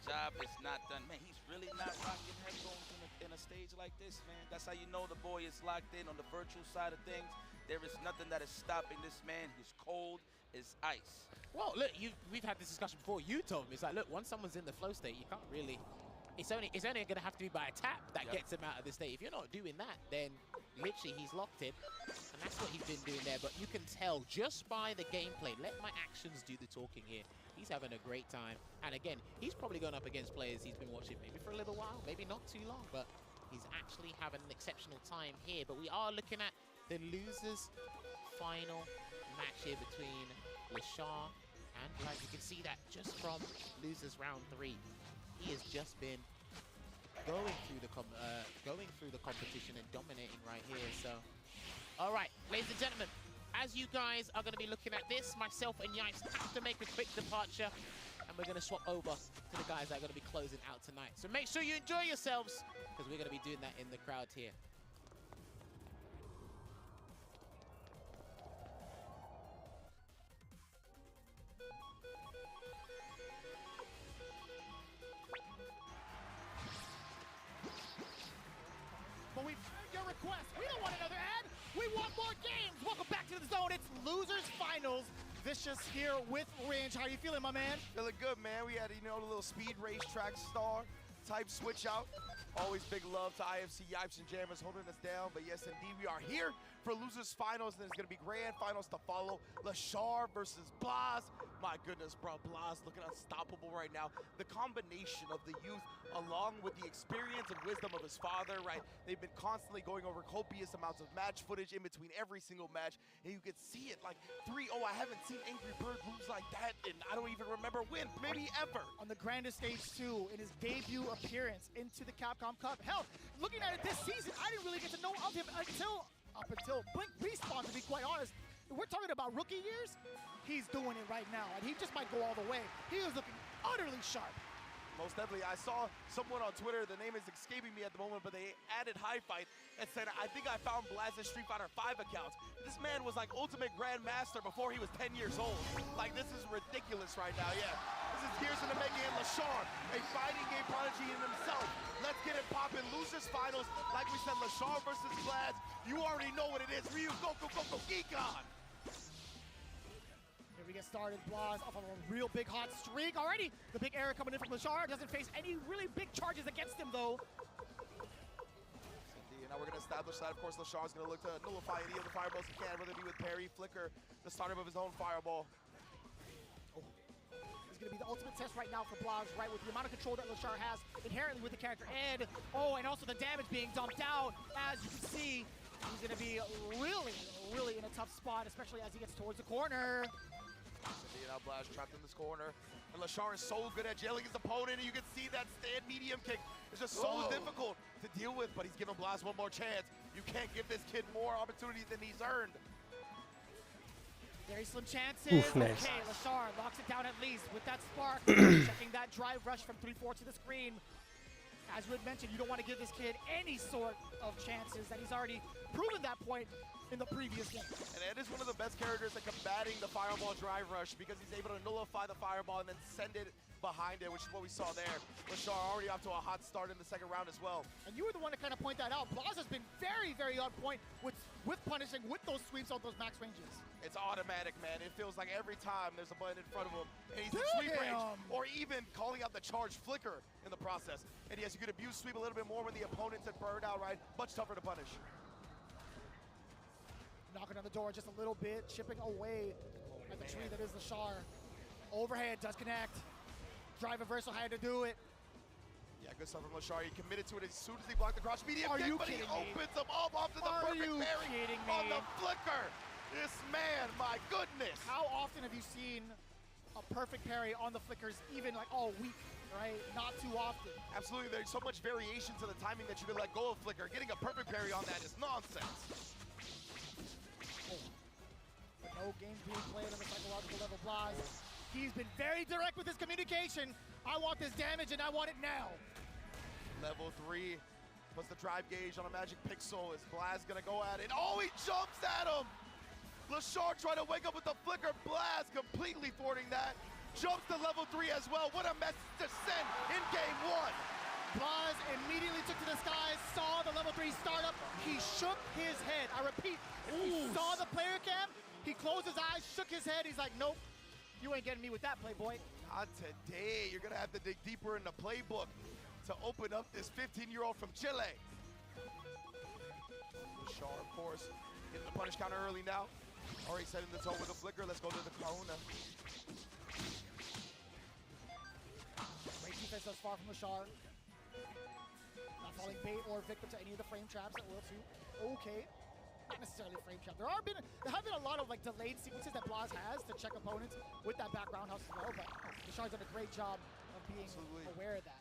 The job is not done. Man, he's really not rocking headphones in a stage like this, man. That's how you know the boy is locked in on the virtual side of things. There is nothing that is stopping this man. He's cold as ice. Well, look, we've had this discussion before. You told me, it's like, look, once someone's in the flow state, you can't really. It's only going to have to be by a tap that gets him out of the state. If you're not doing that, then literally he's locked in, and that's what he's been doing there. But you can tell just by the gameplay. Let my actions do the talking here. He's having a great time, and again, he's probably going up against players he's been watching maybe for a little while, maybe not too long, but he's actually having an exceptional time here. But we are looking at the losers' final match here between Lashar and Blaz. You can see that just from losers round 3. He has just been going through the competition and dominating right here. So, all right, ladies and gentlemen, as you guys are going to be looking at this, myself and Yipes have to make a quick departure, and we're going to swap over to the guys that are going to be closing out tonight. So make sure you enjoy yourselves, because we're going to be doing that in the crowd here. But we've heard your request. We don't want another ad. We want more games. Welcome back to the zone. It's Losers Finals. Vicious here with Range. How you feeling, my man? Feeling good, man. We had, a little speed racetrack star type switch out. Always big love to IFC Yipes and Jammers holding us down. But yes, indeed, we are here for Losers Finals. And there's going to be grand finals to follow. Lashar versus Blaz. My goodness, bro. Blaz looking unstoppable right now. The combination of the youth along with the experience and wisdom of his father, right? They've been constantly going over copious amounts of match footage in between every single match. And you can see it like 3-0. I haven't seen Angry Bird lose like that, and I don't even remember when, maybe ever. On the grandest stage, too, in his debut appearance into the Capcom Cup. Hell, looking at it this season, I didn't really get to know of him up until Blink Respawn, to be quite honest. We're talking about rookie years. He's doing it right now, and he just might go all the way. He was looking utterly sharp. Most definitely. I saw someone on Twitter, the name is escaping me at the moment, but they added High Fight and said, I think I found Blaz's Street Fighter 5 accounts. This man was like Ultimate Grandmaster before he was 10 years old. Like, this is ridiculous right now, yeah. This is gears into making him LaShawn, a fighting game prodigy in himself. Let's get it poppin'. Losers finals. Like we said, LaShawn versus Blaz. You already know what it is. Ryu, go, geek on. Here we get started. Blaz off of a real big hot streak already. The big error coming in from LaShawn. Doesn't face any really big charges against him, though. And now we're going to establish that, of course, LaShawn's going to look to nullify any of the fireballs he can, whether it be with parry, flicker, the startup of his own fireball. It's going to be the ultimate test right now for Blaz, right, with the amount of control that LaShawn has inherently with the character. And also the damage being dumped out. As you can see, he's going to be really in a tough spot, especially as he gets towards the corner. Now Blaz trapped in this corner. And LaShawn is so good at jailing his opponent, and you can see that stand medium kick is just so difficult to deal with, but he's giving Blaz one more chance. You can't give this kid more opportunity than he's earned. Very slim chances. Oof, nice. Okay, LaShawn locks it down at least with that spark. Checking that drive rush from 3-4 to the screen. As we had mentioned, you don't want to give this kid any sort of chances, that he's already proven that point in the previous game. And Ed is one of the best characters at combating the fireball drive rush because he's able to nullify the fireball and then send it behind it, which is what we saw there. LaShawn already off to a hot start in the second round as well. And you were the one to kind of point that out. Blaz has been very on point with punishing with those sweeps on those max ranges. It's automatic, man. It feels like every time there's a button in front of him and he's in sweep range, or even calling out the charge flicker in the process. And yes, you could abuse sweep a little bit more when the opponent's at burn out, right? Much tougher to punish. Knocking on the door just a little bit, chipping away at the tree that is LaShawn. Overhead does connect. Drive reversal had to do it. Yeah, good stuff from LaShawn. He committed to it as soon as he blocked the crouch medium kick, but he opens him up off to the perfect parry on the flicker. This man, my goodness. How often have you seen a perfect parry on the flickers, even like all week, right? Not too often. Absolutely, there's so much variation to the timing that you can let go of flicker. Getting a perfect parry on that is nonsense. But no games being played on the psychological level. Blaz, he's been very direct with his communication. I want this damage and I want it now. Level 3 puts the drive gauge on a magic pixel. Is Blaz gonna go at it? Oh, he jumps at him! LaShawn trying to wake up with the flicker. Blaz completely thwarting that. Jumps to level 3 as well. What a message to send in game 1. Blaz immediately took to the skies, saw the level 3 startup. He shook his head. I repeat, he saw the player cam, he closed his eyes, shook his head. He's like, nope, you ain't getting me with that, playboy. Not today. You're gonna have to dig deeper in the playbook to open up this 15-year-old from Chile. LaShawn, of course, getting the punish counter early now. Already setting the tone with a flicker. Let's go to the corner. Great defense thus far from LaShawn. Not falling bait or victim to any of the frame traps at will too. Okay. Not necessarily a frame trap. There have been a lot of like delayed sequences that Blaz has to check opponents with that background house as well, but LaShawn's done a great job of being aware of that.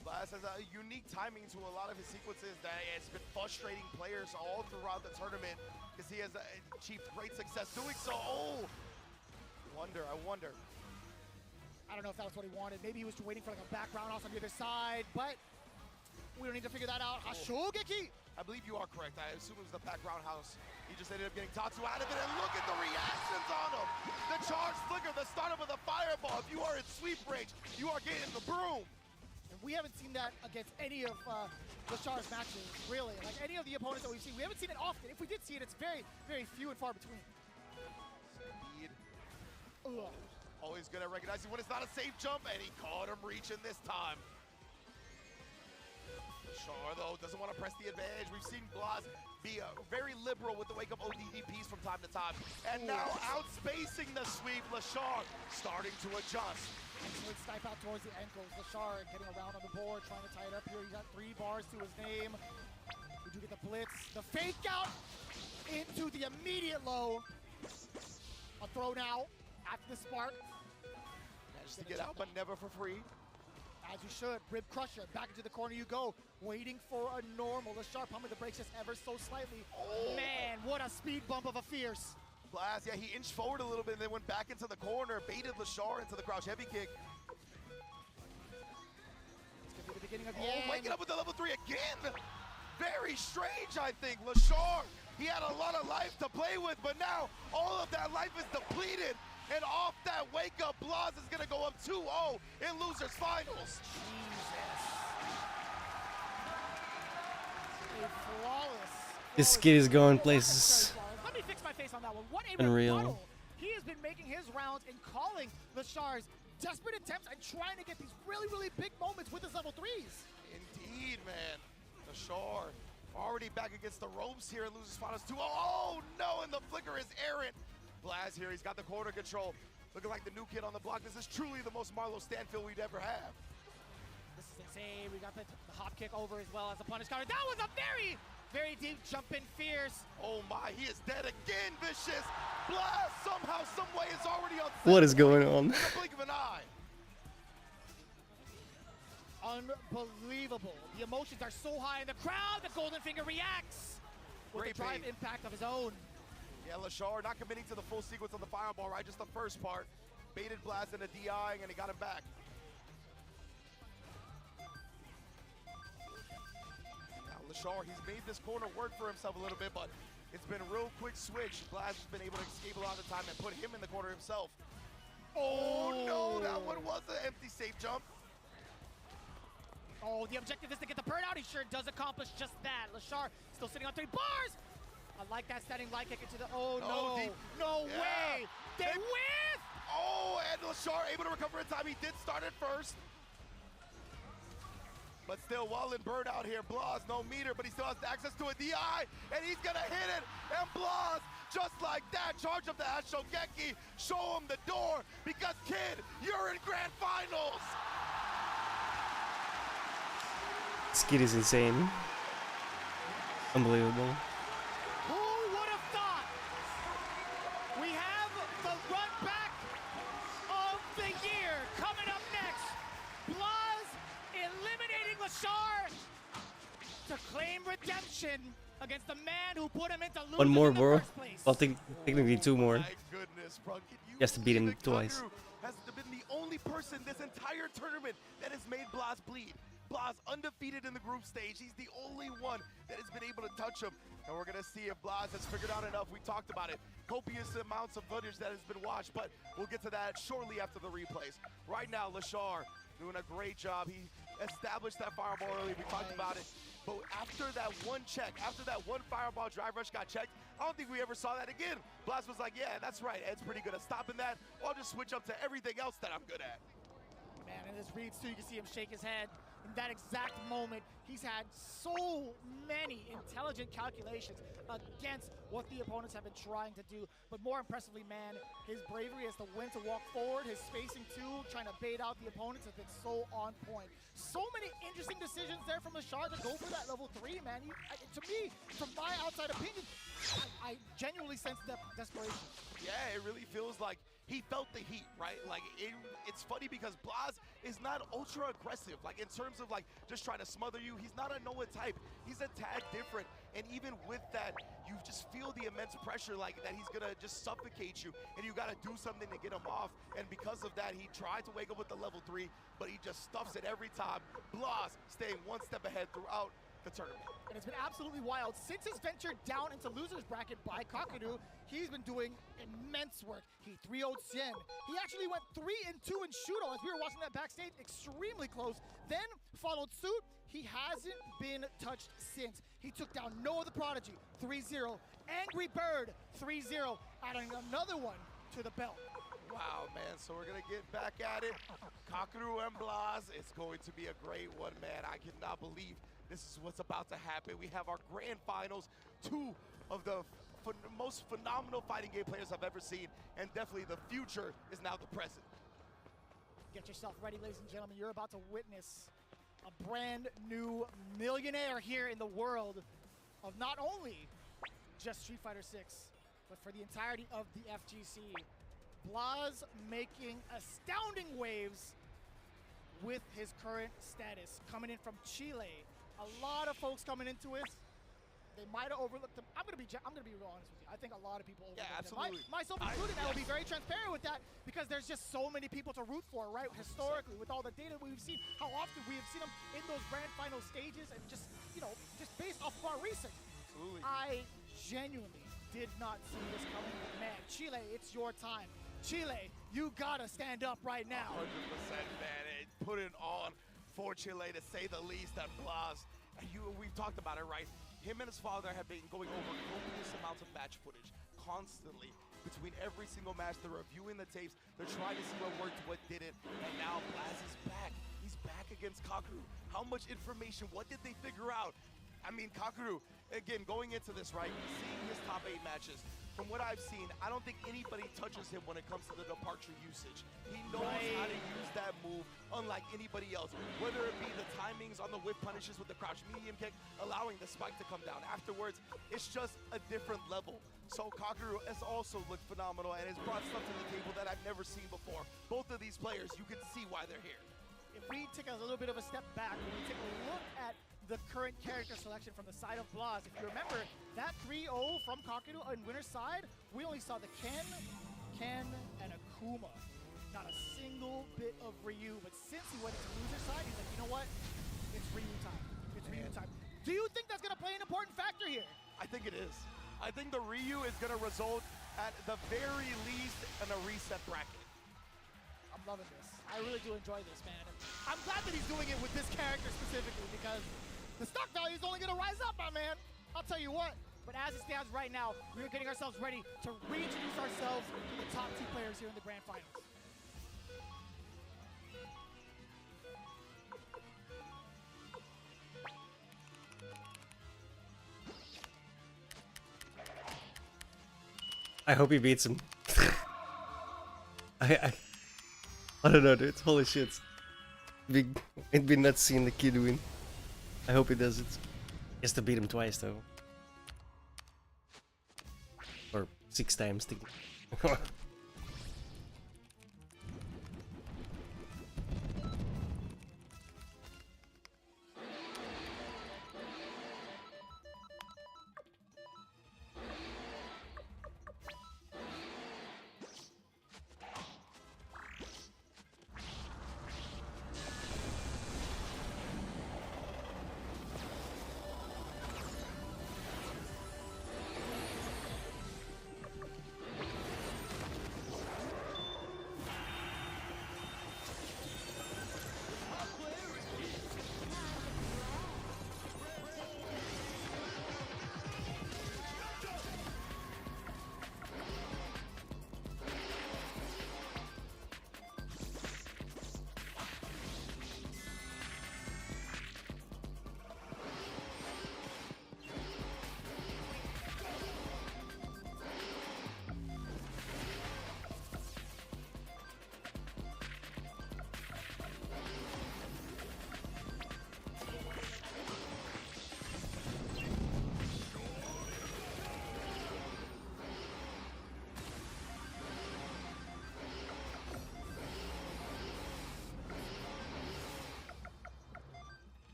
Blaz has a unique timing to a lot of his sequences that has been frustrating players all throughout the tournament because he has achieved great success doing so. Oh, I wonder. I don't know if that was what he wanted. Maybe he was waiting for like a back roundhouse on the other side, but we don't need to figure that out. Hashogeki! I believe you are correct. I assume it was the back roundhouse. He just ended up getting Tatsu out of it, and look at the reactions on him. The charge flicker, the startup of the fireball. If you are in sweep range, you are getting the broom. And we haven't seen that against any of LaShawn's matches, really. Like any of the opponents that we've seen, we haven't seen it often. If we did see it, it's very few and far between. Speed. Always good at recognizing when it's not a safe jump, and he caught him reaching this time. LaShawn, though, doesn't want to press the advantage. We've seen Blaz be very liberal with the wake-up ODDPs from time to time. And now outspacing the sweep, LaShawn starting to adjust. Excellent snipe out towards the ankles. LaShawn getting around on the board, trying to tie it up here. He's got 3 bars to his name. We do get the blitz. The fake out into the immediate low. A throw now after the spark. Managed to get out, but never for free. As you should. Rib crusher. Back into the corner you go. Waiting for a normal. LaShawn pumping the brakes just ever so slightly. Man, what a speed bump of a fierce. Blaz, yeah, he inched forward a little bit and then went back into the corner, baited LaShawn into the crouch heavy kick. beginning of the Oh, end. waking up with the level 3 again. Very strange, I think. LaShar, he had a lot of life to play with, but now all of that life is depleted. And off that wake up, Blaz is going to go up 2-0 in losers finals. Jesus. A flawless. This kid is going places. Sorry, let me fix my face on that one. What a Unreal. rebuttal. He has been making his rounds and calling LaShar's desperate attempts and trying to get these really, really big moments with his level 3s. Indeed, man. LaShar already back against the ropes here in losers finals 2-0. Oh, no, and the flicker is errant. Blaz here, he's got the corner control. Looking like the new kid on the block. This is truly the most Marlo Stanfield we'd ever have. This is insane. We got the hop kick over as well as the punish counter. That was a very, very deep jump in, fierce. Oh my, he is dead again, Vicious. Blaz somehow, some way is already on. What is going on? In the blink of an eye. Unbelievable. The emotions are so high in the crowd. The Golden Finger reacts with Great the drive bait. impact of his own. Yeah, LaShar not committing to the full sequence on the fireball, right? Just the first part. Baited Blaz into DI, and he got him back. Now LaShar, he's made this corner work for himself a little bit, but it's been a real quick switch. Blaz has been able to escape a lot of the time and put him in the corner himself. Oh no, that one was an empty safe jump. Oh, the objective is to get the bird out. He sure does accomplish just that. LaShar still sitting on 3 bars. I like that standing light kick into the, oh no, deep. no Yeah. way. They whiff! Oh, and LaShar able to recover in time. He did start it first. But still, Wallen bird out here. Blaz, no meter, but he still has access to a DI, and he's gonna hit it. And Blaz, just like that, charge up the Ashogeki, show him the door, because kid, you're in grand finals. This kid is insane. Unbelievable. Who would have thought? We have the run back of the year coming up next. Blaz eliminating LaShar to claim redemption against the man who put him into losing One more, in the bro. first place. Well, technically 2 more. My goodness, bro. He has to beat him twice. Has been the only person this entire tournament that has made Blaz bleed. Blaz undefeated in the group stage. He's the only one that has been able to touch him. And we're going to see if Blaz has figured out enough. We talked about it. Copious amounts of footage that has been watched, but we'll get to that shortly after the replays. Right now, LaShar doing a great job. He established that fireball early. We talked about it. But after that one check, after that one fireball drive rush got checked, I don't think we ever saw that again. Blaz was like, yeah, that's right. Ed's pretty good at stopping that. I'll just switch up to everything else that I'm good at. Man, in this reads too, you can see him shake his head. In that exact moment, he's had so many intelligent calculations against what the opponents have been trying to do. But more impressively, man, his bravery as to when to walk forward, his spacing too, trying to bait out the opponents has been so on point. So many interesting decisions there from LaShar to go for that level 3, man. To me, from my outside opinion, I genuinely sense that desperation. Yeah, it really feels like he felt the heat, right? Like, it's funny because Blaz is not ultra aggressive. Like, in terms of, like, just trying to smother you, he's not a Noah type. He's a tad different. And even with that, you just feel the immense pressure, like, that he's gonna just suffocate you. And you gotta do something to get him off. And because of that, he tried to wake up with the level 3, but he just stuffs it every time. Blaz staying one step ahead throughout the tournament. And it's been absolutely wild. Since his venture down into loser's bracket by Kakadu, he's been doing immense work. He 3-0'd Sien. He actually went 3-2 in Shudo as we were watching that backstage, extremely close. Then followed suit. He hasn't been touched since. He took down Noah the Prodigy, 3-0. Angry Bird, 3-0, adding another one to the belt. Wow, man, so we're gonna get back at it. Kakadu and Blaz, it's going to be a great one, man. I cannot believe this is what's about to happen. We have our grand finals, 2 of the most phenomenal fighting game players I've ever seen, and definitely the future is now the present. Get yourself ready, ladies and gentlemen. You're about to witness a brand new millionaire here in the world of not only just Street Fighter 6, but for the entirety of the FGC. Blaz making astounding waves with his current status. Coming in from Chile. A lot of folks coming into it. they might have overlooked him. I'm gonna be real honest with you. I think a lot of people overlooked absolutely. him. Myself included. I will be very transparent with that because there's just so many people to root for, right? 100%. Historically, with all the data we've seen, how often we have seen him in those grand final stages, and just just based off of our research. Absolutely. I genuinely did not see this coming. Man, Chile, it's your time. Chile, you gotta stand up right now. 100%, man. It put it on for Chile, to say the least, at Blas. And we've talked about it, right? Him and his father have been going over copious amounts of match footage constantly. Between every single match, they're reviewing the tapes. They're trying to see what worked, what didn't. And now Blas is back. He's back against Kakaru. How much information? What did they figure out? I mean, Kakaru, again, going into this, right, seeing his top 8 matches, from what I've seen, I don't think anybody touches him when it comes to the departure usage. He knows how to use that move unlike anybody else, whether it be the timings on the whip punishes with the crouch medium kick, allowing the spike to come down afterwards. It's just a different level. So Kakaru has also looked phenomenal and has brought stuff to the table that I've never seen before. Both of these players, you can see why they're here. If we take a little bit of a step back, when we take a look at the current character selection from the side of Blas, if you remember, that 3-0 from Kakaru on winner's side, we only saw the Ken, and Akuma. Not a single bit of Ryu, but since he went into loser's side, he's like, you know what? It's Ryu time. It's Ryu time. Do you think that's going to play an important factor here? I think it is. I think the Ryu is going to result, at the very least, in a reset bracket. I'm loving this. I really do enjoy this, man. And I'm glad that he's doing it with this character specifically, because the stock value is only going to rise up, my man. I'll tell you what. But as it stands right now, we're getting ourselves ready to reintroduce ourselves to the top 2 players here in the grand finals. I hope he beats him. I don't know, dude. Holy shit. It'd be nuts seeing the kid win. I hope he does it. He has to beat him twice, though. Or 6 times.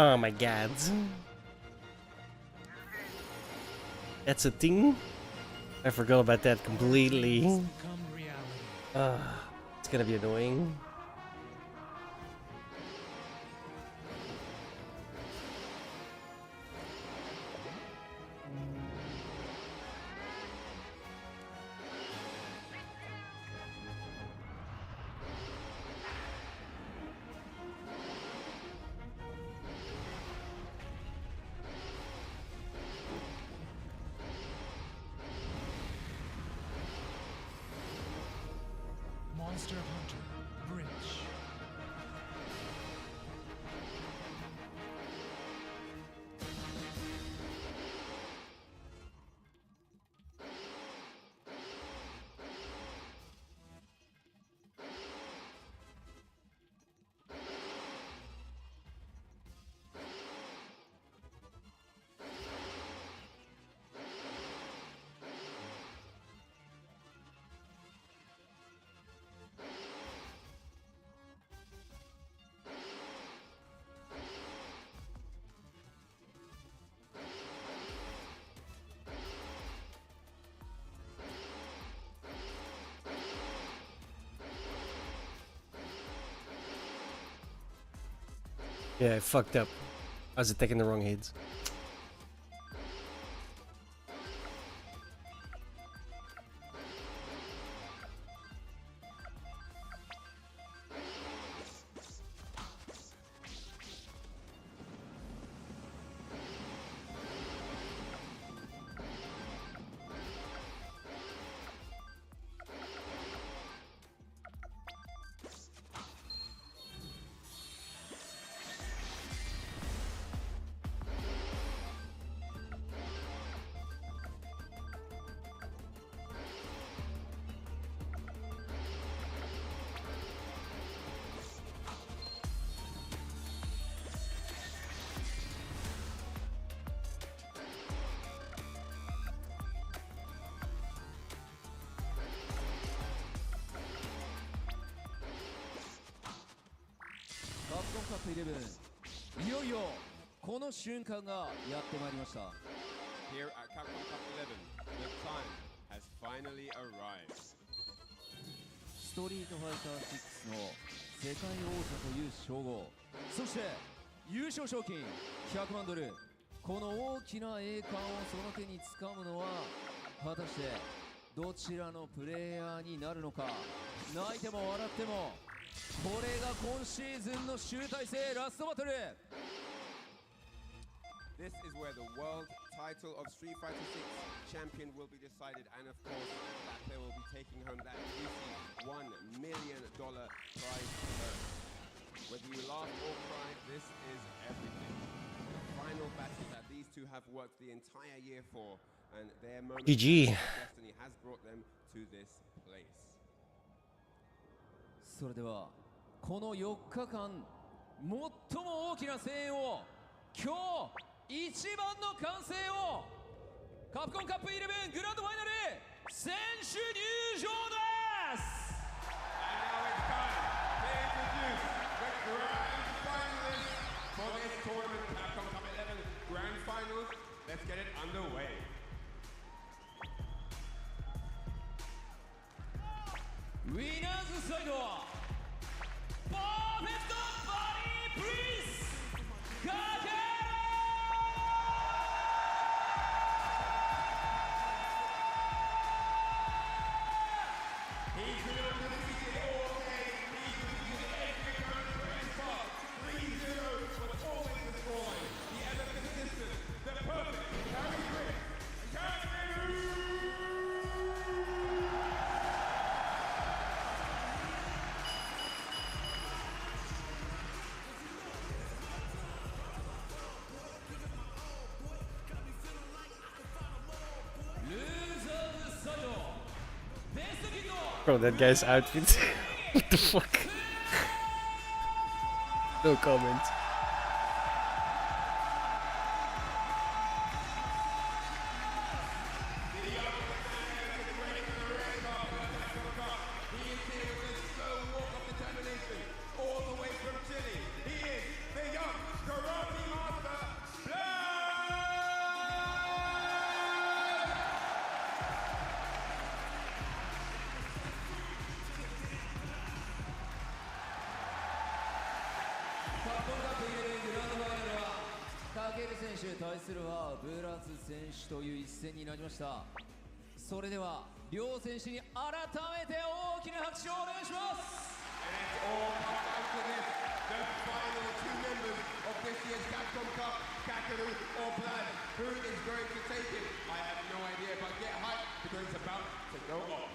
Oh my god. That's a thing? I forgot about that completely. It's gonna be annoying. Monster Hunter Bridge. Yeah, I fucked up. I was attacking the wrong heads. Capcom Cup 11いよいよこの瞬間がやってまいりました Here at Capcom Cup 11, the time has finally arrived. ストリートファイター6の世界王者という称号そして優勝賞金100万ドルこの大きな栄冠をその手に掴むのは果たしてどちらのプレイヤーになるのか泣いても笑ってもこれが今シーズンの集大成ラストバトル This is where the world title of Street Fighter 6 champion will be decided, and of course, that player will be taking home that juicy $1 million prize purse. Whether you laugh or cry, this is everything. The final battle that these two have worked the entire year for, and their moment GG. of destiny has brought them to this place. それではこの4日間最も大きな声援を今日一番の歓声をカプコンカップ11グランドファイナル選手入場です And now it's time to introduce the grand finalists for this tournament, Capcom Cup 11 Grand Finals. Let's get it underway. ウィナーズサイドはパーフェクトバディプリンスかける He's been undefeated all day. He's defeated every opponent for his part. 3-0 was always the scoreline. The ever consistent, the perfect carry grip. Bro, that guy's outfit. What the fuck? No comment.選手対するはブラツ選手という一戦になりましたそれでは両選手に改めて大きな拍手をお願いします And it's all come down to this, the final two members of this year's Capcom Cup, Kakeru or Blood. Who is going to take it? I have no idea, but get hyped because it's about to go off.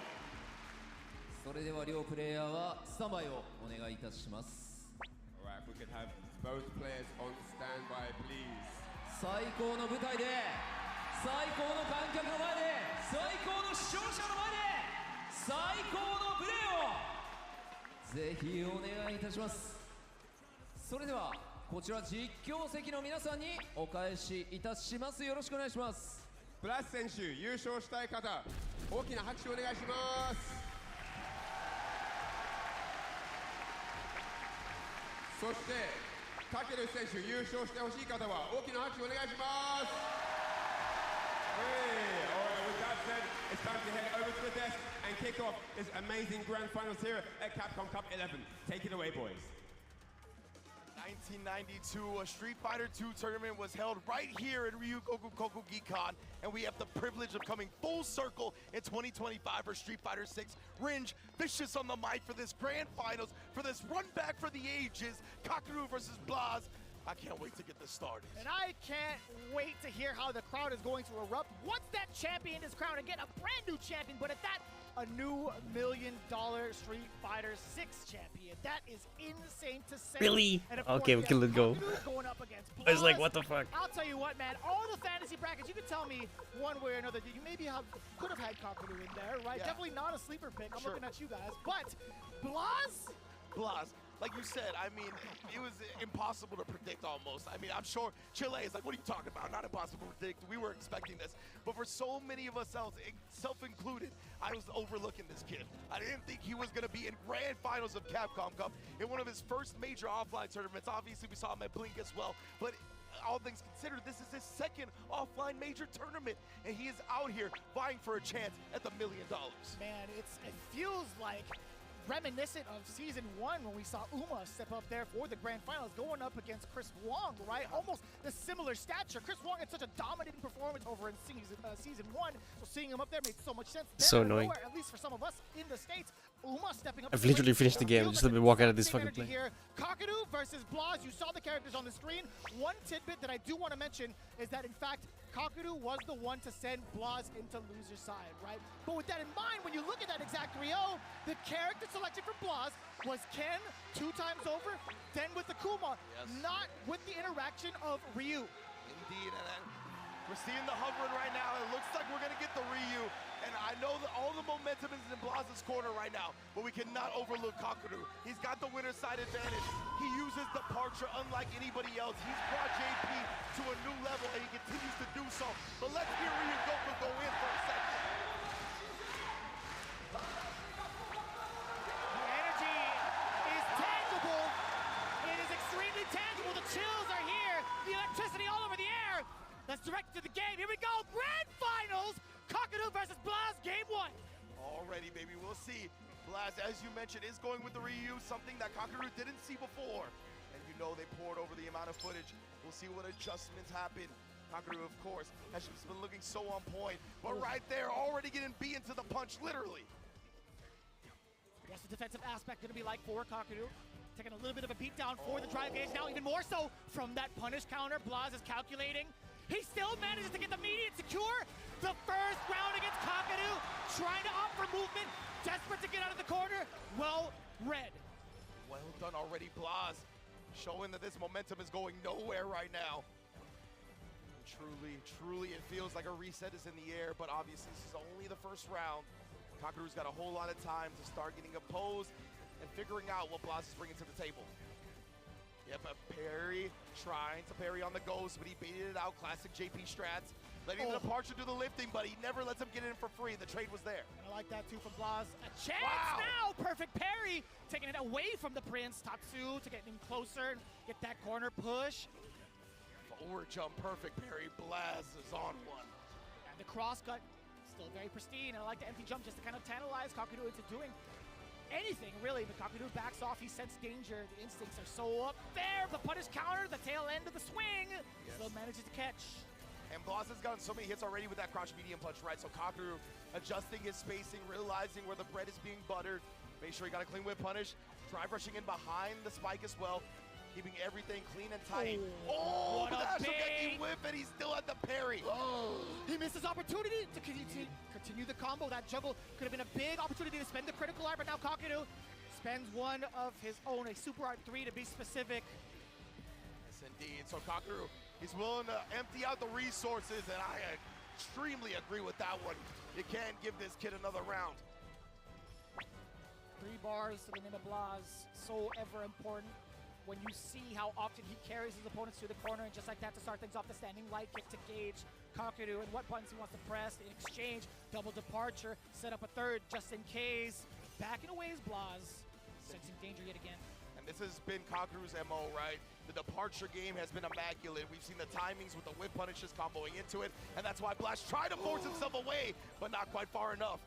それでは両用プレイヤーはスタンバイをお願いいたします。 Alright, if we could have both players on standby, please. 最高の舞台で、最高の観客の前で、最高の視聴者の前で、最高のプレーをぜひお願いいたします。それではこちら実況席の皆さんにお返しいたします。よろしくお願いします。ブラス選手、優勝したい方、大きな拍手をお願いします。そしてタケル選手、優勝してほしい方は大きな拍手をお願いします。Hey, alright, with that said, it's time to head over to the desk and kick off this amazing grand finals here at Capcom Cup 11. Take it away, boys. 1992, a Street Fighter II tournament was held right here in Ryukoku Gikan, and we have the privilege of coming full circle in 2025 for Street Fighter VI. Ringe, vicious on the mic for this grand finals, for this run back for the ages, Kakaru versus Blaz. I can't wait to get this started. And I can't wait to hear how the crowd is going to erupt once that champion is crowned. Again, a brand new champion, but at that, a new $1 million Street Fighter VI champion. That is insane to say. Really? And of Okay, course, we can let go. Going up against I was like, Blaz. what the fuck? I'll tell you what, man. All the fantasy brackets, you can tell me one way or another. You maybe could have had Kakaru in there, right? Yeah. Definitely not a sleeper pick. I'm Sure. looking at you guys. But Blaz? Blaz, like you said, I mean, it was impossible to predict almost. I mean, I'm sure Chile is like, what are you talking about? Not impossible to predict. We were expecting this. But for so many of us else, self-included, I was overlooking this kid. I didn't think he was going to be in grand finals of Capcom Cup in one of his first major offline tournaments. Obviously, we saw him at Blink as well. But all things considered, this is his second offline major tournament. And he is out here vying for a chance at the $1 million. Man, it feels like reminiscent of season 1 when we saw Uma step up there for the grand finals going up against Chris Wong, right? Almost the similar stature. Chris Wong had such a dominating performance over in season 1, so seeing him up there made so much sense. So annoying. Nowhere, at least for some of us in the States, Uma stepping up. I've literally finished the game. Just let me walk out of this fucking play. play. Kakaru versus Blaz. You saw the characters on the screen. One tidbit that I do want to mention is that, in fact, Kakaru was the one to send Blaz into loser side, right? But with that in mind, when you look at that exact trio, the character selected for Blaz was Ken 2 times over, then with Akuma, not with the interaction of Ryu. Indeed, and we're seeing the hovering right now. It looks like we're gonna get the Ryu, and I know that all the momentum is in Blaz's corner right now, but we cannot overlook Kakaru. He's got the winner's side advantage. He uses departure unlike anybody else. He's brought JP to a new level, and he continues to do so. But let's hear Ryu go in for a second. The energy is tangible. It is extremely tangible. The chills are here. The electricity all over the air. Let's direct it to the game. Here we go. Grand finals. Kakaru versus Blaz, game 1. Already, baby, we'll see. Blaz, as you mentioned, is going with the Ryu, something that Kakaru didn't see before. And you know they poured over the amount of footage. We'll see what adjustments happen. Kakaru, of course, has just been looking so on point. But right there, already getting beaten to the punch, literally. What's the defensive aspect going to be like for Kakaru? Taking a little bit of a beat down for the drive gauge. Now even more so from that punish counter. Blaz is calculating. He still manages to get the immediate secure. The first round against Kakaru. Trying to opt for movement. Desperate to get out of the corner. Well read. Well done already, Blaz. Showing that this momentum is going nowhere right now. Truly, it feels like a reset is in the air, but obviously this is only the first round. Kakaru's got a whole lot of time to start getting opposed and figuring out what Blaz is bringing to the table. Yep, a parry, trying to parry on the ghost, but he baited it out. Classic JP strats. Letting the departure do the lifting, but he never lets him get in for free. The trade was there. I like that too from Blaz. A chance now! Perfect parry! Taking it away from the Prince. Tatsu to get him closer. Get that corner push. Forward jump, perfect parry. Blaz is on one. And the cross cut, still very pristine. I like the empty jump just to kind of tantalize Kakaru into doing anything, really. But Kakaru backs off. He sensed danger. The instincts are so up there. The punish counter, the tail end of the swing. Still manages to catch. And Blaz has gotten so many hits already with that crouch medium punch, right? So Kakaru adjusting his spacing, realizing where the bread is being buttered. Make sure he got a clean whip punish. Drive rushing in behind the spike as well. Keeping everything clean and tight. What a the big whip, and he's still at the parry. He missed his opportunity to continue continue the combo. That juggle could have been a big opportunity to spend the critical art, but now Kakeru spends one of his own, a Super Art 3 to be specific. Yes, indeed. So Kakeru, he's willing to empty out the resources, and I extremely agree with that one. You can't give this kid another round. 3 bars to the name of Blaz, so ever important. When you see how often he carries his opponents to the corner, and just like that to start things off, the standing light kick to gauge Kakeru and what buttons he wants to press. In exchange, double departure, set up a third just in case. Backing away is Blaz, sensing danger yet again. And this has been Kakeru's MO, right? The departure game has been immaculate. We've seen the timings with the whip punishes comboing into it, and that's why Blaz tried to force himself away, but not quite far enough.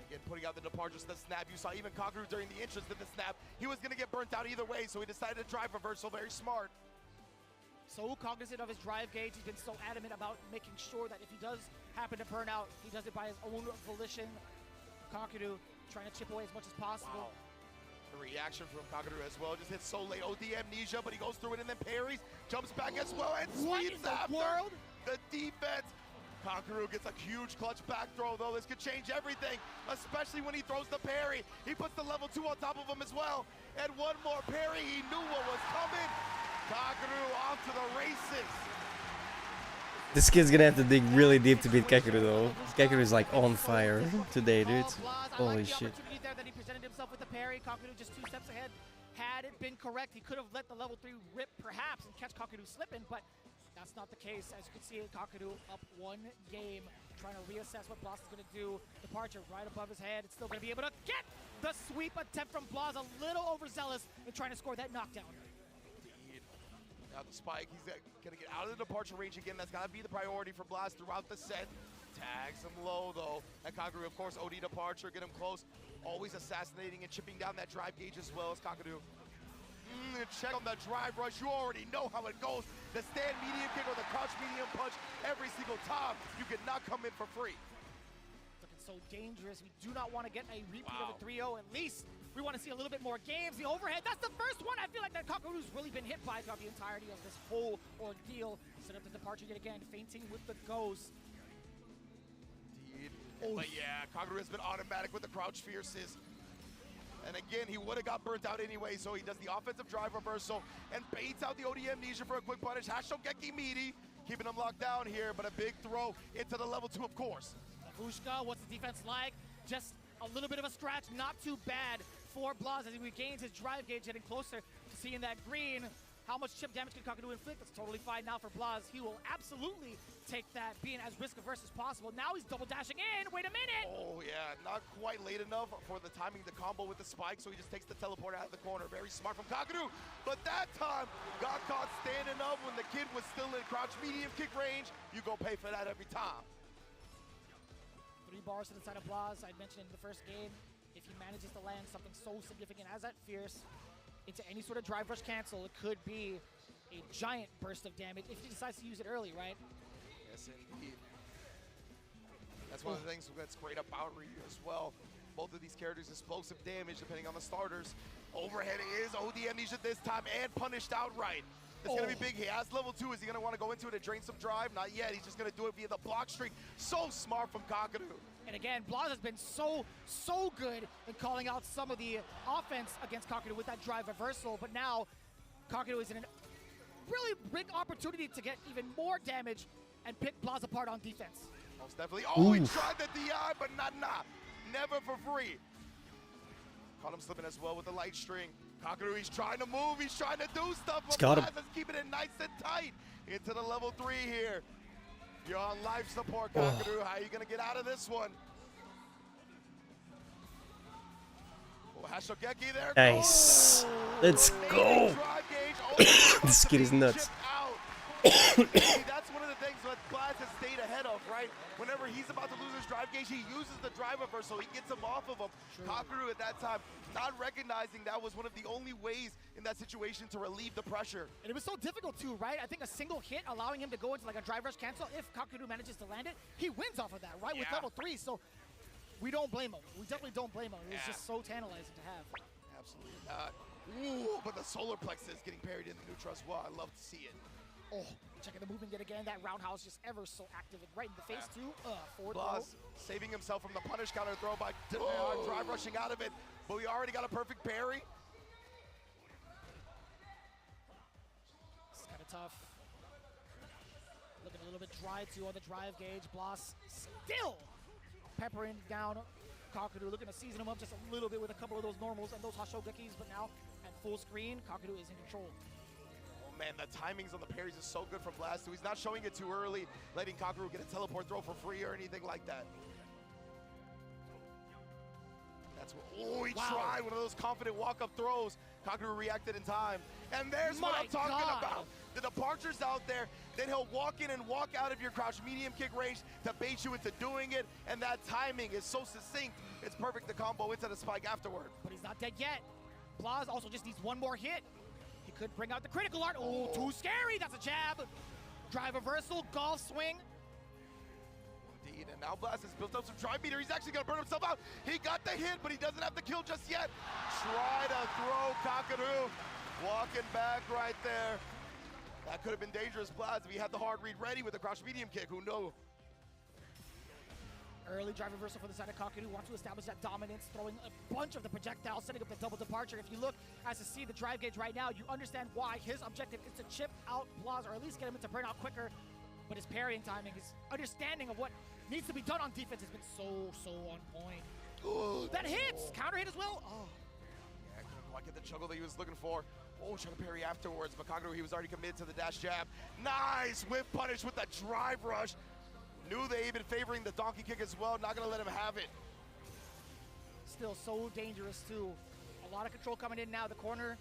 Again, putting out the departures to the snap. You saw even Kakeru during the entrance to the snap. He was going to get burnt out either way, so he decided to drive reversal. Very smart. So cognizant of his drive gauge. He's been so adamant about making sure that if he does happen to burn out, he does it by his own volition. Kakeru trying to chip away as much as possible. Wow. The reaction from Kakeru as well. Just hits so late. OD amnesia, but he goes through it and then parries. Jumps back as well and sweeps after. The defense. Kakeru gets a huge clutch back throw, though. This could change everything, especially when he throws the parry. He puts the level 2 on top of him as well. And one more parry. He knew what was coming. Kakeru off to the races. This kid's gonna have to dig really deep to beat Kakeru, though. Kakeru is like on fire today, dude. Holy shit. There that he presented himself with the parry. Kakeru just 2 steps ahead. Had it been correct, he could have let the level 3 rip perhaps and catch Kakeru slipping, but that's not the case. As you can see, Kakeru up 1 game, trying to reassess what Blaz is going to do. Departure right above his head. It's still going to be able to get the sweep attempt from Blaz. A little overzealous in trying to score that knockdown. Indeed. Now the spike, he's going to get out of the departure range again. That's got to be the priority for Blaz throughout the set. Tags him low, though. And Kakeru, of course, OD departure, get him close. Always assassinating and chipping down that drive gauge as well as Kakeru. Check on the drive rush. You already know how it goes. The stand medium kick or the crouch medium punch every single time. You cannot come in for free. Looking so dangerous. We do not want to get a repeat of a 3-0. At least we want to see a little bit more games. The overhead, that's the first one I feel like that Kakeru's really been hit by throughout the entirety of this whole ordeal. Set up the departure yet again, fainting with the ghost. Indeed. But yeah, Kakeru has been automatic with the crouch fierces. And again, he would have got burnt out anyway, so he does the offensive drive reversal and baits out the OD amnesia for a quick punish. Hashogeki meaty, keeping him locked down here, but a big throw into the level 2, of course. Lavushka, what's the defense like? Just a little bit of a scratch, not too bad for Blaz as he regains his drive gauge, getting closer to seeing that green. How much chip damage can Kakeru inflict? That's totally fine now for Blaz. He will absolutely take that, being as risk-averse as possible. Now he's double dashing in. Wait a minute! Oh, yeah. Not quite late enough for the timing to combo with the spike, so he just takes the teleport out of the corner. Very smart from Kakeru. But that time, got caught standing up when the kid was still in crouch medium kick range. You go pay for that every time. 3 bars to the side of Blaz. I mentioned in the first game, if he manages to land something so significant as that Fierce into any sort of drive rush cancel, it could be a giant burst of damage if he decides to use it early, right? Yes, indeed. That's one of the things that's great about Ryu as well. Both of these characters, explosive damage depending on the starters. Overheading is OD amnesia this time and punished outright. It's going to be big. He has level 2. Is he going to want to go into it and drain some drive? Not yet. He's just going to do it via the block streak. So smart from Kakeru. And again, Blaz has been so good in calling out some of the offense against Kakeru with that drive reversal. But now, Kakeru is in a really big opportunity to get even more damage and pick Blaz apart on defense. Most definitely. Oh, he tried the DI, but nah. Never for free. Caught him slipping as well with the light string. Kakeru, he's trying to move. He's trying to do stuff. But Blaz is keeping it nice and tight into the level 3 here. You're on life support, Kakeru. How are you going to get out of this one? Oh, Hashogeki there. Nice. Let's go. This kid is nuts. That's one of the things that Blaz has stayed ahead of, right? Whenever he's about to lose his drive gauge, he uses the drive reversal. He gets him off of him. Kakeru at that time, not recognizing that was one of the only ways in that situation to relieve the pressure. And it was so difficult too, right? I think a single hit allowing him to go into like a drive rush cancel, if Kakeru manages to land it, he wins off of that, right? With level 3, so we don't blame him. We definitely don't blame him. It was just so tantalizing to have. Absolutely not. Ooh, but the solar plexus getting parried in the neutral as well. I love to see it. Oh, checking the movement yet again. That roundhouse just ever so active and right in the face too. Forward throw. Blas saving himself from the punish counter throw by drive rushing out of it, but we already got a perfect parry. It's kind of tough. Looking a little bit dry too on the drive gauge. Blas still peppering down Kakadu, looking to season him up just a little bit with a couple of those normals and those Hashogekis, but now at full screen, Kakadu is in control. Oh man, the timings on the parries is so good from Blast. He's not showing it too early, letting Kakadu get a teleport throw for free or anything like that. That's what, oh, he tried one of those confident walk-up throws. Kakadu reacted in time. And there's what I'm talking about. The departure's out there, then he'll walk in and walk out of your crouch medium kick range to bait you into doing it, and that timing is so succinct, it's perfect to combo into the spike afterward. But he's not dead yet. Blas also just needs one more hit. He could bring out the critical art. Oh, too scary, that's a jab. Drive reversal, golf swing. Indeed, and now Blast has built up some drive meter. He's actually gonna burn himself out. He got the hit, but he doesn't have the kill just yet. Try to throw Kakadu. Walking back right there. That could have been dangerous, Blast, if he had the hard read ready with the crouch medium kick. Who knows? Early drive reversal for the side of Kakadu. Wants to establish that dominance, throwing a bunch of the projectiles, setting up the double departure. If you look as to see the drive gauge right now, you understand why his objective is to chip out Blas, or at least get him into burnout quicker. But his parrying timing, his understanding of what needs to be done on defense has been so on point. Ooh, that hits! Counter hit as well. Oh. Yeah, couldn't quite get the juggle that he was looking for. Oh, trying to parry afterwards, but Kakadu, he was already committed to the dash jab. Nice whip punish with the drive rush. Knew they even favoring the donkey kick as well. Not gonna let him have it. Still so dangerous too. A lot of control coming in now. The corner,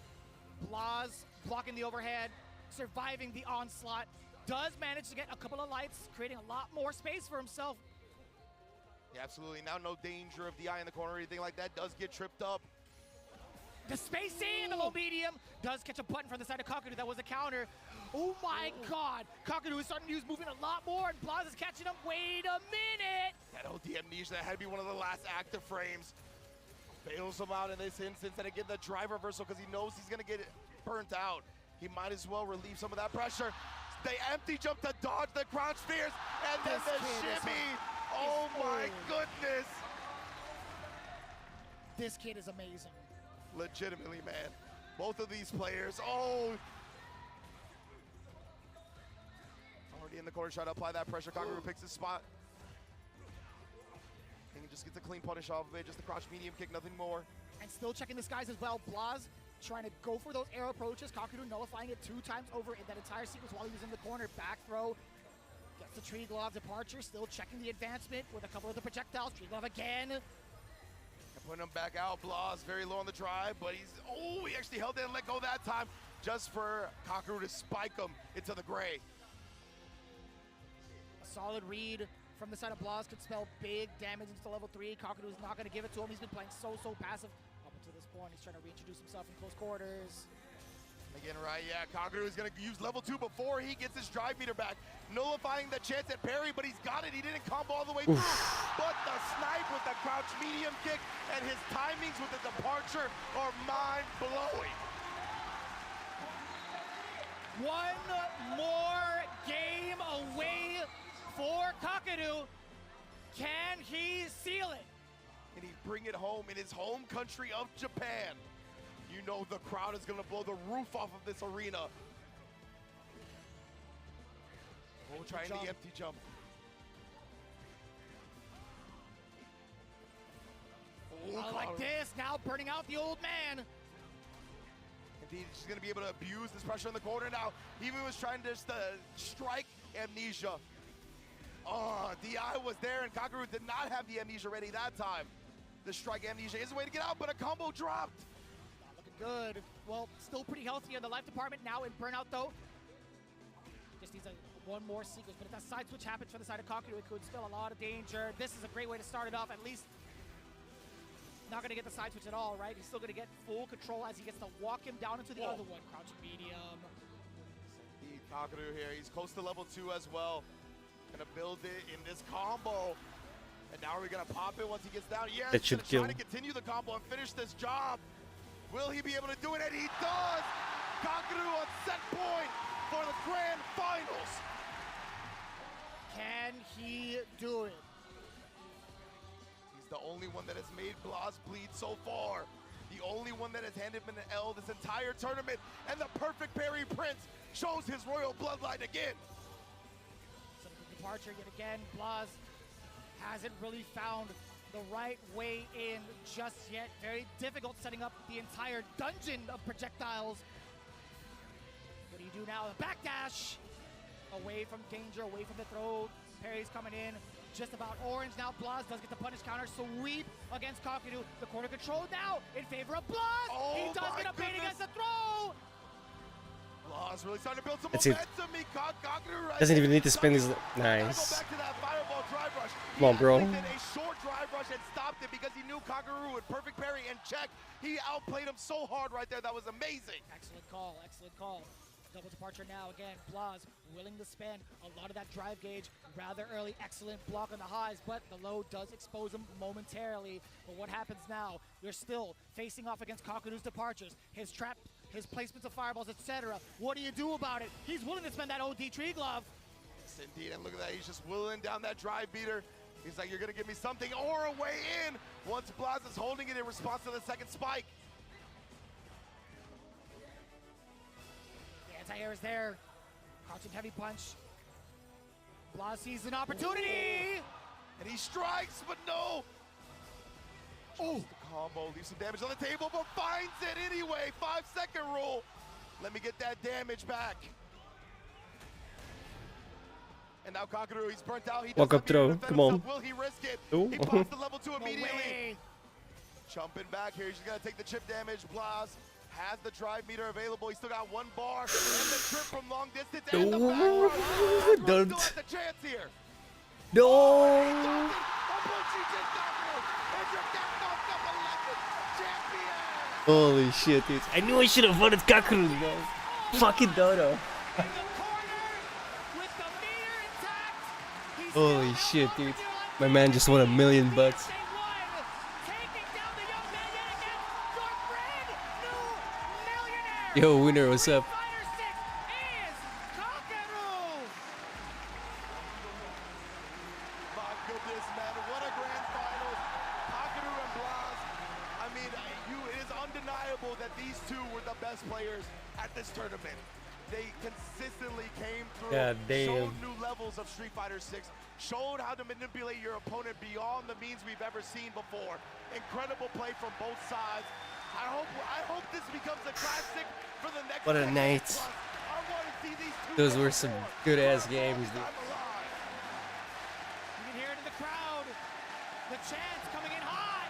Blas blocking the overhead, surviving the onslaught. Does manage to get a couple of lights, creating a lot more space for himself. Yeah, absolutely. Now no danger of DI in the corner or anything like that. Does get tripped up. The spacing in the low medium does catch a button from the side of Kakadu. That was a counter. Oh my God. Kakadu is starting to use movement a lot more, and Blas is catching him. Wait a minute. That OD amnesia, that had to be one of the last active frames. Bails him out in this instance, and again the drive reversal because he knows he's gonna get burnt out. He might as well relieve some of that pressure. They empty jump to dodge the crouch fierce, and then the shimmy. Oh my goodness. This kid is amazing. Legitimately, man. Both of these players, oh. Already in the corner, trying to apply that pressure. Kakadu picks his spot. And he just gets a clean punish off of it. Just the crouch medium kick, nothing more. And still checking the skies as well. Blas trying to go for those air approaches. Kakadu nullifying it 2 times over in that entire sequence while he was in the corner. Back throw. Gets the tree glove departure. Still checking the advancement with a couple of the projectiles. Tree glove again. Putting him back out. Blas very low on the drive, but he actually held it and let go that time just for Kakadu to spike him into the gray. A solid read from the side of Blas could spell big damage into level 3. Kakadu is not going to give it to him. He's been playing so passive up until this point. He's trying to reintroduce himself in close quarters. Again, right, yeah, Kakadu is going to use level 2 before he gets his drive meter back, nullifying the chance at parry, but he's got it. He didn't combo all the way through, but the snipe with the crouch medium kick and his timings with the departure are mind-blowing. One more game away for Kakadu. Can he seal it? And he bring it home in his home country of Japan. You know the crowd is gonna blow the roof off of this arena. Oh, trying the empty jump. Oh, like this, now burning out the old man. Indeed, she's gonna be able to abuse this pressure in the corner now. He even was trying to just strike amnesia. Oh, DI was there and Kakadu did not have the amnesia ready that time. The strike amnesia is a way to get out, but a combo dropped. Good. Well, still pretty healthy in the life department now in burnout though. Just needs one more sequence, but if that side switch happens for the side of Kakadu, it could spell a lot of danger. This is a great way to start it off. At least not gonna get the side switch at all, right? He's still gonna get full control as he gets to walk him down into the other one. Crouching medium. Kakadu here, he's close to level 2 as well. Gonna build it in this combo. And now we're gonna pop it once he gets down. Yes, that should kill. Trying to continue the combo and finish this job. Will he be able to do it? And he does! Kakadu on set point! for the grand finals. Can he do it? He's the only one that has made Blas bleed so far. The only one that has handed him an L this entire tournament. And the perfect parry Prince shows his royal bloodline again. So the departure yet again. Blas hasn't really found the right way in just yet. Very difficult setting up the entire dungeon of projectiles. What do you do now? The backdash! Away from danger, away from the throw. Parry's coming in. Just about orange now. Blas does get the punish counter. Sweep against Kakaru. The corner control now in favor of Blas. Oh, he does get a bait against the throw. Blas really starting to build some That's it. momentum. He caught Kakaru right Doesn't even there. need to spend his. Go Nice. back to that fireball drive rush. Come on, bro. He did a short drive rush and stopped it because he knew Kakaru would perfect parry and check. He outplayed him so hard right there. That was amazing. Excellent call, excellent call. Double departure now again. Blas willing to spend a lot of that drive gauge rather early. Excellent block on the highs, but the low does expose him momentarily. But what happens now? You're still facing off against Kakaru's departures, his trap, his placements of fireballs, etc. What do you do about it? He's willing to spend that OD tree glove. Yes, indeed, and look at that. He's just willing down that drive beater. He's like, you're going to give me something or a way in once Blas is holding it in response to the second spike. Anti-air is there. Crouching heavy punch. Blas sees an opportunity. And he strikes, but no. Oh, the combo leaves some damage on the table, but finds it anyway. 5-second rule. Let me get that damage back. And now Kakaru, he's burnt out. He Walk up throw. Come on. Will he risk it? No. He pops the level 2 No immediately. way. Jumping back here. He's just going to take the chip damage. Blas has the drive meter available. He's still got 1 bar. And the trip from long distance. And the back No. run. Don't. Still has the chance here. No. Abuchi did Kakaru. And your Capcom Cup 11 champion. Holy shit, dude. I knew I should have voted Kakaru, bro. Fucking Dodo. In the corner with the meter intact. He's Holy still shit, dude. outdoing My man just won $1 million. Taking down the young man yet again. Your brand new millionaire. Yo, winner, what's up? Fighter 6 is Kakaru. My goodness, man, what a grand finals. Kakaru and Blas. I mean, it is undeniable that these two were the best players at this tournament. They consistently came through, God damn. showed new levels of Street Fighter 6, showed how to manipulate your opponent beyond the means we've ever seen before. Incredible play from both sides. I hope this becomes a classic for the next What a decade night. plus. I want to see these two Those go were some for good ass the games, first dude. time alive. You can hear it in the crowd. The chants coming in hot.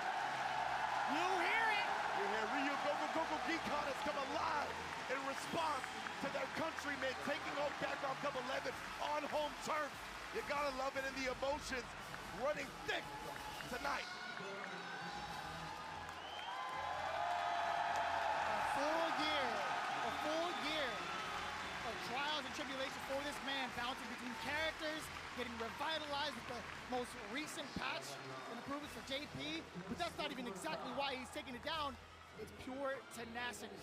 You hear it. You hear Ryu Goku Geekon has come alive in response to their countrymen taking home Capcom Cup 11 on home turf. You gotta love it, and the emotions running thick tonight. A full year of trials and tribulations for this man, bouncing between characters, getting revitalized with the most recent patch and improvements for JP. But that's not even exactly why he's taking it down. It's pure tenacity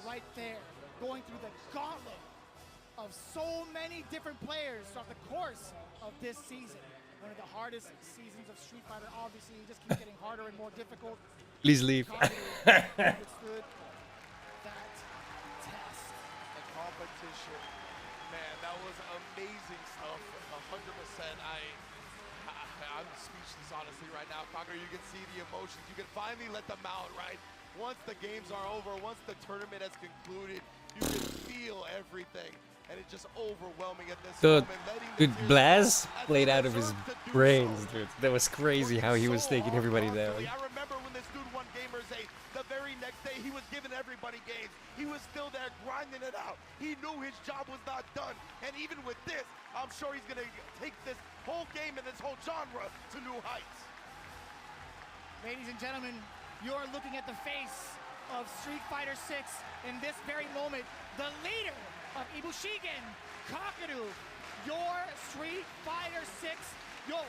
right there, going through the gauntlet of so many different players throughout the course of this season. One of the hardest seasons of Street Fighter, obviously. It just keeps getting harder and more difficult. Please leave. Understood that test. The competition, man, that was amazing stuff. 100%. I'm speechless, honestly, right now. Kakaru, you can see the emotions. You can finally let them out, right? Once the games are over, once the tournament has concluded, you can feel everything. And it's just overwhelming at this Dude, moment. letting the dude, tears Blas fall as played they out of his deserve to do brains, so. dude. That was crazy how he was taking everybody down. I remember when this dude won Gamers 8, the very next day he was giving everybody games. He was still there grinding it out. He knew his job was not done. And even with this, I'm sure he's going to take this whole game and this whole genre to new heights. Ladies and gentlemen, you're looking at the face of Street Fighter 6 in this very moment. The leader of Ibushigen, Kakaru, your Street Fighter 6, your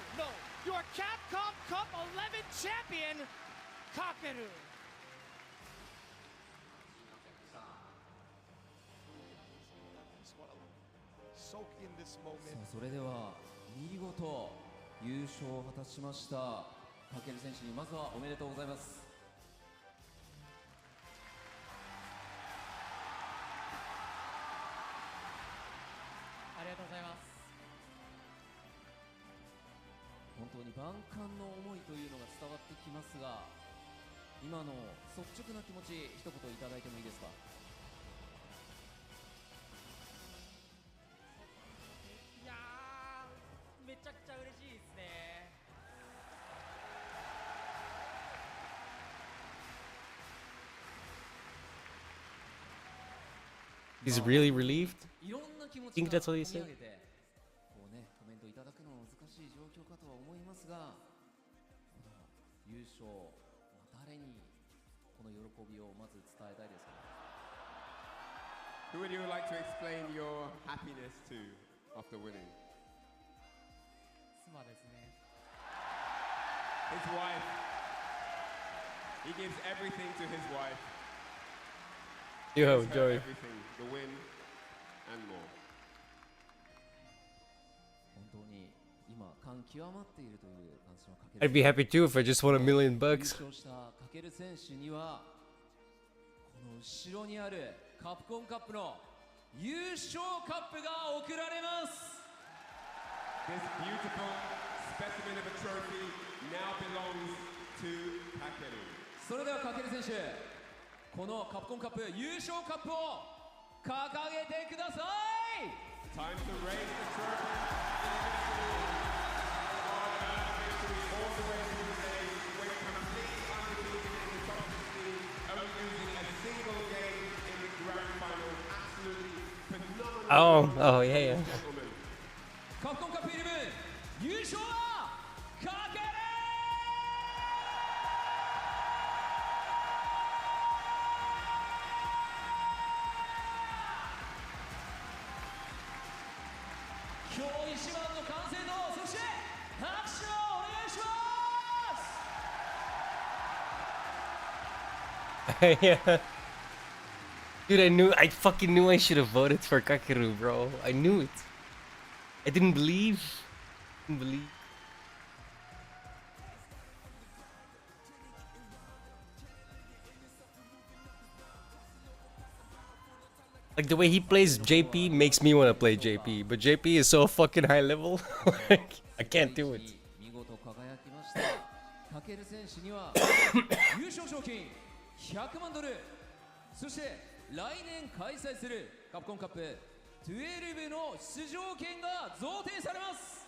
Capcom Cup 11 champion, Kakaru. Just want to in this moment. それでは見事優勝を果たしましたタケル選手にまずはおめでとうございます。ありがとうございます。本当に万感の思いというのが伝わってきますが、今の率直な気持ち一言いただいてもいいですか？いやー、めちゃくちゃ嬉しいですね。He's really relieved? いろんな気持ち Think が that's what he 込み said? 上げてこうね、コメントいただくのは難しい状況かとは思いますが、この優勝、誰にこの喜びをまず伝えたいですか？ Who would you like to explain your happiness to after winning? 妻ですね。 His wife. He gives everything to his wife. Yo, Gives her Joey. everything, the win and more. 本当に今感極まっているという感じのかけ I'd be happy too if I just won $1 million 優 bucks. 勝したかける選手にはこの後ろにあるカプコンカップの優勝カップが贈られます。 This beautiful specimen of a trophy now belongs to Takeru. それではかける選手、このカプコンカップ優勝カップを掲げてください。 Time to raise the trophy. Victory all the way through the day. Went completely undefeated in the top 16, only losing a single game in the grand final. Absolutely phenomenal. Oh, yeah. Gentlemen. カプコンカップ11優勝はかける。今日一番の完成度、そして拍手をお願いします。Yeah. Dude, I fucking knew I should have voted for Kakeru, bro. I knew it. I didn't believe. Like the way he plays JP makes me want to play JP, but JP is so fucking high level. Like, I can't do it. 見事輝きましたかける選手には優勝賞金100万ドル、そして来年開催するカプコンカップ12の出場権が贈呈されます。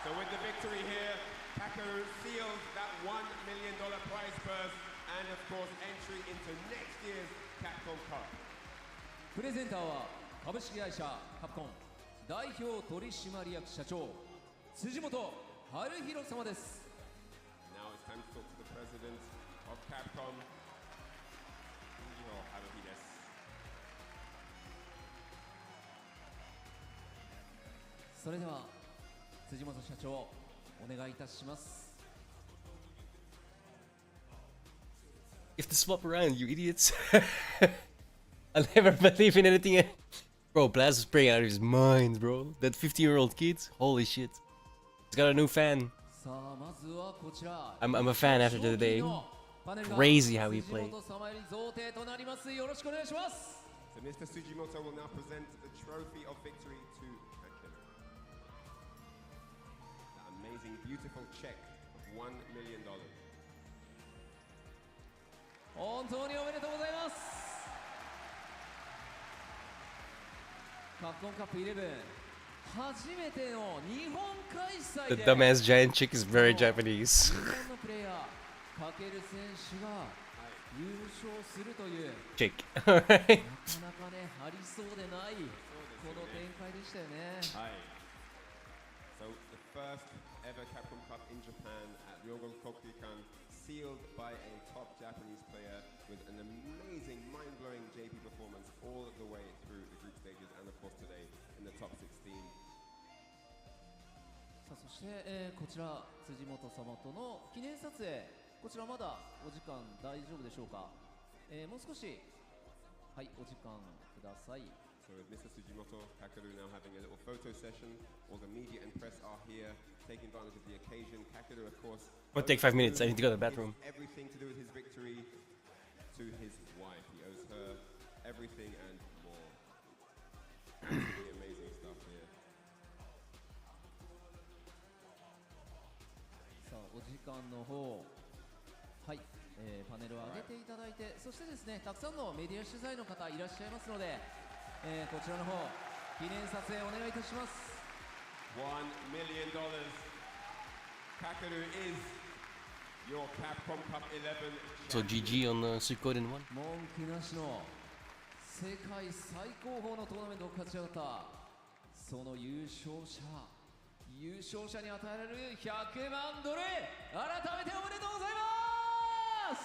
So with the victory here, Takeru seals that $1 million prize purse and of course entry into next year's Capcom Cup. プレゼンターは株式会社カプコン代表取締役社長辻本春弘様です。 Now it's time to talk to the president of Capcom. Haruhi desu. それでは辻本社長お願いいたします。 You have to swap around, you idiots. I'll never believe in anything. Bro, Blaz is praying out of his mind, bro. That 15-year-old kid, holy shit. He's got a new fan. さあまずはこちら I'm a fan after today. Crazy how he played. 辻本様より贈呈となります。よろしくお願いします。 So Mr. Sujimoto will now present the trophy of victory to Takeru. That amazing, beautiful check of $1 million. 本当におめでとうございます。カプコンカップ11初めての日本開催 The で dumbass giant chick is very Japanese. 日本のプレイヤーかける選手が優勝するという Chick. な Alright. かなかねありそうでないこの展開でしたよね。 So the first ever Capcom Cup in Japan at Ryogo Kokukan, sealed by a top Japanese player with an amazing, mind-blowing JP performance all the way through the group stages and of course today in the top 16. さあそして、こちら辻本様との記念撮影、こちらまだお時間大丈夫でしょうか。もう少しはいお時間ください。So with Mr. Sujimoto, Kakeru now having a little photo session. All the media and press are here, taking advantage of the occasion. Kakeru, of course, Might take 5 minutes. I need to go to the bathroom. everything to do with his victory to his wife. He owes her everything and more. Absolutely amazing stuff here. さあお時間の方はい、パネルを上げていただいて、そしてですねたくさんのメディア取材の方いらっしゃいますので、こちらの方記念撮影お願いいたします。$1 million. Kakeru is your Capcom Cup 11 So GG on SUIKODEN 1. 文句なしの世界最高峰のトーナメントを勝ち上がったその優勝者に与えられる$100万、改めておめでとうございます。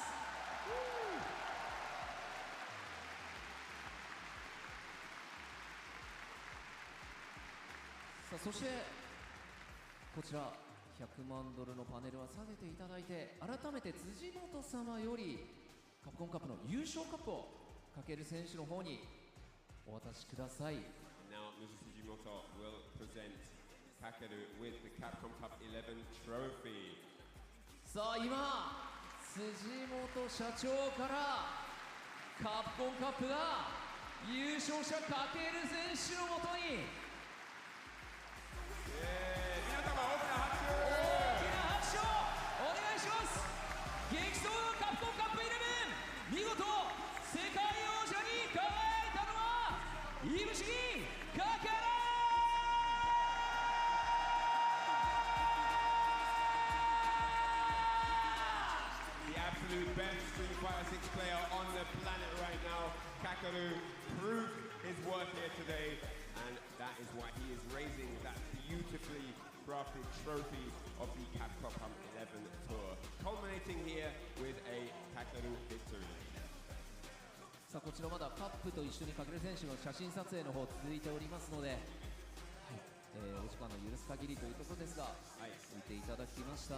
さあそしてこちら$100万のパネルは下げていただいて、改めて辻本様よりカプコンカップの優勝カップをかける選手の方にお渡しください。 Now, Mr. Sujimoto will present Kakeru with the Capcom Cup 11 trophy. さあ今辻本社長からカプコンカップが優勝者かける選手のもとに大きな拍手をお願いします。激走のカプコンカップ11、見事世界王者に輝いたのはいぶし銀かける。The absolute best Street Fighter 6 player on the planet right now. Kakeru proved his worth here today, and that is why he is raising that beautifully crafted trophy of the Capcom Cup 11 Tour, culminating here with a Kakeru victory. さあこちらまだカップと一緒にかける選手の写真撮影の方続いておりますので、はいお時間の許す限りというところですが、見ていただきました。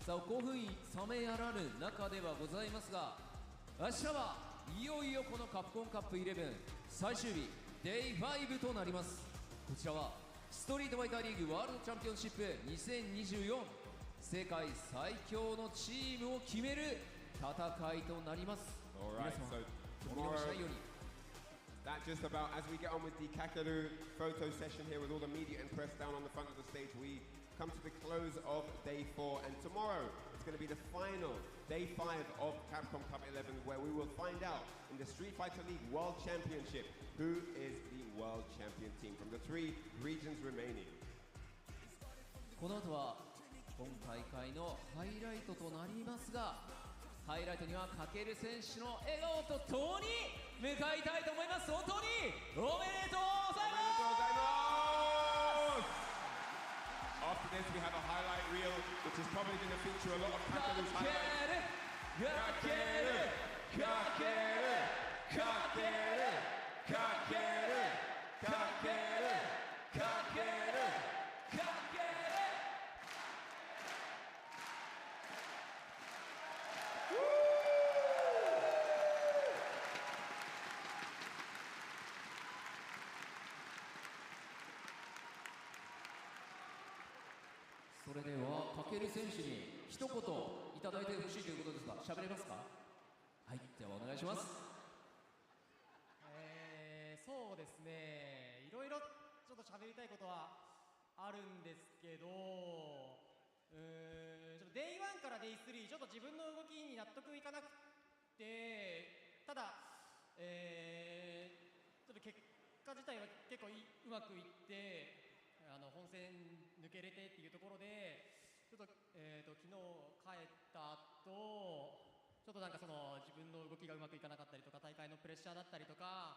さあ興奮冷めやらぬ中ではございますが、明日はいよいよこのカプコンカップ11最終日 Day5 となります。こちらはストリートファイターリーグワールドチャンピオンシップ2024世界最強のチームを決める戦いとなります。 Alright, so tomorrow, that just about, as we get on with the Kakeru photo session here with all the media and press down on the front of the stage, we come to the close of day 4, and tomorrow it's going to be the final, day 5 of Capcom Cup 11, where we will find out in the Street Fighter League World Championship who is the world champion team from the 3 regions remaining. この後は今大会のハイライトとなりますが、ハイライトにはかける選手の笑顔とともに向かいたいと思います。本当におめでとうございます。 After this we have a highlight reel which is probably going to feature a lot of Kakeru's highlights. Kakeru, Kakeru, Kakeru, Kakeru, Kakeru, Kakeru, Kakeru. それではかける選手に一言いただいてほしいということですが、喋れますか？はい、じゃあお願いします。そうですね、いろいろちょっと喋りたいことはあるんですけど、ちょっと Day1 から Day3 ちょっと自分の動きに納得いかなくて、ただ、ちょっと結果自体は結構うまくいって本戦抜けれてっていうところで、ちょっと、昨日帰った後、ちょっとなんかその自分の動きがうまくいかなかったりとか、大会のプレッシャーだったりとか、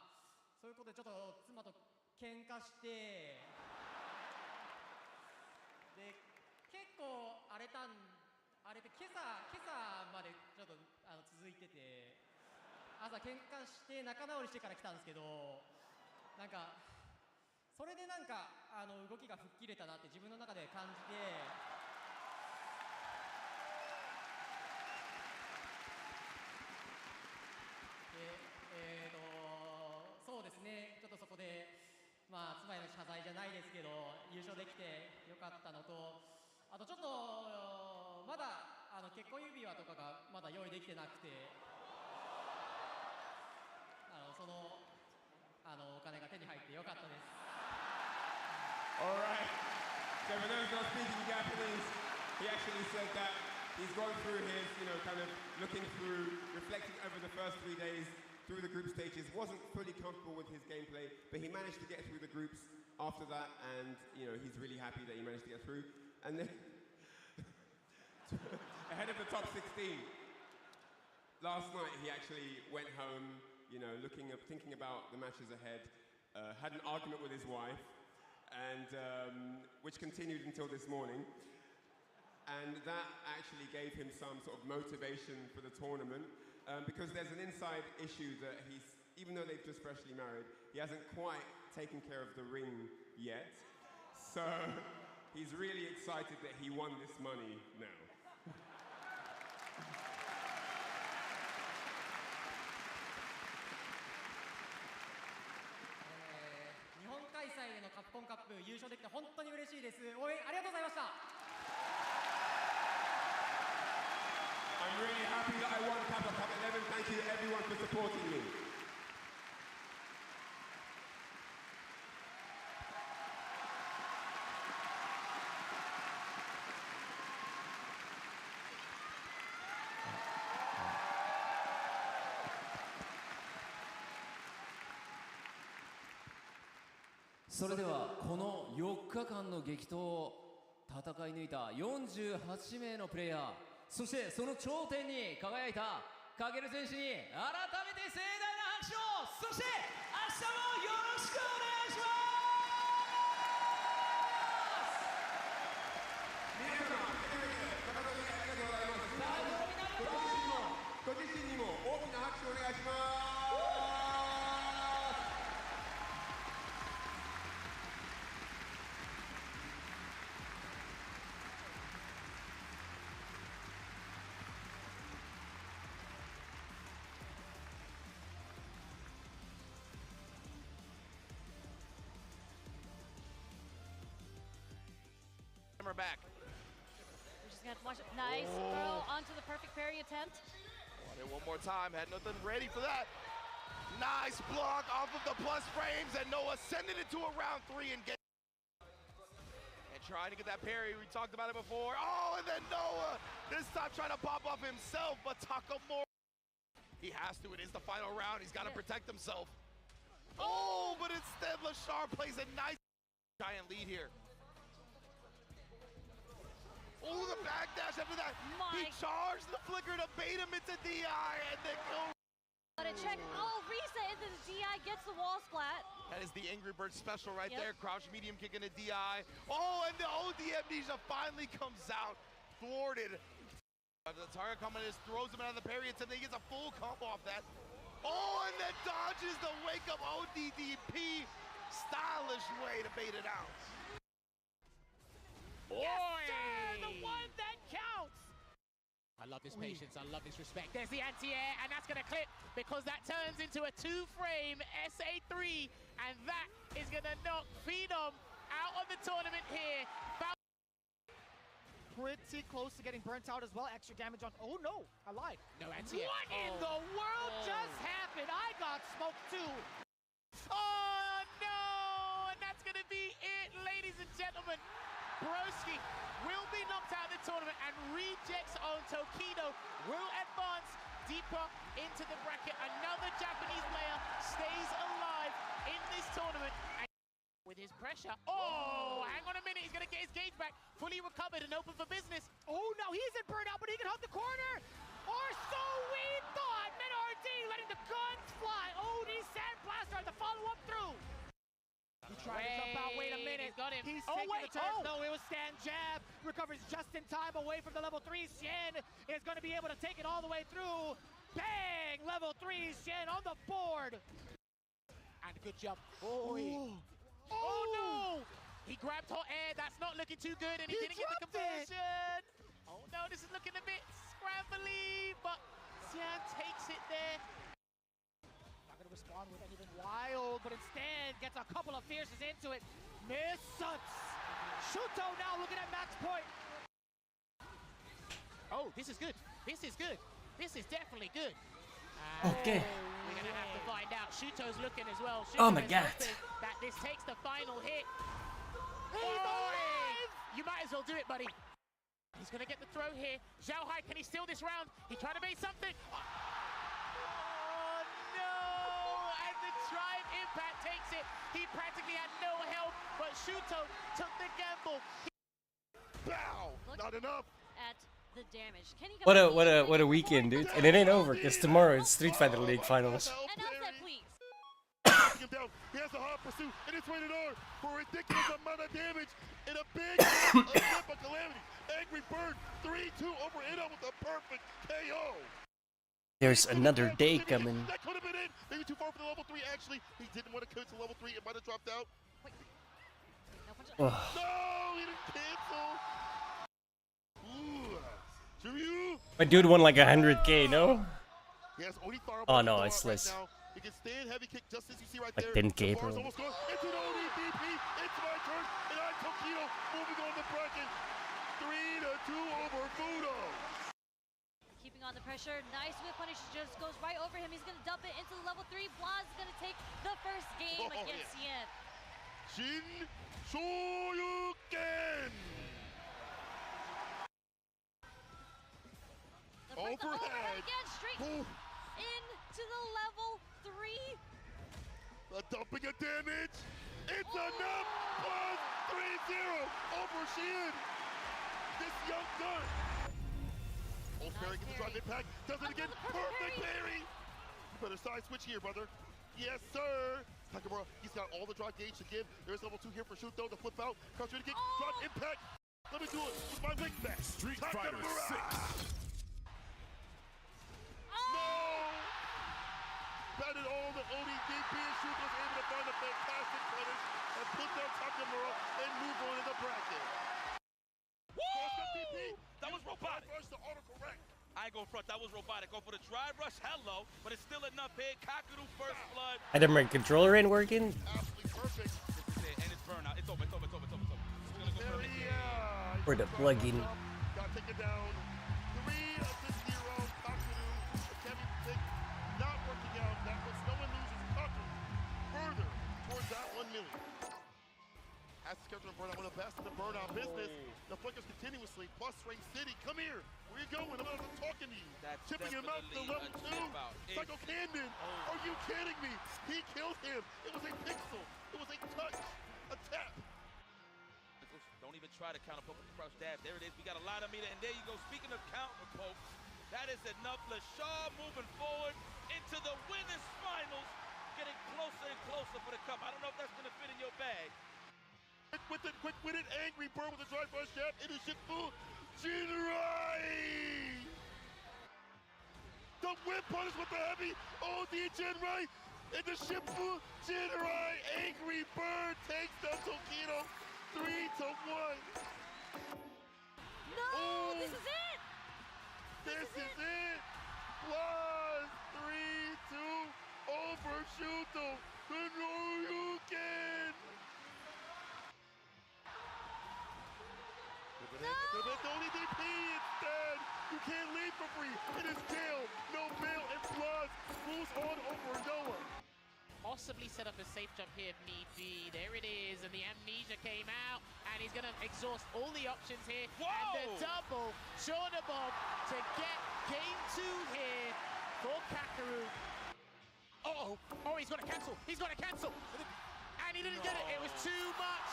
そういうことでちょっと妻と喧嘩して、で結構荒れて今朝までちょっと続いてて、朝喧嘩して仲直りしてから来たんですけど、なんかそれでなんか動きが吹っ切れたなって自分の中で感じて、そうですね、ちょっとそここで、まあ、妻への謝罪じゃないですけど、優勝できてよかったのと、あとちょっと、まだ結婚指輪とかがまだ用意できてなくて、そのお金が手に入ってよかったです。Alright, so for those not speaking Japanese, he actually said that he's gone through his, kind of looking through, reflecting over the first 3 days through the group stages, wasn't fully comfortable with his gameplay, but he managed to get through the groups after that, and, he's really happy that he managed to get through. And then, ahead of the top 16, last night he actually went home, thinking about the matches ahead, had an argument with his wife, and which continued until this morning. And that actually gave him some sort of motivation for the tournament, because there's an inside issue that even though they've just freshly married, he hasn't quite taken care of the ring yet. So he's really excited that he won this money now. 日本開催でのカプコンカップ優勝できて本当に嬉しいです。応援ありがとうございました。I'm really happy that I won Capcom Cup 11. Thank you everyone for supporting me. So それではこの4日間の激闘を戦い抜いた48名のプレイヤー、そしてその頂点に輝いたカゲル選手に改めて盛大な拍手を、そして明日もよろしくお願いします。皆様、高田にありがとうございます。ご自身にも大きな拍手をお願いします。We're back. We're just gonna have to watch it. Nice throw onto the perfect parry attempt. Want it one more time. Had nothing ready for that. Nice block off of the plus frames, and Noah sending it to a round 3 and trying to get that parry. We talked about it before. Oh, and then Noah this time trying to pop off himself, but Takamura, he has to. It is the final round. He's got to protect himself. Oh, but instead Lashar plays a nice giant lead here. Oh, the backdash after that. He charged the flicker to bait him into DI and then go. Let it check. Oh, reset into the DI, gets the wall splat. That is the Angry Bird special right there. Crouch medium kick into DI. Oh, and the OD amnesia finally comes out. Thwarted. The target coming in, throws him out of the parry, and then he gets a full combo off that. Oh, and then dodges the wake up ODDP. Stylish way to bait it out. Yes, sir! The one that counts! I love his patience, I love his respect. There's the anti-air, and that's gonna clip because that turns into a 2-frame SA3, and that is gonna knock Phenom out of the tournament here. Pretty close to getting burnt out as well. Extra damage on. Oh no, I lied. No anti-air. What in the world just happened? I got smoked too. Oh no! And that's gonna be it, ladies and gentlemen. Broski will be knocked out of the tournament, and rejects on Tokido will advance deeper into the bracket. Another Japanese player stays alive in this tournament. And with his pressure, oh, hang on a minute, he's gonna get his gauge back, fully recovered and open for business. Oh no, he isn't burned out, but he can hug the corner. Or so we thought. Mid-RD letting the guns fly. OD Sandblaster had to follow up through. He tried to jump out, wait a minute. He's got him. He's taking the turn. No, it was stand jab. Recovers just in time away from the level 3. Shen is going to be able to take it all the way through. Bang! Level 3, Shen on the board. And a good jump. Oh no! He grabbed hot air. That's not looking too good, and he didn't get the conversion. Oh no, this is looking a bit scrambly, but Xian takes it there. Not going to on with anything wild, but instead gets a couple of fierces into it. Misses. Shuto now looking at match point. Oh, this is good. This is good. This is definitely good. Okay. We're gonna have to find out. Shuto's looking as well. Oh Shuto my is God. hoping that this takes the final hit. He's alive! You might as well do it, buddy. He's gonna get the throw here. Zhao Hai, can he steal this round? He trying to make something. Oh no! And the drive impact takes it. He practically had no help, but Shuto took the gamble. Bow! Not enough! At the damage. Can he What a weekend, dude. And it ain't over because tomorrow it's Street Fighter League finals. Announce that, please. Him down. He has a hard pursuit, and it's rated R for a ridiculous amount of damage in a big event of calamity. Angry Bird 3-2 over Ino with a perfect KO. There's another day coming. That could have been it. Maybe too far for the level 3. Actually, he didn't want to commit to level 3. It might have dropped out. Wait. No, No, he didn't cancel. Ooh. Shiryu. My dude won like 100K, no? Yes, Onitaro Oh no, right it's less. now. He can stand heavy kick just as you see right Like there. 10K, The bar's bro. almost gone. It's an ODDP. It's my turn, and I'm Tokido moving on the bracket. 3-2 over Fudo. keeping on the pressure. Nice whip punish, just goes right over him. He's gonna dump it into the level 3. Blaz is gonna take the first game against Yen. Shin Shoryuken. The overhead Overhead. again, straight Ooh. into the level 3. The dumping of damage. It's enough. Plus 3-0 over Shin. This young gun. Old parry gets the drive impact. Does it again. Perfect parry. You better side switch here, brother. Yes, sir. Takamura, he's got all the drive gauge to give. There's level 2 here for Shuto to flip out. Counter kick. Drive impact. Let me do it with my wing back. Street Fighter Takamura. 6. No! Batted all the ODDP and Shuto was able to find a fantastic punish and put down Takamura and move on in the bracket. Woo! That was robotic. Rush to autocorrect. I ain't going front. That was robotic. Go for the drive rush. Hello. But it's still enough hit. Kakuru first blood. I my controller ain't working. Absolutely perfect. This is it. And it's burnout. It's over. It's over. It's over. It's over. It's over. It's gonna go for a hit. For the plugin. Got taken down. 3 of the 0. Kakuru. The Kevin pick not working out. That was no one loses. Kakuru further towards that 1 million. As the schedule to burn out, one of the best in the burnout business. The flickers continuously. Plus Ray City. Come here. Where you going? I'm not talking to you. That's Tipping him out to level 2. Psycho Candon. Are you kidding me? He killed him. It was a pixel. It was a touch. A tap. Don't even try to counter poke with the crouch dab. There it is. We got a lot of meter. And there you go. Speaking of counter poke, that is enough. LaShaw moving forward into the winners finals. Getting closer and closer for the cup. I don't know if that's going to fit in your bag. With the quick-witted angry bird with the drive rush jab into Shifu Jinrai! The whip punish with the heavy OD Jinrai into Shifu Jinrai! Angry bird takes down Tokido 3-1. No, Oh. this is it. This is it! Plus 3-2 over Shuto Shoryuken! The ODDP instead! You can't leave for free! It is jail, no bail, and plus moves on over Noah! Possibly set up a safe jump here if need be. There it is, and the amnesia came out, and he's gonna exhaust all the options here. Whoa! And the double Shornabob to get game 2 here for Kakuru. Uh-oh, oh, he's gonna cancel, he's gonna cancel. And he didn't get it, it was too much.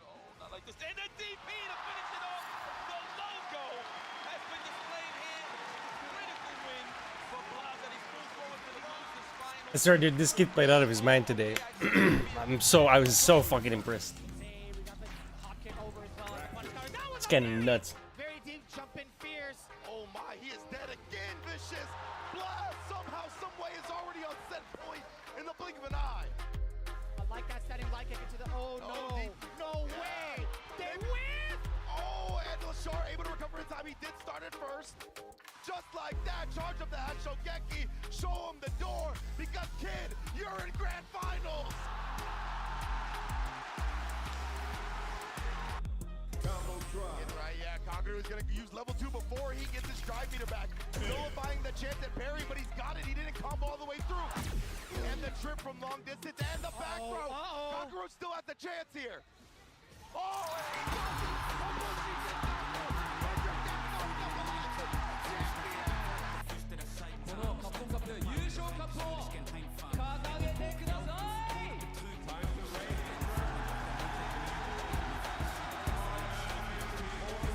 No, not like this. And the DP to finish it off. The logo has been displayed here. Critical win for Blaz, and he's moved forward to the losers final. I swear, dude, this kid played out of his mind today. I was so fucking impressed. We got the hop kick over as well. That was It's getting nuts. very deep jump in fierce. Oh my, he is dead again, Vicious. Blast somehow, someway is already on set point in the blink of an eye. I like that setting, like it into the, oh no, no way. They win. Oh, and Lashar able to recover in time. He did start it first. Just like that, charge up the Hashogeki, show him the door, because you're in grand finals. Right, yeah, Conqueror is going to use level 2 before he gets his drive meter back. Nullifying the chance at parry, but he's got it. He didn't combo all the way through. And the trip from long distance and the back throw. Conqueror still has the chance here. Oh,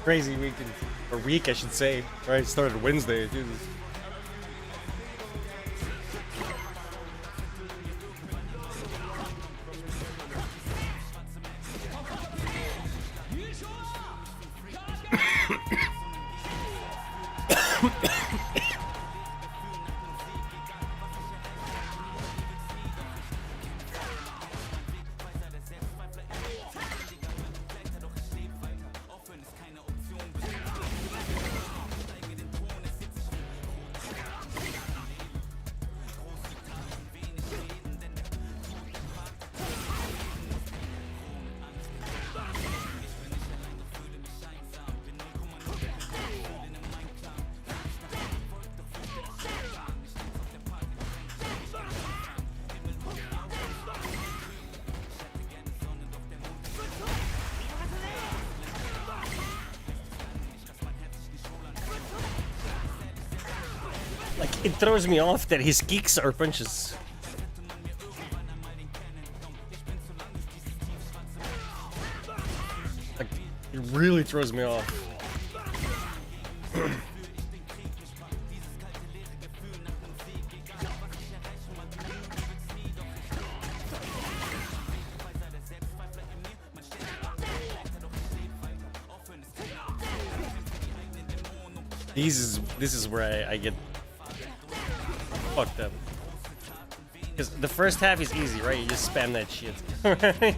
Crazy weekend, or week I should say. Right, it started Wednesday. Jesus. Like, it throws me off that his kicks are punches. Like, it really throws me off. This is where I get fucked up. Because the first half is easy, right? You just spam that shit. Right?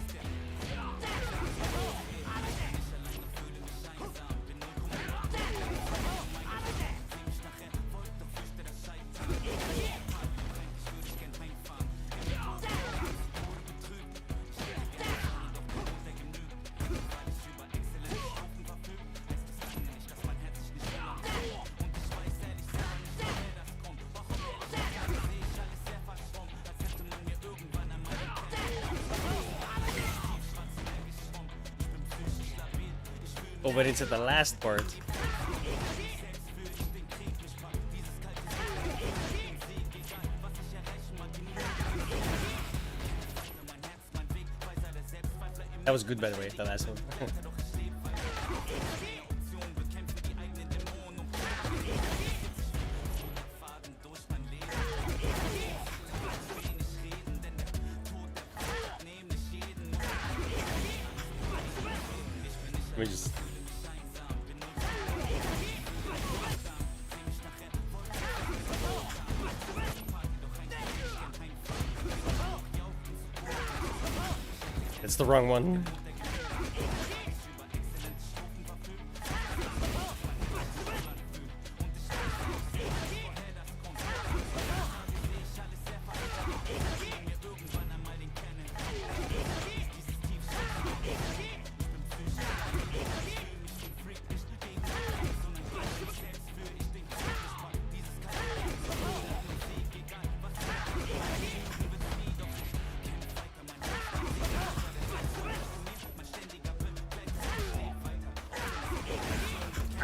Oh, but it's at the last part. That was good, by the way, the last one. Let me just... It's the wrong one.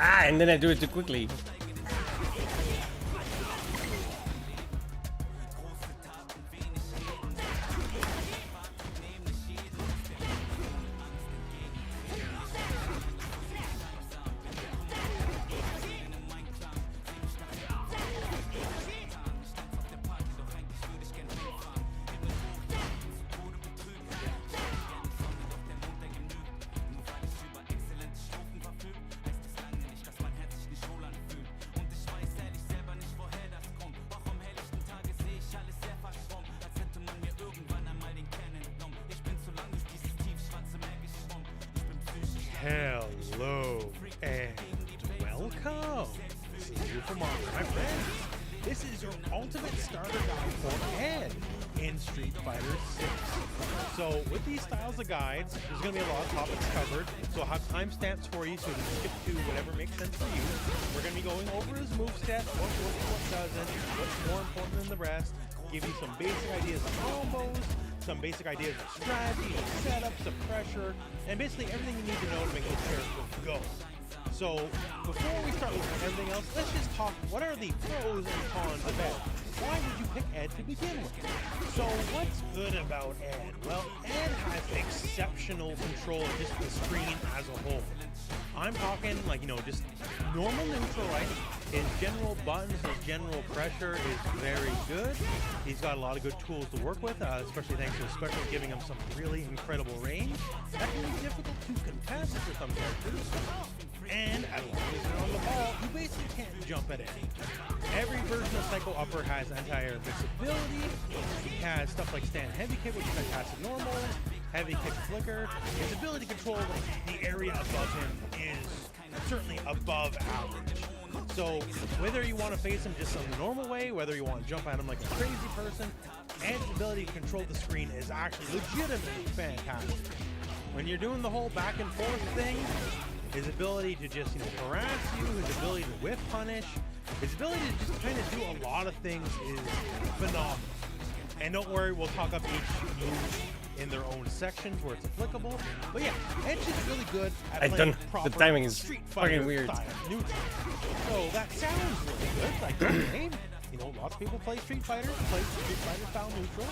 Ah, and then I do it too quickly. Hello and welcome. See you tomorrow, my friends. This is your ultimate starter guide for Ed in Street Fighter 6. So with these styles of guides, there's going to be a lot of topics covered. So I'll have timestamps for you so you can skip to whatever makes sense for you. We're going to be going over his moveset, what works, what doesn't, what's more important than the rest, give you some basic ideas of combos, some basic ideas of strategy, of setups, of pressure, and basically everything you need to know to make this character go. So before we start with everything else, let's just talk, what are the pros and cons of Ed? Why did you pick Ed to begin with? So what's good about Ed? Well, Ed has exceptional control of just the screen as a whole. I'm talking like, you know, just normal neutral, right? His general buttons, his general pressure is very good. He's got a lot of good tools to work with, especially thanks to his special giving him some really incredible range. That can be difficult to contest for some characters. And as long as you're on the ball, you basically can't jump at it. Every version of Psycho Upper has anti-air invincibility. He has stuff like stand heavy kick, which is fantastic normal, heavy kick flicker. His ability to control the area above him is certainly above average. So whether you want to face him just in the normal way, whether you want to jump at him like a crazy person, Ed's ability to control the screen is actually legitimately fantastic. When you're doing the whole back and forth thing, his ability to just, you know, harass you, his ability to whiff punish, his ability to just kind of do a lot of things is phenomenal. And don't worry, we'll talk up each move in their own sections where it's applicable. But yeah, Ed's just really good at playing proper the timing is Street Fighter fucking weird. style neutral. So that sounds really good. Like the name, you know, lots of people play Street Fighter style neutral.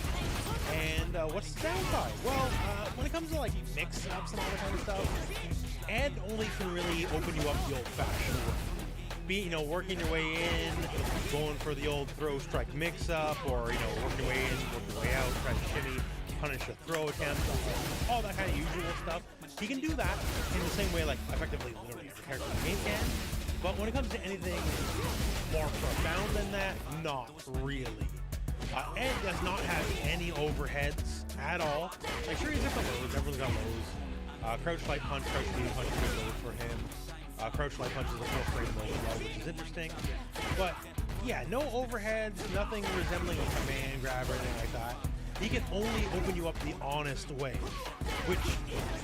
And what's the downside? Well, when it comes to like mix-ups and all that kind of stuff, Ed only can really open you up the old-fashioned way. Be, you know, working your way in, going for the old throw strike mix-up, or, you know, working your way in, working your way out, trying to shimmy, punish a throw attempt, all that kind of usual stuff. He can do that in the same way, like, effectively, literally, every character in the game can. But when it comes to anything more profound than that, not really. Ed does not have any overheads at all. Like, sure, he's got the lows, everyone's got lows. Crouch light punch, crouch medium punch is good lows for him. Crouch light punch is a full frame low as well, which is interesting. But yeah, no overheads, nothing resembling a command grab or anything like that. He can only open you up the honest way, which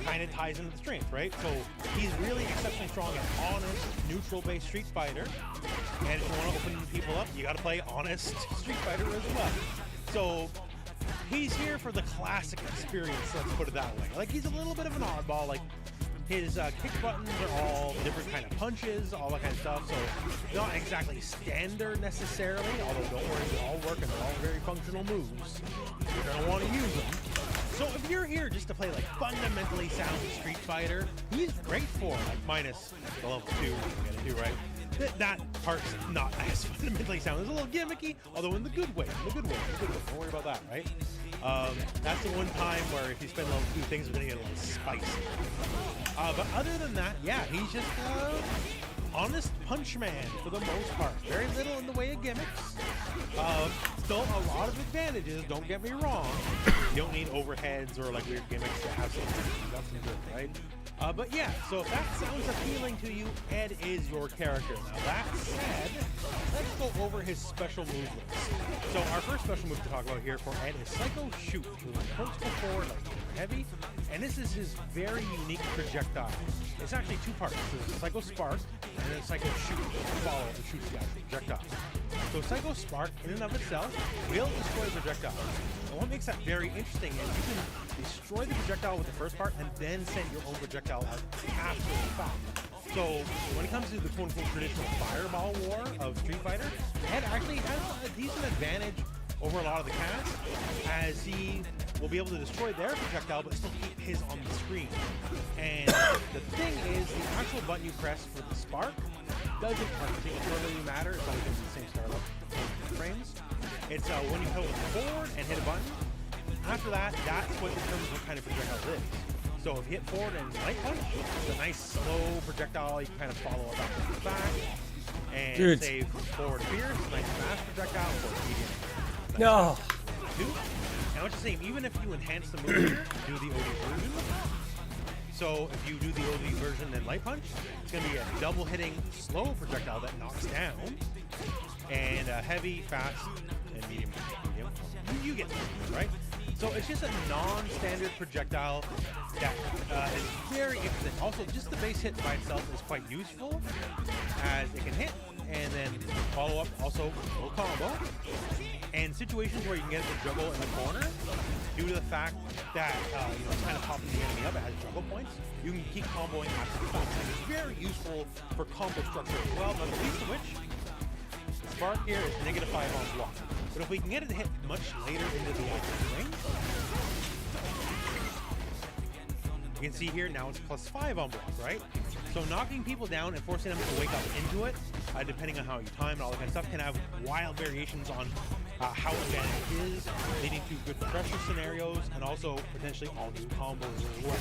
kind of ties into the strength, right? So he's really exceptionally strong at honest, neutral-based Street Fighter. And if you want to open people up, you got to play honest Street Fighter as well. So he's here for the classic experience, let's put it that way. Like, he's a little bit of an oddball. Like, his kick buttons are all different kind of punches, all that kind of stuff. So not exactly standard necessarily, although don't worry, they all work and they're all very functional moves. You're going to want to use them. So if you're here just to play like fundamentally sound Street Fighter, he's great for like minus the level 2 we're going to do, right? That part's not as fundamentally sound. It's a little gimmicky, although in the good way. Don't worry about that, right? That's the one time where if you spend level 2, things are going to get a little spicy. But other than that, yeah, he's just honest punch man for the most part. Very little in the way of gimmicks. Still a lot of advantages, don't get me wrong. You don't need overheads or like weird gimmicks to have some good, right? But yeah, so if that sounds appealing to you, Ed is your character. Now that said, let's go over his special move list. So our first special move to talk about here for Ed is Psycho Shoot. Approach before like heavy, and this is his very unique projectile. It's actually two parts. There's Psycho Spark and then Psycho Shoot to follow and shoots the actual projectile. So Psycho Spark in and of itself will destroy the projectile. And what makes that very interesting is you can destroy the projectile with the first part and then send your own projectile out after the fact. So when it comes to the quote-unquote traditional fireball war of Street Fighter, Ed actually has a decent advantage over a lot of the cast, as he will be able to destroy their projectile but still keep his on the screen. And the thing is, the actual button you press for the spark doesn't particularly matter. It's always going to be the same startup frames. It's when you hold forward and hit a button. After that, that's what determines what kind of projectile it is. So if you hit forward and light punch, it's a nice slow projectile. You can kind of follow up after the back. And say forward fierce, nice fast projectile, or medium. No. And what you're saying, even if you enhance the move here, do the OD version. So if you do the OD version then light punch, it's going to be a double hitting slow projectile that knocks down, and heavy, fast, and medium. You get this, right? So it's just a non-standard projectile that is very interesting. Also, just the base hit by itself is quite useful, as it can hit and then follow up also full combo. And situations where you can get it to juggle in the corner, due to the fact that it's kind of popping the enemy up, it has juggle points, you can keep comboing absolutely fine. And it's very useful for combo structure as well, not the least of which, the spark here is -5 on block. But if we can get it to hit much later into the actual ring, you can see here now it's +5 on block, right? So knocking people down and forcing them to wake up into it, depending on how you time and all that kind of stuff, can have wild variations on how advantage is, leading to good pressure scenarios and also potentially all new combos as well.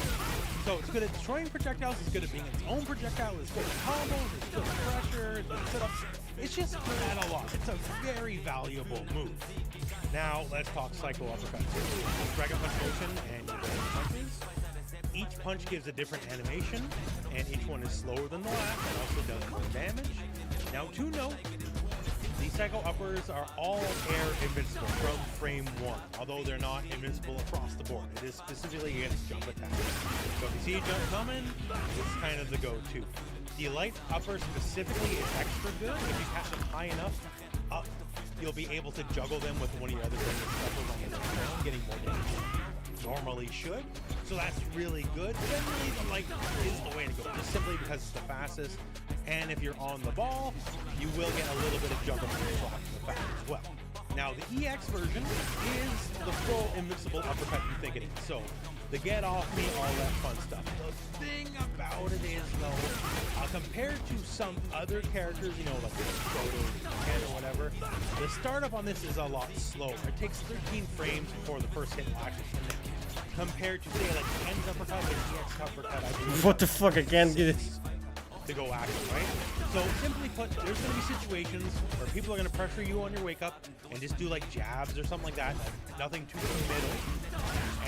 So it's good at destroying projectiles, it's good at being its own projectile, it's good at combos, it's good at pressure, it's good at setups. It's just good at a lot. It's a very valuable move. Now let's talk Psycho Uppercuts. Dragon Punch motion and your dragon punches. Each punch gives a different animation, and each one is slower than the last and also does more damage. Now to note, these Psycho Uppers are all air invincible from frame 1, although they're not invincible across the board. It is specifically against jump attacks. So if you see a jump coming, it's kind of the go-to. The light upper specifically is extra good. If you catch them high enough up, you'll be able to juggle them with one of your other uppers on the ground, getting more damage normally should. So that's really good. Generally, the light is the way to go, just simply because it's the fastest. And if you're on the ball, you will get a little bit of juggle from the back as well. Now, the EX version is the full invincible uppercut you think it is. So, the get off me, all that fun stuff. The thing about it is, though, compared to some other characters, like Proto or whatever, the startup on this is a lot slower. It takes 13 frames before the first hit will actually connect. Compared to, say, like Ken's uppercut and EX uppercut, I believe. What the fuck? I can't get it. To go active, right? So simply put, there's going to be situations where people are going to pressure you on your wake up and just do like jabs or something like that, nothing too committal.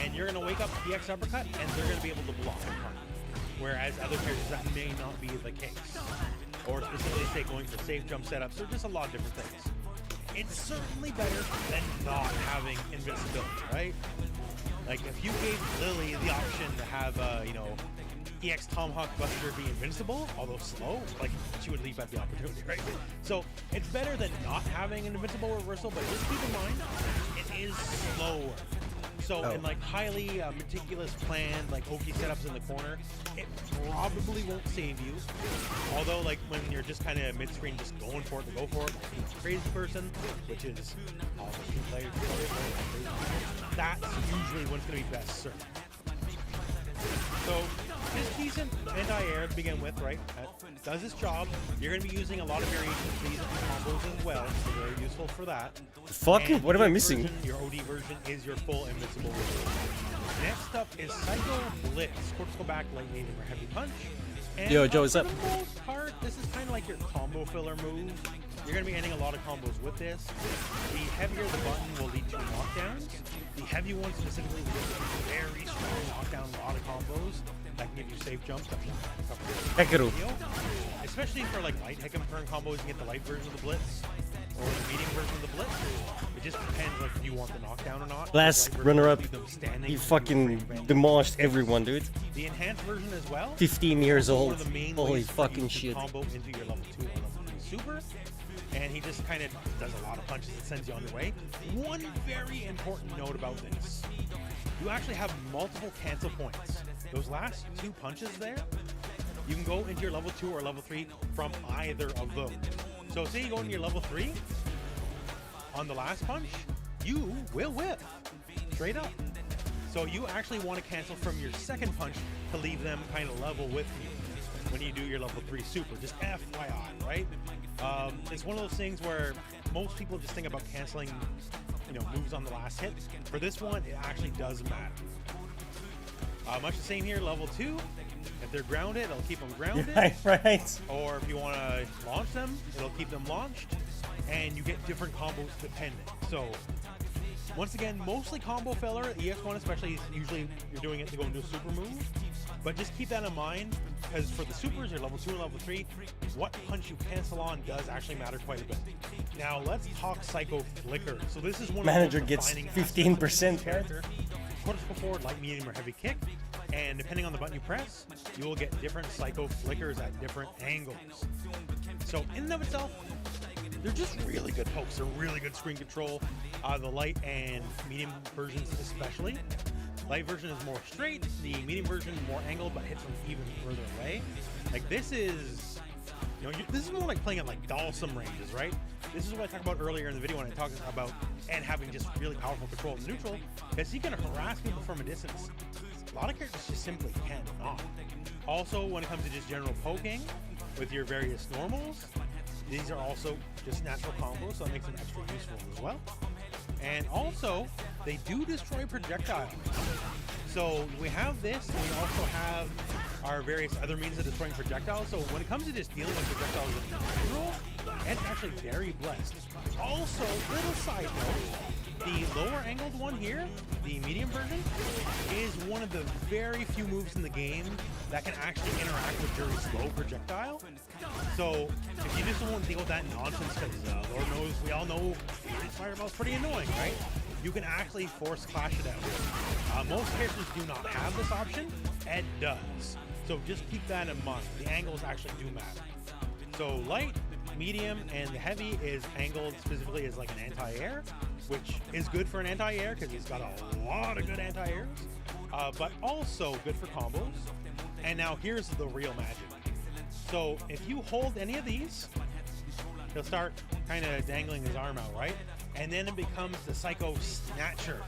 And you're going to wake up EX uppercut and they're going to be able to block in front. Whereas other characters, that may not be the case. Or specifically, say, going for safe jump setups, or just a lot of different things. It's certainly better than not having invincibility, right? Like if you gave Lily the option to have, EX Tomahawk Buster be invincible, although slow, like she would leap at the opportunity, right? So it's better than not having an invincible reversal, but just keep in mind, it is slower. So in like highly meticulous planned, like Oki setups in the corner, it probably won't save you. Although like when you're just kind of mid-screen, just going for it to go for it, like crazy person, which is all the two players, that's usually when it's going to be best served. So it's decent anti-air to begin with, right? That does its job. You're going to be using a lot of variations of these combos as well, so very useful for that. Fuck, what am I missing? Version, your OD version is your full invincible version. Next up is Psycho Blitz. Cortical back, light medium, or heavy punch. And Yo, Joe, what's up? For the most part, this is kind of like your combo filler move. You're going to be ending a lot of combos with this. The heavier the button will lead to knockdowns. The heavy one specifically will lead to very strong knockdown, a lot of combos that can give you safe jumps. Hekeru. Especially for like light Hekem turn combos, you can get the light version of the Blitz or the medium version of the Blitz. It just depends like if you want the knockdown or not. Last runner-up, he fucking demolished everyone, dude. The enhanced version as well. 15 years old. One of the main Holy ways fucking to shit. combo into your level 2 or level 3 super. And he just kind of does a lot of punches that sends you on your way. One very important note about this. You actually have multiple cancel points. Those last 2 punches there, you can go into your level 2 or level 3 from either of those. So say you go into your level 3, on the last punch, you will whip. Straight up. So you actually want to cancel from your second punch to leave them kind of level with you when you do your level 3 super. Just FYI, right? It's one of those things where most people just think about canceling, moves on the last hit. For this one, it actually does matter. Much the same here, level 2. If they're grounded, it'll keep them grounded. Right. Or if you want to launch them, it'll keep them launched. And you get different combos dependent. So, once again, mostly combo filler. EX1 especially, usually you're doing it to go into a super move. But just keep that in mind, because for the supers, your level 2 and level 3, what punch you cancel on does actually matter quite a bit. Now let's talk Psycho Flicker. So this is one Manager of the most gets defining 15% aspects of this here. character. Cortical forward, light, medium, or heavy kick, and depending on the button you press, you will get different Psycho Flickers at different angles. So in and of itself, they're just really good pokes. They're really good screen control. The light and medium versions especially. Light version is more straight. The medium version more angled, but hits from even further away. Like this is, this is more like playing at like Dalsum ranges, right? This is what I talked about earlier in the video when I talked about Ed having just really powerful control of the neutral, because he can harass people from a distance. A lot of characters just simply cannot. Also, when it comes to just general poking with your various normals, these are also just natural combos, so that makes them extra useful as well. And also, they do destroy projectiles. So we have this, and we also have our various other means of destroying projectiles. So when it comes to just dealing with projectiles in general, Ed's actually very blessed. Also, little side note, the lower angled one here, the medium version, is one of the very few moves in the game that can actually interact with very slow projectile. So if you just don't want to deal with that nonsense, because Lord knows, we all know Fireball's pretty annoying, right? You can actually force clash it out. Most characters do not have this option. Ed does. So just keep that in mind. The angles actually do matter. So light, medium, and the heavy is angled specifically as like an anti-air, which is good for an anti-air because he's got a lot of good anti-airs, but also good for combos. And now here's the real magic. So if you hold any of these, he'll start kind of dangling his arm out, right? And then it becomes the Psycho Snatcher.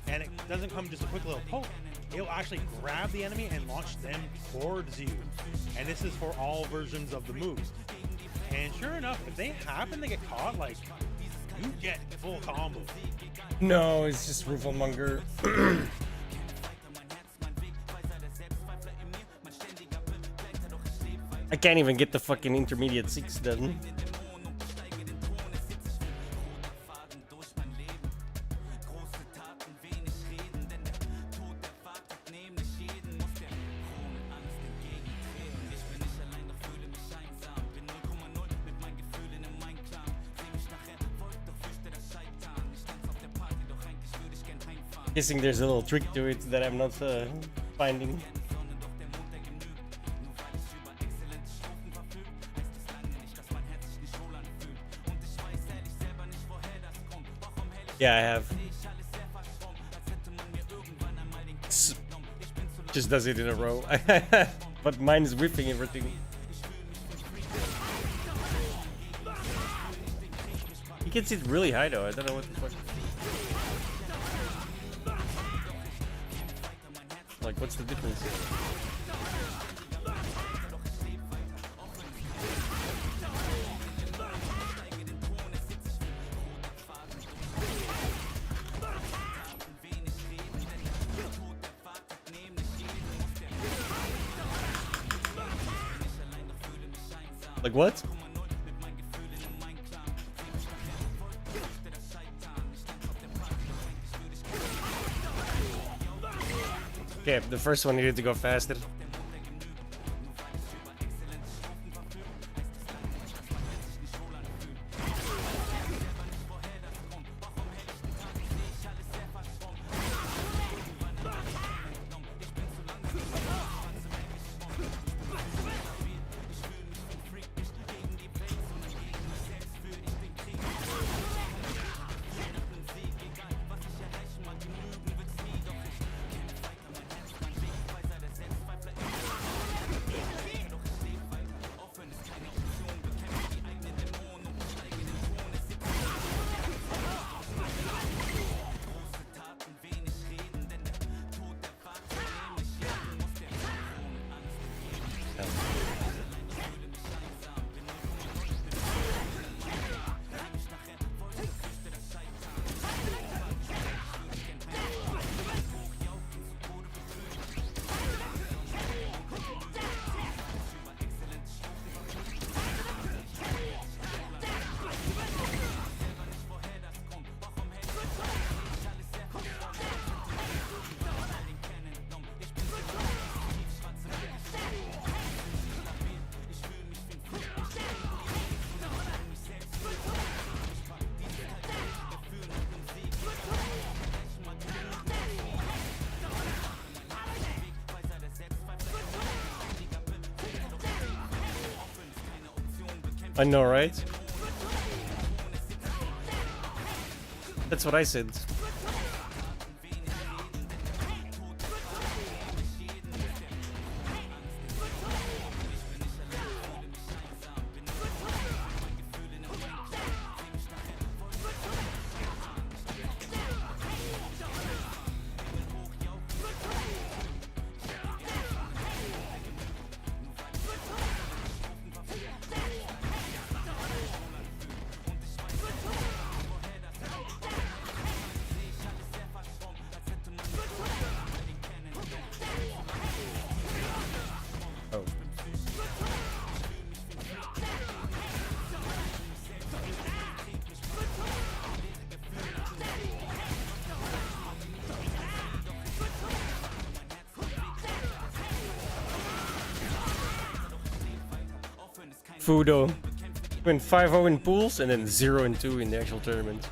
And it doesn't come just a quick little poke. It'll actually grab the enemy and launch them towards you. And this is for all versions of the move. And sure enough, if they happen to get caught, like, you get full combo. No, it's just Rufelmonger. I can't even get the fucking intermediate 6 done. Guessing there's a little trick to it that I'm not finding. Yeah, I have. Just does it in a row. But mine is whipping everything. He gets it really high though. I don't know what the fuck. Like, what's the difference? Like what? Okay, the first one needed to go faster. I know, right? That's what I said. Oh. Fudo. Went 5-0 in pools and then 0-2 in the actual tournament.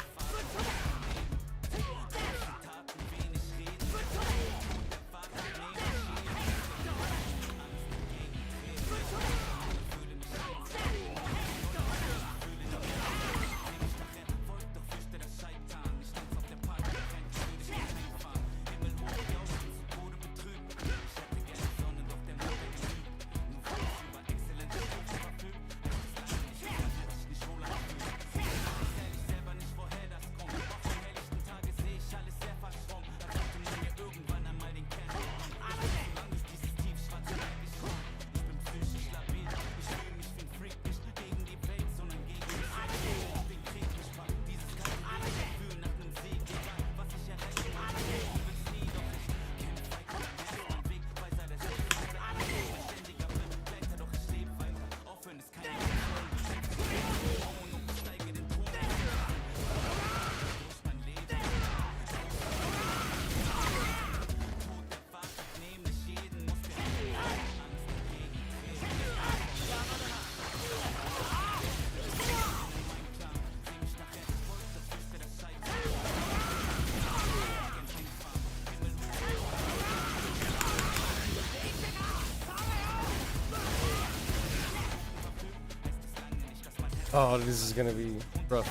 Oh, this is gonna be rough.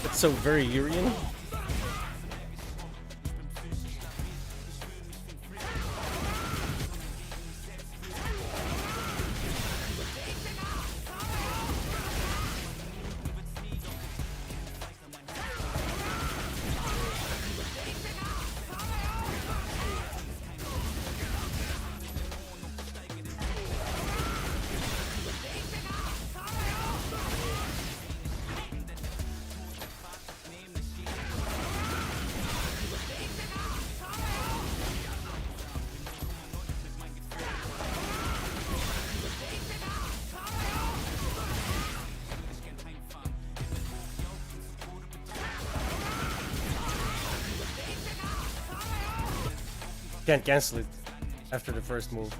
It's so very Urian. Can't cancel it after the first move.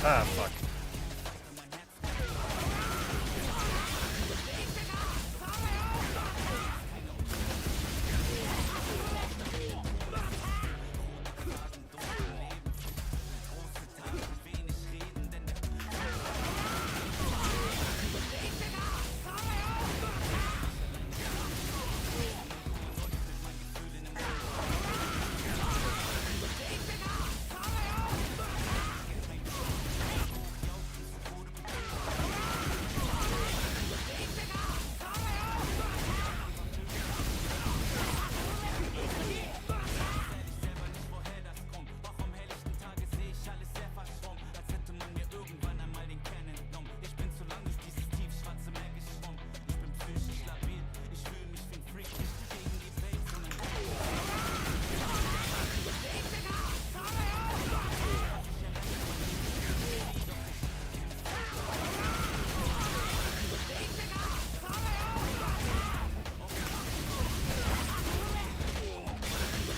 Ah, fuck.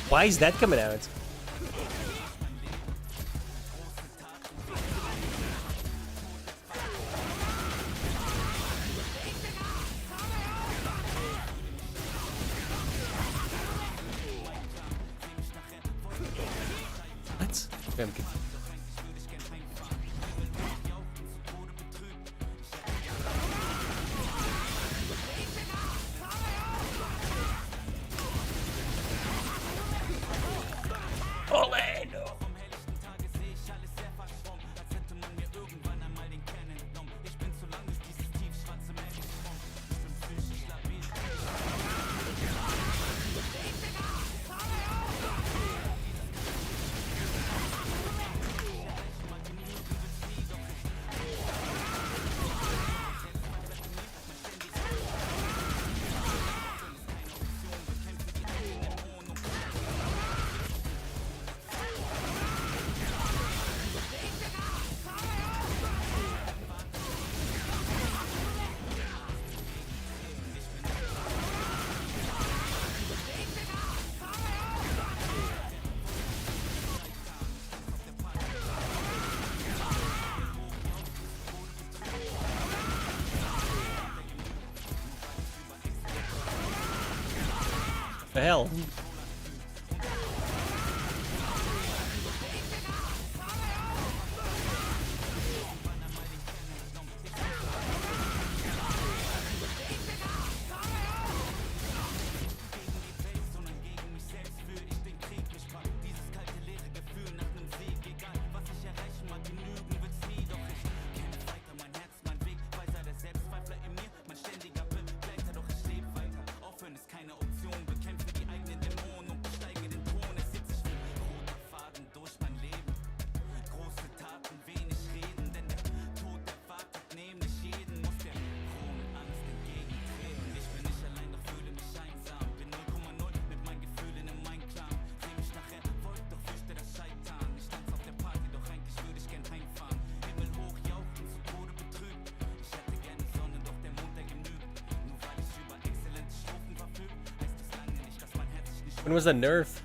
Why is that coming out? What? Okay, I'm confused. The hell? When was that nerf?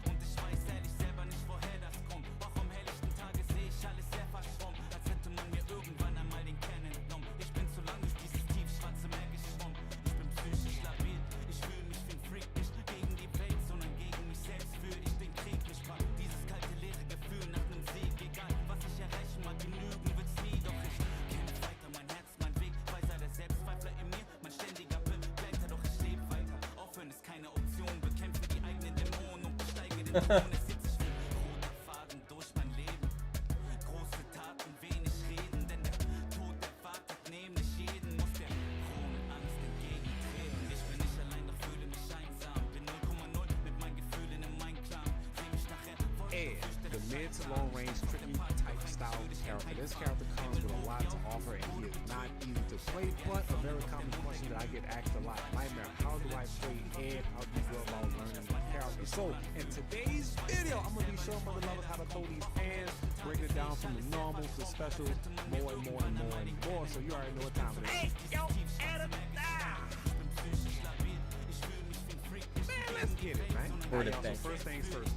The mid to long range tricky type style character. This character comes with a lot to offer and he is not easy to play, but a very common question that I get asked a lot. Nightmare, how do I play Ed? How do you go about learning the character? So in today's video, I'm going to be showing mother lovers how to throw these pans, breaking it down from the normal to special, more and more and more and more. So you already know what time it is. Hey, yo, Adam, man, let's get it, man. So first things first.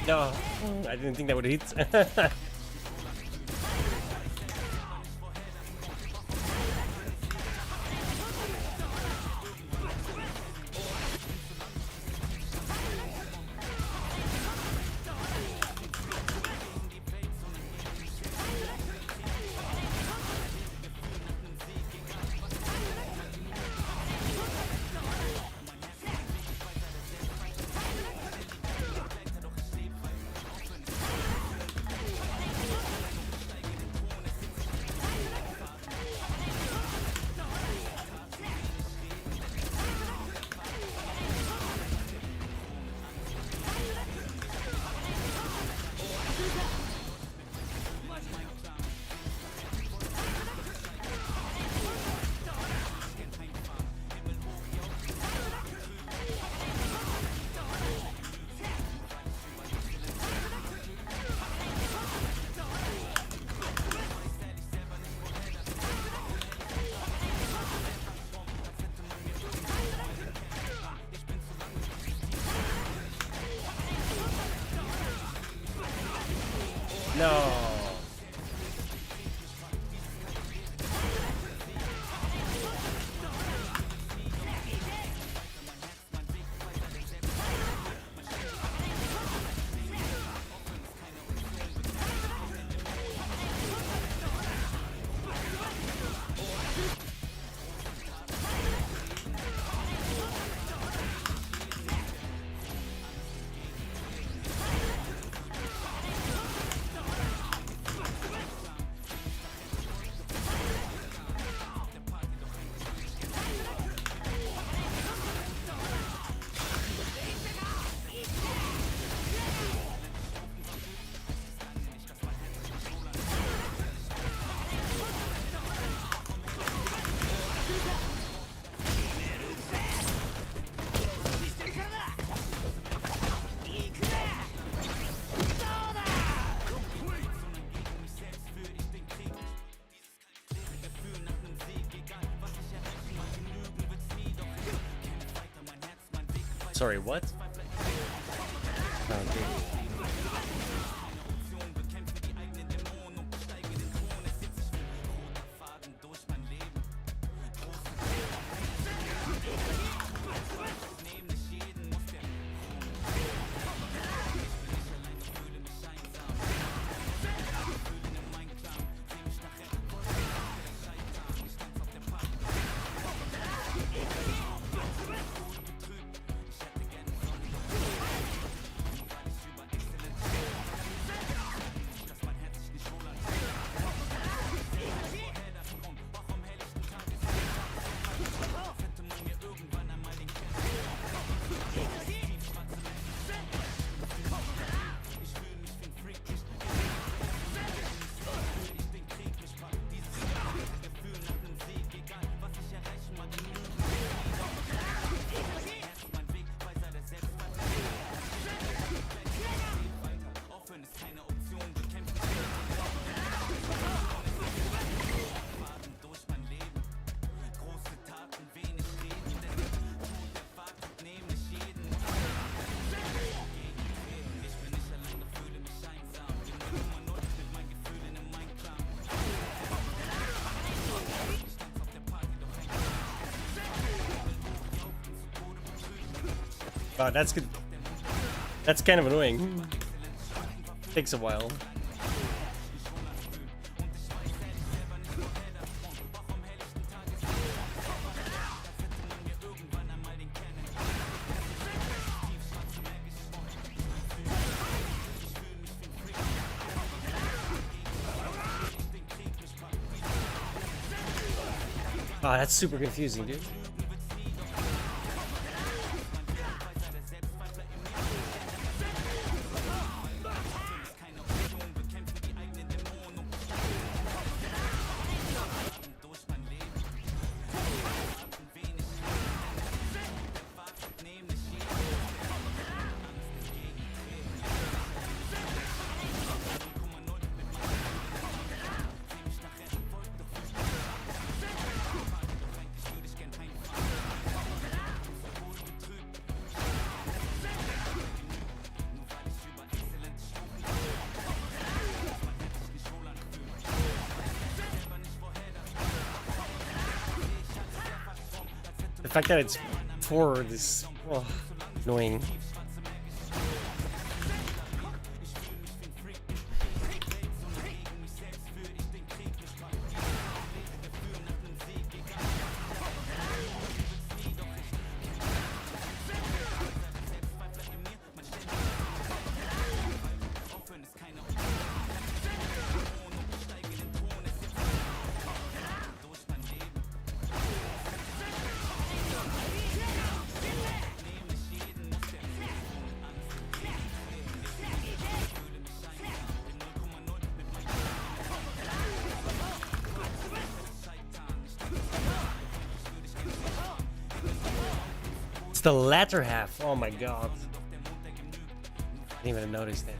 No, I didn't think that would hit. No. Sorry, what? Okay. Wow, that's good. That's kind of annoying. Takes a while. Oh, that's super confusing, dude. fact that it's forward is annoying. The latter half. Oh my god. Didn't even notice that.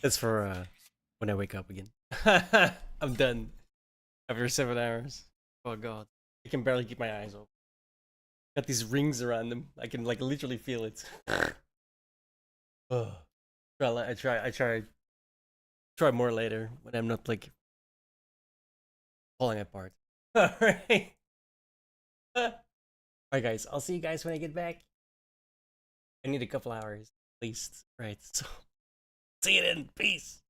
That's for when I wake up again. I'm done after 7 hours. Oh god, I can barely keep my eyes open. Got these rings around them. I can like literally feel it. Oh. I try more later when I'm not like falling apart. Alright. Alright guys, I'll see you guys when I get back. I need a couple hours at least. Right, so see you then. Peace.